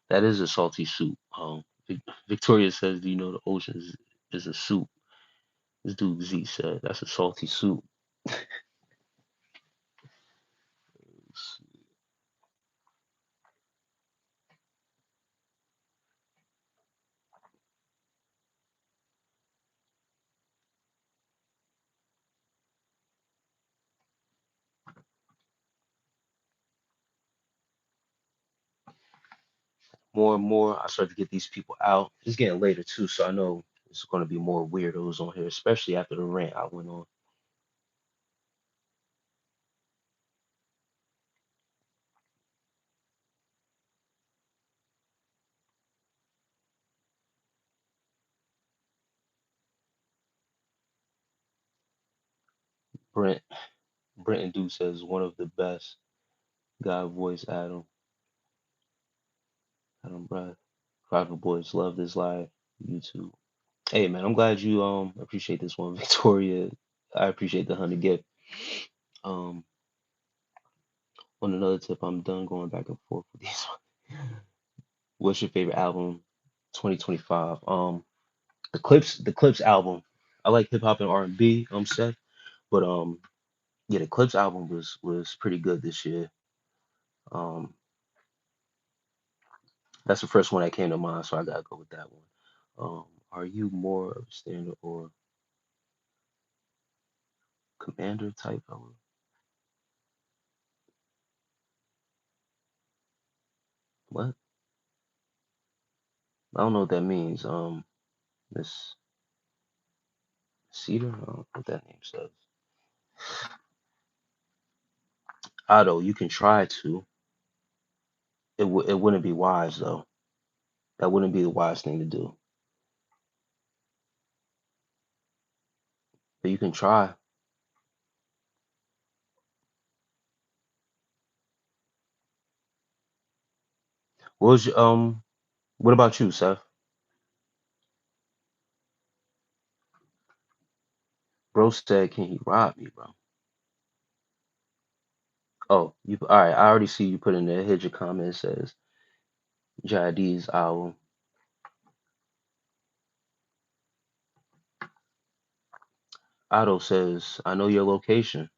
That is a salty soup. Victoria says, do you know the ocean is a soup? This dude Z said, that's a salty soup. More and more, I start to get these people out. It's getting later too, so I know there's going to be more weirdos on here, especially after the rant I went on. Brent, Brent and Duke says one of the best. God voice Adam. Adam Brad. Crowd of Boyz love this live YouTube. Hey man, I'm glad you appreciate this one, Victoria. I appreciate the 100 gift. Um, on another tip, I'm done going back and forth with these. What's your favorite album, 2025? The Clips album. I like hip hop and R&B. Seth, but yeah, the Clips album was pretty good this year. Um, that's the first one that came to mind, so I gotta go with that one. Are you more of a standard or commander type album? What? I don't know what that means. Miss Cedar? I don't know what that name says. Otto, you can try to. It wouldn't be wise though. That wouldn't be the wise thing to do. But you can try. What was what about you, Seth? Bro said, can he rob me, bro? Oh, you all right, I already see you put in there. Here's your comment. It says JID's album. Otto says, I know your location.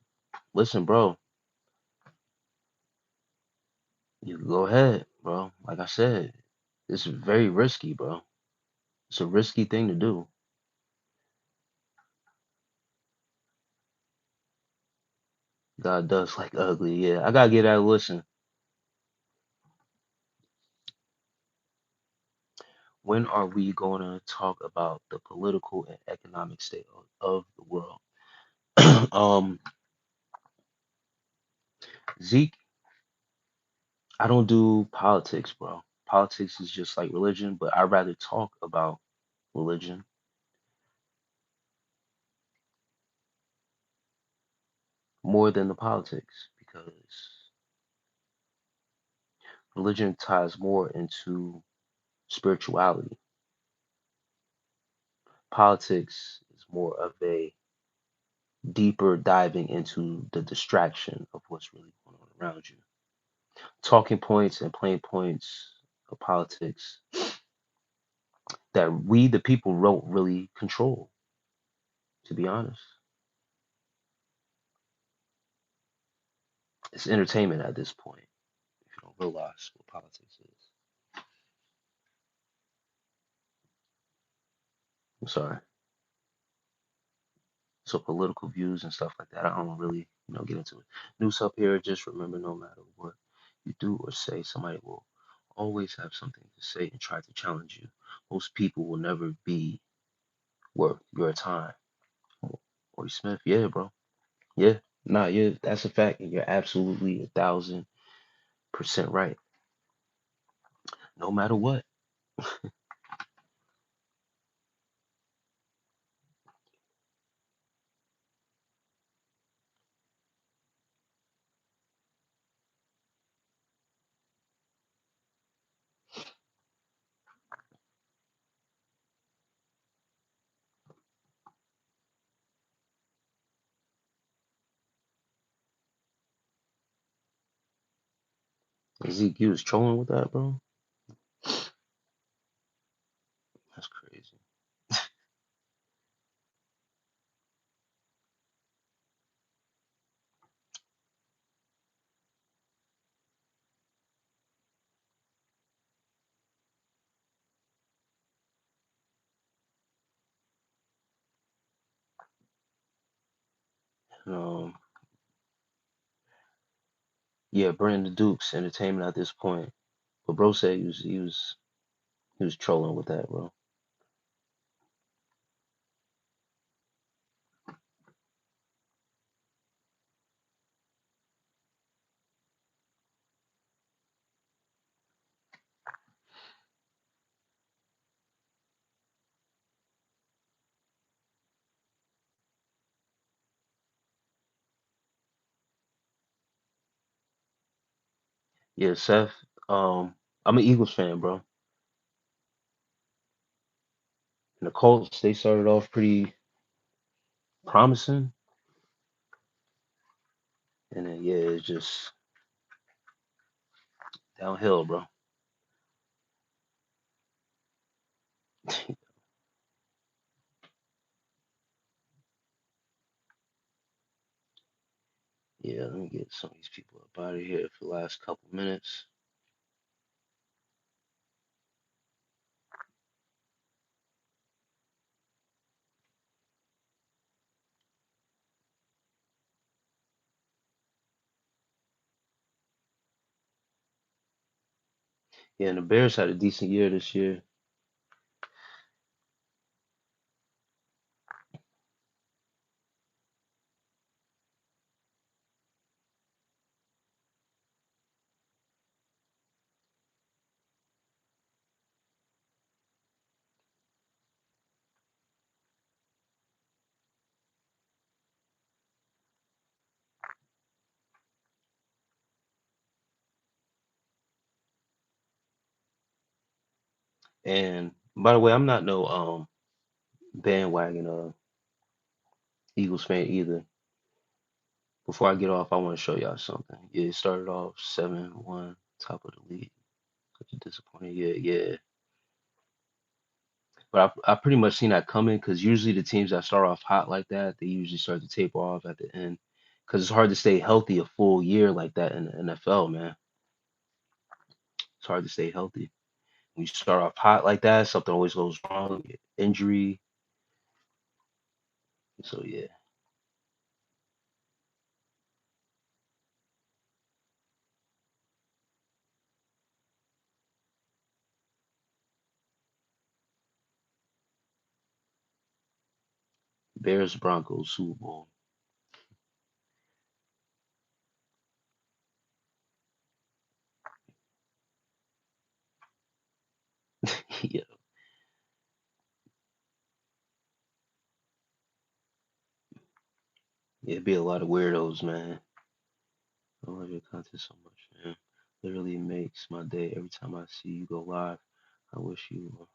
Listen, bro, you go ahead, bro. Like I said, it's very risky, bro. It's a risky thing to do. God does like ugly. Yeah, I gotta get that a listen. When are we going to talk about the political and economic state of the world? um, Zeke, I don't do politics, bro. Politics is just like religion, but I'd rather talk about religion more than the politics because religion ties more into spirituality. Politics is more of a deeper diving into the distraction of what's really going on around you. Talking points and plain points of politics that we, the people, don't really control, to be honest. It's entertainment at this point, if you don't realize what politics is. I'm sorry. So political views and stuff like that, I don't really, get into it. News up here, just remember no matter what you do or say, somebody will always have something to say and try to challenge you. Most people will never be worth your time. Corey Smith, yeah, bro. Yeah. Nah, yeah, that's a fact. And you're absolutely 1,000% right. No matter what. Ezekiel was trolling with that, bro. That's crazy. Um, yeah, Brandon Dukes entertainment at this point. But bro said he was trolling with that, bro. Yeah, Seth. I'm an Eagles fan, bro. And the Colts, they started off pretty promising, and then yeah, it's just downhill, bro. Yeah, let me get some of these people up out of here for the last couple minutes. Yeah, and the Bears had a decent year this year. And by the way, I'm not no bandwagon Eagles fan either. Before I get off, I want to show y'all something. Yeah, it started off 7-1, top of the league. Such a disappointing. Yeah, yeah. But I pretty much seen that coming because usually the teams that start off hot like that, they usually start to taper off at the end. Because it's hard to stay healthy a full year like that in the NFL, man. It's hard to stay healthy. When you start off hot like that, something always goes wrong, injury. So yeah, Bears Broncos Super Bowl. Yeah, yeah, it'd be a lot of weirdos, man. I love your content so much, man. Literally makes my day every time I see you go live. I wish you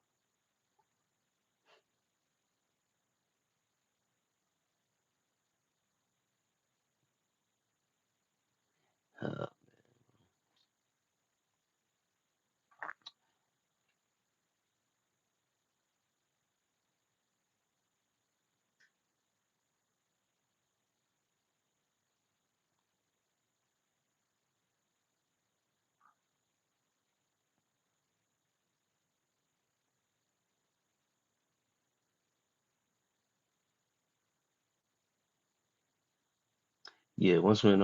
yeah, once when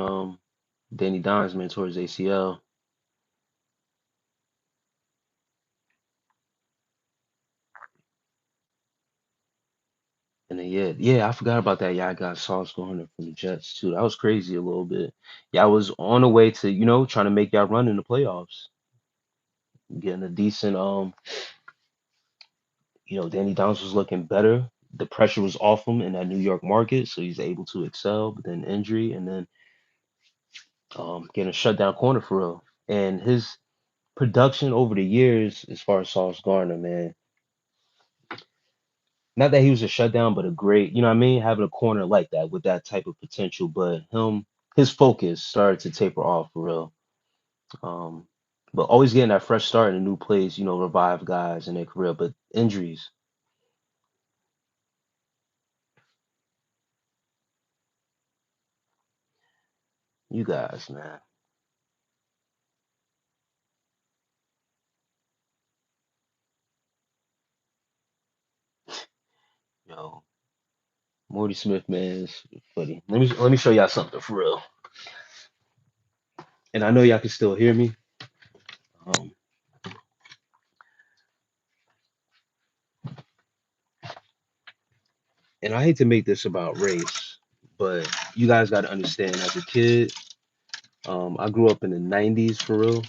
Danny Dimes man towards ACL, and then yeah, I forgot about that. Yeah, I got Sauce Gardner from the Jets too. That was crazy a little bit. Yeah, I was on the way to, trying to make y'all run in the playoffs, getting a decent Danny Dimes was looking better. The pressure was off him in that New York market, so he's able to excel, but then injury and then getting a shutdown corner for real. And his production over the years, as far as Sauce Gardner, man, not that he was a shutdown, but a great, you know what I mean, having a corner like that with that type of potential. But his focus started to taper off for real. Um, but always getting that fresh start in a new place, revive guys in their career. But injuries, you guys, man, yo, Morty Smith, man, is funny. Let me show y'all something for real. And I know y'all can still hear me. Um, and I hate to make this about race, but you guys got to understand. As a kid, I grew up in the '90s for real.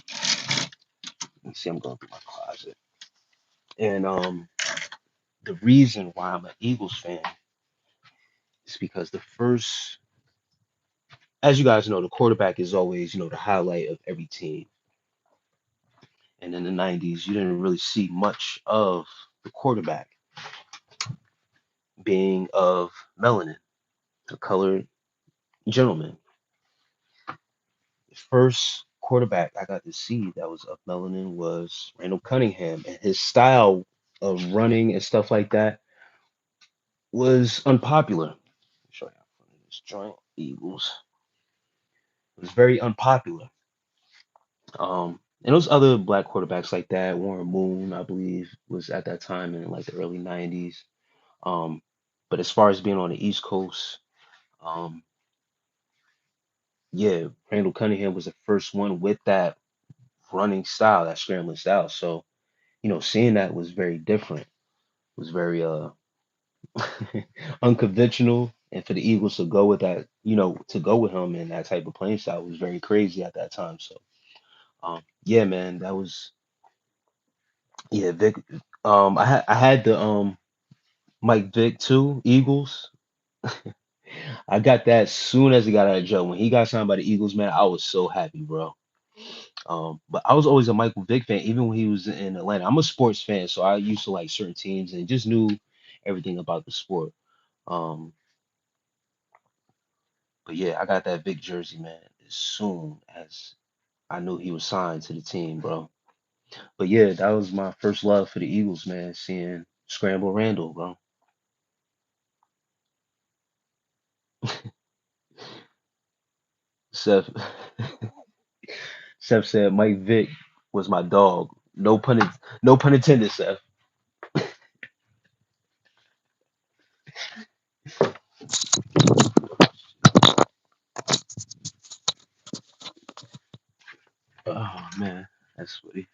Let me see, I'm going through my closet. And the reason why I'm an Eagles fan is because as you guys know, the quarterback is always, the highlight of every team. And in the '90s, you didn't really see much of the quarterback being of melanin, a colored gentleman. The first quarterback I got to see that was of melanin was Randall Cunningham, and his style of running and stuff like that was unpopular. Let me show you from this joint. Eagles. It was very unpopular. And those other black quarterbacks like that, Warren Moon, I believe, was at that time in like the early '90s. Um, but as far as being on the East Coast, um, yeah, Randall Cunningham was the first one with that running style, that scrambling style. So, seeing that was very different, was very unconventional. And for the Eagles to go with that, to go with him in that type of playing style was very crazy at that time. So, yeah, man, that was yeah, Vic. I had the Mike Vick too, Eagles. I got that as soon as he got out of jail. When he got signed by the Eagles, man, I was so happy, bro. But I was always a Michael Vick fan, even when he was in Atlanta. I'm a sports fan, so I used to like certain teams and just knew everything about the sport. Um, but yeah, I got that Vick jersey, man, as soon as I knew he was signed to the team, bro. But yeah, that was my first love for the Eagles, man, seeing Scramble Randall, bro. Seth Seth said Mike Vick was my dog. No pun no pun intended, Seth. Oh man, that's funny.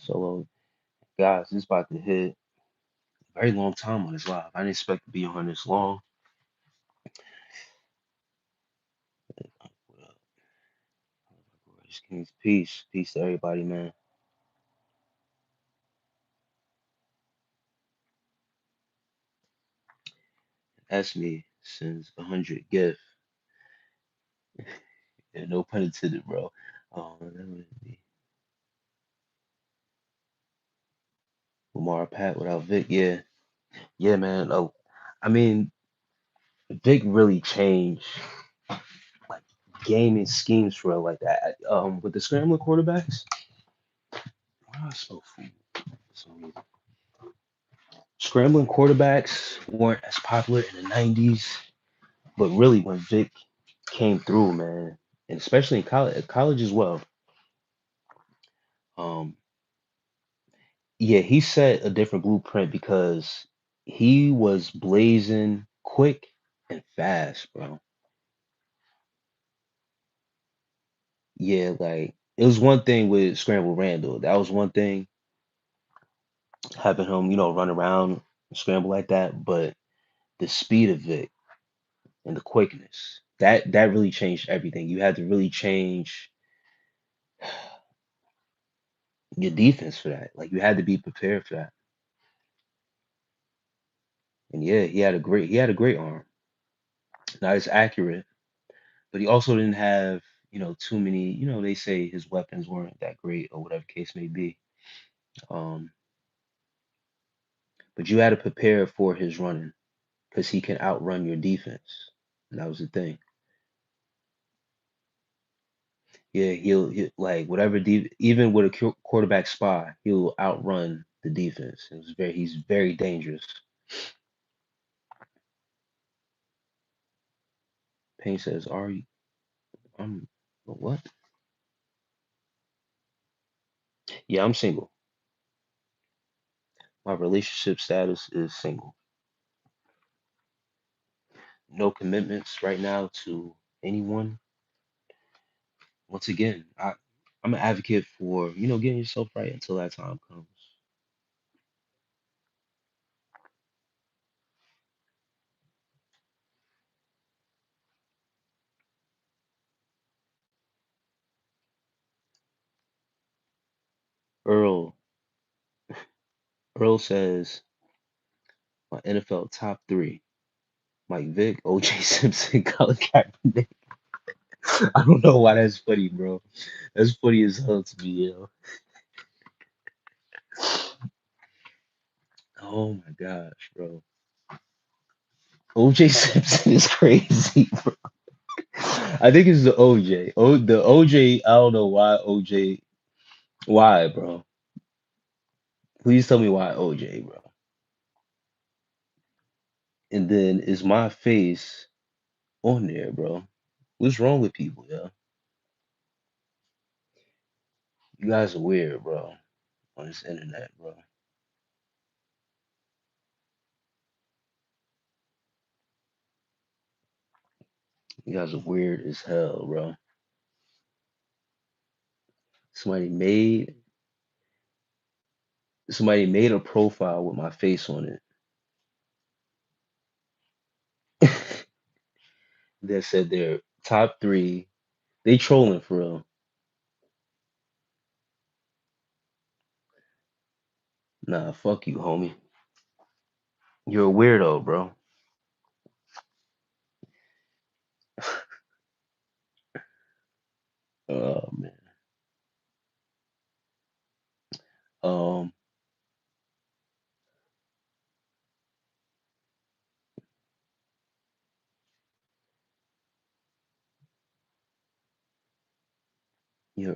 So guys, this is about to hit a very long time on this live. I didn't expect to be on this long. What up? Just King's peace. Peace to everybody, man. That's me since 100 gift. Yeah, no pun intended, bro. That would be Lamar Pat without Vic. Yeah, yeah, man. Oh, I mean, Vic really changed like gaming schemes for real like that. With the scrambling quarterbacks. Why do I smell food for some reason? Scrambling quarterbacks weren't as popular in the 90s, but really when Vic came through, man, and especially in college as well. Um, yeah, he set a different blueprint because he was blazing quick and fast, bro. Yeah, like it was one thing with Scramble Randall. That was one thing having him, run around and scramble like that. But the speed of it and the quickness, that really changed everything. You had to really change your defense for that. Like you had to be prepared for that. And yeah, he had a great arm. Not as accurate, but he also didn't have, too many, they say his weapons weren't that great or whatever case may be. Um, but you had to prepare for his running because he can outrun your defense. And that was the thing. Yeah, he'll like whatever even with a quarterback spy, he'll outrun the defense. He's very dangerous. Payne says, "Are you? I'm what? Yeah, I'm single. My relationship status is single. No commitments right now to anyone. Once again, I'm an advocate for getting yourself right until that time comes. Earl Earl says my NFL top three: Mike Vick, O.J. Simpson, Colin Kaepernick. I don't know why that's funny, bro. That's funny as hell to me, yo. Oh my gosh, bro. OJ Simpson is crazy, bro. I think it's the OJ. The OJ, I don't know why OJ. Why, bro? Please tell me why OJ, bro. And then is my face on there, bro? What's wrong with people, yo? You guys are weird, bro, on this internet, bro. You guys are weird as hell, bro. Somebody made somebody made a profile with my face on it that said their top three. They trolling for real. Nah, fuck you, homie. You're a weirdo, bro. Oh man. Um,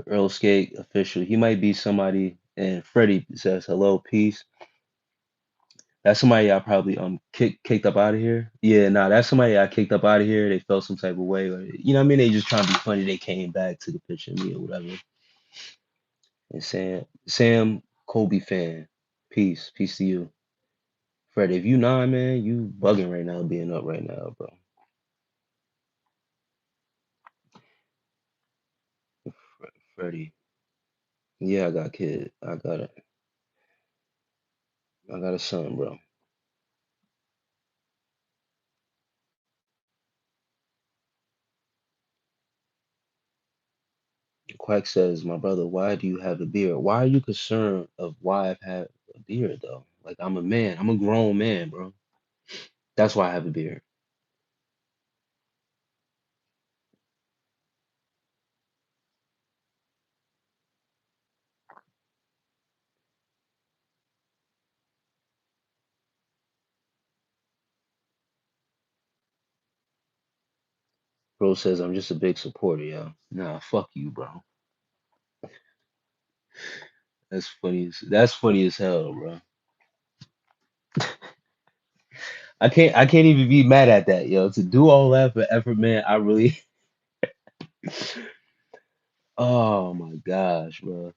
Earl Skate official. He might be somebody. And Freddie says hello, peace. That's somebody I probably kicked up out of here. Yeah, nah, that's somebody I kicked up out of here. They felt some type of way, or you know what I mean? They just trying to be funny. They came back to the picture of me or whatever. And Sam Kobe fan. Peace. Peace to you. Fred, if you nine, man, you bugging right now, being up right now, bro. Freddie. Yeah, I got kid. I got a son, bro. Quack says, my brother, why do you have a beard? Why are you concerned of why I've had a beard though? Like I'm a man. I'm a grown man, bro. That's why I have a beard. Bro says I'm just a big supporter, yo. Nah, fuck you, bro. That's funny as hell, bro. I can't even be mad at that, yo. To do all that for effort, man, I really oh my gosh, bro.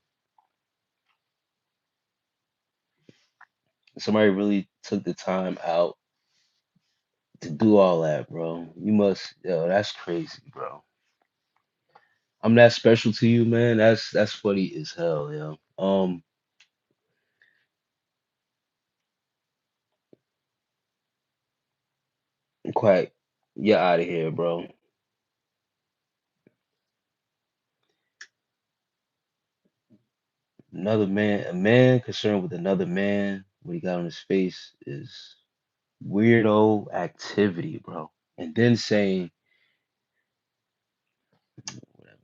Somebody really took the time out to do all that, bro. You must, yo, that's crazy, bro. I'm that special to you, man. That's funny as hell, yo. Quack, you're out of here, bro. A man concerned with another man, what he got on his face is weirdo activity, bro. And then saying, whatever.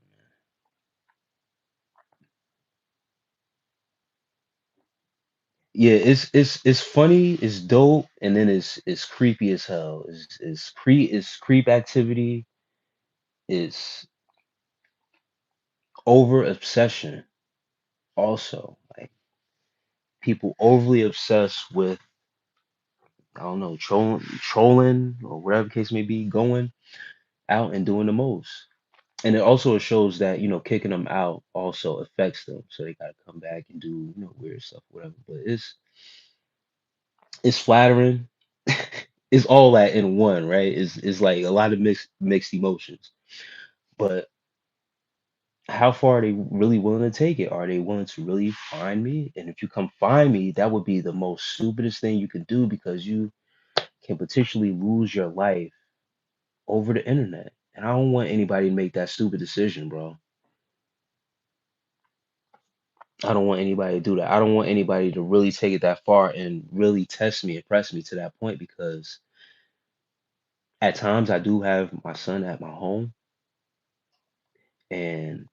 Yeah, it's funny, it's dope, and then it's creepy as hell. It's creep activity, it's over obsession also. Like people overly obsessed with I don't know, trolling or whatever the case may be, going out and doing the most. And it also shows that, kicking them out also affects them. So they gotta come back and do, weird stuff, whatever. But it's flattering. It's all that in one, right? It's like a lot of mixed emotions. But how far are they really willing to take it? Are they willing to really find me? And if you come find me, that would be the most stupidest thing you could do because you can potentially lose your life over the internet. And I don't want anybody to make that stupid decision, bro. I don't want anybody to do that. I don't want anybody to really take it that far and really test me and press me to that point because at times I do have my son at my home and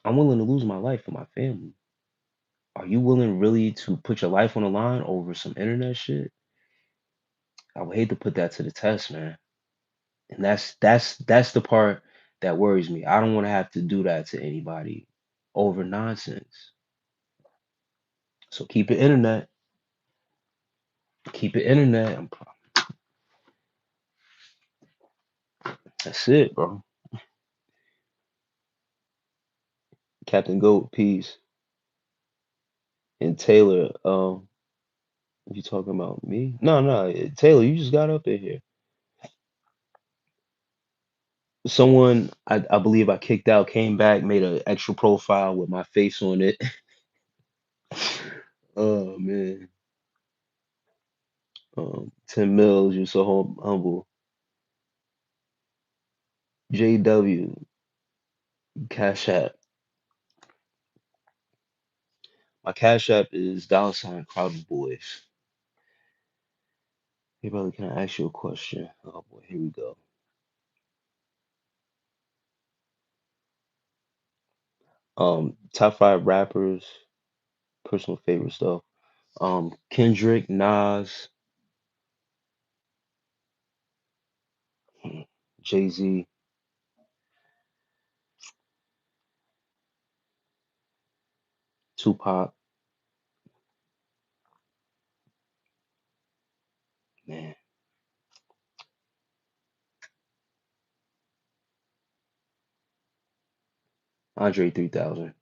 I'm willing to lose my life for my family. Are you willing really to put your life on the line over some internet shit? I would hate to put that to the test, man. And that's the part that worries me. I don't want to have to do that to anybody over nonsense. So keep it internet. Keep it internet. That's it, bro. Captain Goat, peace. And Taylor, you talking about me? No, no, Taylor, you just got up in here. Someone I believe I kicked out came back, made an extra profile with my face on it. Oh man. 10 mils, you're so humble. JW, Cash App. My Cash App is $ Crowd of Boyz. Hey brother, can I ask you a question? Oh boy, here we go. Top five rappers, personal favorite stuff. Kendrick, Nas, Jay-Z, Tupac, man, Andre 3000,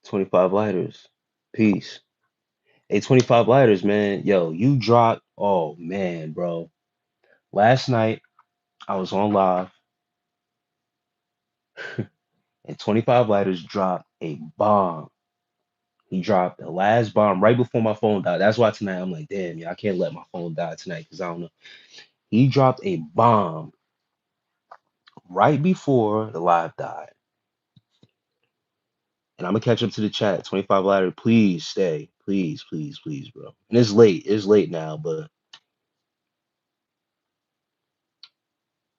25 lighters, peace. Hey, 25 lighters, man. Yo, you dropped. Oh man, bro. Last night I was on live and 25 lighters dropped a bomb. He dropped the last bomb right before my phone died. That's why tonight I'm like, damn, yeah, I can't let my phone die tonight because I don't know. He dropped a bomb right before the live died. And I'm gonna catch up to the chat. 25 ladder, please stay. Please, please, please, bro. And it's late. It's late now, but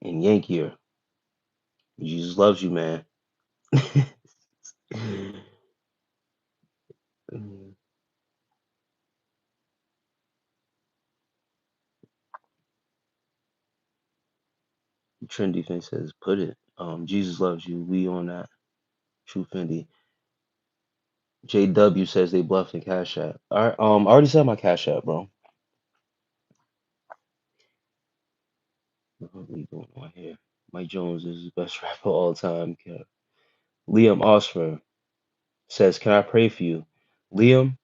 in Yank here, Jesus loves you, man. Trendy thing says, put it. Jesus loves you. We on that. True Fendi. JW says they bluffed in Cash App. All right, I already said my Cash App, bro. What we going on here? Mike Jones is the best rapper of all time. Liam Osmer says, "Can I pray for you?" Liam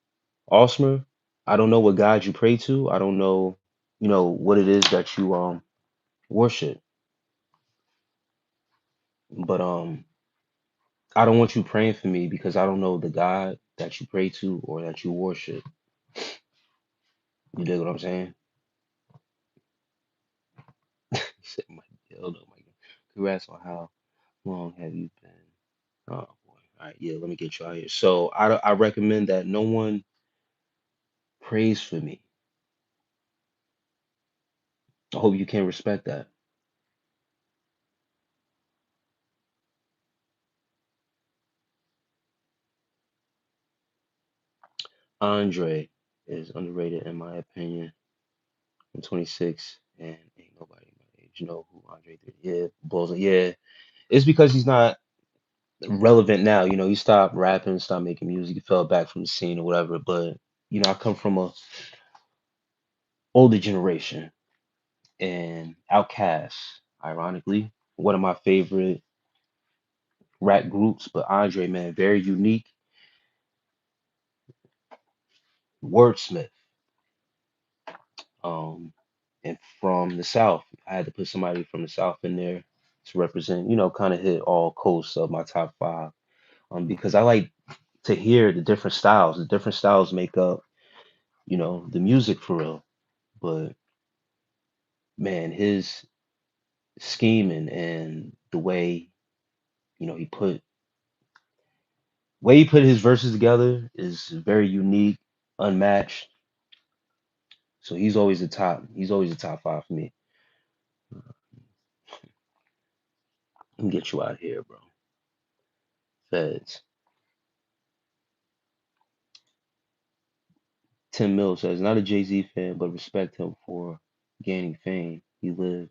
Osmer, I don't know what God you pray to. I don't know, what it is that you worship, but I don't want you praying for me because I don't know the God that you pray to or that you worship. You dig what I'm saying? He said, "My God, oh my God. Congrats on how long have you been?" Oh boy. All right, yeah, let me get you out here. So I recommend that no one prays for me. I hope you can respect that. Andre is underrated in my opinion. I'm 26 and ain't nobody my age know who Andre is. Yeah, blows. Yeah, it's because he's not relevant now. He stopped rapping, stopped making music, he fell back from the scene or whatever. But I come from a older generation and Outkast, ironically, one of my favorite rap groups. But Andre, man, very unique wordsmith. Um, and from the South, I had to put somebody from the South in there to represent, kind of hit all coasts of my top five. Because I like to hear the different styles. The different styles make up, the music for real. But man, his scheming and the he put his verses together is very unique, unmatched. So he's always the top. He's always the top five for me. Let me get you out here, bro. Feds. Tim Mills says, not a Jay-Z fan, but respect him for gaining fame. He lived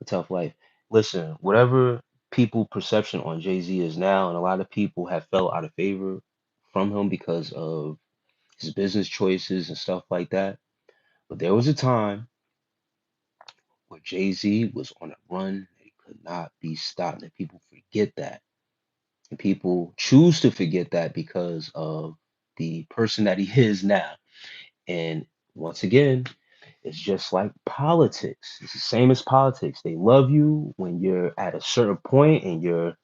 a tough life. Listen, whatever people perception on Jay-Z is now, and a lot of people have fell out of favor from him because of his business choices and stuff like that. But there was a time where Jay-Z was on a run that he could not be stopped, and people forget that. And people choose to forget that because of the person that he is now. And once again, it's just like politics. It's the same as politics. They love you when you're at a certain point and you're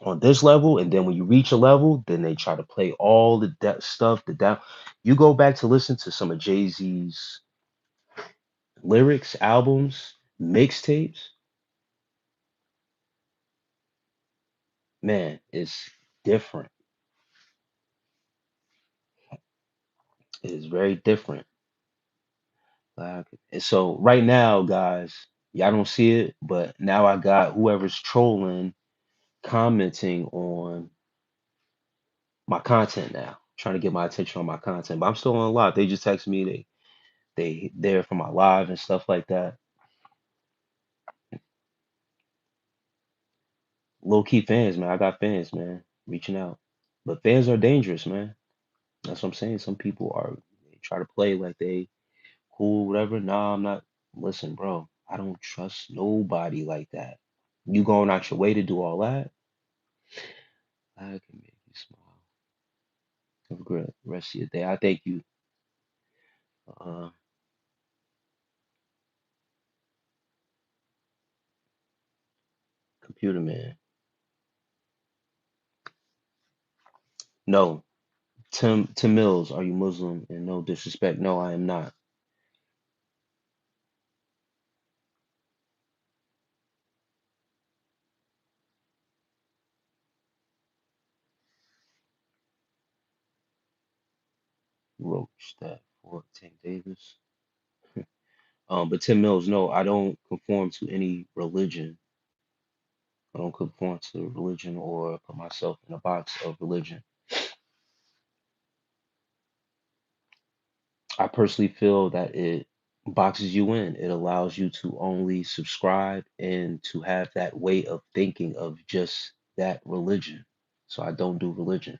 on this level, and then when you reach a level, then they try to play all the stuff, the down. You go back to listen to some of Jay-Z's lyrics, albums, mixtapes, man, it's different. It's very different. And so right now, guys, y'all don't see it, but now I got whoever's trolling commenting on my content now, trying to get my attention on my content. But I'm still on live. They just text me. They there for my live and stuff like that. low key fans, man. I got fans, man, reaching out. But fans are dangerous, man. That's what I'm saying. Some people are they try to play like they cool, whatever. Nah, I'm not. Listen, bro, I don't trust nobody like that. You going out your way to do all that? I can make you smile. Have a great rest of your day. I thank you, uh, computer man. No, Tim Mills, are you Muslim? And no disrespect, no, I am not. Roach that for Tank Davis. But Tim Mills, no, I don't conform to any religion. I don't conform to religion or put myself in a box of religion. I personally feel that it boxes you in. It allows you to only subscribe and to have that way of thinking of just that religion. So I don't do religion.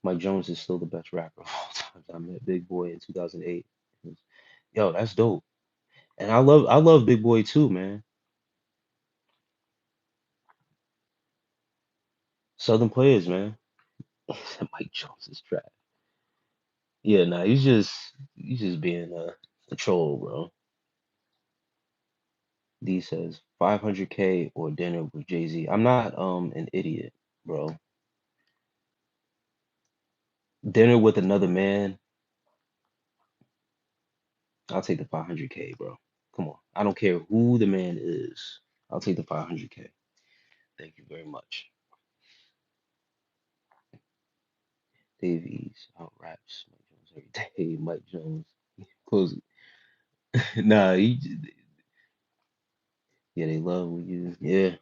Mike Jones is still the best rapper of all time. I met Big Boy in 2008. Yo, that's dope. And I love Big Boy too, man. Southern players, man. Mike Jones is trash. Yeah, nah, he's just being a troll, bro. D says 500K or dinner with Jay-Z. I'm not an idiot, bro. Dinner with another man, I'll take the 500K, bro. Come on. I don't care who the man is. I'll take the 500K. Thank you very much. Davies out raps Mike Jones every day. Mike Jones. Close it. Nah, yeah, they love when you. Yeah.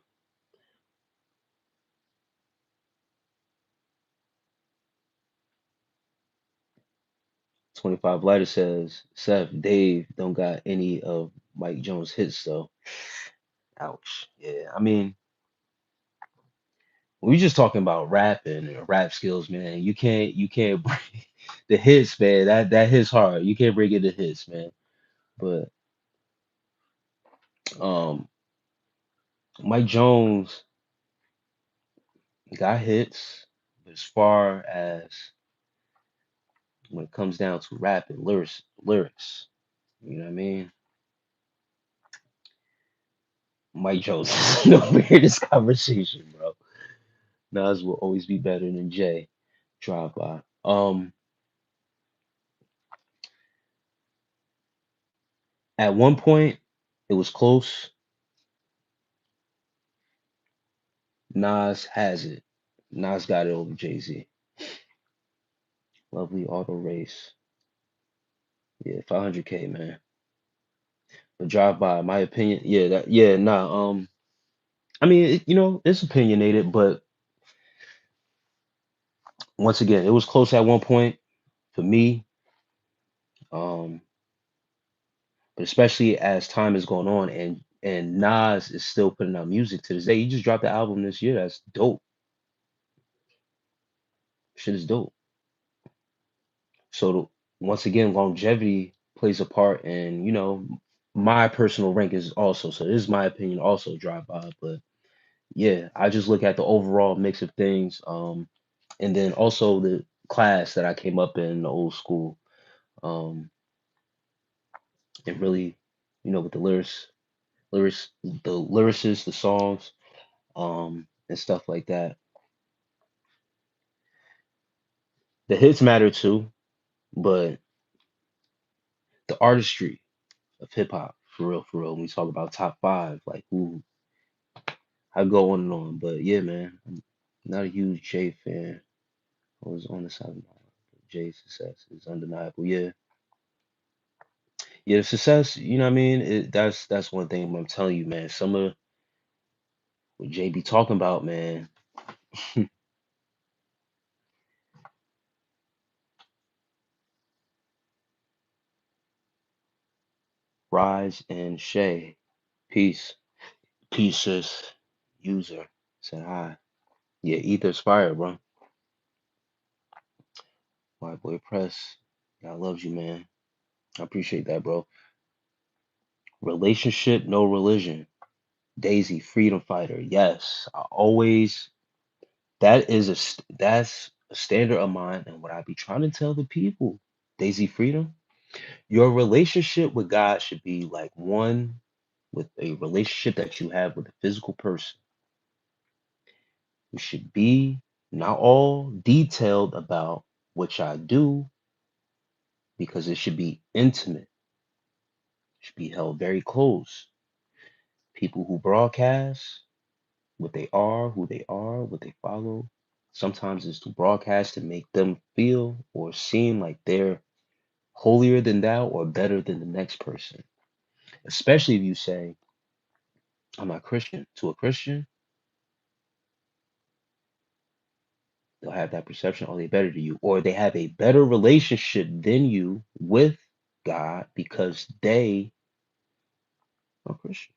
25 Lighter says, Seth, Dave don't got any of Mike Jones hits though. Ouch. Yeah. I mean, we just talking about rapping and rap skills, man. You can't bring the hits, man. That hits hard. You can't bring in the hits, man. But um Mike Jones got hits, but as far as when it comes down to rapping, lyrics, you know what I mean? Mike Jones is nowhere in this conversation, bro. Nas will always be better than Jay. Drive by. At one point, it was close. Nas has it. Nas got it over Jay Z. Lovely auto race. Yeah, 500K, man. But drive by, my opinion. Yeah, nah. I mean, it's opinionated, but once again, it was close at one point for me. Um, but especially as time is going on, and Nas is still putting out music to this day. He just dropped the album this year. That's dope. Shit is dope. So once again, longevity plays a part, and my personal rank is also. So this is my opinion, also drive by. But yeah, I just look at the overall mix of things, and then also the class that I came up in the old school, and really, with the the lyricists, the songs, and stuff like that. The hits matter too, but the artistry of hip hop, for real. When we talk about top five, like who I go on and on. But yeah, man, I'm not a huge Jay fan. I was on the side of Jay's success is undeniable. Yeah, yeah, the success. You know what I mean? That's one thing I'm telling you, man. Some of what Jay be talking about, man. Rise and Shay. Peace. Peace, sis. User. Said hi. Yeah, Ether's fire, bro. White Boy Press. God loves you, man. I appreciate that, bro. Relationship, no religion. Daisy, freedom fighter. Yes, I always. That's a standard of mine, and what I be trying to tell the people. Daisy, freedom. Your relationship with God should be like one with a relationship that you have with a physical person. It should be not all detailed about what I do because it should be intimate. It should be held very close. People who broadcast what they are, who they are, what they follow, sometimes it's to broadcast to make them feel or seem like they're holier than thou or better than the next person. Especially if you say, I'm not Christian. To a Christian, they'll have that perception, oh, they're better to you, or they have a better relationship than you with God because they are Christian.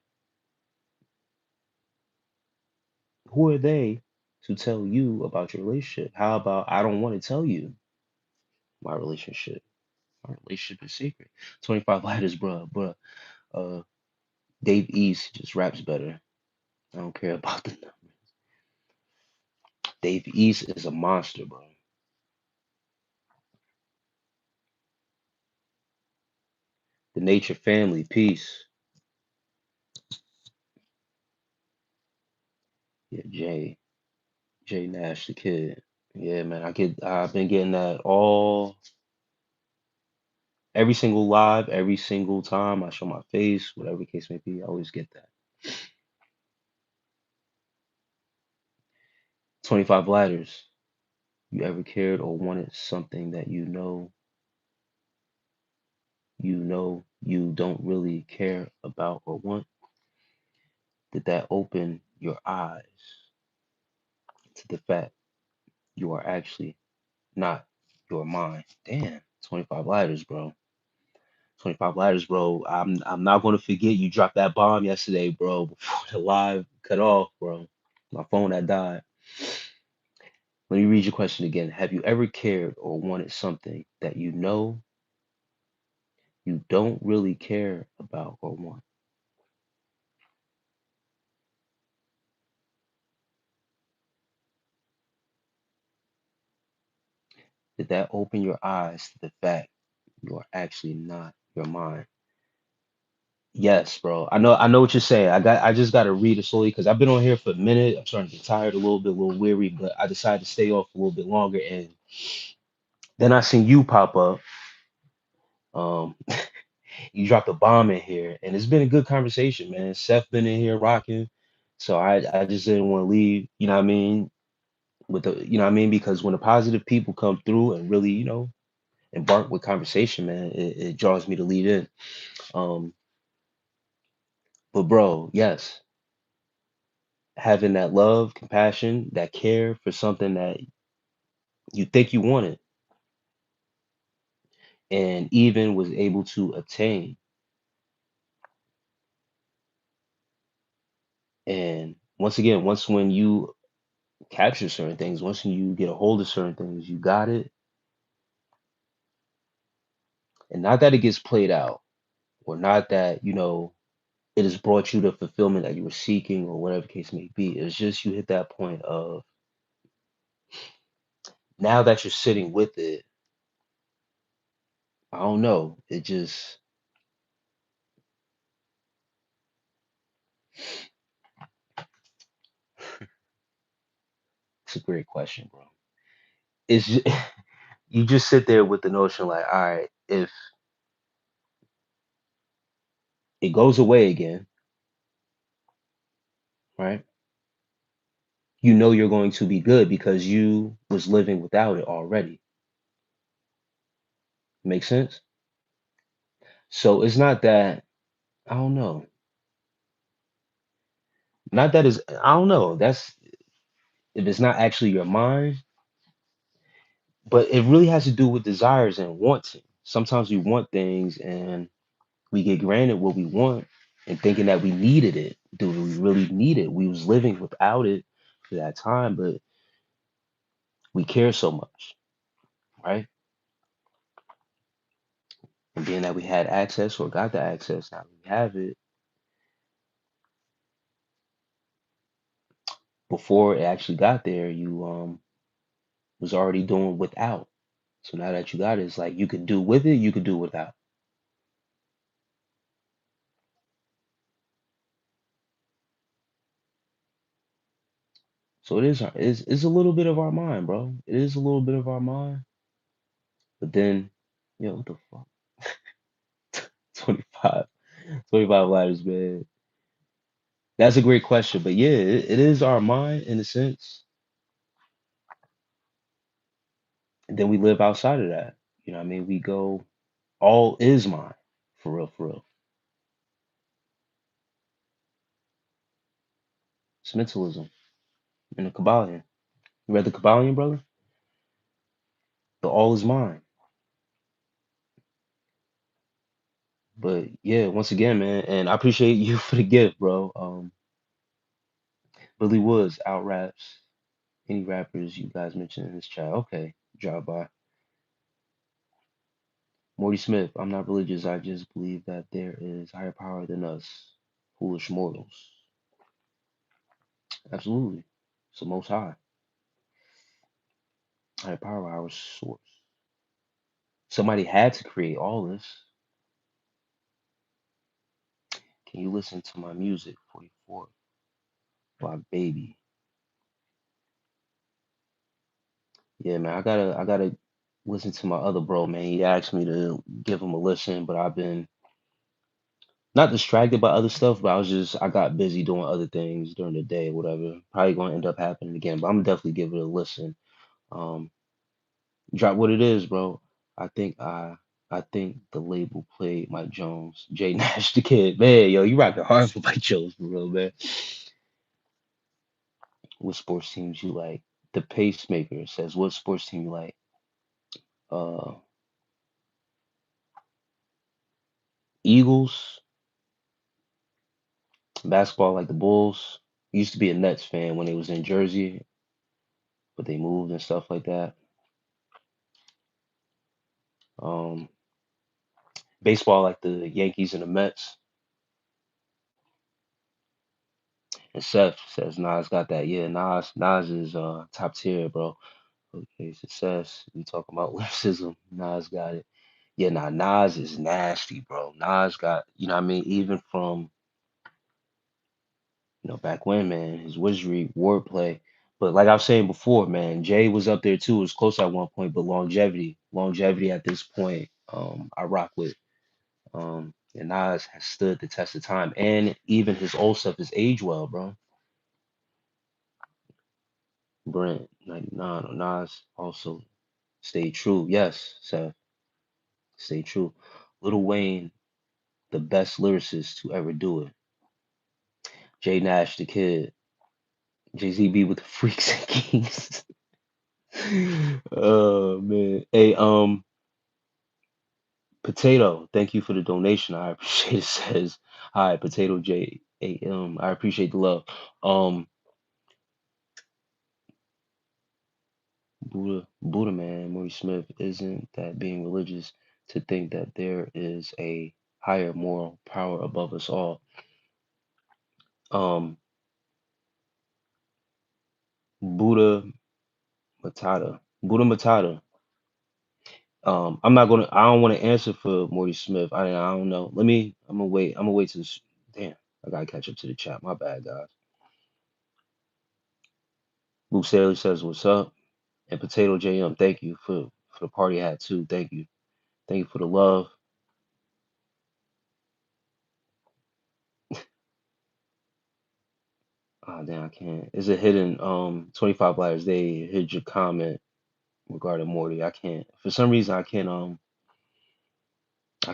Who are they to tell you about your relationship? How about I don't want to tell you my relationship? My relationship is secret. 25 lighters, bruh. Uh, Dave East just raps better. I don't care about the numbers. Dave East is a monster, bro. The Nature Family, peace. Yeah, Jay Nash, the kid. Yeah, man, I've been getting that all every single live, every single time I show my face, whatever the case may be, I always get that. 25 lighters. You ever cared or wanted something that you don't really care about or want? Did that open your eyes to the fact you are actually not your mind? Damn, 25 lighters, bro. 25 lighters, bro. I'm not gonna forget you dropped that bomb yesterday, bro, before the live cut off, bro. My phone had died. Let me read your question again. Have you ever cared or wanted something that you don't really care about or want? Did that open your eyes to the fact you are actually not your mind? Yes, bro. I know what you're saying. I just gotta read it slowly because I've been on here for a minute. I'm starting to get tired a little weary, but I decided to stay off a little bit longer. And then I seen you pop up. Um, you dropped a bomb in here, and it's been a good conversation, man. Seth been in here rocking, so I just didn't want to leave. You know what I mean? You know what I mean? Because when the positive people come through and really, embark with conversation, man, it draws me to lead in. Um, but bro, yes, having that love, compassion, that care for something that you think you wanted, and even was able to attain. And once again, once when you capture certain things, once you get a hold of certain things, you got it. And not that it gets played out, or not that, it has brought you the fulfillment that you were seeking, or whatever the case may be. It's just you hit that point of now that you're sitting with it, I don't know. It's a great question, bro. It's just, you just sit there with the notion like, all right, if it goes away again, right? You know you're going to be good because you was living without it already. Make sense? So it's not that, I don't know. Not that is, I don't know. That's if it's not actually your mind, but it really has to do with desires and wanting. Sometimes we want things and We get granted what we want and thinking that we needed it. Do we really need it? We was living without it for that time, but we care so much, right? And being that we had access or got the access, now we have it. Before it actually got there, you was already doing without. So now that you got it, it's like you could do with it, you could do without. So it's a little bit of our mind, bro. It is a little bit of our mind. But then, what the fuck? 25, 25 lighters, man. That's a great question. But yeah, it is our mind in a sense. And then we live outside of that. You know what I mean? We go, all is mind. For real, for real. It's mentalism in the Kabbalion. You read the Kabbalion, brother? The all is mind. But yeah, once again, man, and I appreciate you for the gift, bro. Billy Woods out raps any rappers you guys mentioned in this chat. Okay, drop by. Morty Smith, I'm not religious. I just believe that there is higher power than us, foolish mortals. Absolutely. It's the most high. Higher power, our source. Somebody had to create all this. Can you listen to my music? 44 by Baby. Yeah, man, I gotta listen to my other bro, man. He asked me to give him a listen, but I've been not distracted by other stuff, but I got busy doing other things during the day, whatever. Probably gonna end up happening again, but I'm definitely give it a listen. Um, drop what it is, bro. I think I think the label played Mike Jones, Jay Nash the kid. Man, yo, you rocking hard for Mike Jones for real, man. What sports teams you like? The pacemaker says, what sports team you like? Uh, Eagles, basketball like the Bulls. Used to be a Nets fan when they was in Jersey, but they moved and stuff like that. Um, baseball like the Yankees and the Mets. And Seth says Nas got that. Yeah, Nas is top tier, bro. Okay, success. We talking about lyricism. Nas got it. Yeah, nah, Nas is nasty, bro. Nas got, you know what I mean? Even from, back when, man, his wizardry, wordplay. But like I was saying before, man, Jay was up there too. It was close at one point, but longevity at this point, I rock with. And Nas has stood the test of time. And even his old stuff is aged well, bro. Brent, 99, Nas also stayed true. Yes, Seth, stay true. Lil Wayne, the best lyricist to ever do it. Jay Nash, the kid. JZB with the freaks and keys. Oh man. Hey, Potato, thank you for the donation. I appreciate it. Says, hi, Potato J. Hey, I appreciate the love. Um, Buddha man, Murray Smith, isn't that being religious to think that there is a higher moral power above us all? Um, Buddha Buddha Matata. I don't want to answer for Morty Smith. I don't know. I'm gonna wait. I'm gonna wait to this. Damn, I gotta catch up to the chat. My bad, guys. Luke Saley says, "What's up?" And Potato JM, thank you for the party hat too. Thank you for the love. Ah, damn, I can't. It's a hidden 25 lighters. They hid your comment regarding Morty. I can't. For some reason, I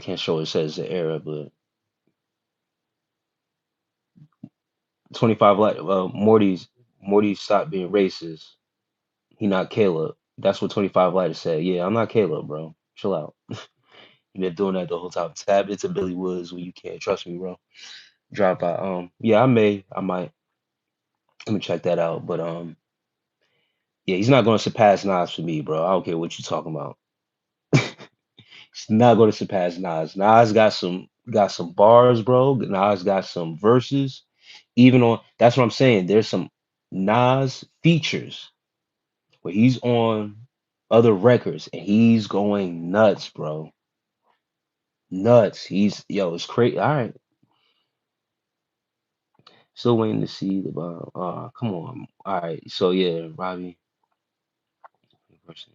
can't show it says the error, but 25 light. Morty stopped being racist. He not Caleb. That's what 25 lighters said. Yeah, I'm not Caleb, bro. Chill out. You've been doing that the whole time. Tap into Billy Woods when you can't. Trust me, bro. Drop by. Yeah, I might. Let me check that out. But yeah, he's not gonna surpass Nas for me, bro. I don't care what you talking about. He's not gonna surpass Nas. Nas got some bars, bro. Nas got some verses. Even on that's what I'm saying. There's some Nas features where he's on other records and he's going nuts, bro. Nuts. It's crazy. All right. Still waiting to see the come on. All right. So yeah, Robbie. Whatever.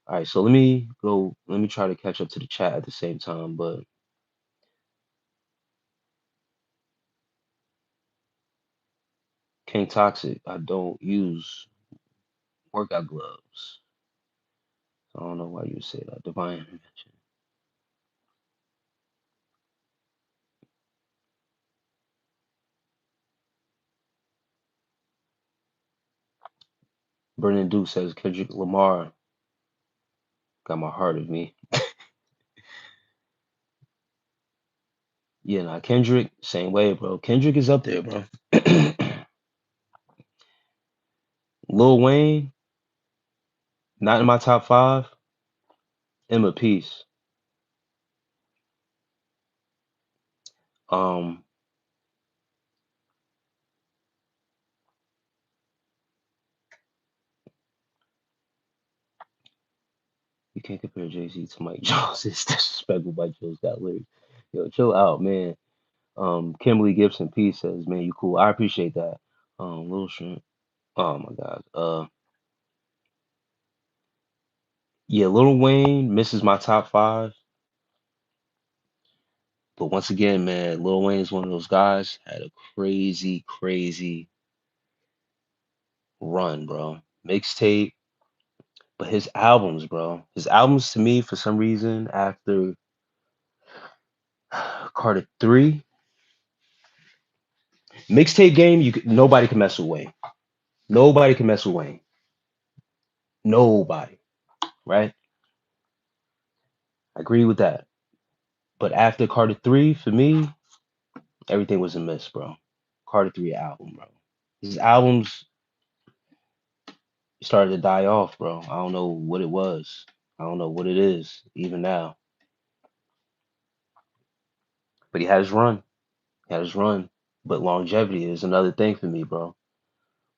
All right. So let me go. Let me try to catch up to the chat at the same time. But King Toxic, I don't use workout gloves. I don't know why you would say that. Divine intervention. Brennan Duke says Kendrick Lamar got my heart of me. Yeah, nah, Kendrick, same way, bro. Kendrick is up there, bro. Lil Wayne, not in my top five. Emma Peace. Um, you can't compare Jay-Z to Mike Jones. It's disrespectful. Mike Jones got lyrics. Yo, chill out, man. Kimberly Gibson Peace says, man, you cool. I appreciate that. Little Shrimp. Oh my God. Yeah, Lil Wayne misses my top five. But once again, man, Lil Wayne is one of those guys had a crazy, crazy run, bro. Mixtape, but his albums, bro. His albums to me, for some reason, after Carter 3, mixtape game, nobody can mess with Wayne. Nobody can mess with Wayne. Nobody, right? I agree with that. But after Carter 3, for me, everything was a miss, bro. Carter 3 album, bro. His albums started to die off, bro. I don't know what it was. I don't know what it is, even now. But he had his run. He had his run. But longevity is another thing for me, bro.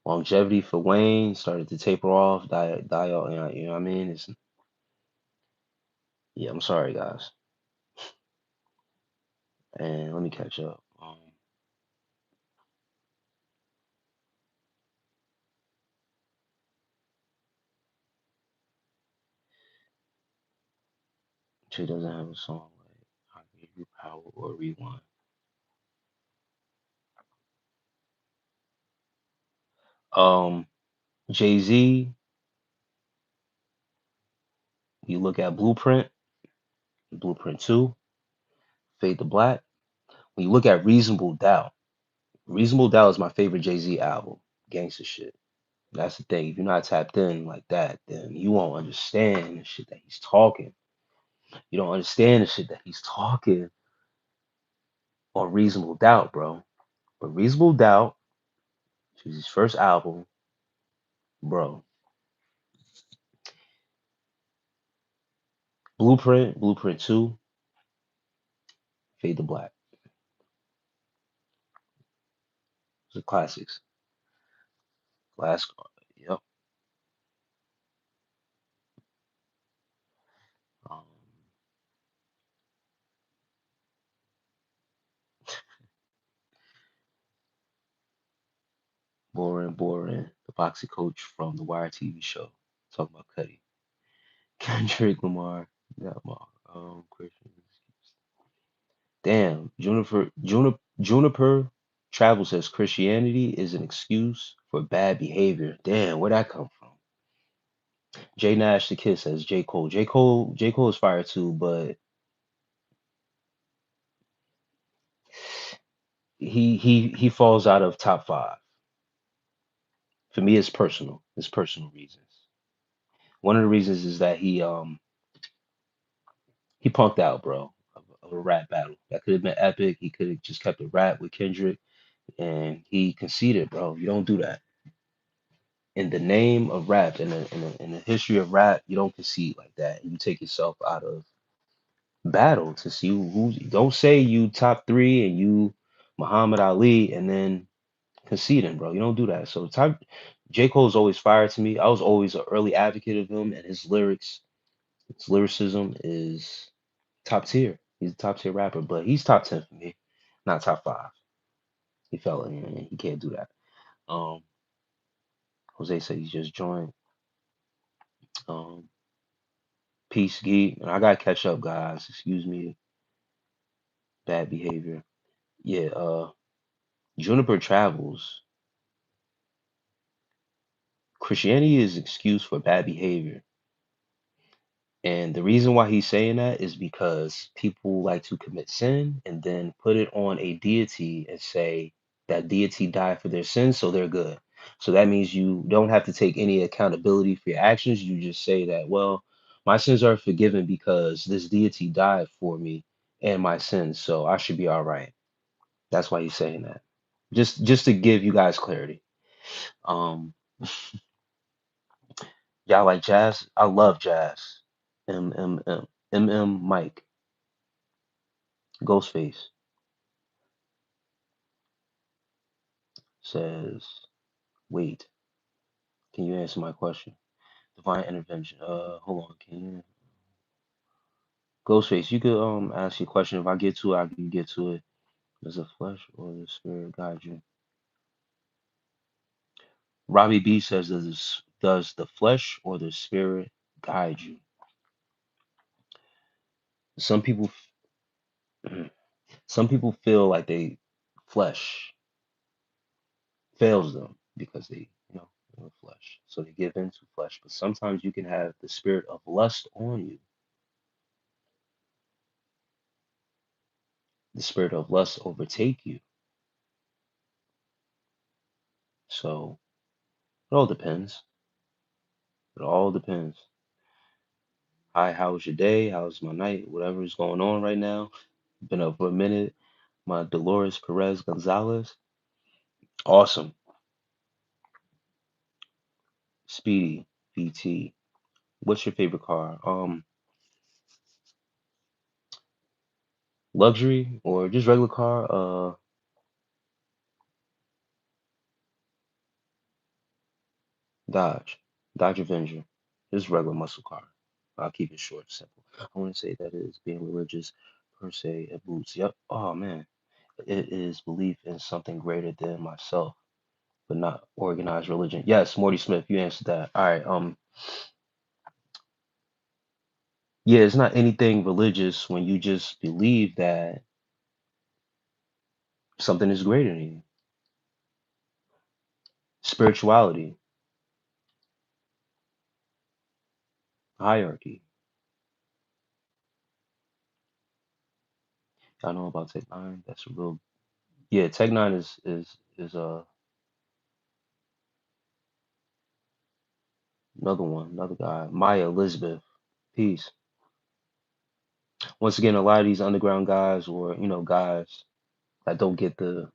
Longevity for Wayne started to taper off, die off. You know what I mean? Yeah, I'm sorry, guys. And let me catch up. She doesn't have a song like I Give You Power or Rewind. Um, Jay-Z, you look at Blueprint 2, Fade to Black. When you look at Reasonable Doubt is my favorite Jay-Z album. Gangsta shit. That's the thing. If you're not tapped in like that, then you won't understand the shit that he's talking. You don't understand the shit that he's talking on Reasonable Doubt, bro. But Reasonable Doubt, which is his first album, bro. Blueprint 2, Fade to Black. It's the classics. Last, yep. Um, boring. The boxing coach from the Wire TV show. Talking about Cuddy. Kendrick Lamar. Got my Christian. Damn, Juniper Travel says Christianity is an excuse for bad behavior. Damn, where'd that come from? J Nash the Kid says J. Cole. J. Cole is fire too, but he falls out of top five. For me, it's personal. It's personal reasons. One of the reasons is that He punked out, bro, of a rap battle. That could have been epic. He could have just kept it rap with Kendrick, and he conceded, bro. You don't do that. In the name of rap, in the history of rap, you don't concede like that. You take yourself out of battle to see who. Don't say you top three and you Muhammad Ali, and then conceding, bro. You don't do that. So time J. Cole's always fired to me. I was always an early advocate of him, and his lyricism is top tier. He's a top tier rapper, but he's top 10 for me, not top five. He fell in, and he can't do that. Um, Jose said he's just joined. Um, Peace, Geek, and I gotta catch up, guys. Excuse me, bad behavior. Yeah, Juniper Travels. Christianity is excuse for bad behavior. And the reason why he's saying that is because people like to commit sin and then put it on a deity and say that deity died for their sins, so they're good. So that means you don't have to take any accountability for your actions. You just say that, well, my sins are forgiven because this deity died for me and my sins, so I should be all right. That's why he's saying that. Just to give you guys clarity. Um, y'all like jazz? I love jazz. Mike. Ghostface says, wait, can you answer my question? Divine intervention. Hold on, can you Ghostface, you could ask your question. If I get to it, I can get to it. Does the flesh or the spirit guide you? Robbie B says, does the flesh or the spirit guide you? Some people some people feel like they flesh fails them because they're flesh. So they give into flesh. But sometimes you can have the spirit of lust on you. The spirit of lust overtake you. So it all depends. It all depends. Hi, how was your day? How's my night? Whatever is going on right now. Been up for a minute. My Dolores Perez Gonzalez. Awesome. Speedy VT. What's your favorite car? Luxury or just regular car? Dodge. Dodge Avenger. Just regular muscle car. I'll keep it short, simple. I want to say that is being religious per se at boots. Yep. Oh man. It is belief in something greater than myself, but not organized religion. Yes, Morty Smith, you answered that. All right. Yeah, it's not anything religious when you just believe that something is greater than you. Spirituality, hierarchy. I know about Tech Nine. That's a real. Yeah, Tech Nine is another one, another guy. Maya Elizabeth. Peace. Once again, a lot of these underground guys or guys that don't get the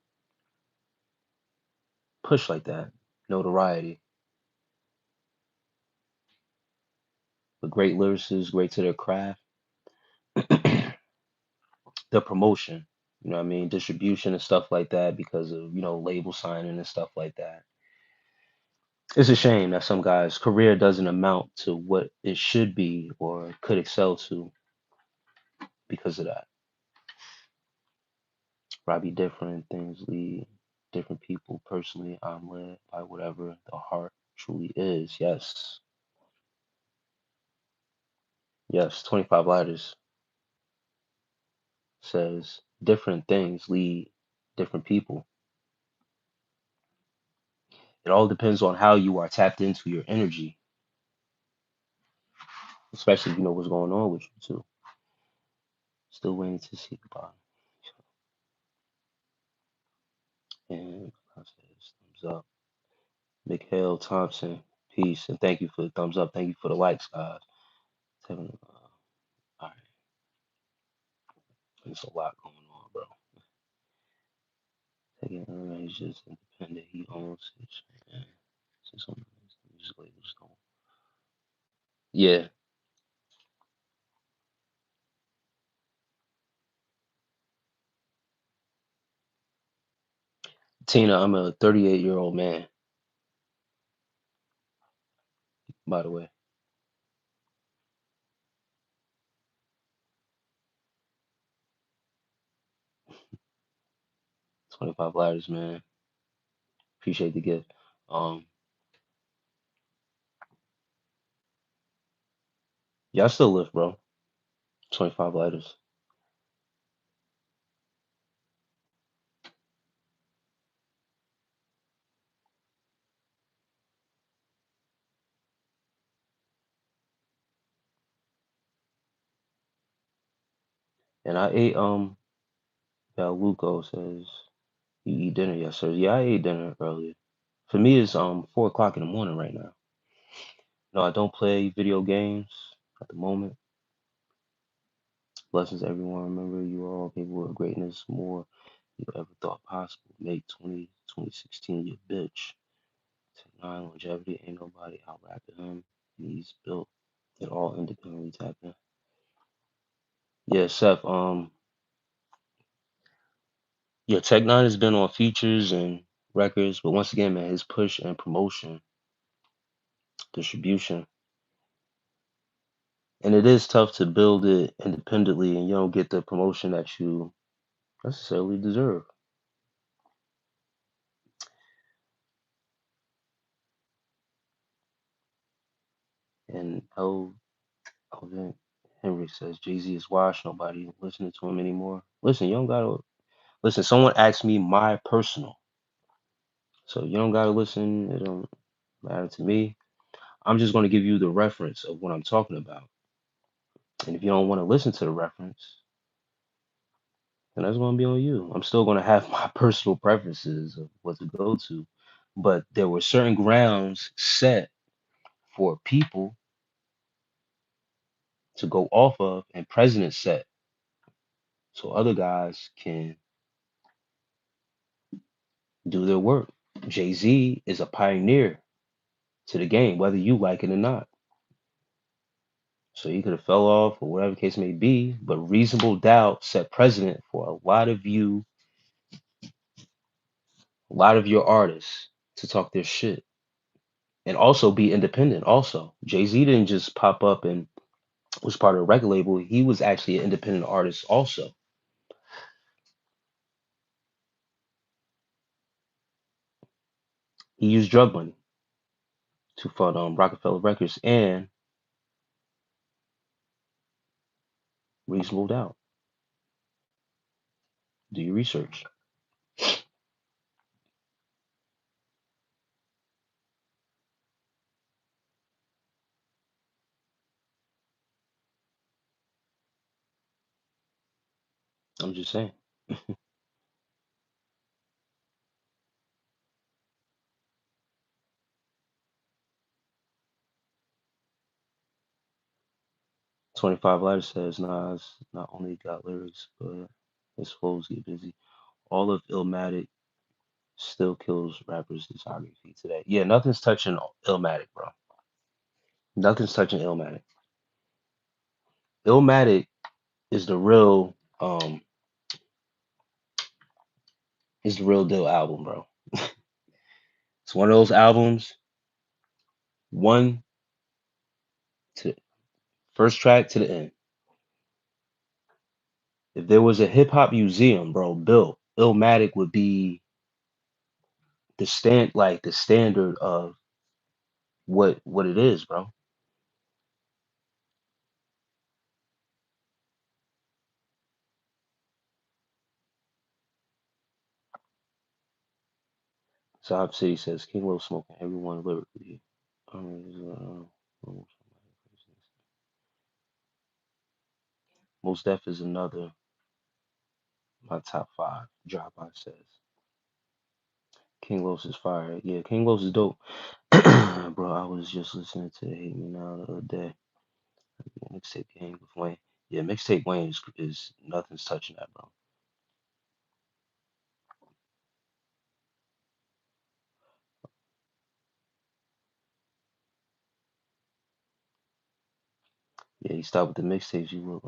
push like that, notoriety, but great lyricists, great to their craft. The promotion, what I mean, distribution and stuff like that because of, label signing and stuff like that. It's a shame that some guys' career doesn't amount to what it should be or could excel to because of that. Probably different things lead different people. Personally, I'm led by whatever the heart truly is. Yes. Yes. 25 Lighters says different things lead different people. It all depends on how you are tapped into your energy, especially if you know what's going on with you too. Still waiting to see the bottom. And I says thumbs up. Mikhail Thompson, peace, and thank you for the thumbs up. Thank you for the likes, guys. All right. There's a lot going on, bro. He's just independent. He owns his man. Just on his labels don't. Yeah, Tina, I'm a 38-year-old man, by the way. 25 ladders, man. Appreciate the gift. Um, yeah, I still live, bro. 25 ladders. And I ate, Luco says, you eat dinner yesterday. Yeah, I ate dinner earlier. For me, it's 4 o'clock in the morning right now. No, I don't play video games at the moment. Blessings, everyone. Remember, you are all capable of greatness more than you ever thought possible. Make 2016 your bitch. Take 9 longevity. Ain't nobody out rapping him. He's built it all independently tapping. Yeah, Seth. Yeah, Tech Nine has been on features and records, but once again, man, his push and promotion, distribution, and it is tough to build it independently, and you don't get the promotion that you necessarily deserve. And Elvin Henry says Jay-Z is washed. Nobody listening to him anymore. Listen, you don't gotta listen. Someone asked me my personal, so you don't gotta listen. It don't matter to me. I'm just gonna give you the reference of what I'm talking about. And if you don't want to listen to the reference, then that's gonna be on you. I'm still gonna have my personal preferences of what to go to, but there were certain grounds set for people to go off of, and precedent set, so other guys can do their work. Jay Z is a pioneer to the game, whether you like it or not. So you could have fell off or whatever the case may be, but reasonable doubt set precedent for a lot of you, a lot of your artists to talk their shit and also be independent. Also, Jay Z didn't just pop up and was part of a record label. He was actually an independent artist. Also, he used drug money to fund Rockefeller Records and reasonable doubt. Do your research. I'm just saying. 25 Lighter says Nas not only got lyrics, but his flows get busy. All of Illmatic still kills rappers' discography today. Yeah, nothing's touching Illmatic, bro. Nothing's touching Illmatic. Illmatic is the real deal album, bro. It's one of those albums, one to first track to the end. If there was a hip hop museum, bro, built, Illmatic would be the standard of what it is, bro. Sob City says King Will smoking everyone lyrically. Most Def is another my top five. Drop by says King Los is fire. Yeah, King Los is dope. Bro, I was just listening to Hate Me Now the other day. Mixtape game with Wayne. Yeah, mixtape Wayne is nothing's touching that, bro. Yeah, you start with the mixtapes, you look.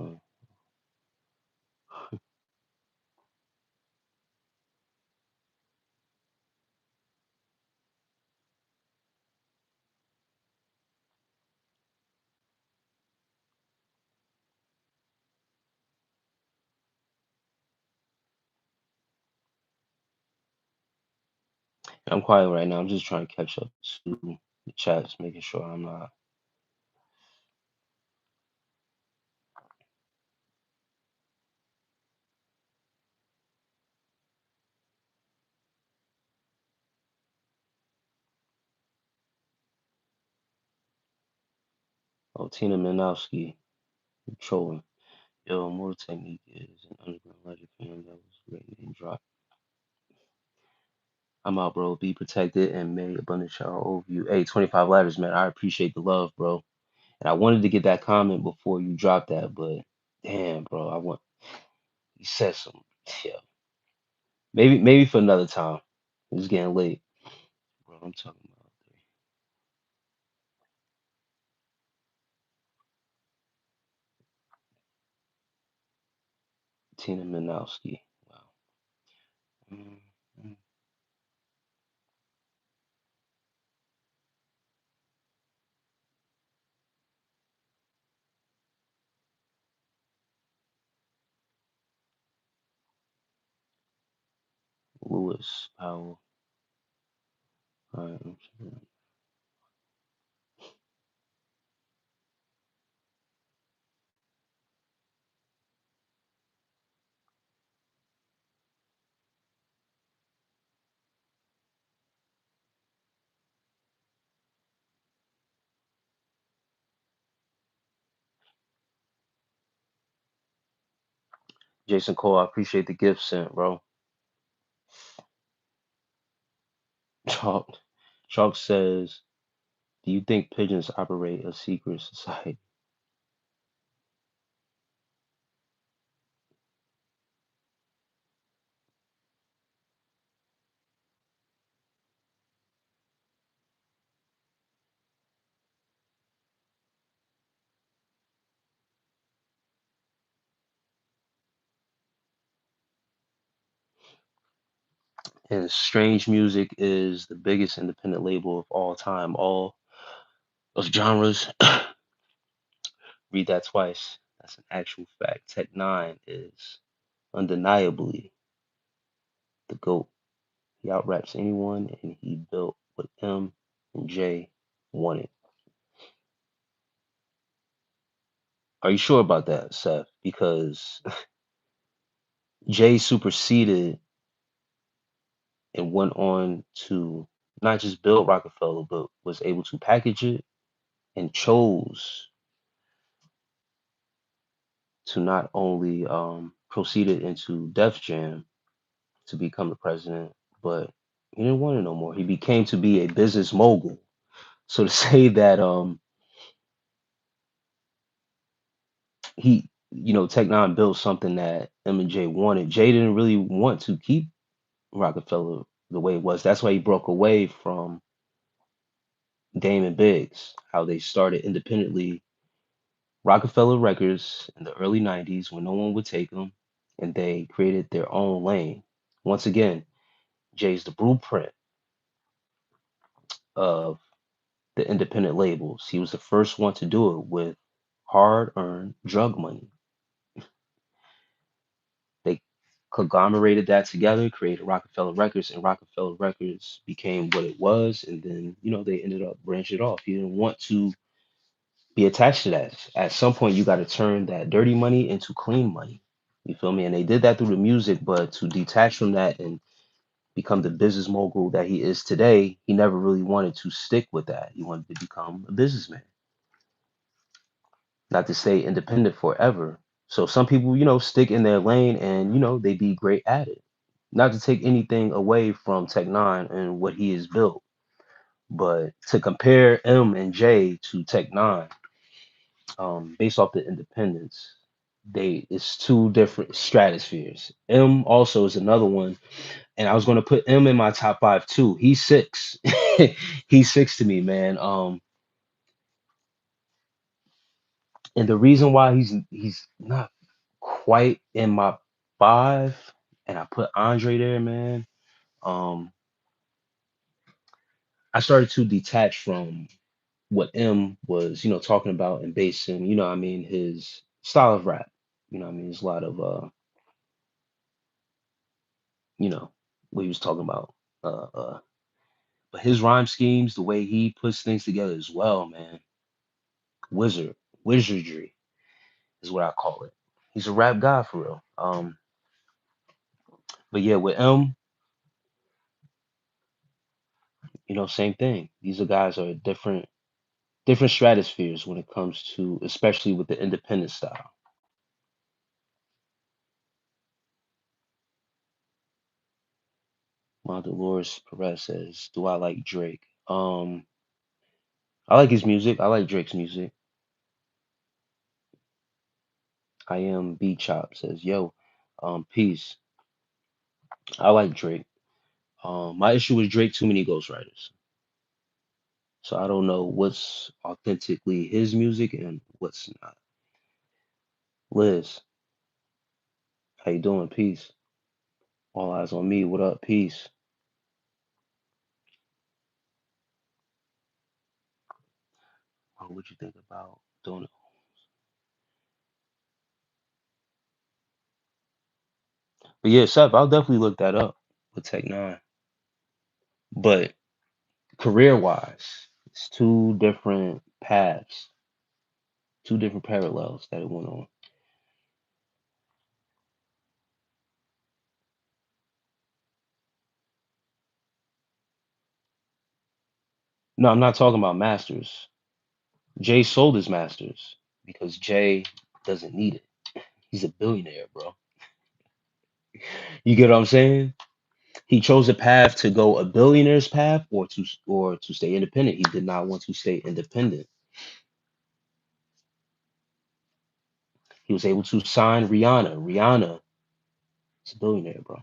I'm quiet right now. I'm just trying to catch up to the chats, making sure I'm not. Oh, Tina Minowski, you trolling. Yo, Mortal Technique is an underground legend fan that was great and dropped. I'm out, bro. Be protected and may abundant shower over you. Hey, 25 ladders, man. I appreciate the love, bro. And I wanted to get that comment before you dropped that, but damn, bro, you said some, yeah. Maybe for another time. It's getting late, bro. I'm talking about Tina Minowski. Wow. Mm, mm. Lewis Powell. All right, Jason Cole, I appreciate the gift sent, bro. Chalk, Chalk says, do you think pigeons operate a secret society? And Strange Music is the biggest independent label of all time. All those genres. Read that twice. That's an actual fact. Tech Nine is undeniably the GOAT. He out raps anyone and he built what M and J wanted. Are you sure about that, Seth? Because Jay superseded and went on to not just build Rockefeller, but was able to package it and chose to not only proceed it into Def Jam to become the president, but he didn't want it no more. He became to be a business mogul. So to say that Tech Nine built something that M and J wanted. Jay didn't really want to keep Rockefeller the way it was. That's why he broke away from Dame and Biggs, how they started independently Rockefeller Records in the early 90s when no one would take them, and they created their own lane. Once again, Jay's the blueprint of the independent labels. He was the first one to do it with hard earned drug money. They conglomerated that together, created Rockefeller Records, and Rockefeller Records became what it was. And then, they ended up branching it off. He didn't want to be attached to that. At some point, you got to turn that dirty money into clean money. You feel me? And they did that through the music, but to detach from that and become the business mogul that he is today, he never really wanted to stick with that. He wanted to become a businessman, not to stay independent forever. So some people, stick in their lane and, they be great at it. Not to take anything away from Tech Nine and what he has built, but to compare M and J to Tech Nine, based off the independence. It's two different stratospheres. M also is another one, and I was gonna put M in my top five too. He's six. He's six to me, man. And the reason why he's not quite in my five, and I put Andre there, man. Um, I started to detach from what M was, talking about and basing, what I mean, his style of rap. I mean, there's a lot of you know, what he was talking about. Uh, uh, but his rhyme schemes, the way he puts things together as well, man, wizardry is what I call it. He's a rap guy for real. But yeah, with M, same thing. These are guys are different stratospheres when it comes to, especially with the independent style. My Dolores Perez says, "Do I like Drake?" I like his music. I like Drake's music. I am B Chop says, "Yo, peace. I like Drake. My issue with Drake, too many ghostwriters. So I don't know what's authentically his music and what's not." Liz, how you doing? Peace. All eyes on me. What up? Peace. What you think about doing it? But yeah, Seth, I'll definitely look that up with Tech Nine. But career wise, it's two different paths, two different parallels that it went on. No, I'm not talking about masters. Jay sold his masters because Jay doesn't need it. He's a billionaire, bro. You get what I'm saying? He chose a path to go a billionaire's path or to stay independent. He did not want to stay independent. He was able to sign Rihanna. Rihanna is a billionaire, bro.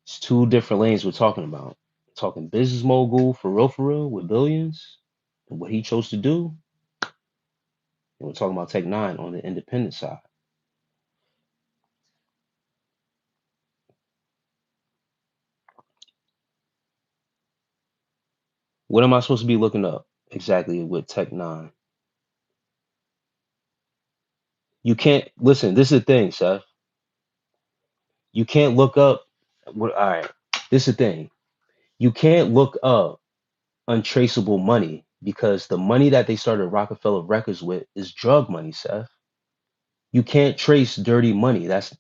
It's two different lanes we're talking about. We're talking business mogul for real, with billions, and what he chose to do. And we're talking about Tech Nine on the independent side. What am I supposed to be looking up exactly with Tech Nine? You can't listen. This is the thing, Seth. You can't look up. What? All right. This is the thing. You can't look up untraceable money because the money that they started Rockefeller Records with is drug money, Seth. You can't trace dirty money. That's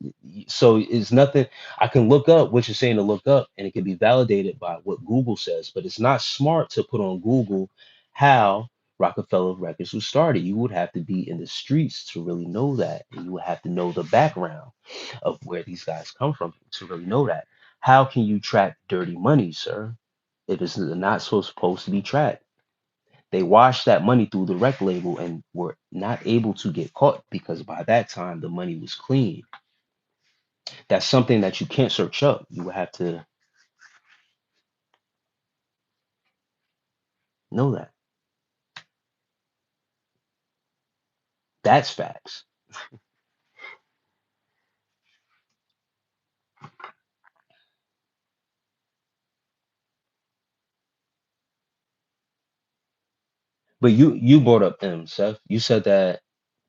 so it's nothing. I can look up what you're saying to look up, and it can be validated by what Google says, but it's not smart to put on Google how Rockefeller Records was started. You would have to be in the streets to really know that, and you would have to know the background of where these guys come from to really know that. How can you track dirty money, sir? It is not so supposed to be tracked. They washed that money through the rec label and were not able to get caught because by that time the money was clean. That's something that you can't search up. You would have to know that. That's facts. But you brought up M, Seth. You said that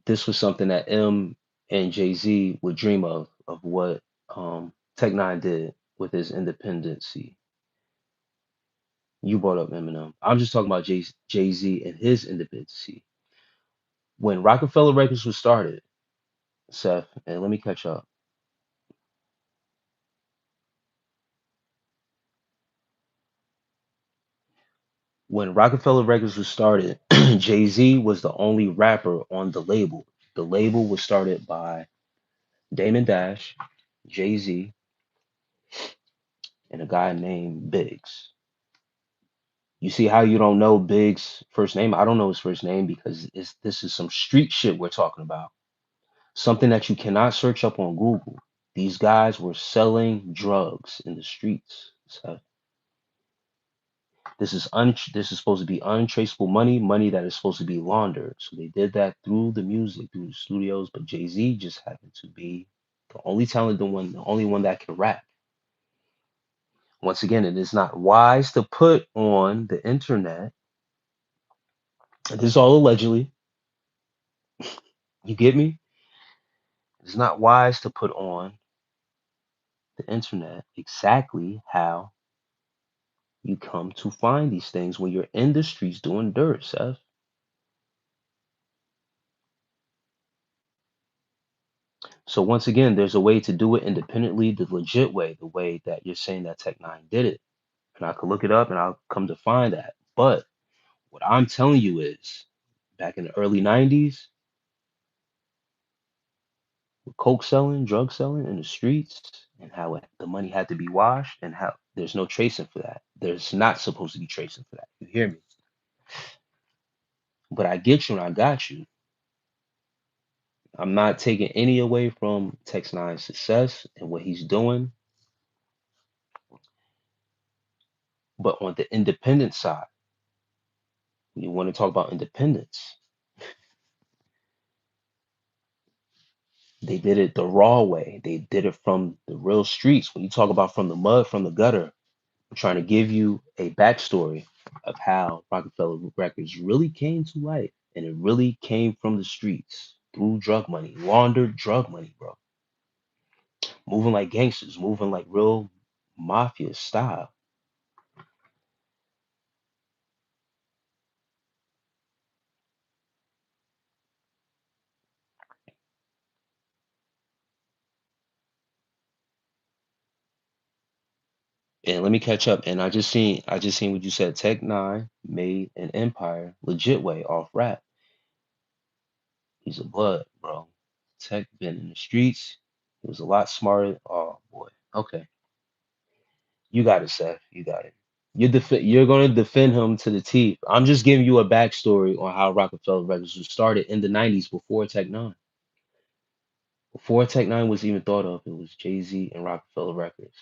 this was something that M and Jay-Z would dream of what Tech Nine did with his independency. You brought up Eminem. I'm just talking about Jay-Z and his independency. When Rockefeller Records was started, Seth, and let me catch up. When Rockefeller Records was started, Jay Z was the only rapper on the label. The label was started by Damon Dash, Jay Z, and a guy named Biggs. You see how you don't know Big's first name? I don't know his first name because this is some street shit we're talking about. Something that you cannot search up on Google. These guys were selling drugs in the streets. So this is supposed to be untraceable money, money that is supposed to be laundered. So they did that through the music, through the studios, but Jay-Z just happened to be the only talented one, the only one that can rap. Once again, it is not wise to put on the internet, and this is all allegedly, you get me? It's not wise to put on the internet exactly how you come to find these things when you're in the streets doing dirt, Seth. So once again, there's a way to do it independently, the legit way, the way that you're saying that Tech Nine did it. And I could look it up and I'll come to find that. But what I'm telling you is back in the early 90s, with coke selling, drug selling in the streets, and how the money had to be washed, and how there's no tracing for that. There's not supposed to be tracing for that. You hear me? But I get you and I got you. I'm not taking any away from Tech Nine's success and what he's doing, but on the independent side, you want to talk about independence. They did it the raw way. They did it from the real streets. When you talk about from the mud, from the gutter, I'm trying to give you a backstory of how Rockefeller Records really came to life. And it really came from the streets through drug money, laundered drug money, bro. Moving like gangsters, moving like real mafia style. And let me catch up. And I just seen what you said. Tech Nine made an empire legit way off rap. He's a blood, bro. Tech been in the streets. He was a lot smarter. Oh boy. Okay. You got it, Seth. You got it. You're gonna defend him to the teeth. I'm just giving you a backstory on how Rockefeller Records was started in the 90s before Tech Nine. Before Tech Nine was even thought of, it was Jay-Z and Rockefeller Records.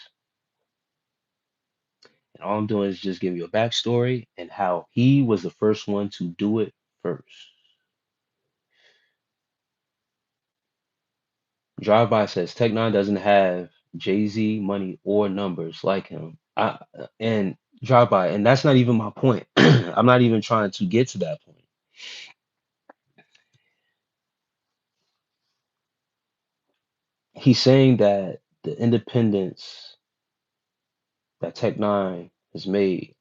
And all I'm doing is just giving you a backstory and how he was the first one to do it first. Drive by says Tech Nine doesn't have Jay-Z money or numbers like him. And Drive by, and that's not even my point. I'm not even trying to get to that point. He's saying that the independence that Tech Nine has made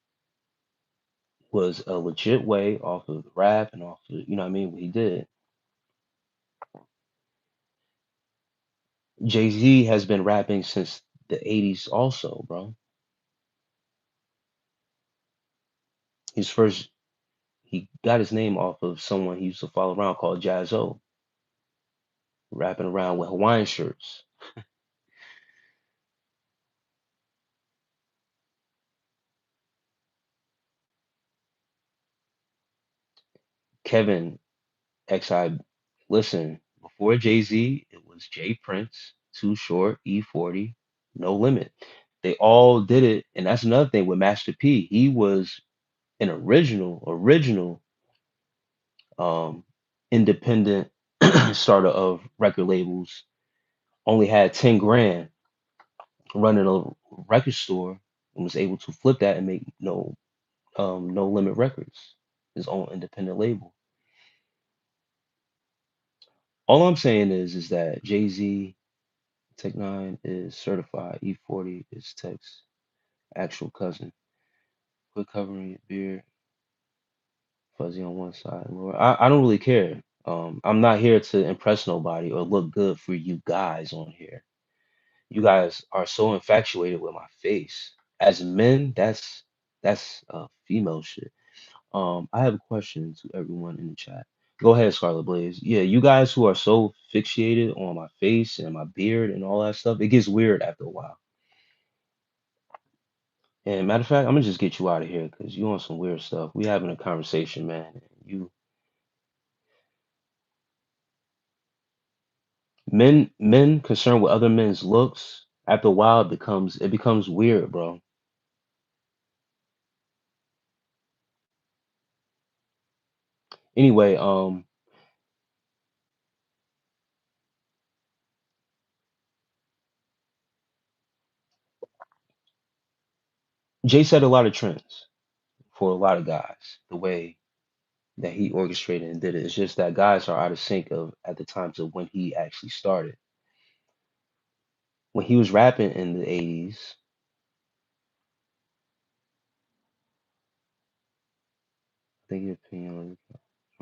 was a legit way off of rap and off of, you know what I mean, what he did. Jay-Z has been rapping since the 80s also, bro. His first he got his name off of someone he used to follow around called Jazzo, rapping around with Hawaiian shirts. Kevin XI, listen, before Jay-Z, it was Jay Prince, Too Short, E40, No Limit. They all did it, and that's another thing with Master P. He was an original um independent starter of record labels, only had 10 grand running a record store and was able to flip that and make no limit records, his own independent label. All I'm saying is that Jay-Z Tech Nine is certified, E40 is Tech's actual cousin. Quit covering your beard, fuzzy on one side. Lord, I don't really care. I'm not here to impress nobody or look good for you guys on here. You guys are so infatuated with my face. As men, that's female shit. I have a question to everyone in the chat. Go ahead, Scarlet Blaze. Yeah, you guys who are so fixated on my face and my beard and all that stuff, it gets weird after a while. And matter of fact, I'm gonna just get you out of here because you on some weird stuff. We having a conversation, man. You men concerned with other men's looks, after a while it becomes weird, bro. Anyway, Jay set a lot of trends for a lot of guys. The way that he orchestrated and did it. It's just that guys are out of sync of at the times of when he actually started. When he was rapping in the 80s, I think your opinion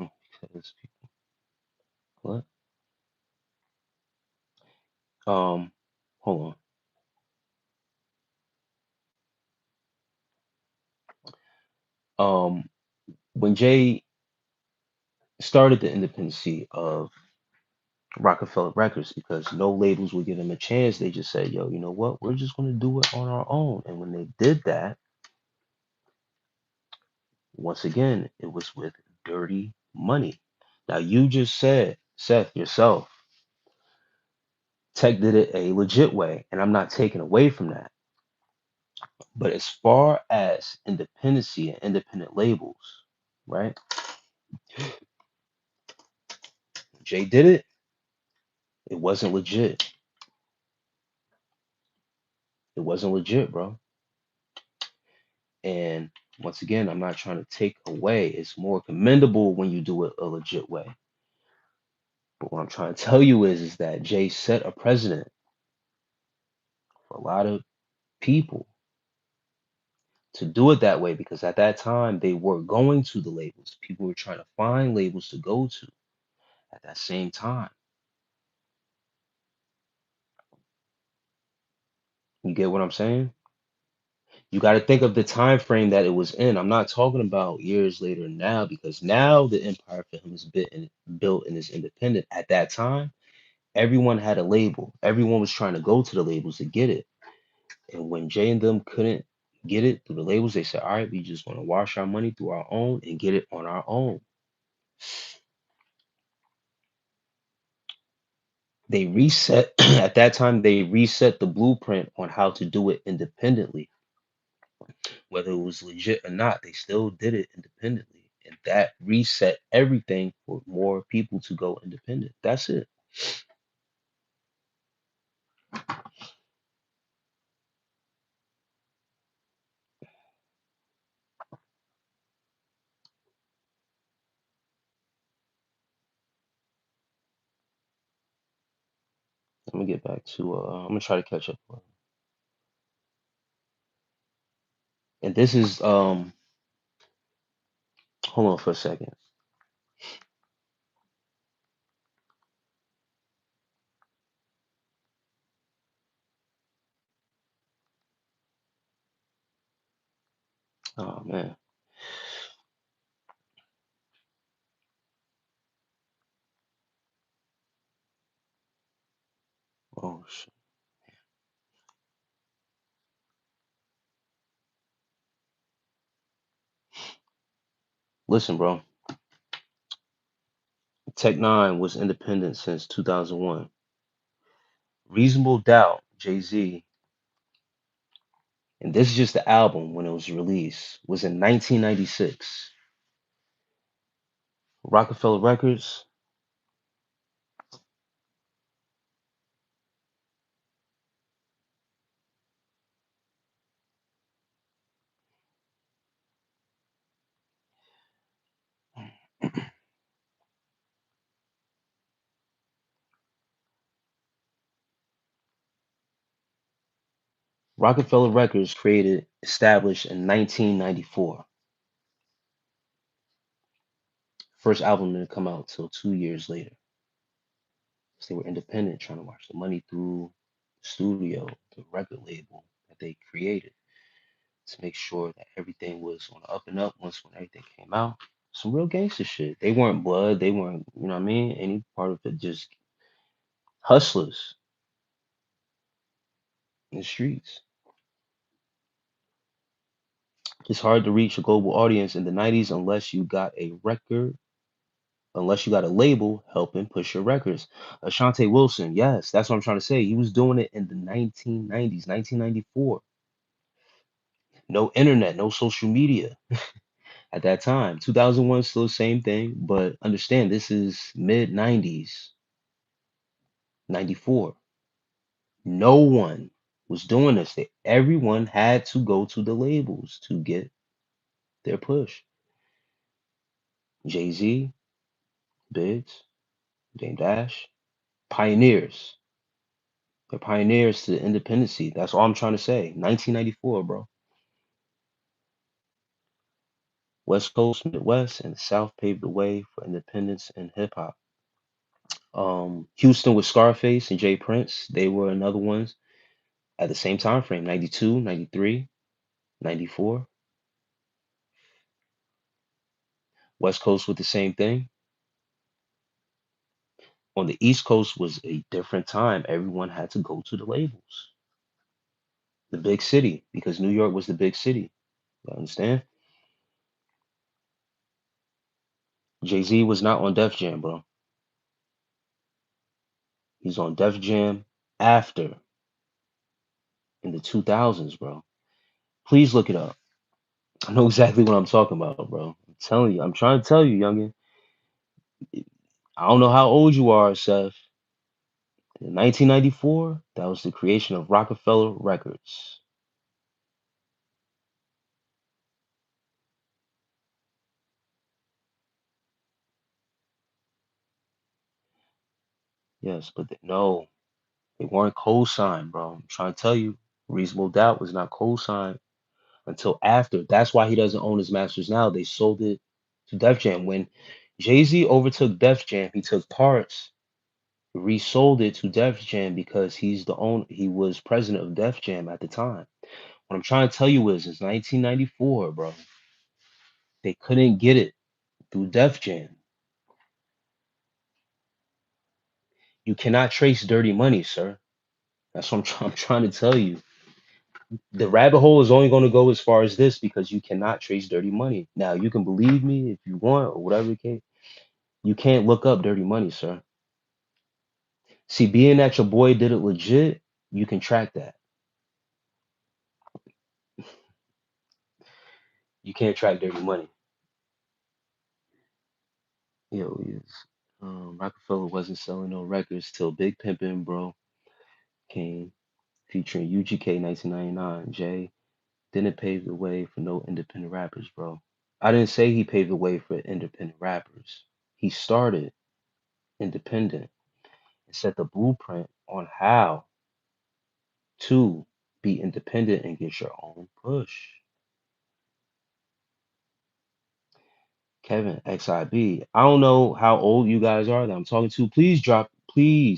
on because what? Um, hold on. When Jay started the independency of Rockefeller Records, because no labels would give him a chance, they just said, "Yo, you know what? We're just going to do it on our own." And when they did that, once again, it was with dirty money. Now you just said, Seth, yourself, Tech did it a legit way, and I'm not taking away from that. But as far as independency and independent labels, right? Jay did it. It wasn't legit. It wasn't legit, bro. And once again, I'm not trying to take away. It's more commendable when you do it a legit way. But what I'm trying to tell you is that Jay set a precedent for a lot of people to do it that way because at that time they were going to the labels. People were trying to find labels to go to at that same time. You get what I'm saying? You got to think of the time frame that it was in. I'm not talking about years later now because now the empire for him is built and is independent. At that time, everyone had a label. Everyone was trying to go to the labels to get it. And when Jay and them couldn't get it through the labels, they said, "All right, we just want to wash our money through our own and get it on our own." They reset at that time. They reset the blueprint on how to do it independently, whether it was legit or not. They still did it independently, and that reset everything for more people to go independent. That's it. I'm gonna get back to. I'm gonna try to catch up. And this is. Hold on for a second. Oh man. Oh shit. Listen, bro. Tech Nine was independent since 2001. Reasonable Doubt, Jay Z, and this is just the album when it was released, was in 1996. Rockefeller Records, Rockefeller Records established in 1994. First album didn't come out till 2 years later. So they were independent, trying to watch the money through the studio, the record label that they created to make sure that everything was on the up and up once when everything came out. Some real gangster shit. They weren't blood, they weren't, you know what I mean? Any part of it, just hustlers in the streets. It's hard to reach a global audience in the 90s unless you got a record, unless you got a label helping push your records. Ashante Wilson, yes, that's what I'm trying to say. He was doing it in the 1990s, 1994. No internet, no social media at that time. 2001, still the same thing, but understand this is mid 90s, 94. No one was doing this. Everyone had to go to the labels to get their push. Jay-Z, Biggs, Dame Dash, pioneers. They're pioneers to independency. That's all I'm trying to say. 1994, bro. West Coast, Midwest, and the South paved the way for independence and hip hop. Houston with Scarface and Jay Prince, they were another ones at the same time frame, 92, 93, 94. West Coast with the same thing. On the East Coast was a different time. Everyone had to go to the labels, the big city, because New York was the big city. You understand? Jay-Z was not on Def Jam, bro. He's on Def Jam after in the 2000s, bro. Please look it up. I know exactly what I'm talking about, bro. I'm telling you. I'm trying to tell you, youngin. I don't know how old you are, Seth. In 1994, that was the creation of Rockefeller Records. Yes, but no, they weren't co-signed, bro. I'm trying to tell you, Reasonable Doubt was not co-signed until after. That's why he doesn't own his masters now. They sold it to Def Jam. When Jay-Z overtook Def Jam, he took parts, resold it to Def Jam because he was president of Def Jam at the time. What I'm trying to tell you is it's 1994, bro. They couldn't get it through Def Jam. You cannot trace dirty money, sir. That's what I'm trying to tell you. The rabbit hole is only going to go as far as this because you cannot trace dirty money. Now, you can believe me if you want or whatever the case. You can't look up dirty money, sir. See, being that your boy did it legit, you can track that. You can't track dirty money. Yo, yes. Rockefeller wasn't selling no records till Big Pimpin' Bro came, featuring UGK 1999. Jay didn't pave the way for no independent rappers, bro. I didn't say he paved the way for independent rappers. He started independent and set the blueprint on how to be independent and get your own push. Kevin XIB. I don't know how old you guys are that I'm talking to. Please drop your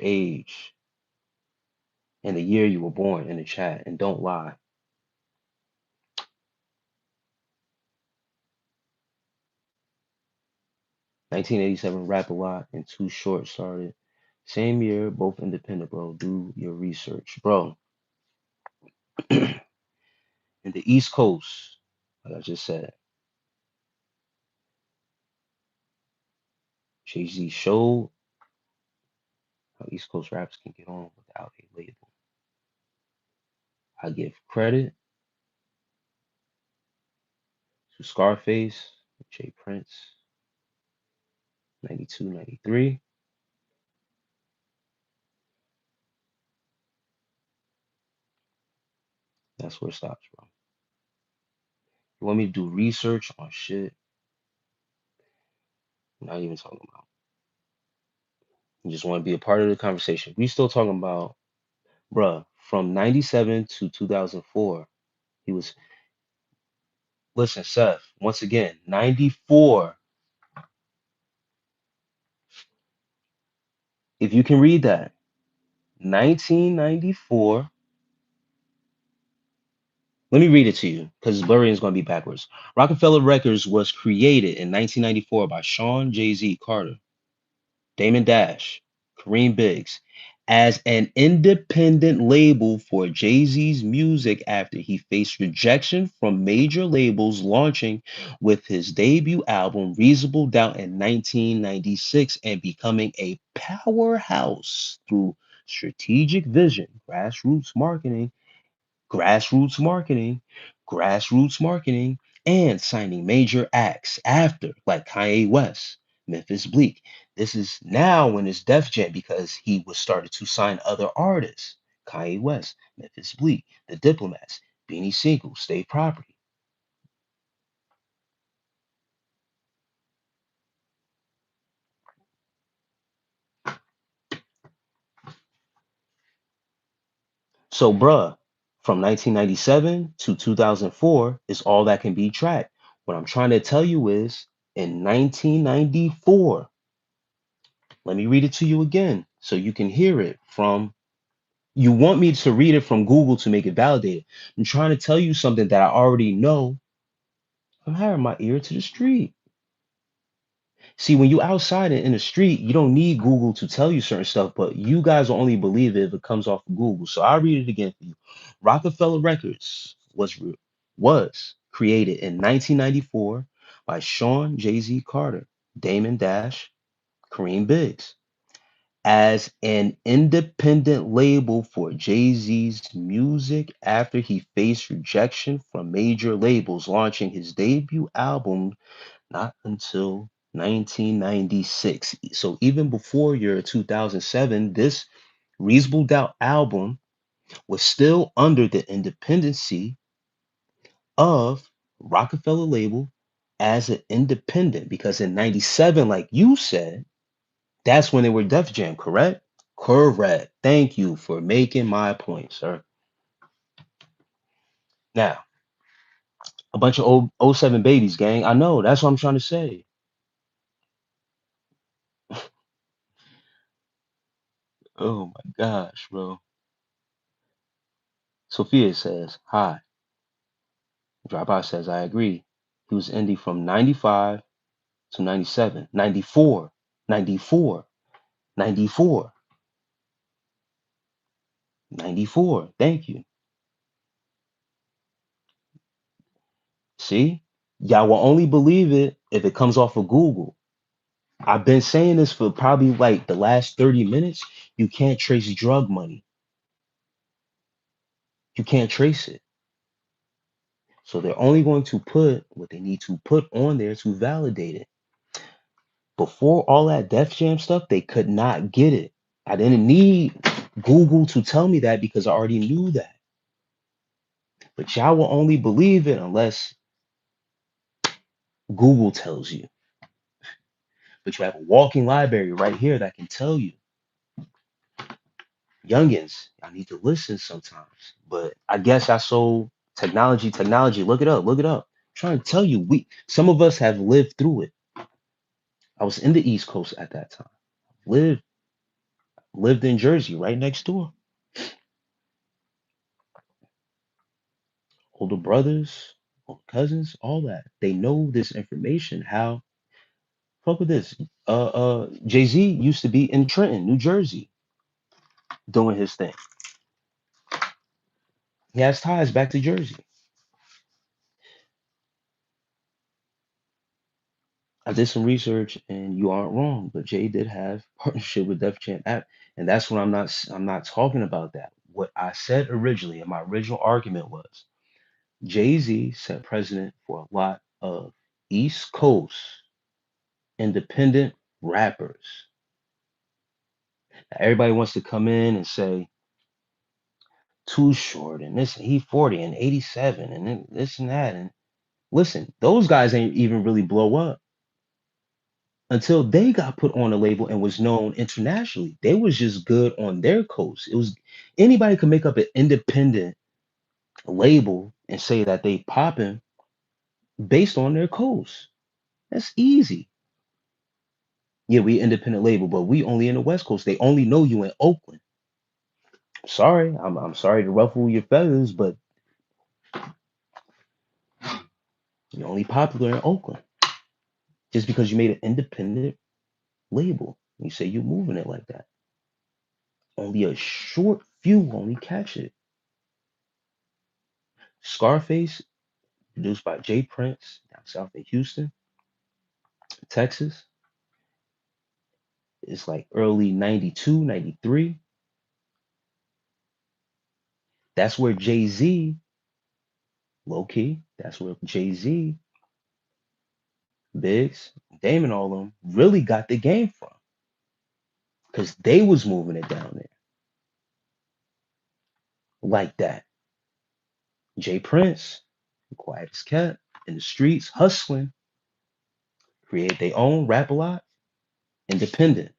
age and the year you were born in the chat and don't lie. 1987 Rap a Lot and Too Short started. Same year, both independent, bro. Do your research, bro. In the East Coast, like I just said, Jay-Z showed how East Coast raps can get on without a label. I give credit to Scarface, Jay Prince, 92, 93. That's where it stops, bro. You want me to do research on shit? I'm not even talking about. You just want to be a part of the conversation. We still talking about, bruh, from 97 to 2004. He was, listen, Seth, once again, 94. If you can read that, 1994. Let me read it to you because blurry is going to be backwards. Rockefeller Records was created in 1994 by Sean Jay-Z Carter, Damon Dash, Kareem Biggs, as an independent label for Jay-Z's music after he faced rejection from major labels, launching with his debut album Reasonable Doubt in 1996 and becoming a powerhouse through strategic vision, grassroots marketing, grassroots marketing, and signing major acts after, like Kanye West, Memphis Bleak. This is now when it's Def Jam because he was started to sign other artists. Kanye West, Memphis Bleak, The Diplomats, Beanie Siegel, State Property. So, bruh, from 1997 to 2004 is all that can be tracked. What I'm trying to tell you is in 1994, let me read it to you again so you can hear it from. You want me to read it from Google to make it validated. I'm trying to tell you something that I already know. I'm having my ear to the street. See, when you outside and in the street, you don't need Google to tell you certain stuff, but you guys will only believe it if it comes off of Google. So I'll read it again for you. Rockefeller Records was created in 1994 by Sean Jay-Z Carter, Damon Dash, Kareem Biggs, as an independent label for Jay-Z's music after he faced rejection from major labels, launching his debut album not until 1996. So even before your 2007, this Reasonable Doubt album was still under the independency of Rockefeller label as an independent because in 97, like you said, that's when they were Def Jam, correct? Correct. Thank you for making my point, sir. Now, a bunch of old '07 babies, gang. I know. That's what I'm trying to say. Oh my gosh, bro. Sophia says, hi. Dropout says, I agree. He was indie from 95 to 97. 94. 94. 94. 94. Thank you. See? Y'all will only believe it if it comes off of Google. I've been saying this for probably like the last 30 minutes. You can't trace drug money. You can't trace it. So they're only going to put what they need to put on there to validate it. Before all that Def Jam stuff, they could not get it. I didn't need Google to tell me that because I already knew that. But y'all will only believe it unless Google tells you. But you have a walking library right here that can tell you. Youngins, I need to listen sometimes. But I guess I so technology. Look it up, look it up. I'm trying to tell you, some of us have lived through it. I was in the East Coast at that time. Lived in Jersey, right next door. Older brothers, older cousins, all that. They know this information. How fuck with this? Jay-Z used to be in Trenton, New Jersey, doing his thing. He has ties back to Jersey. I did some research and you aren't wrong, but Jay did have partnership with Def Jam app, and that's what I'm not talking about that. What I said originally in my original argument was Jay-Z set precedent for a lot of East Coast independent rappers. Now, everybody wants to come in and say Too Short and this he 40 and 87 and then this and that. And listen, those guys ain't even really blow up until they got put on a label and was known internationally. They was just good on their coast. It was anybody could make up an independent label and say that they popping based on their coast. That's easy. Yeah, we independent label, but we only in the West Coast. They only know you in Oakland. Sorry, I'm sorry to ruffle your feathers, but you're only popular in Oakland just because you made an independent label. You say you're moving it like that. Only a short few only catch it. Scarface, produced by Jay Prince, down south in Houston, Texas. It's like early 92, 93. That's where Jay-Z, low key, that's where Jay-Z, Biggs, Damon, all of them really got the game from. Because they was moving it down there like that. Jay Prince, quiet as kept, in the streets, hustling, create their own, rap a lot, independent.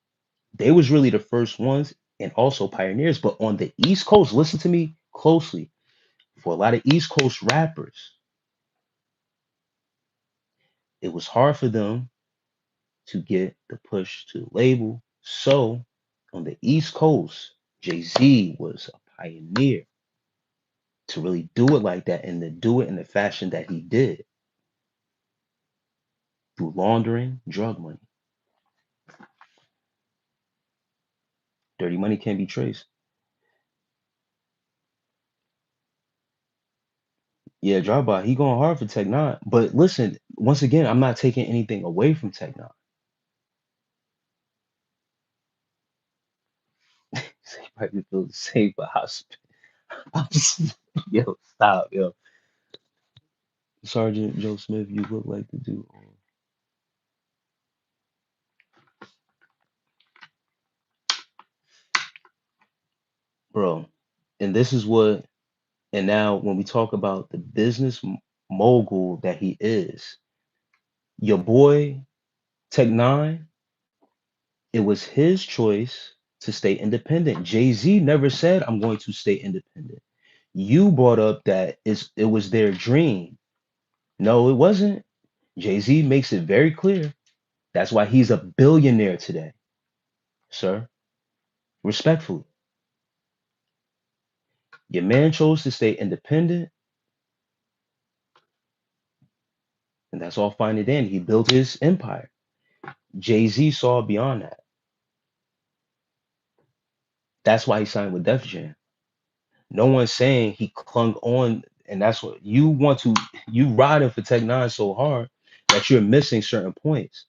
They was really the first ones and also pioneers. But on the East Coast, listen to me closely. For a lot of East Coast rappers, it was hard for them to get the push to the label. So on the East Coast, Jay-Z was a pioneer to really do it like that and to do it in the fashion that he did through laundering drug money. Dirty money can't be traced. Yeah, drive by. He going hard for Tech Nine. But listen, once again, I'm not taking anything away from Tech Nine. He probably feels the same for hospital. Yo, stop, yo. Sergeant Joe Smith, you look like the dude. Bro, and this is what, and now when we talk about the business mogul that he is, your boy Tech Nine, it was his choice to stay independent. Jay-Z never said, I'm going to stay independent. You brought up that it was their dream. No, it wasn't. Jay-Z makes it very clear. That's why he's a billionaire today, sir. Respectfully. Your man chose to stay independent, and that's all fine and dandy. He built his empire. Jay-Z saw beyond that. That's why he signed with Def Jam. No one's saying he clung on, and that's what you want to. You riding for Tech Nine so hard that you're missing certain points.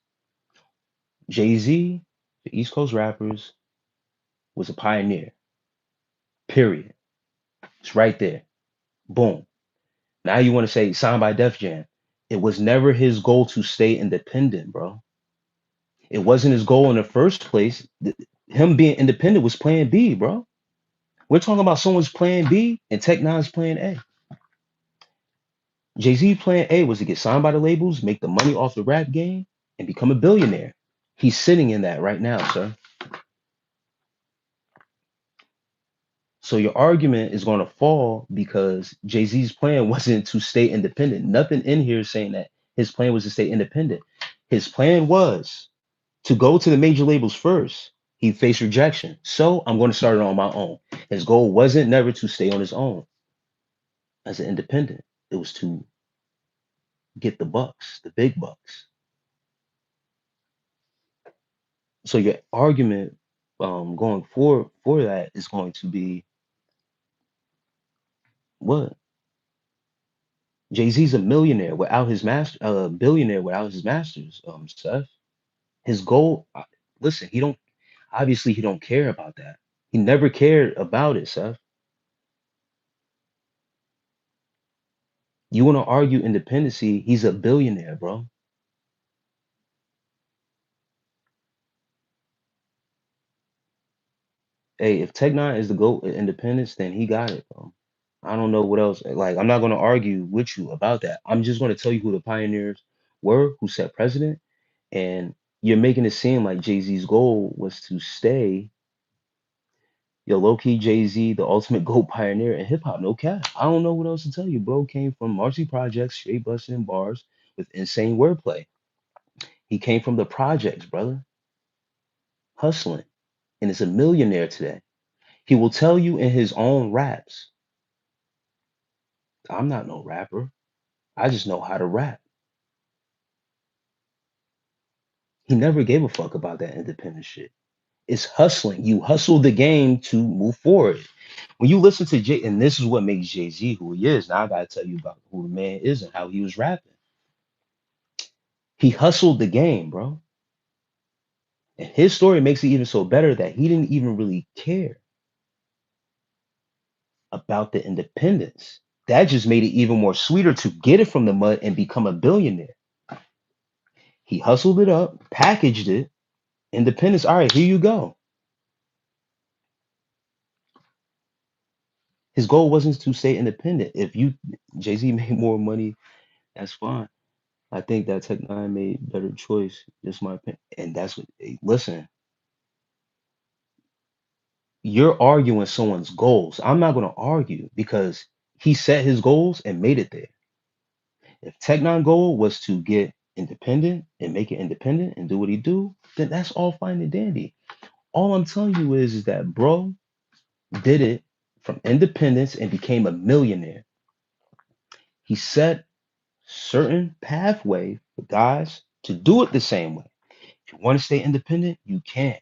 Jay-Z, the East Coast rappers, was a pioneer. Period. It's right there. Boom. Now you want to say signed by Def Jam. It was never his goal to stay independent, bro. It wasn't his goal in the first place. Him being independent was plan B, bro. We're talking about someone's plan B and Tech Nine's plan A. Jay-Z plan A was to get signed by the labels, make the money off the rap game, and become a billionaire. He's sitting in that right now, sir. So your argument is going to fall because Jay-Z's plan wasn't to stay independent. Nothing in here is saying that his plan was to stay independent. His plan was to go to the major labels first. He faced rejection. So I'm going to start it on my own. His goal wasn't never to stay on his own as an independent. It was to get the bucks, the big bucks. So your argument going for that is going to be what? Jay-Z's a millionaire without his master, billionaire without his masters, Seth. His goal, listen, he don't, obviously he don't care about that. He never cared about it, Seth. You want to argue independency, he's a billionaire, bro. Hey, if Tech Nine is the GOAT of independence, then he got it, bro. I don't know what else. Like, I'm not going to argue with you about that. I'm just going to tell you who the pioneers were, who set precedent, and you're making it seem like Jay-Z's goal was to stay, yo, low-key Jay-Z, the ultimate GOAT pioneer in hip-hop. No cap. I don't know what else to tell you, bro. Came from Marcy Projects, straight busting in bars with insane wordplay. He came from the projects, brother, hustling, and is a millionaire today. He will tell you in his own raps, I'm not no rapper. I just know how to rap. He never gave a fuck about that independent shit. It's hustling. You hustle the game to move forward. When you listen to Jay, and this is what makes Jay-Z who he is. Now I gotta tell you about who the man is and how he was rapping. He hustled the game, bro. And his story makes it even so better that he didn't even really care about the independence. That just made it even more sweeter to get it from the mud and become a billionaire. He hustled it up, packaged it, independence. All right, here you go. His goal wasn't to stay independent. If you Jay-Z made more money, that's fine. I think that Tech Nine made better choice. Just my opinion. And that's what listen, you're arguing someone's goals. I'm not gonna argue because he set his goals and made it there. If Tech Nine goal was to get independent and make it independent and do what he do, then that's all fine and dandy. All I'm telling you is that bro did it from independence and became a millionaire. He set certain pathway for guys to do it the same way. If you want to stay independent, you can.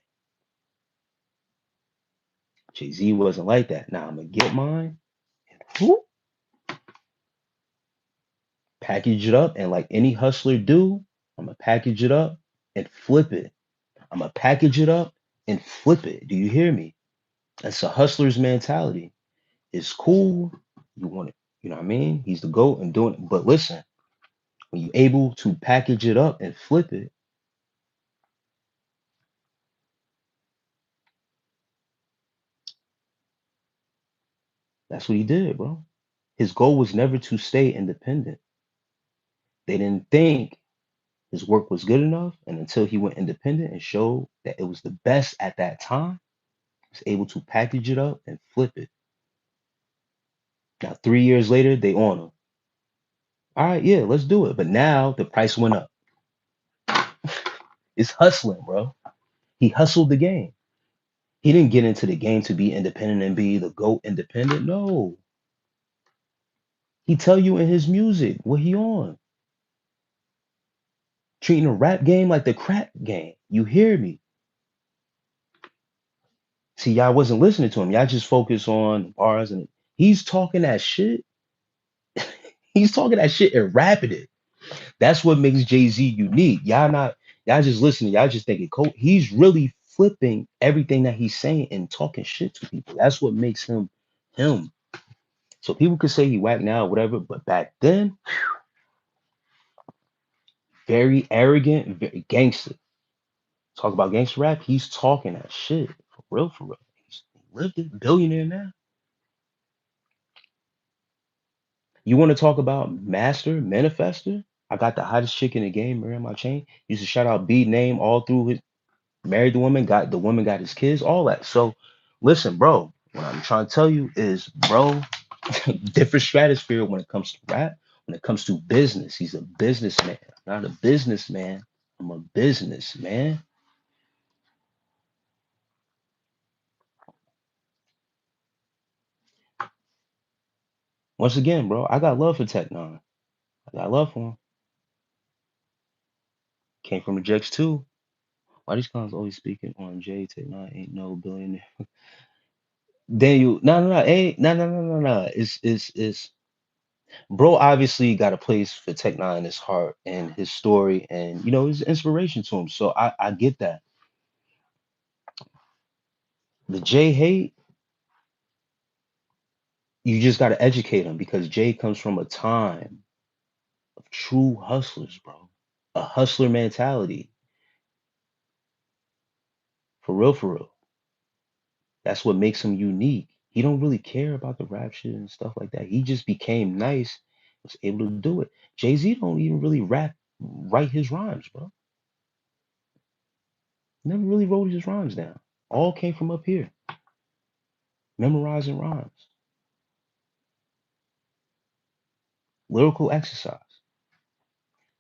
Jay-Z wasn't like that. Now I'm gonna get mine, whoop, package it up, and like any hustler do, I'm gonna package it up and flip it. I'm gonna package it up and flip it. Do you hear me? That's a hustler's mentality. It's cool. You want it, you know what I mean? He's the GOAT and doing it. But listen, when you're able to package it up and flip it, that's what he did, bro. His goal was never to stay independent. They didn't think his work was good enough. And until he went independent and showed that it was the best at that time, he was able to package it up and flip it. Now, 3 years later, they on him. All right, yeah, let's do it. But now the price went up. It's hustling, bro. He hustled the game. He didn't get into the game to be independent and be the GOAT independent. No. He tell you in his music what he on. Treating a rap game like the crack game. You hear me? See, y'all wasn't listening to him. Y'all just focus on bars and he's talking that shit. He's talking that shit and rapping it. That's what makes Jay-Z unique. Y'all just listening. Y'all just thinking, he's really flipping everything that he's saying and talking shit to people. That's what makes him him. So people could say he whack now, whatever, but back then, very arrogant, very gangster. Talk about gangster rap, he's talking that shit. For real, for real. He's lived it, billionaire now. You want to talk about master, manifester? I got the hottest chick in the game, Mary on my chain. Used to shout out B name all through his married the woman got his kids, all that. So listen, bro, what I'm trying to tell you is, bro, different stratosphere when it comes to rap, when it comes to business. He's a businessman, not a businessman. I'm a businessman. Once again, bro, I got love for Tech Nine. I got love for him. Came from the Jets too. Why these clowns always speaking on Jay Tech Nine ain't no billionaire? Daniel, no, ain't no. It's bro obviously got a place for Tech Nine in his heart and his story and his inspiration to him. So I get that. The Jay hate, you just gotta educate him because Jay comes from a time of true hustlers, bro. A hustler mentality. For real, for real. That's what makes him unique. He don't really care about the rap shit and stuff like that. He just became nice, was able to do it. Jay-Z don't even really write his rhymes, bro. Never really wrote his rhymes down. All came from up here, memorizing rhymes, lyrical exercise.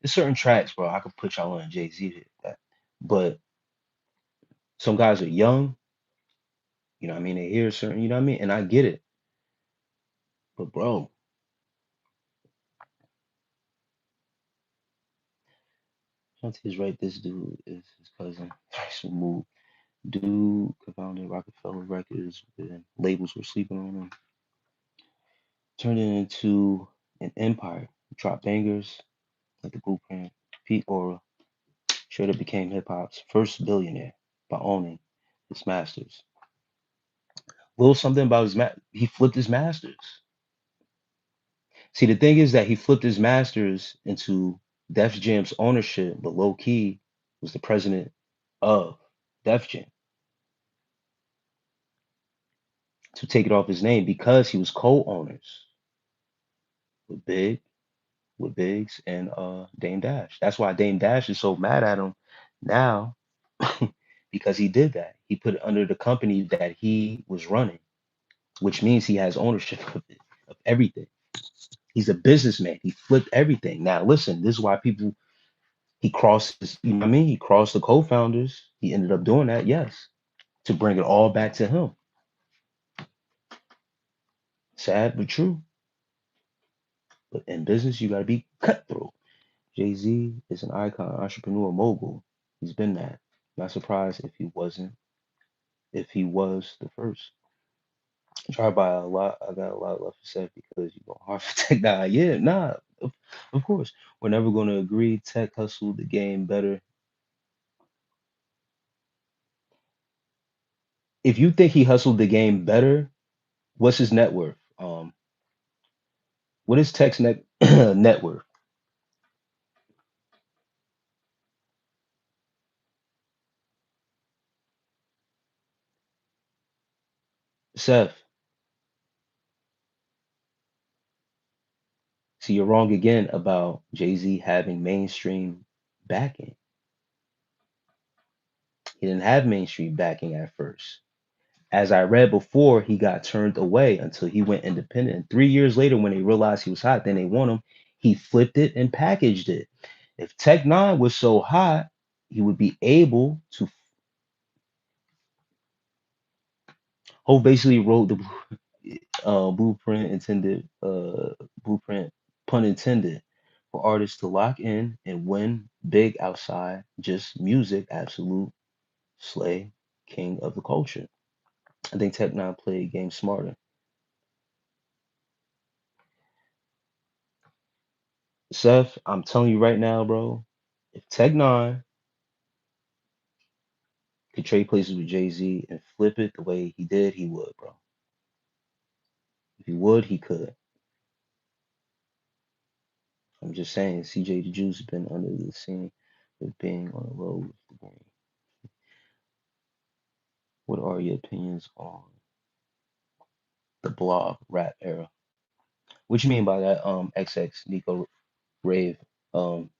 There's certain tracks, bro, I could put y'all on Jay-Z hit that. But some guys are young, what I mean? They hear certain, what I mean? And I get it. But bro, Shanti's right, this dude is his cousin. Nice move. Dude co-founded Rockefeller Records, and labels were sleeping on him. Turned it into an empire. Dropped bangers like the Blueprint. Pete Aura straight up became hip hop's first billionaire by owning his masters. Little something about he flipped his masters. See, the thing is that he flipped his masters into Def Jam's ownership, but low key was the president of Def Jam to take it off his name because he was co-owners with Biggs and Dame Dash. That's why Dame Dash is so mad at him now because he did that. He put it under the company that he was running, which means he has ownership of it, of everything. He's a businessman. He flipped everything. Now listen, this is why people he crossed his, you know what I mean? He crossed the co-founders. He ended up doing that, yes, to bring it all back to him. Sad but true. But in business, you gotta be cutthroat. Jay-Z is an icon, entrepreneur, mogul. He's been that. Not surprised if he wasn't, if he was the first. Try by a lot. I got a lot left to say because you go hard for tech. Nah, yeah, nah. Of course, we're never gonna agree. Tech hustled the game better. If you think he hustled the game better, what's his net worth? What is Tech's net worth? Seth, see, you're wrong again about Jay-Z having mainstream backing. He didn't have mainstream backing at first. As I read before, he got turned away until he went independent. And 3 years later, when they realized he was hot, then they want him. He flipped it and packaged it. If Tech Nine was so hot, he would be able to. Hope basically wrote the blueprint intended, blueprint pun intended, for artists to lock in and win big outside just music. Absolute slay, king of the culture. I think Tech Nine played game smarter. Seth, I'm telling you right now, bro. If Tech Nine could trade places with Jay Z and flip it the way he did, he would, bro. If he would, he could. I'm just saying, CJ the Juice has been under the scene with being on the road with the game. What are your opinions on the blog rap era? What you mean by that? XX Nico Rave, um,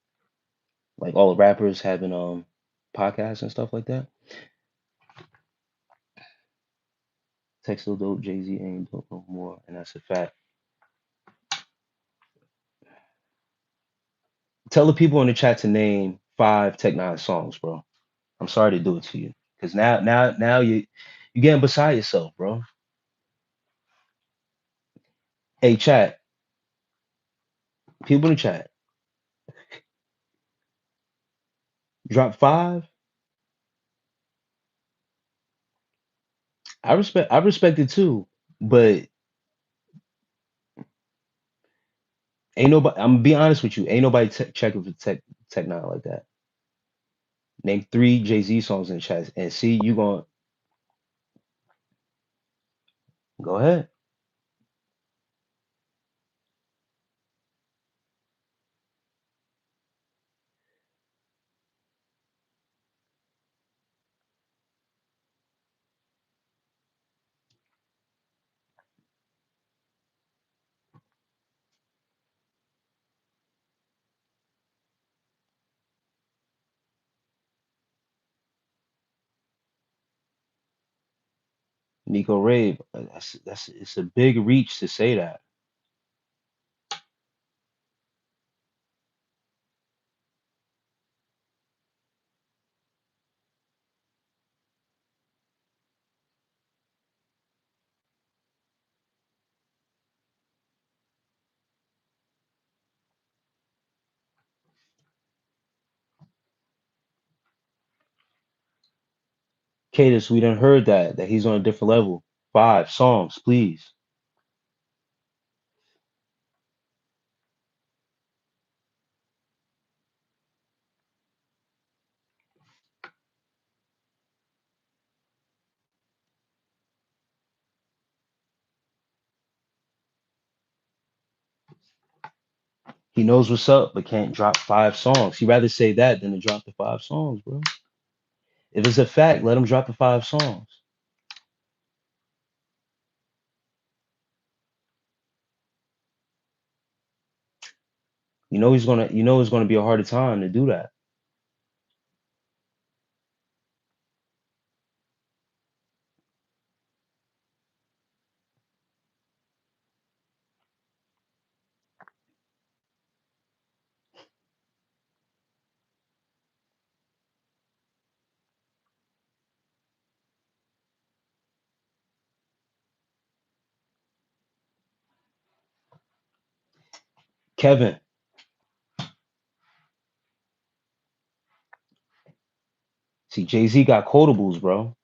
like all the rappers having podcasts and stuff like that. Tech still dope, Jay Z ain't dope no more, and that's a fact. Tell the people in the chat to name 5 Tech Nine songs, bro. I'm sorry to do it to you, cause now you getting beside yourself, bro. Hey, chat, people in the chat, drop 5. I respect it too, but ain't nobody. I'm gonna be honest with you, ain't nobody checking for Tech Nine like that. Name 3 Jay Z songs in the chat and see you going. Go ahead. Nico Rave. That's it's a big reach to say that. Cadis, we done heard that he's on a different level. 5 songs, please. He knows what's up, but can't drop 5 songs. He'd rather say that than to drop the 5 songs, bro. If it's a fact, let him drop the 5 songs. You know it's gonna be a harder time to do that. Kevin, see, Jay-Z got quotables, bro.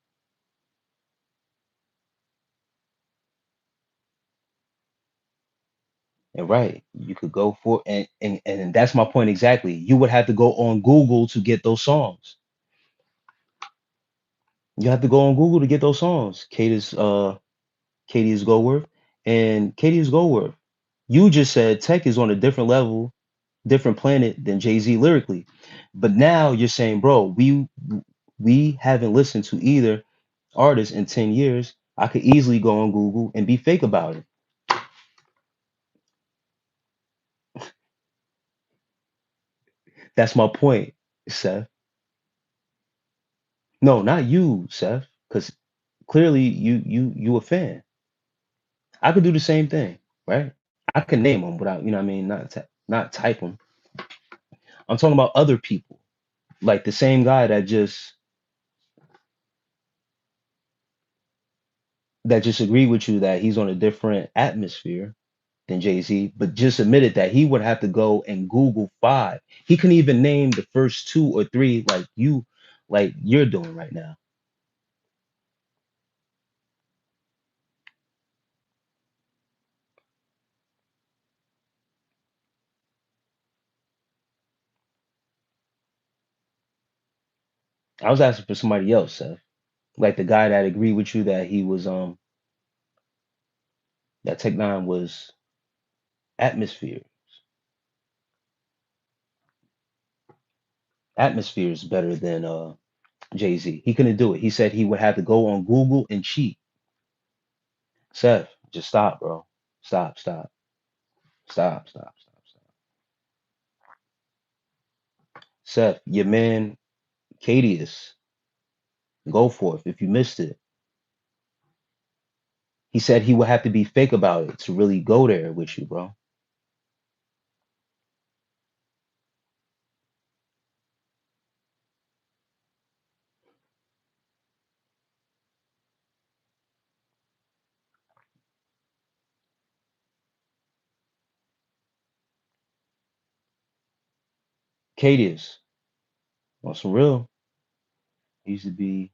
And right, you could go for and that's my point exactly. You would have to go on Google to get those songs. You have to go on Google to get those songs. Katie is Goldworth and Katie is Goldworth. You just said Tech is on a different level, different planet than Jay-Z lyrically. But now you're saying, bro, we haven't listened to either artist in 10 years. I could easily go on Google and be fake about it. That's my point, Seth. No, not you, Seth, because clearly you a fan. I could do the same thing, right? I can name them without, what I mean, not type them. I'm talking about other people, like the same guy that just agreed with you that he's on a different atmosphere than Jay-Z, but just admitted that he would have to go and Google 5. He couldn't even name the first 2 or 3 like you're doing right now. I was asking for somebody else, Seth. Like the guy that agreed with you that he was that Tech Nine was atmosphere. Atmosphere is better than Jay-Z. He couldn't do it. He said he would have to go on Google and cheat. Seth, just stop, bro. Stop, stop, stop, stop, stop, stop. Seth, your man Cadius, go forth if you missed it. He said he would have to be fake about it to really go there with you, bro. Cadius, on some real, he used to be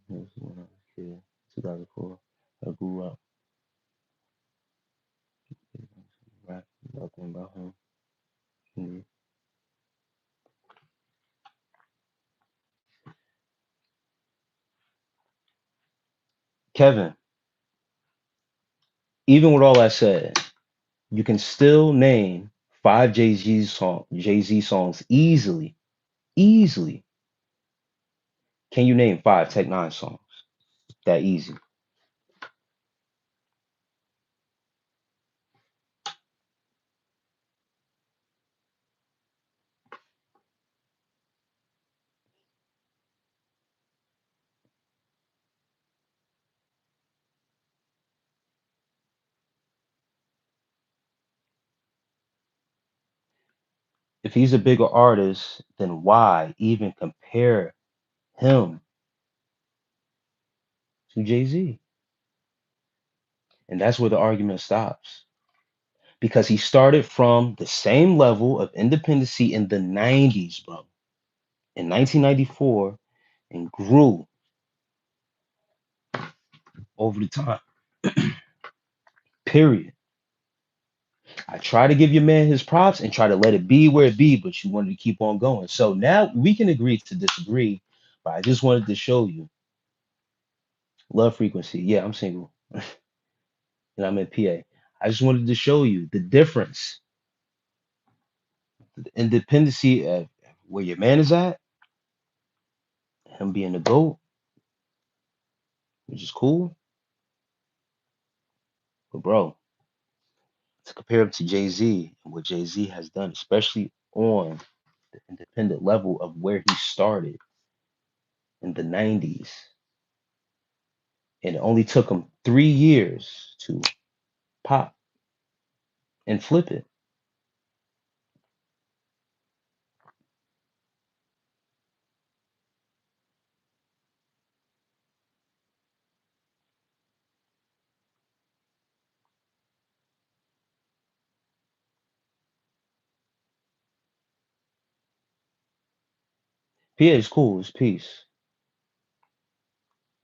when I was a kid, 2004. I grew up, rap, talking about him. Mhm. Kevin, even with all that said, you can still name 5 Jay Z songs easily. Easily. Can you name 5 Tech Nine songs? That easy. If he's a bigger artist, then why even compare him to Jay-Z? And that's where the argument stops. Because he started from the same level of independency in the 90s, bro. In 1994 and grew. over the time. Period. I try to give your man his props and try to let it be where it be, but you wanted to keep on going. So now we can agree to disagree, but I just wanted to show you love frequency. Yeah, I'm single and I'm in PA. I just wanted to show you the difference, the independency of where your man is at, him being the GOAT, which is cool. But bro, to compare him to Jay-Z and what Jay-Z has done, especially on the independent level of where he started in the 90s, and it only took him 3 years to pop and flip it. PA is cool, it's peace.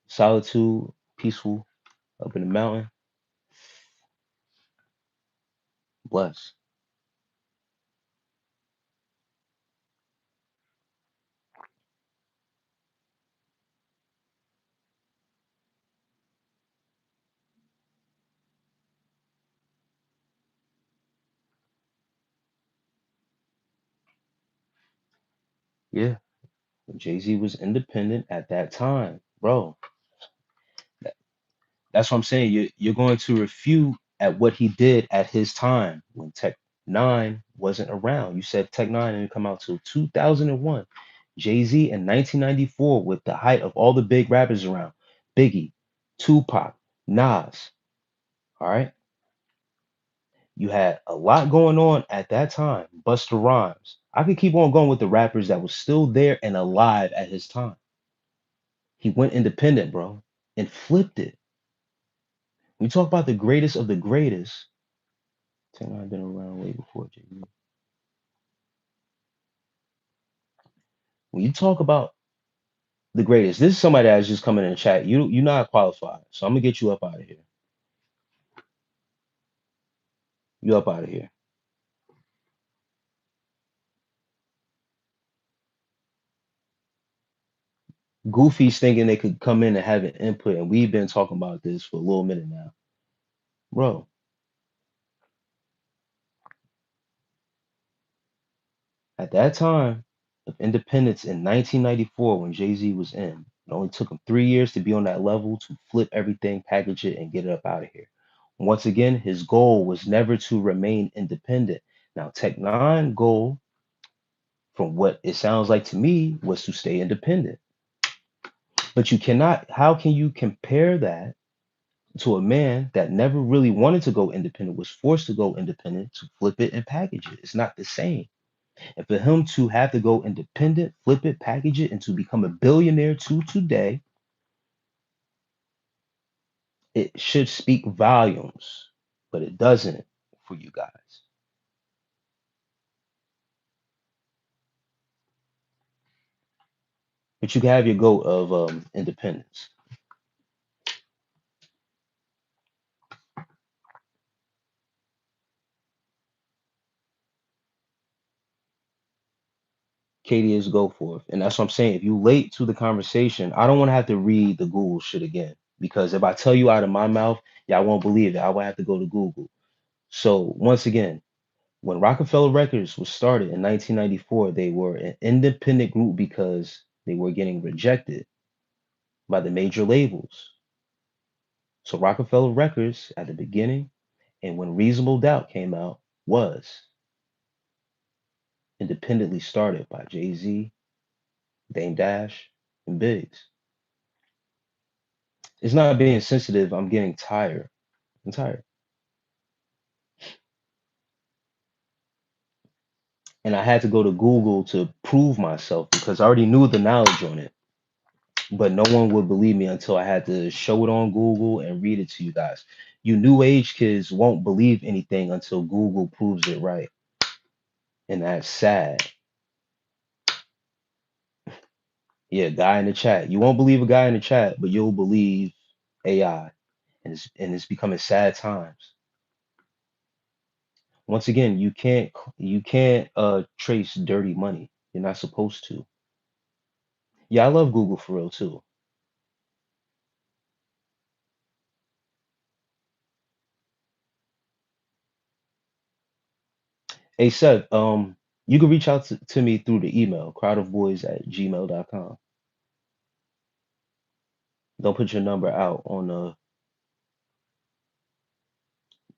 Solitude, peaceful, up in the mountain, blessed. Yeah, Jay-Z was independent at that time. Bro, that's what I'm saying. You're going to refute at what he did at his time when Tech Nine wasn't around. You said Tech Nine didn't come out till 2001. Jay-Z in 1994 with the height of all the big rappers around. Biggie, Tupac, Nas. All right. You had a lot going on at that time. Busta Rhymes. I could keep on going with the rappers that was still there and alive at his time. He went independent, bro, and flipped it. When you talk about the greatest of the greatest, Tech Nine been around way before Jay-Z. When you talk about the greatest, this is somebody that's just coming in the chat. You're not qualified, so I'm gonna get you up out of here. You up out of here. Goofy's thinking they could come in and have an input, and we've been talking about this for a little minute now, bro. At that time of independence in 1994, when Jay-Z was in, it only took him 3 years to be on that level to flip everything, package it, and get it up out of here. Once again, his goal was never to remain independent. Now, Tech Nine goal, from what it sounds like to me, was to stay independent. But you cannot, how can you compare that to a man that never really wanted to go independent, was forced to go independent to flip it and package it? It's not the same. And for him to have to go independent, flip it, package it, and to become a billionaire to today, it should speak volumes, but it doesn't for you guys. But you can have your goat of independence. Katie is go forth. And that's what I'm saying. If you late to the conversation, I don't want to have to read the Google shit again. Because if I tell you out of my mouth, y'all won't believe it. I will have to go to Google. So once again, when Rockefeller Records was started in 1994, they were an independent group because they were getting rejected by the major labels. So Rockefeller Records at the beginning and when Reasonable Doubt came out was independently started by Jay-Z, Dame Dash, and Biggs. It's not being sensitive. I'm getting tired. I'm tired. And I had to go to Google to prove myself because I already knew the knowledge on it. But no one would believe me until I had to show it on Google and read it to you guys. You new age kids won't believe anything until Google proves it right. And that's sad. Yeah, guy in the chat. You won't believe a guy in the chat, but you'll believe AI. and it's becoming sad times. Once again, you can't trace dirty money. You're not supposed to. Yeah, I love Google for real too. Hey Seth, you can reach out to me through the email, crowdofboyz@gmail.com. Don't put your number out on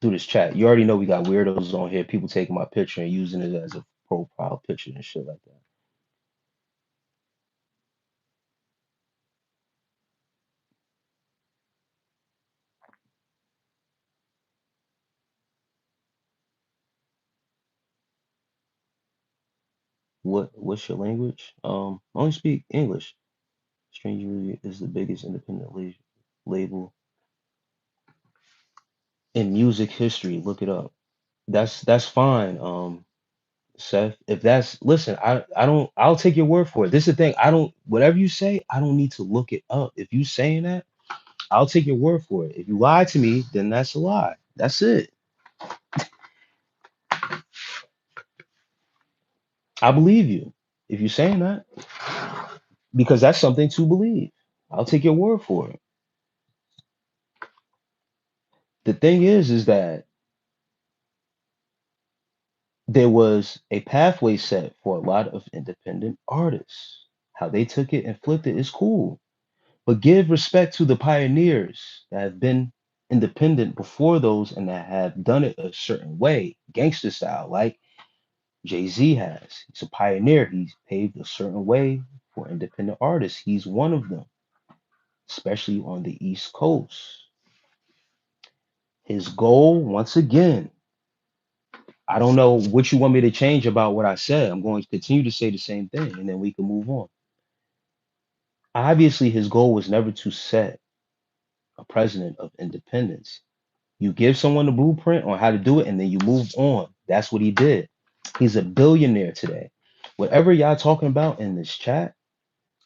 through this chat. You already know we got weirdos on here, people taking my picture and using it as a profile picture and shit like that. What's your language? I only speak English. Stranger is the biggest independent label in music history. Look it up. That's fine. Seth, if that's listen, I don't I'll take your word for it. This is the thing. I don't whatever you say, I don't need to look it up. If you saying that, I'll take your word for it. If you lie to me, then that's a lie. That's it. I believe you. If you're saying that, because that's something to believe. I'll take your word for it. The thing is that there was a pathway set for a lot of independent artists. How they took it and flipped it is cool. But give respect to the pioneers that have been independent before those and that have done it a certain way, gangster style, like Jay-Z has. He's a pioneer. He's paved a certain way for independent artists. He's one of them, especially on the East Coast. His goal, once again, I don't know what you want me to change about what I said. I'm going to continue to say the same thing and then we can move on. Obviously, his goal was never to set a president of independence. You give someone the blueprint on how to do it and then you move on. That's what he did. He's a billionaire today. Whatever y'all talking about in this chat,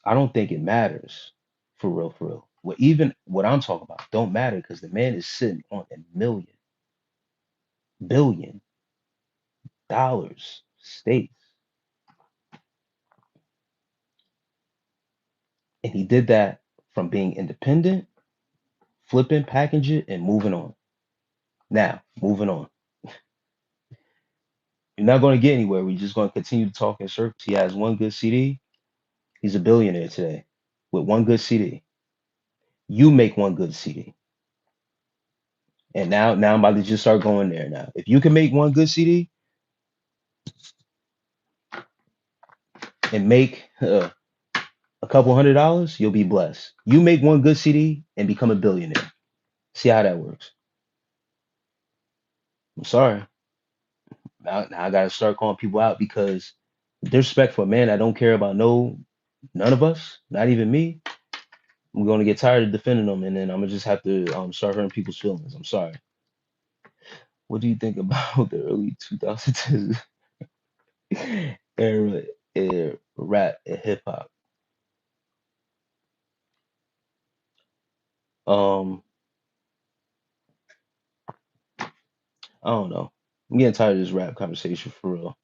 I don't think it matters. For real, for real. What even what I'm talking about don't matter because the man is sitting on $1 billion states. And he did that from being independent, flipping, package it, and moving on. Now, moving on. You're not going to get anywhere. We're just going to continue to talk in circles. He has one good CD. He's a billionaire today with one good CD. You make one good CD. And now I'm about to just start going there now. If you can make one good CD and make a couple $100, you'll be blessed. You make one good CD and become a billionaire. See how that works. I'm sorry. Now I gotta start calling people out because disrespect for a man that don't care about none of us, not even me. I'm gonna get tired of defending them, and then I'm gonna just have to start hurting people's feelings. I'm sorry. What do you think about the early 2010s era, rap and hip hop? Um, I don't know. I'm getting tired of this rap conversation for real.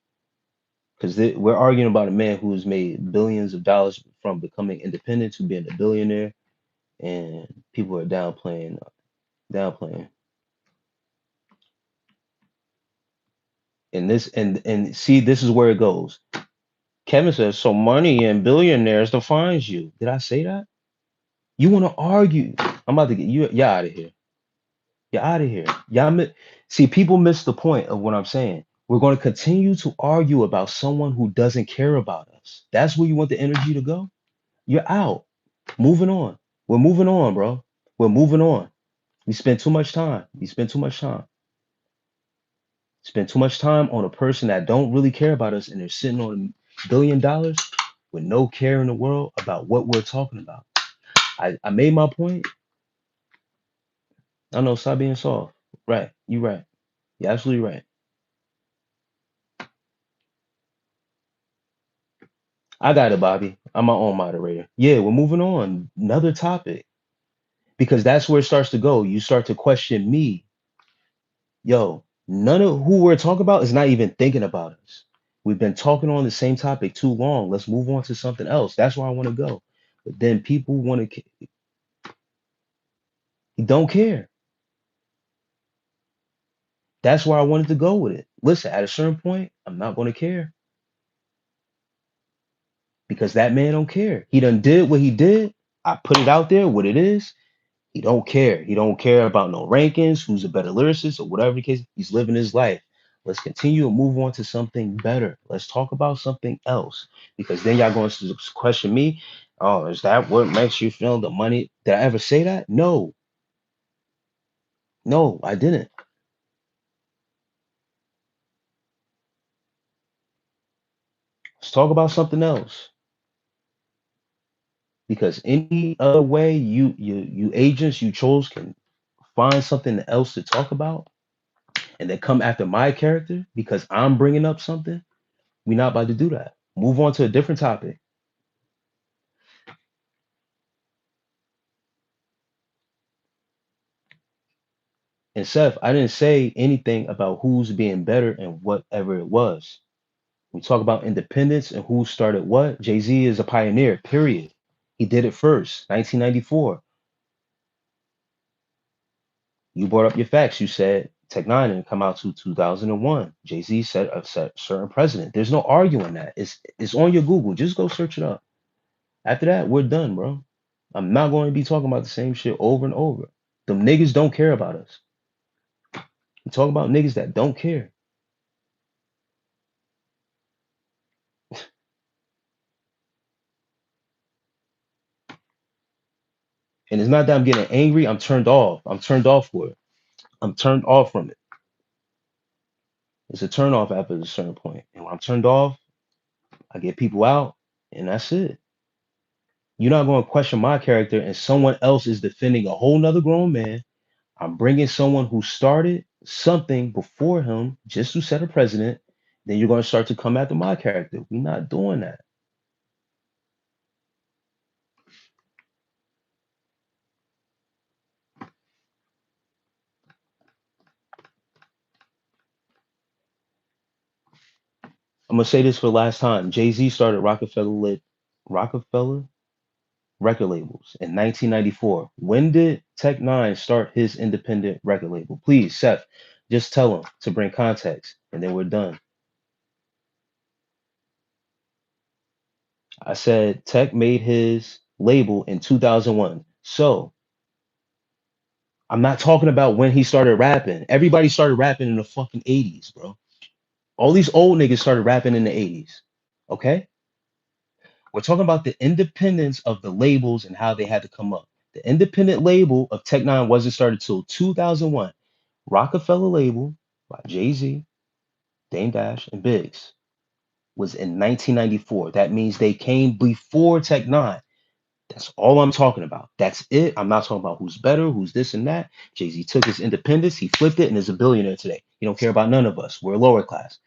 Because we're arguing about a man who has made billions of dollars from becoming independent to being a billionaire, and people are downplaying. And and see, this is where it goes. Kevin says, "So money and billionaires defines you." Did I say that? You want to argue? I'm about to get you. You're out of here. You're out of here. See, people miss the point of what I'm saying. We're going to continue to argue about someone who doesn't care about us. That's where you want the energy to go. You're out. Moving on. We're moving on, bro. We're moving on. We spend too much time. You spend too much time. Spend too much time on a person that don't really care about us and they're sitting on $1 billion with no care in the world about what we're talking about. I made my point. I know, stop being soft. Right. You're right. You're absolutely right. I got it, Bobby. I'm my own moderator. Yeah, we're moving on. Another topic. because that's where it starts to go. You start to question me. Yo, none of who we're talking about is not even thinking about us. We've been talking on the same topic too long. Let's move on to something else. That's where I want to go. But then people want to, don't care. That's where I wanted to go with it. Listen, at a certain point, I'm not going to care because that man don't care. He done did what he did. I put it out there, what it is. He don't care. He don't care about no rankings, who's a better lyricist or whatever the case. He's living his life. Let's continue and move on to something better. Let's talk about something else because then y'all going to question me. Oh, is that what makes you feel the money? Did I ever say that? No, no, I didn't. Let's talk about something else because any other way you agents you chose can find something else to talk about and then come after my character because I'm bringing up something. We're not about to do that. Move on to a different topic. And Seth, I didn't say anything about who's being better and whatever it was. We talk about independence and who started what. Jay-Z is a pioneer, period. He did it first, 1994. You brought up your facts. You said Tech Nine didn't come out to 2001. Jay-Z set a certain precedent. There's no arguing that. It's on your Google. Just go search it up. After that, we're done, bro. I'm not going to be talking about the same shit over and over. Them niggas don't care about us. We talk about niggas that don't care. And it's not that I'm getting angry. I'm turned off. I'm turned off for it. I'm turned off from it. It's a turn off after a certain point. And when I'm turned off, I get people out, and that's it. You're not going to question my character, and someone else is defending a whole nother grown man. I'm bringing someone who started something before him just to set a precedent. Then you're going to start to come after my character. We're not doing that. I'm gonna say this for the last time. Jay-Z started Rockefeller record labels in 1994. When did Tech Nine start his independent record label? Please, Seth, just tell him to bring context, and then we're done. I said Tech made his label in 2001. So I'm not talking about when he started rapping. Everybody started rapping in the fucking 80s, bro. All these old niggas started rapping in the 80s. Okay? We're talking about the independence of the labels and how they had to come up. The independent label of Tech Nine wasn't started till 2001. Rockefeller label by Jay-Z, Dame Dash, and Biggs was in 1994. That means they came before Tech Nine. That's all I'm talking about. That's it. I'm not talking about who's better, who's this and that. Jay-Z took his independence, he flipped it, and is a billionaire today. He don't care about none of us. We're lower class.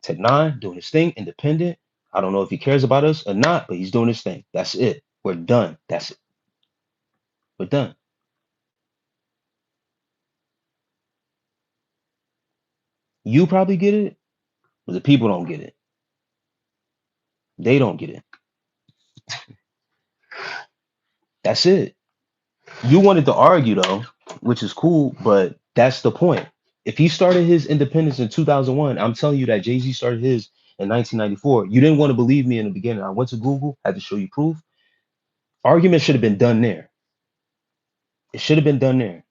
Tech Nine doing his thing, independent. I don't know if he cares about us or not, but he's doing his thing. That's it. We're done. That's it. We're done. You probably get it, but the people don't get it. They don't get it. That's it. You wanted to argue though, which is cool, but that's the point. If he started his independence in 2001, I'm telling you that Jay-Z started his in 1994. You didn't want to believe me in the beginning. I went to Google, had to show you proof. Argument should have been done there. It should have been done there.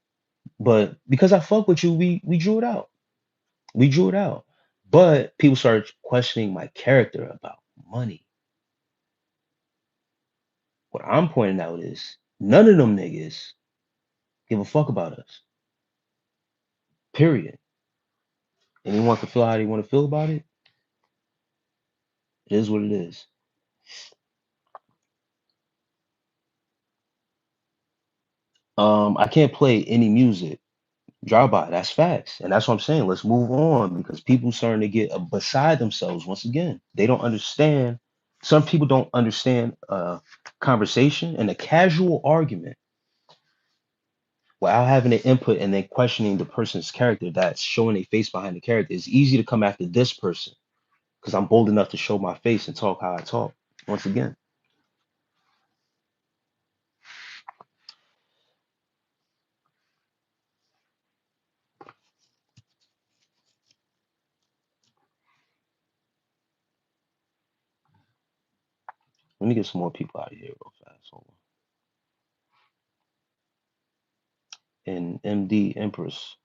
But because I fuck with you, we drew it out. We drew it out. But people started questioning my character about money. What I'm pointing out is none of them niggas give a fuck about us. Period. Anyone can feel how they want to feel about it. It is what it is. I can't play any music. Drive by. That's facts. And that's what I'm saying. Let's move on because people starting to get beside themselves once again. They don't understand. Some people don't understand conversation and a casual argument. without having an input and then questioning the person's character that's showing a face behind the character. It's easy to come after this person because I'm bold enough to show my face and talk how I talk. Once again, let me get some more people out of here real fast. Hold on. And MD Empress.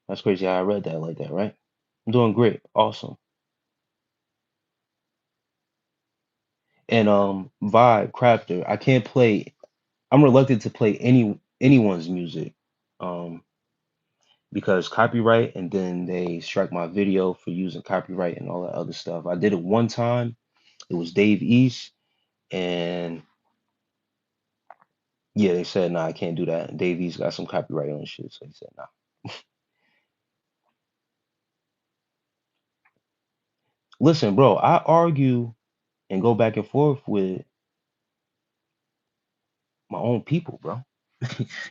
That's crazy how I read that like that, right? I'm doing great. Awesome. And Vibe Crafter, I can't play. I'm reluctant to play anyone's music. Um because copyright, and then they strike my video for using copyright and all that other stuff. I did it one time. It was Dave East, and yeah, they said, nah, I can't do that. Dave East got some copyright on shit, so he said, nah. Listen, bro, I argue and go back and forth with my own people, bro.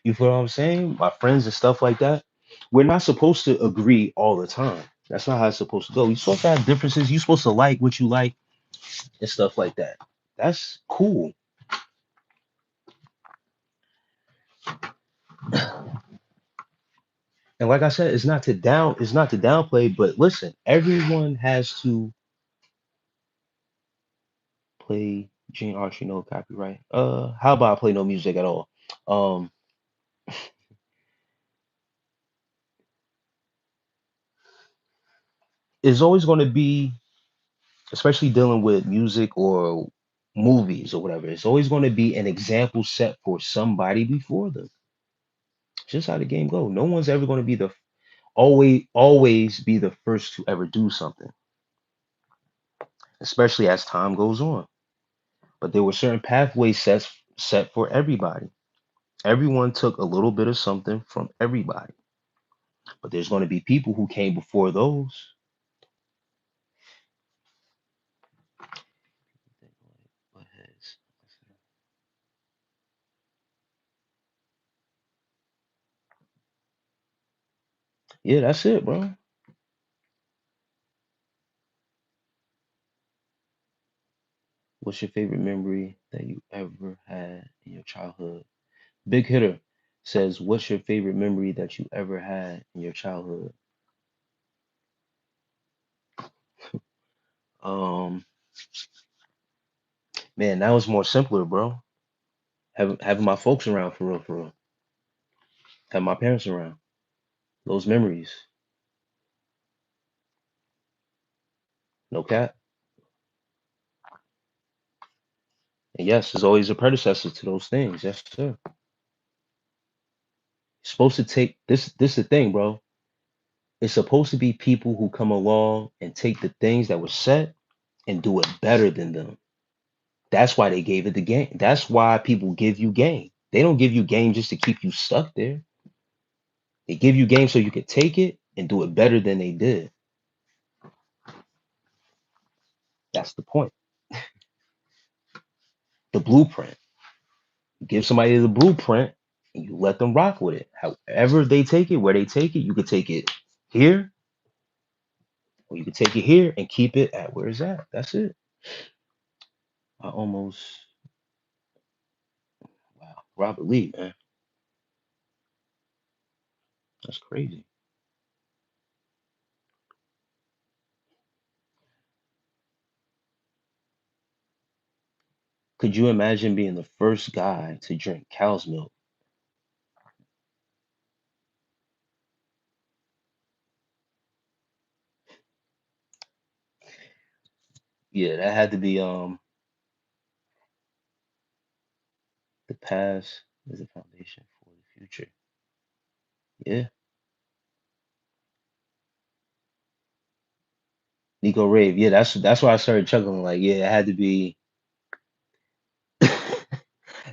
You feel what I'm saying? My friends and stuff like that. We're not supposed to agree all the time. That's not how it's supposed to go. You're supposed to have differences. You're supposed to like what you like and stuff like that. That's cool. And like I said, it's not to downplay, but listen, everyone has to play Gene Archie, no copyright. How about I play no music at all? Um, it's always going to be, especially dealing with music or movies or whatever, it's always going to be an example set for somebody before them. Just how the game go. No one's ever going to be the always be the first to ever do something, especially as time goes on. But there were certain pathways set for everybody. Everyone took a little bit of something from everybody, but there's going to be people who came before those. Yeah, that's it, bro. What's your favorite memory that you ever had in your childhood? Big Hitter says, what's your favorite memory that you ever had in your childhood? Um, man, that was more simpler, bro. Having my folks around for real. Having my parents around. Those memories. No cap. And yes, there's always a predecessor to those things. Yes, sir. Supposed to take this is the thing, bro. It's supposed to be people who come along and take the things that were set and do it better than them. That's why they gave it the game. That's why people give you game. They don't give you game just to keep you stuck there. They give you game so you can take it and do it better than they did. That's the point. The blueprint. You give somebody the blueprint and you let them rock with it. However they take it, where they take it, you could take it here, or you could take it here and keep it at where it's at. That's it. I almost wow. Robert Lee, man. That's crazy. Could you imagine being the first guy to drink cow's milk? Yeah, that had to be the past is the foundation for the future. Yeah. Nico Rave. Yeah, that's why I started chuckling. Like, yeah, it had to be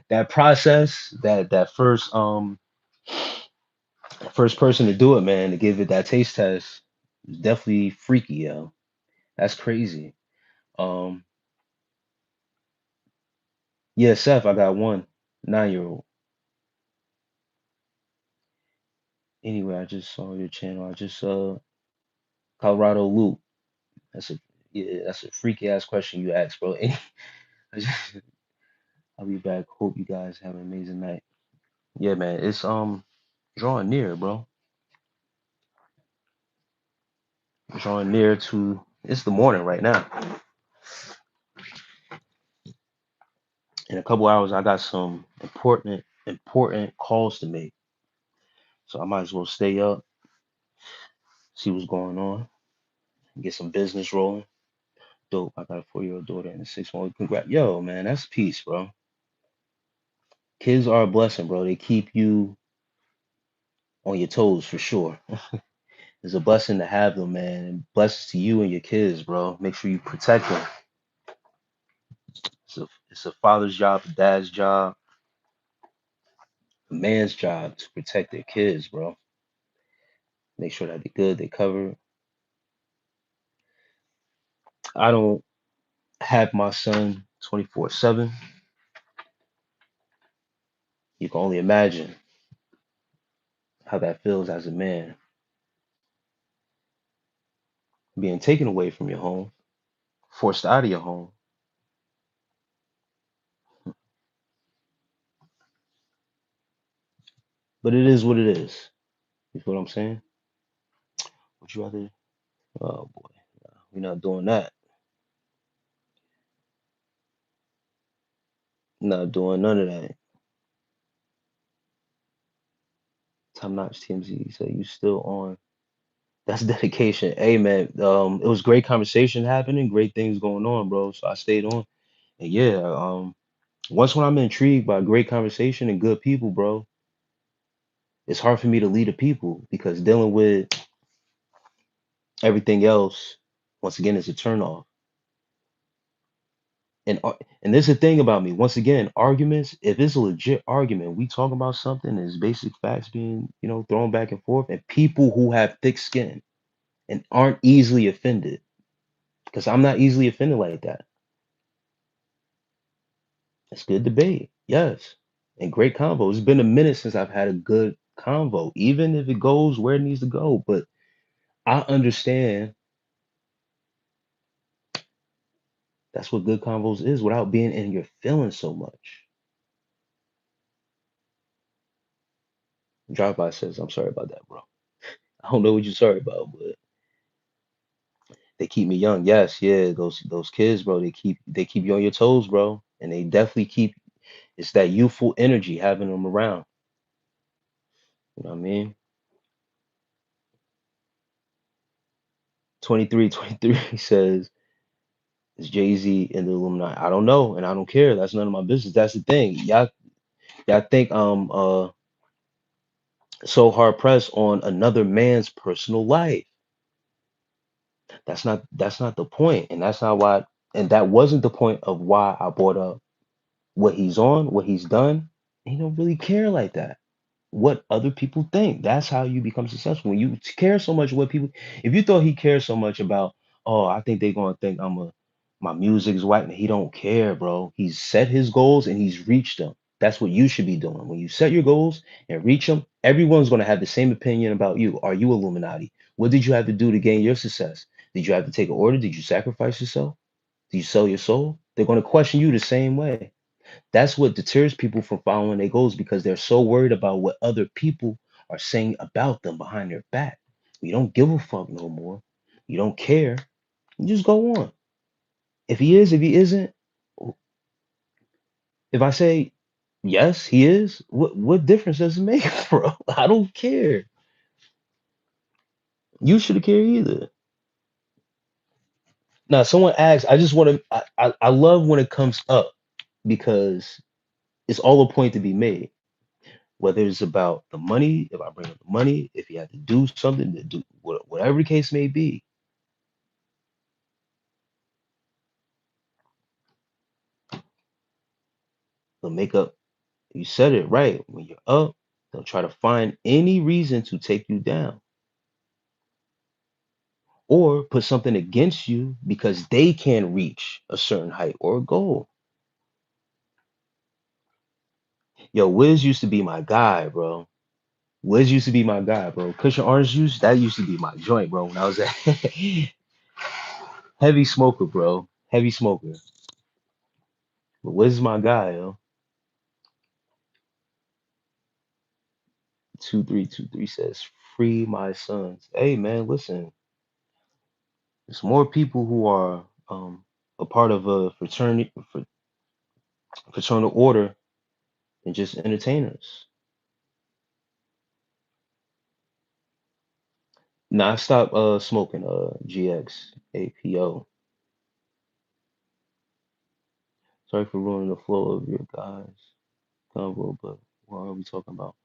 that process, that first person to do it, man, to give it that taste test was definitely freaky, yo. That's crazy. Um, yeah, Seth, I got one 9-year-old. Anyway, I just saw your channel. I just Colorado Loop. That's a Yeah, that's a freaky ass question you asked, bro. I just- I'll be back. Hope you guys have an amazing night. Yeah, man. It's drawing near, bro. Drawing near to it's the morning right now. In a couple hours, I got some important calls to make. So I might as well stay up, see what's going on, get some business rolling. Dope. I got a 4-year-old daughter and a 6-month. Congrats. Yo, man, that's peace, bro. Kids are a blessing, bro. They keep you on your toes for sure. It's a blessing to have them, man. And blessings to you and your kids, bro. Make sure you protect them. It's a father's job, a dad's job, a man's job to protect their kids, bro. Make sure that they're good, they're covered. I don't have my son 24/7. You can only imagine how that feels as a man, being taken away from your home, forced out of your home. But it is what it is. You feel what I'm saying? Would you rather? Oh boy, we're not doing that. Not doing none of that. Top notch TMZ. So you still on? That's dedication. Hey man, it was great conversation happening, great things going on, bro. So I stayed on. And yeah, once when I'm intrigued by great conversation and good people, bro, it's hard for me to lead the people because dealing with everything else, once again, is a turnoff. And there's a thing about me. Once again, arguments. If it's a legit argument, we talk about something, there's basic facts being, thrown back and forth, and people who have thick skin and aren't easily offended, because I'm not easily offended like that. It's good debate, yes, and great convo. It's been a minute since I've had a good convo, even if it goes where it needs to go. But I understand that's what good convos is without being in your feelings so much. Drive by says, I'm sorry about that, bro. I don't know what you're sorry about, but they keep me young. Yes, yeah, those kids, bro, they keep you on your toes, bro. And they definitely keep it's that youthful energy having them around. You know what I mean? 23 says, is Jay-Z in the Illuminati? I don't know, and I don't care. That's none of my business. That's the thing. Y'all think so hard pressed on another man's personal life. That's not the point, and that's not why, and that wasn't the point of why I brought up what he's on, what he's done. He don't really care like that. What other people think. That's how you become successful. When you care so much what people, if you thought he cares so much about, oh, I think they're gonna think my music is white, and he don't care, bro. He's set his goals and he's reached them. That's what you should be doing. When you set your goals and reach them, everyone's gonna have the same opinion about you. Are you Illuminati? What did you have to do to gain your success? Did you have to take an order? Did you sacrifice yourself? Did you sell your soul? They're gonna question you the same way. That's what deters people from following their goals because they're so worried about what other people are saying about them behind their back. You don't give a fuck no more. You don't care. You just go on. If he is, if he isn't, if I say yes, he is, what difference does it make, bro? I don't care. You shouldn't care either. Now, someone asks, I just want to, I love when it comes up because it's all a point to be made. Whether it's about the money, if I bring up the money, if you have to do something to do whatever the case may be, they'll make up. You said it right. When you're up, they'll try to find any reason to take you down or put something against you because they can't reach a certain height or goal. Yo, Wiz used to be my guy, bro. Wiz used to be my guy, bro. Cushion orange juice, that used to be my joint, bro. When I was at heavy smoker, bro. Heavy smoker. But Wiz is my guy, yo. 2323 says, free my sons. Hey man, listen. There's more people who are a part of a fraternal order than just entertainers. Nah, I stopped smoking GX APO. Sorry for ruining the flow of your guys' convo, but what are we talking about?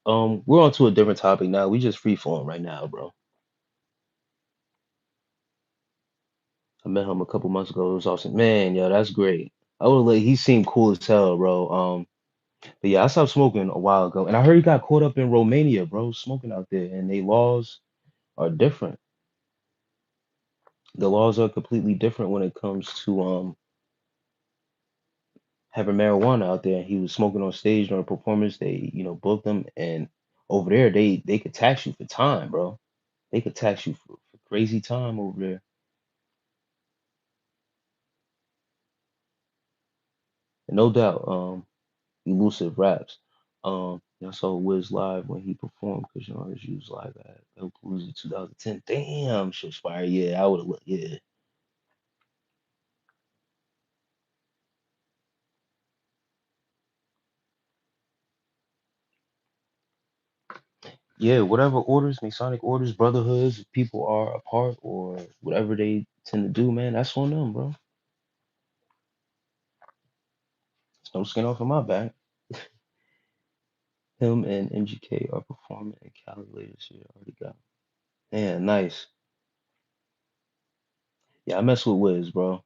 We're on to a different topic now. We just free flowing right now, bro. I met him a couple months ago. It was awesome. Man, yo, that's great. I would like he seemed cool as hell, bro. But yeah, I stopped smoking a while ago. And I heard he got caught up in Romania, bro, smoking out there. And they laws are different. The laws are completely different when it comes to having marijuana out there. He was smoking on stage during a performance. They, booked him, and over there they could tax you for time, bro. They could tax you for crazy time over there. And no doubt, elusive raps. I saw Wiz live when he performed because his used live at El Palooza 2010. Damn, shit fire. Yeah, I would have. Yeah, yeah. Whatever orders, Masonic orders, brotherhoods, people are apart or whatever they tend to do, man. That's on them, bro. There's no skin off of my back. Him and MGK are performing in Cali later this year. Already got. Yeah, nice. Yeah, I mess with Wiz, bro.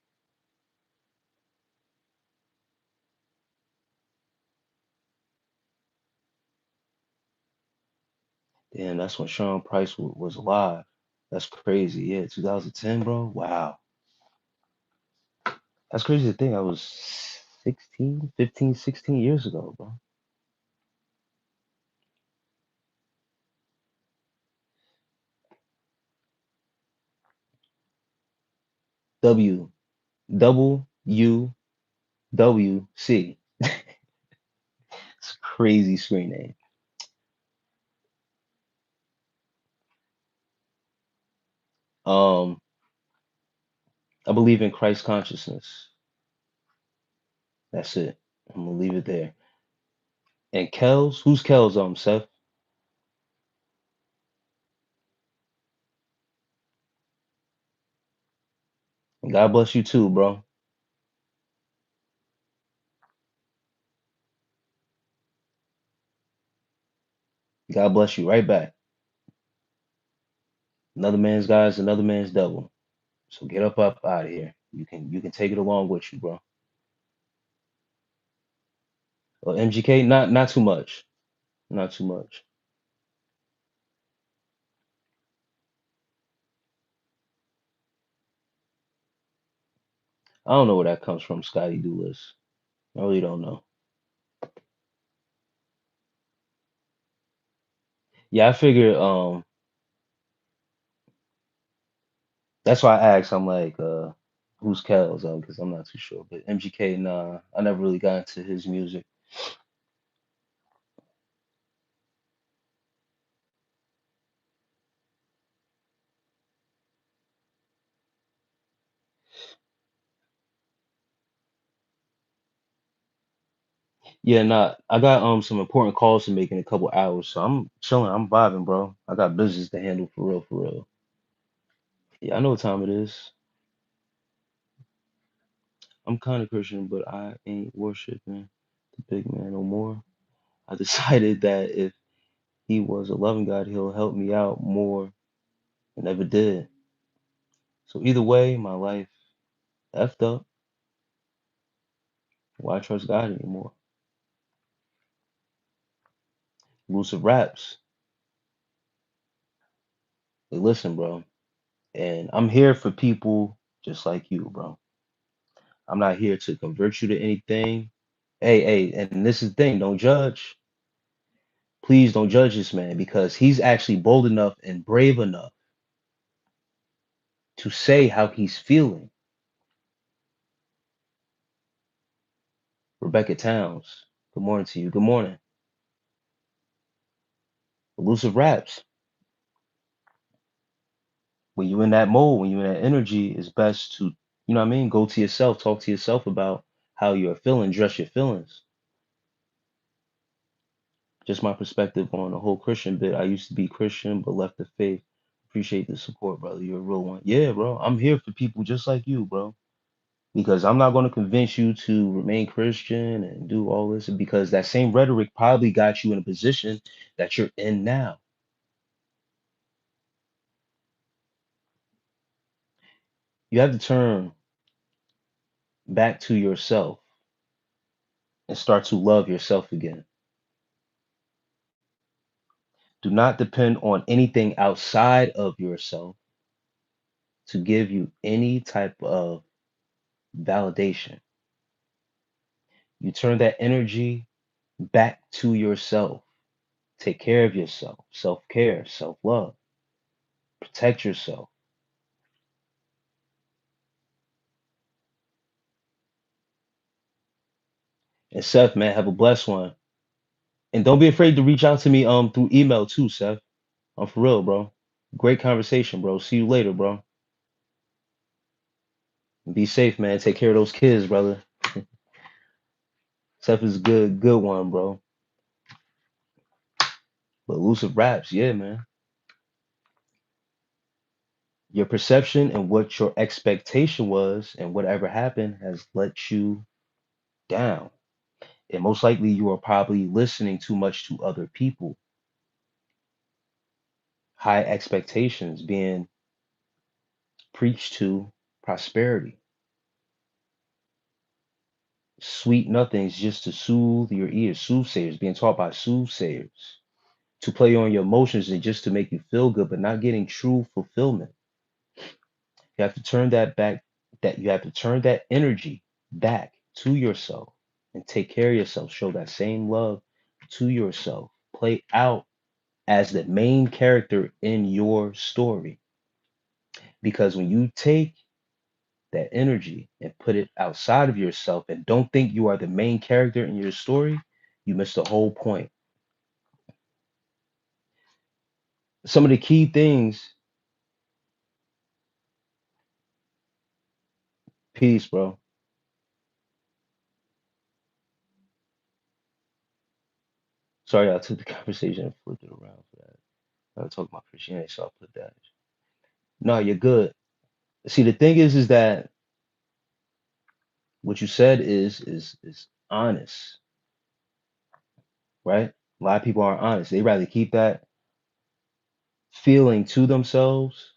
Damn, that's when Sean Price was alive. That's crazy. Yeah, 2010, bro. Wow. That's crazy to think I was 16, 15, 16 years ago, bro. W, double U, W, C. It's a crazy screen name. Um, I believe in Christ consciousness. That's it. I'm gonna leave it there. And Kells, who's Kells? Seth. God bless you too, bro. God bless you right back. Another man's God is another man's devil. So get up out of here. You can take it along with you, bro. Well, MGK, not too much. Not too much. I don't know where that comes from, Scotty Dooless. I really don't know. Yeah, I figured that's why I asked. I'm like, who's Kells? Because I'm not too sure. But MGK, nah, I never really got into his music. Yeah, nah, I got some important calls to make in a couple hours, so I'm chilling. I'm vibing, bro. I got business to handle for real, for real. Yeah, I know what time it is. I'm kind of Christian, but I ain't worshiping the big man no more. I decided that if he was a loving God, he'll help me out more than ever did. So either way, my life effed up. Why trust God anymore? Lucid raps. Hey, listen, bro. And I'm here for people just like you, bro. I'm not here to convert you to anything. Hey, and this is the thing. Don't judge. Please don't judge this man because he's actually bold enough and brave enough to say how he's feeling. Rebecca Towns, good morning to you. Good morning. Elusive Raps. When you're in that mode, when you're in that energy, it's best to, you know what I mean, go to yourself, talk to yourself about how you're feeling, dress your feelings. Just my perspective on the whole Christian bit. I used to be Christian, but left the faith. Appreciate the support, brother. You're a real one. Yeah, bro. I'm here for people just like you, bro. Because I'm not going to convince you to remain Christian and do all this because that same rhetoric probably got you in a position that you're in now. You have to turn back to yourself and start to love yourself again. Do not depend on anything outside of yourself to give you any type of validation. You turn that energy back to yourself. Take care of yourself, self care, self love, protect yourself. And Seth, man, have a blessed one. And don't be afraid to reach out to me through email too, Seth. I'm for real, bro. Great conversation, bro. See you later, bro. Be safe, man. Take care of those kids, brother. Seth is a good one, bro. But elusive raps, yeah, man. Your perception and what your expectation was and whatever happened has let you down. And most likely you are probably listening too much to other people. High expectations being preached to prosperity. Sweet nothings just to soothe your ears. Soothsayers, being taught by soothsayers to play on your emotions and just to make you feel good, but not getting true fulfillment. You have to turn that back, that you have to turn that energy back to yourself and take care of yourself. Show that same love to yourself. Play out as the main character in your story. Because when you take that energy and put it outside of yourself and don't think you are the main character in your story, you miss the whole point. Some of the key things, peace, bro. Sorry, I took the conversation and flipped it around for that. I was talking about Christianity, so I'll put that. No, you're good. See, the thing is that what you said is honest, right? A lot of people aren't honest. They rather keep that feeling to themselves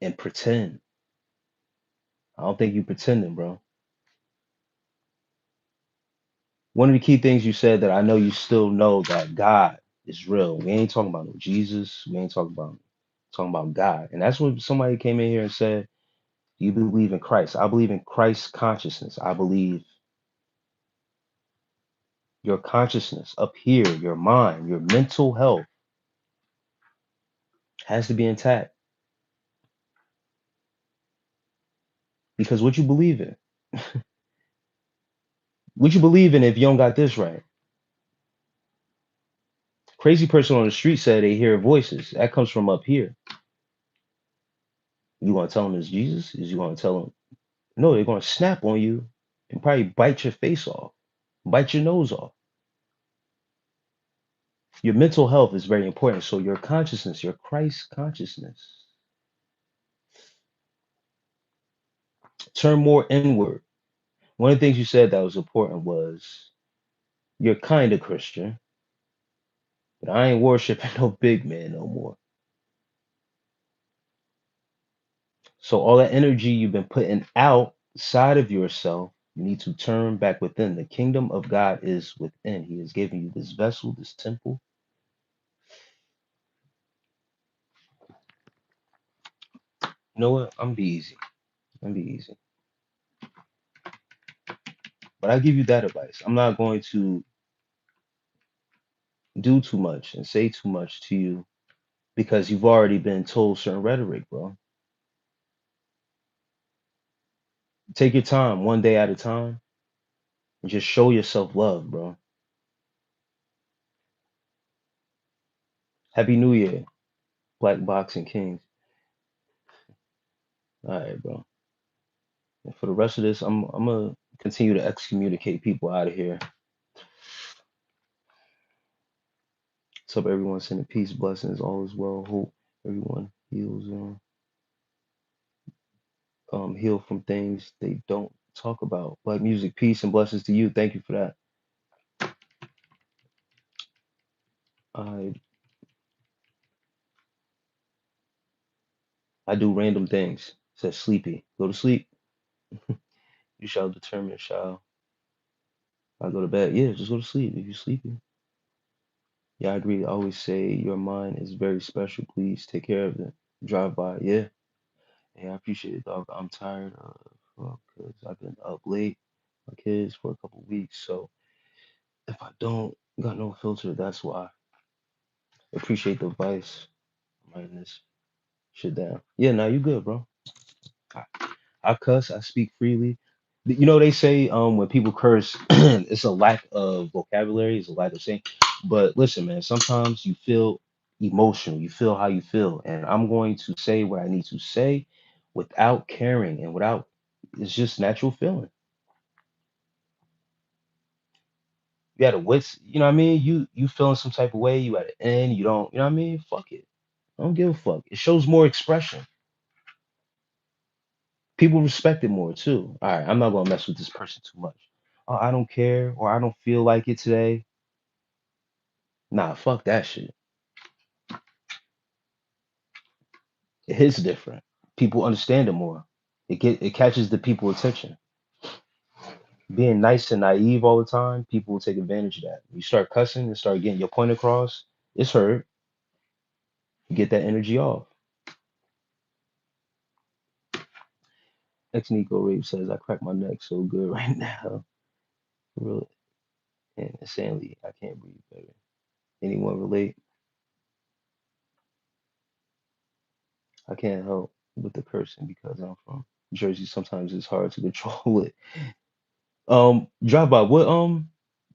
and pretend. I don't think you pretending, bro. One of the key things you said that I know you still know that God is real. We ain't talking about no Jesus. We ain't talking about God. And that's what somebody came in here and said, do you believe in Christ? I believe in Christ consciousness. I believe your consciousness up here, your mind, your mental health has to be intact because what you believe in, what you believe in if you don't got this right. Crazy person on the street said they hear voices. That comes from up here. You want to tell them it's Jesus? Is you want to tell them no? They're going to snap on you and probably bite your face off, bite your nose off. Your mental health is very important. So your consciousness, your Christ consciousness, turn more inward. One of the things you said that was important was you're kind of Christian, but I ain't worshiping no big man no more. So all that energy you've been putting outside of yourself, you need to turn back within. The kingdom of God is within. He has given you this vessel, this temple. You know what? I'm be easy. I'm be easy. But I give you that advice. I'm not going to do too much and say too much to you because you've already been told certain rhetoric, bro. Take your time, one day at a time, and just show yourself love, bro. Happy New Year, Black Boxing Kings. All right, bro. And for the rest of this, I'm gonna continue to excommunicate people out of here. What's up, everyone? Sending peace, blessings, all is well. Hope everyone heals heal from things they don't talk about. Black music, peace and blessings to you. Thank you for that. I I do random things. Says sleepy. Go to sleep. You shall determine, shall I go to bed? Yeah, just go to sleep if you're sleepy. Yeah, I agree. I always say your mind is very special. Please take care of it. Drive by. Yeah. Yeah, I appreciate it, dog. I'm tired of because I've been up late, my kids for a couple weeks. So if I don't got no filter, that's why. Appreciate the advice. I'm writing this shit down. Yeah, now you good, bro. I, I cuss, I speak freely. You know they say when people curse, it's a lack of vocabulary, it's a lack of saying. But listen, man, sometimes you feel emotional, you feel how you feel, and I'm going to say what I need to say without caring and without it's just natural feeling. You had a wits, you know what I mean? You feeling some type of way, you at an end, you don't, you know what I mean? Fuck it. I don't give a fuck. It shows more expression. People respect it more too. All right, I'm not gonna mess with this person too much. Oh, I don't care or I don't feel like it today. Nah, fuck that shit. It hits different. People understand it more. It catches the people attention. Being nice and naive all the time, people will take advantage of that. You start cussing and start getting your point across, it's hurt. You get that energy off. Ex Nico Rape says, I crack my neck so good right now. Really and insanely, I can't breathe better. Anyone relate? I can't help with the cursing because I'm from Jersey. Sometimes it's hard to control it. Drive by. What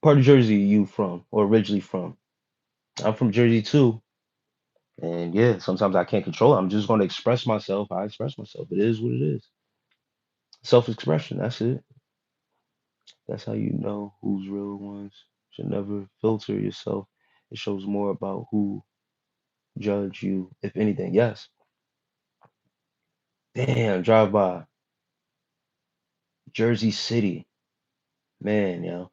part of Jersey are you from or originally from? I'm from Jersey too, and yeah, sometimes I can't control it. I'm just going to express myself. I express myself. It is what it is. Self-expression. That's it. That's how you know who's real ones. Should never filter yourself. It shows more about who judge you, if anything. Yes. Damn. Drive by Jersey City. Man, yo,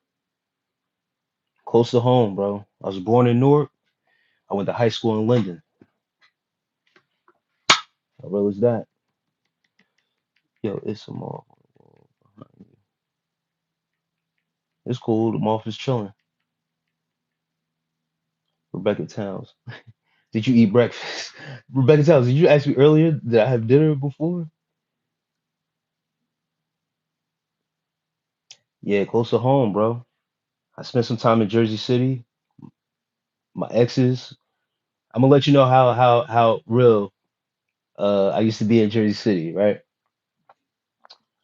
close to home, bro. I was born in Newark. I went to high school in Linden. How real is that? Yo, it's a mall. It's cool. The moth is chilling. Rebecca Towns. Did you eat breakfast? Rebecca Towns, did you ask me earlier did I have dinner before? Yeah, close to home, bro. I spent some time in Jersey City. My exes. I'm gonna let you know how real I used to be in Jersey City, right?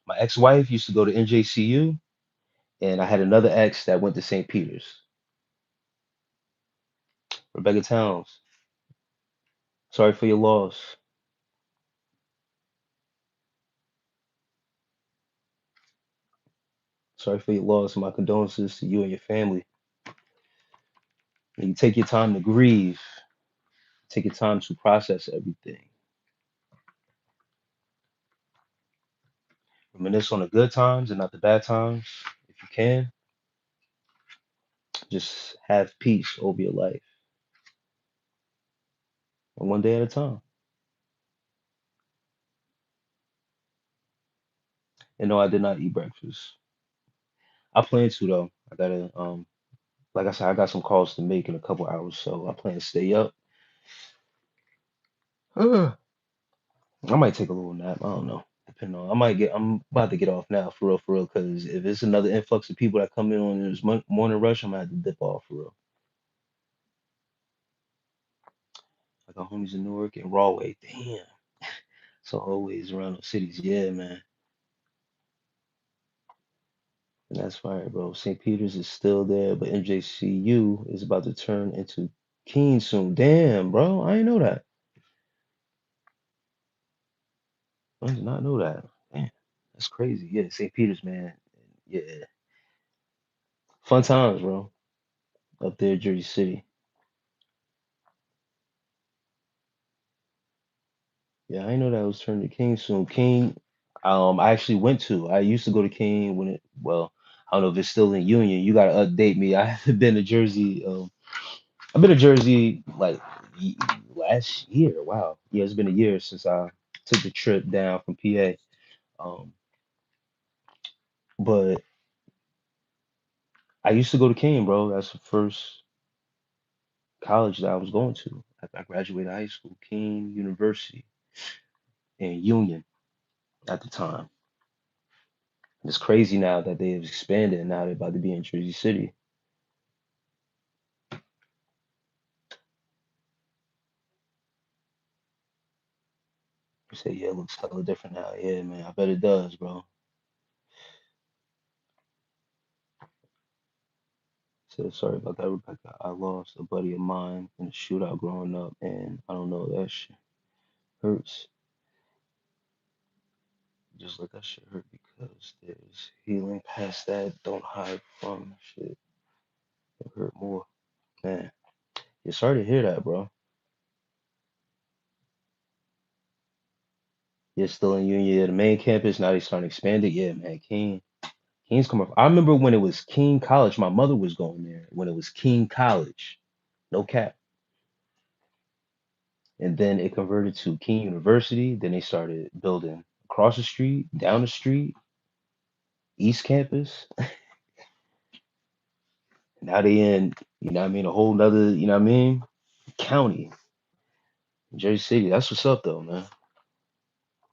My ex-wife used to go to NJCU, and I had another ex that went to St. Peter's. Rebecca Towns, sorry for your loss. Sorry for your loss. My condolences to you and your family. And you take your time to grieve. Take your time to process everything. Reminisce on the good times and not the bad times. If you can, just have peace over your life. And one day at a time. And no, I did not eat breakfast. I plan to though. I gotta like I said, I got some calls to make in a couple hours, so I plan to stay up. I might take a little nap. I don't know. Depending on, I'm about to get off now, for real. Because if it's another influx of people that come in on this morning rush, I'm gonna have to dip off for real. I got homies in Newark and Rahway. Damn. So always around those cities. Yeah, man. And that's fire, bro. St. Peter's is still there, but MJCU is about to turn into Keene soon. Damn, bro. I didn't know that. I did not know that. Damn. That's crazy. Yeah, St. Peter's, man. Yeah. Fun times, bro. Up there, Jersey City. Yeah, I didn't know that was turning to King soon. King, I actually went to. I used to go to King when it, well, I don't know if it's still in Union. You gotta update me. I haven't been to Jersey. I've been to Jersey like y- last year. Wow. Yeah, it's been a year since I took the trip down from PA. Um, but I used to go to King, bro. That's the first college that I was going to. I graduated high school, King University in Union at the time. It's crazy now that they have expanded and now they're about to be in Jersey City. You say, yeah, it looks hella different now. Yeah, man, I bet it does, bro. So sorry about that, Rebecca. I lost a buddy of mine in a shootout growing up, and I don't know, that shit hurts. Just let that shit hurt because there's healing past that. Don't hide from shit. It hurt more. Man, you're sorry to hear that, bro. You're still in Union, yeah, the main campus. Now they starting to expand it. Yeah, man, King's coming. I remember when it was King College. My mother was going there when it was King College. No cap. And then it converted to King University. Then they started building across the street, down the street, East Campus. Now they in, you know what I mean, a whole nother, you know what I mean, county, Jersey City. That's what's up though, man.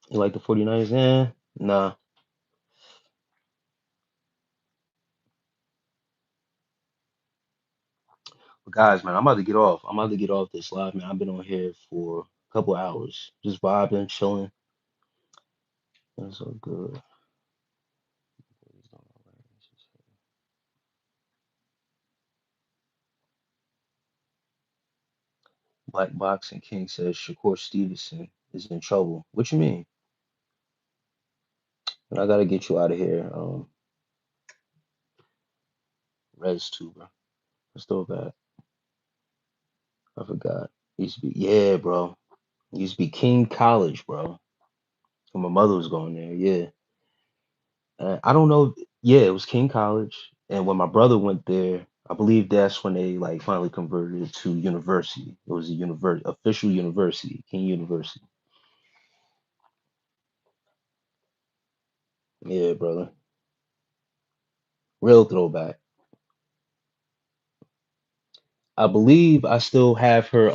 You like the 49ers? Nah. But guys, man, I'm about to get off. I'm about to get off this live, man. I've been on here for a couple hours, just vibing, chilling. That's so good. Black Boxing King says Shakur Stevenson is in trouble. What you mean? And I gotta get you out of here. Res tuber. Let's throw it back. I forgot. Used to be, yeah, bro. Used to be King College, bro. When my mother was going there, yeah. I don't know. Yeah, it was King College, and when my brother went there, I believe that's when they like finally converted it to university. It was a official university, King University. Yeah, brother. Real throwback. I believe I still have her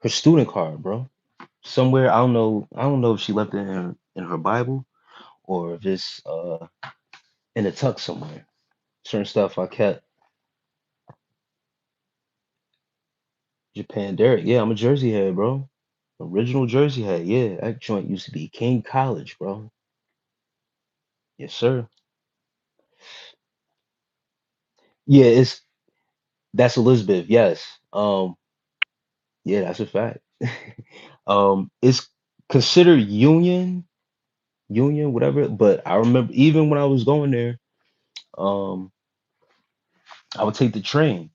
student card, bro. Somewhere I don't know. I don't know if she left it in her Bible or if it's in a tuck somewhere. Certain stuff I kept. Japan Derek. Yeah, I'm a Jersey head, bro. Original Jersey head. Yeah, that joint used to be King College, bro. Yes, sir. Yeah, it's that's Elizabeth. Yes. Yeah, that's a fact. It's considered Union, whatever. But I remember even when I was going there, um, I would take the train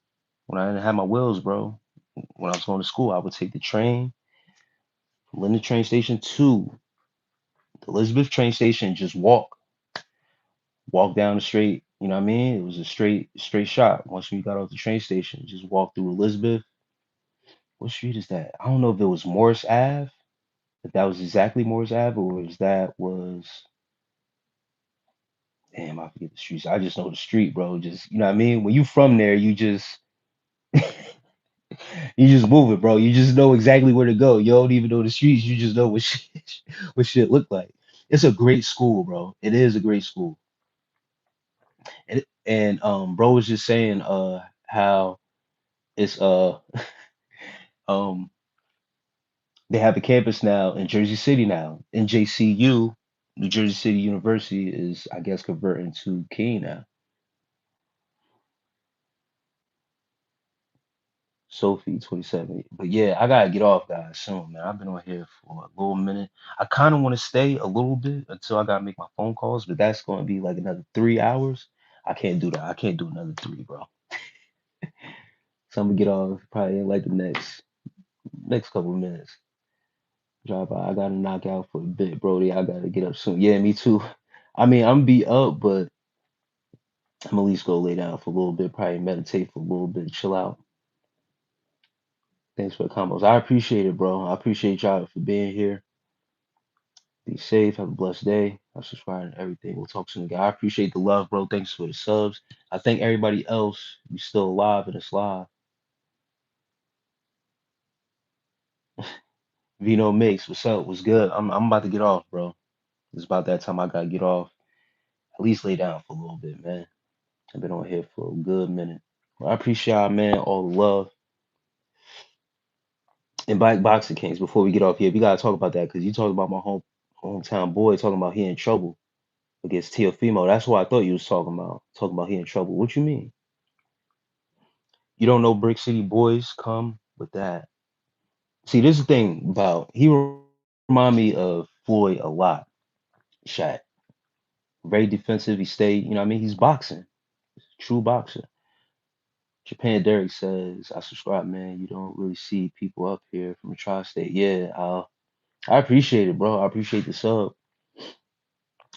when I didn't have my wheels, bro. When I was going to school, I would take the train from Linden train station to the Elizabeth train station and just walk down the straight. You know what I mean? It was a straight shot. Once we got off the train station, just walk through Elizabeth. What street is that? I don't know if it was Morris Ave, if that was exactly Morris Ave, or if that was damn, I forget the streets. I just know the street, bro. Just you know what I mean? When you from there, you just you just move it, bro. You just know exactly where to go. You don't even know the streets. You just know what shit, what shit look like. It's a great school, bro. It is a great school. And bro was just saying how it's um, they have a campus now in Jersey City now. NJCU, New Jersey City University, is I guess converting to Keene now. Sophie 27. But yeah, I gotta get off, guys, soon, man. I've been on here for a little minute. I kind of want to stay a little bit until I gotta make my phone calls, but that's gonna be like another 3 hours. I can't do that. I can't do another three, bro. So I'm gonna get off probably in like the next couple of minutes. Drive by. I gotta knock out for a bit, Brody. I gotta get up soon. Yeah, me too. I mean, I'm gonna be up, but I'm gonna at least go lay down for a little bit, probably meditate for a little bit, chill out. Thanks for the combos. I appreciate it, bro. I appreciate y'all for being here. Be safe. Have a blessed day. I'm subscribing to everything. We'll talk soon again. I appreciate the love, bro. Thanks for the subs. I thank everybody else. You still alive and it's live. Vino Mix, what's up? What's good? I'm about to get off, bro. It's about that time I gotta get off. At least lay down for a little bit, man. I've been on here for a good minute. Well, I appreciate y'all, man. All the love. And Black Boxing Kings, before we get off here, we gotta talk about that because you talked about my hometown boy talking about he in trouble against Teofimo. That's what I thought you was talking about. Talking about he in trouble. What you mean? You don't know Brick City Boys come with that. See, this is the thing about he remind me of Floyd a lot. Shaq. Very defensive. He stayed, you know what I mean? He's boxing. True boxer. Japan Derek says, I subscribe, man. You don't really see people up here from the tri-state. Yeah, I appreciate it, bro. I appreciate the sub.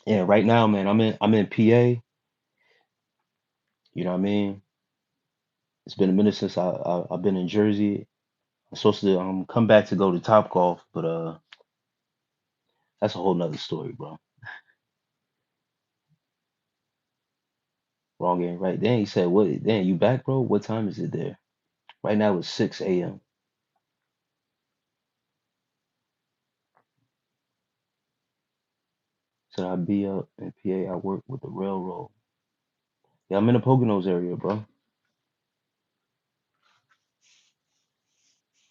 And right now, man, I'm in PA. You know what I mean? It's been a minute since I've been in Jersey. I'm supposed to come back to go to Top Golf, but that's a whole nother story, bro. Wrong game, right? Then he said, "What? Then you back, bro? What time is it there? Right now it's 6 a.m. Said I'd be up in PA. I work with the railroad. Yeah, I'm in the Poconos area, bro.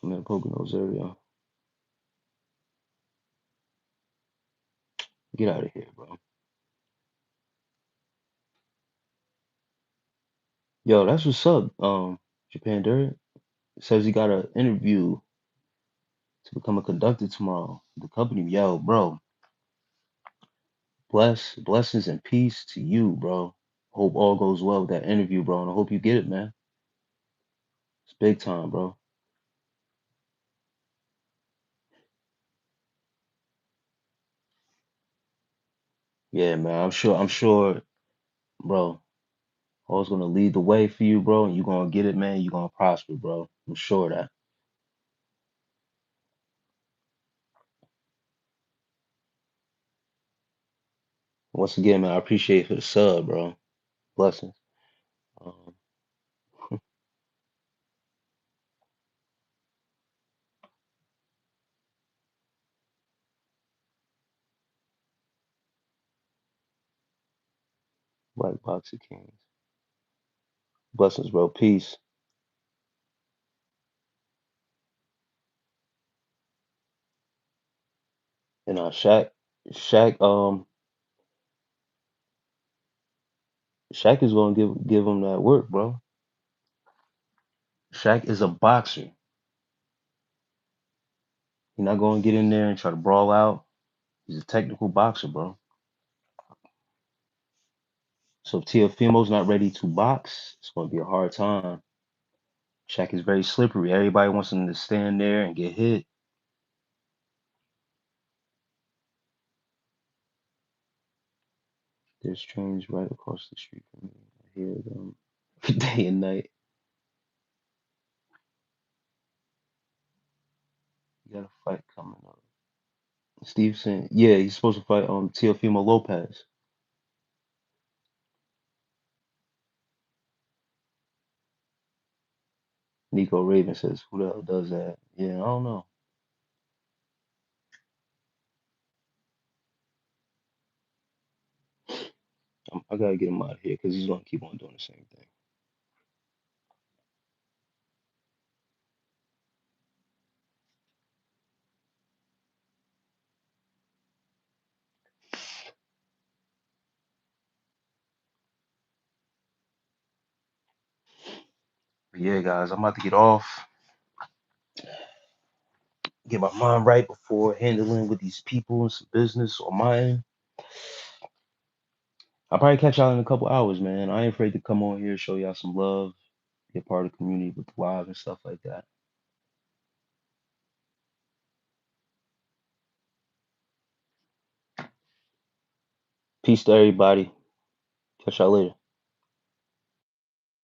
I'm in the Poconos area. Get out of here, bro. Yo, that's what's up. Japan Dirt says he got an interview to become a conductor tomorrow. The company, yo, bro. Blessings and peace to you, bro. Hope all goes well with that interview, bro, and I hope you get it, man. It's big time, bro. Yeah, man. I'm sure, bro. All's gonna lead the way for you, bro, and you're gonna get it, man. You're gonna prosper, bro. I'm sure of that. Once again, man, I appreciate it for the sub, bro. Blessings. Um, Black Boxer Kings. Blessings, bro. Peace. And Shaq, Shaq is gonna give him that work, bro. Shaq is a boxer. He's not gonna get in there and try to brawl out. He's a technical boxer, bro. So if Teofimo's not ready to box, it's gonna be a hard time. Shaq is very slippery. Everybody wants him to stand there and get hit. There's trains right across the street from me. I hear them day and night. You got a fight coming up. Steve saying, yeah, he's supposed to fight Teofimo Lopez. Nico Raven says, who the hell does that? Yeah, I don't know. I gotta get him out of here because he's gonna keep on doing the same thing. But yeah, guys, I'm about to get off, get my mind right before handling with these people and some business on my end. I'll probably catch y'all in a couple hours, man. I ain't afraid to come on here, show y'all some love, be a part of the community with the live and stuff like that. Peace to everybody. Catch y'all later.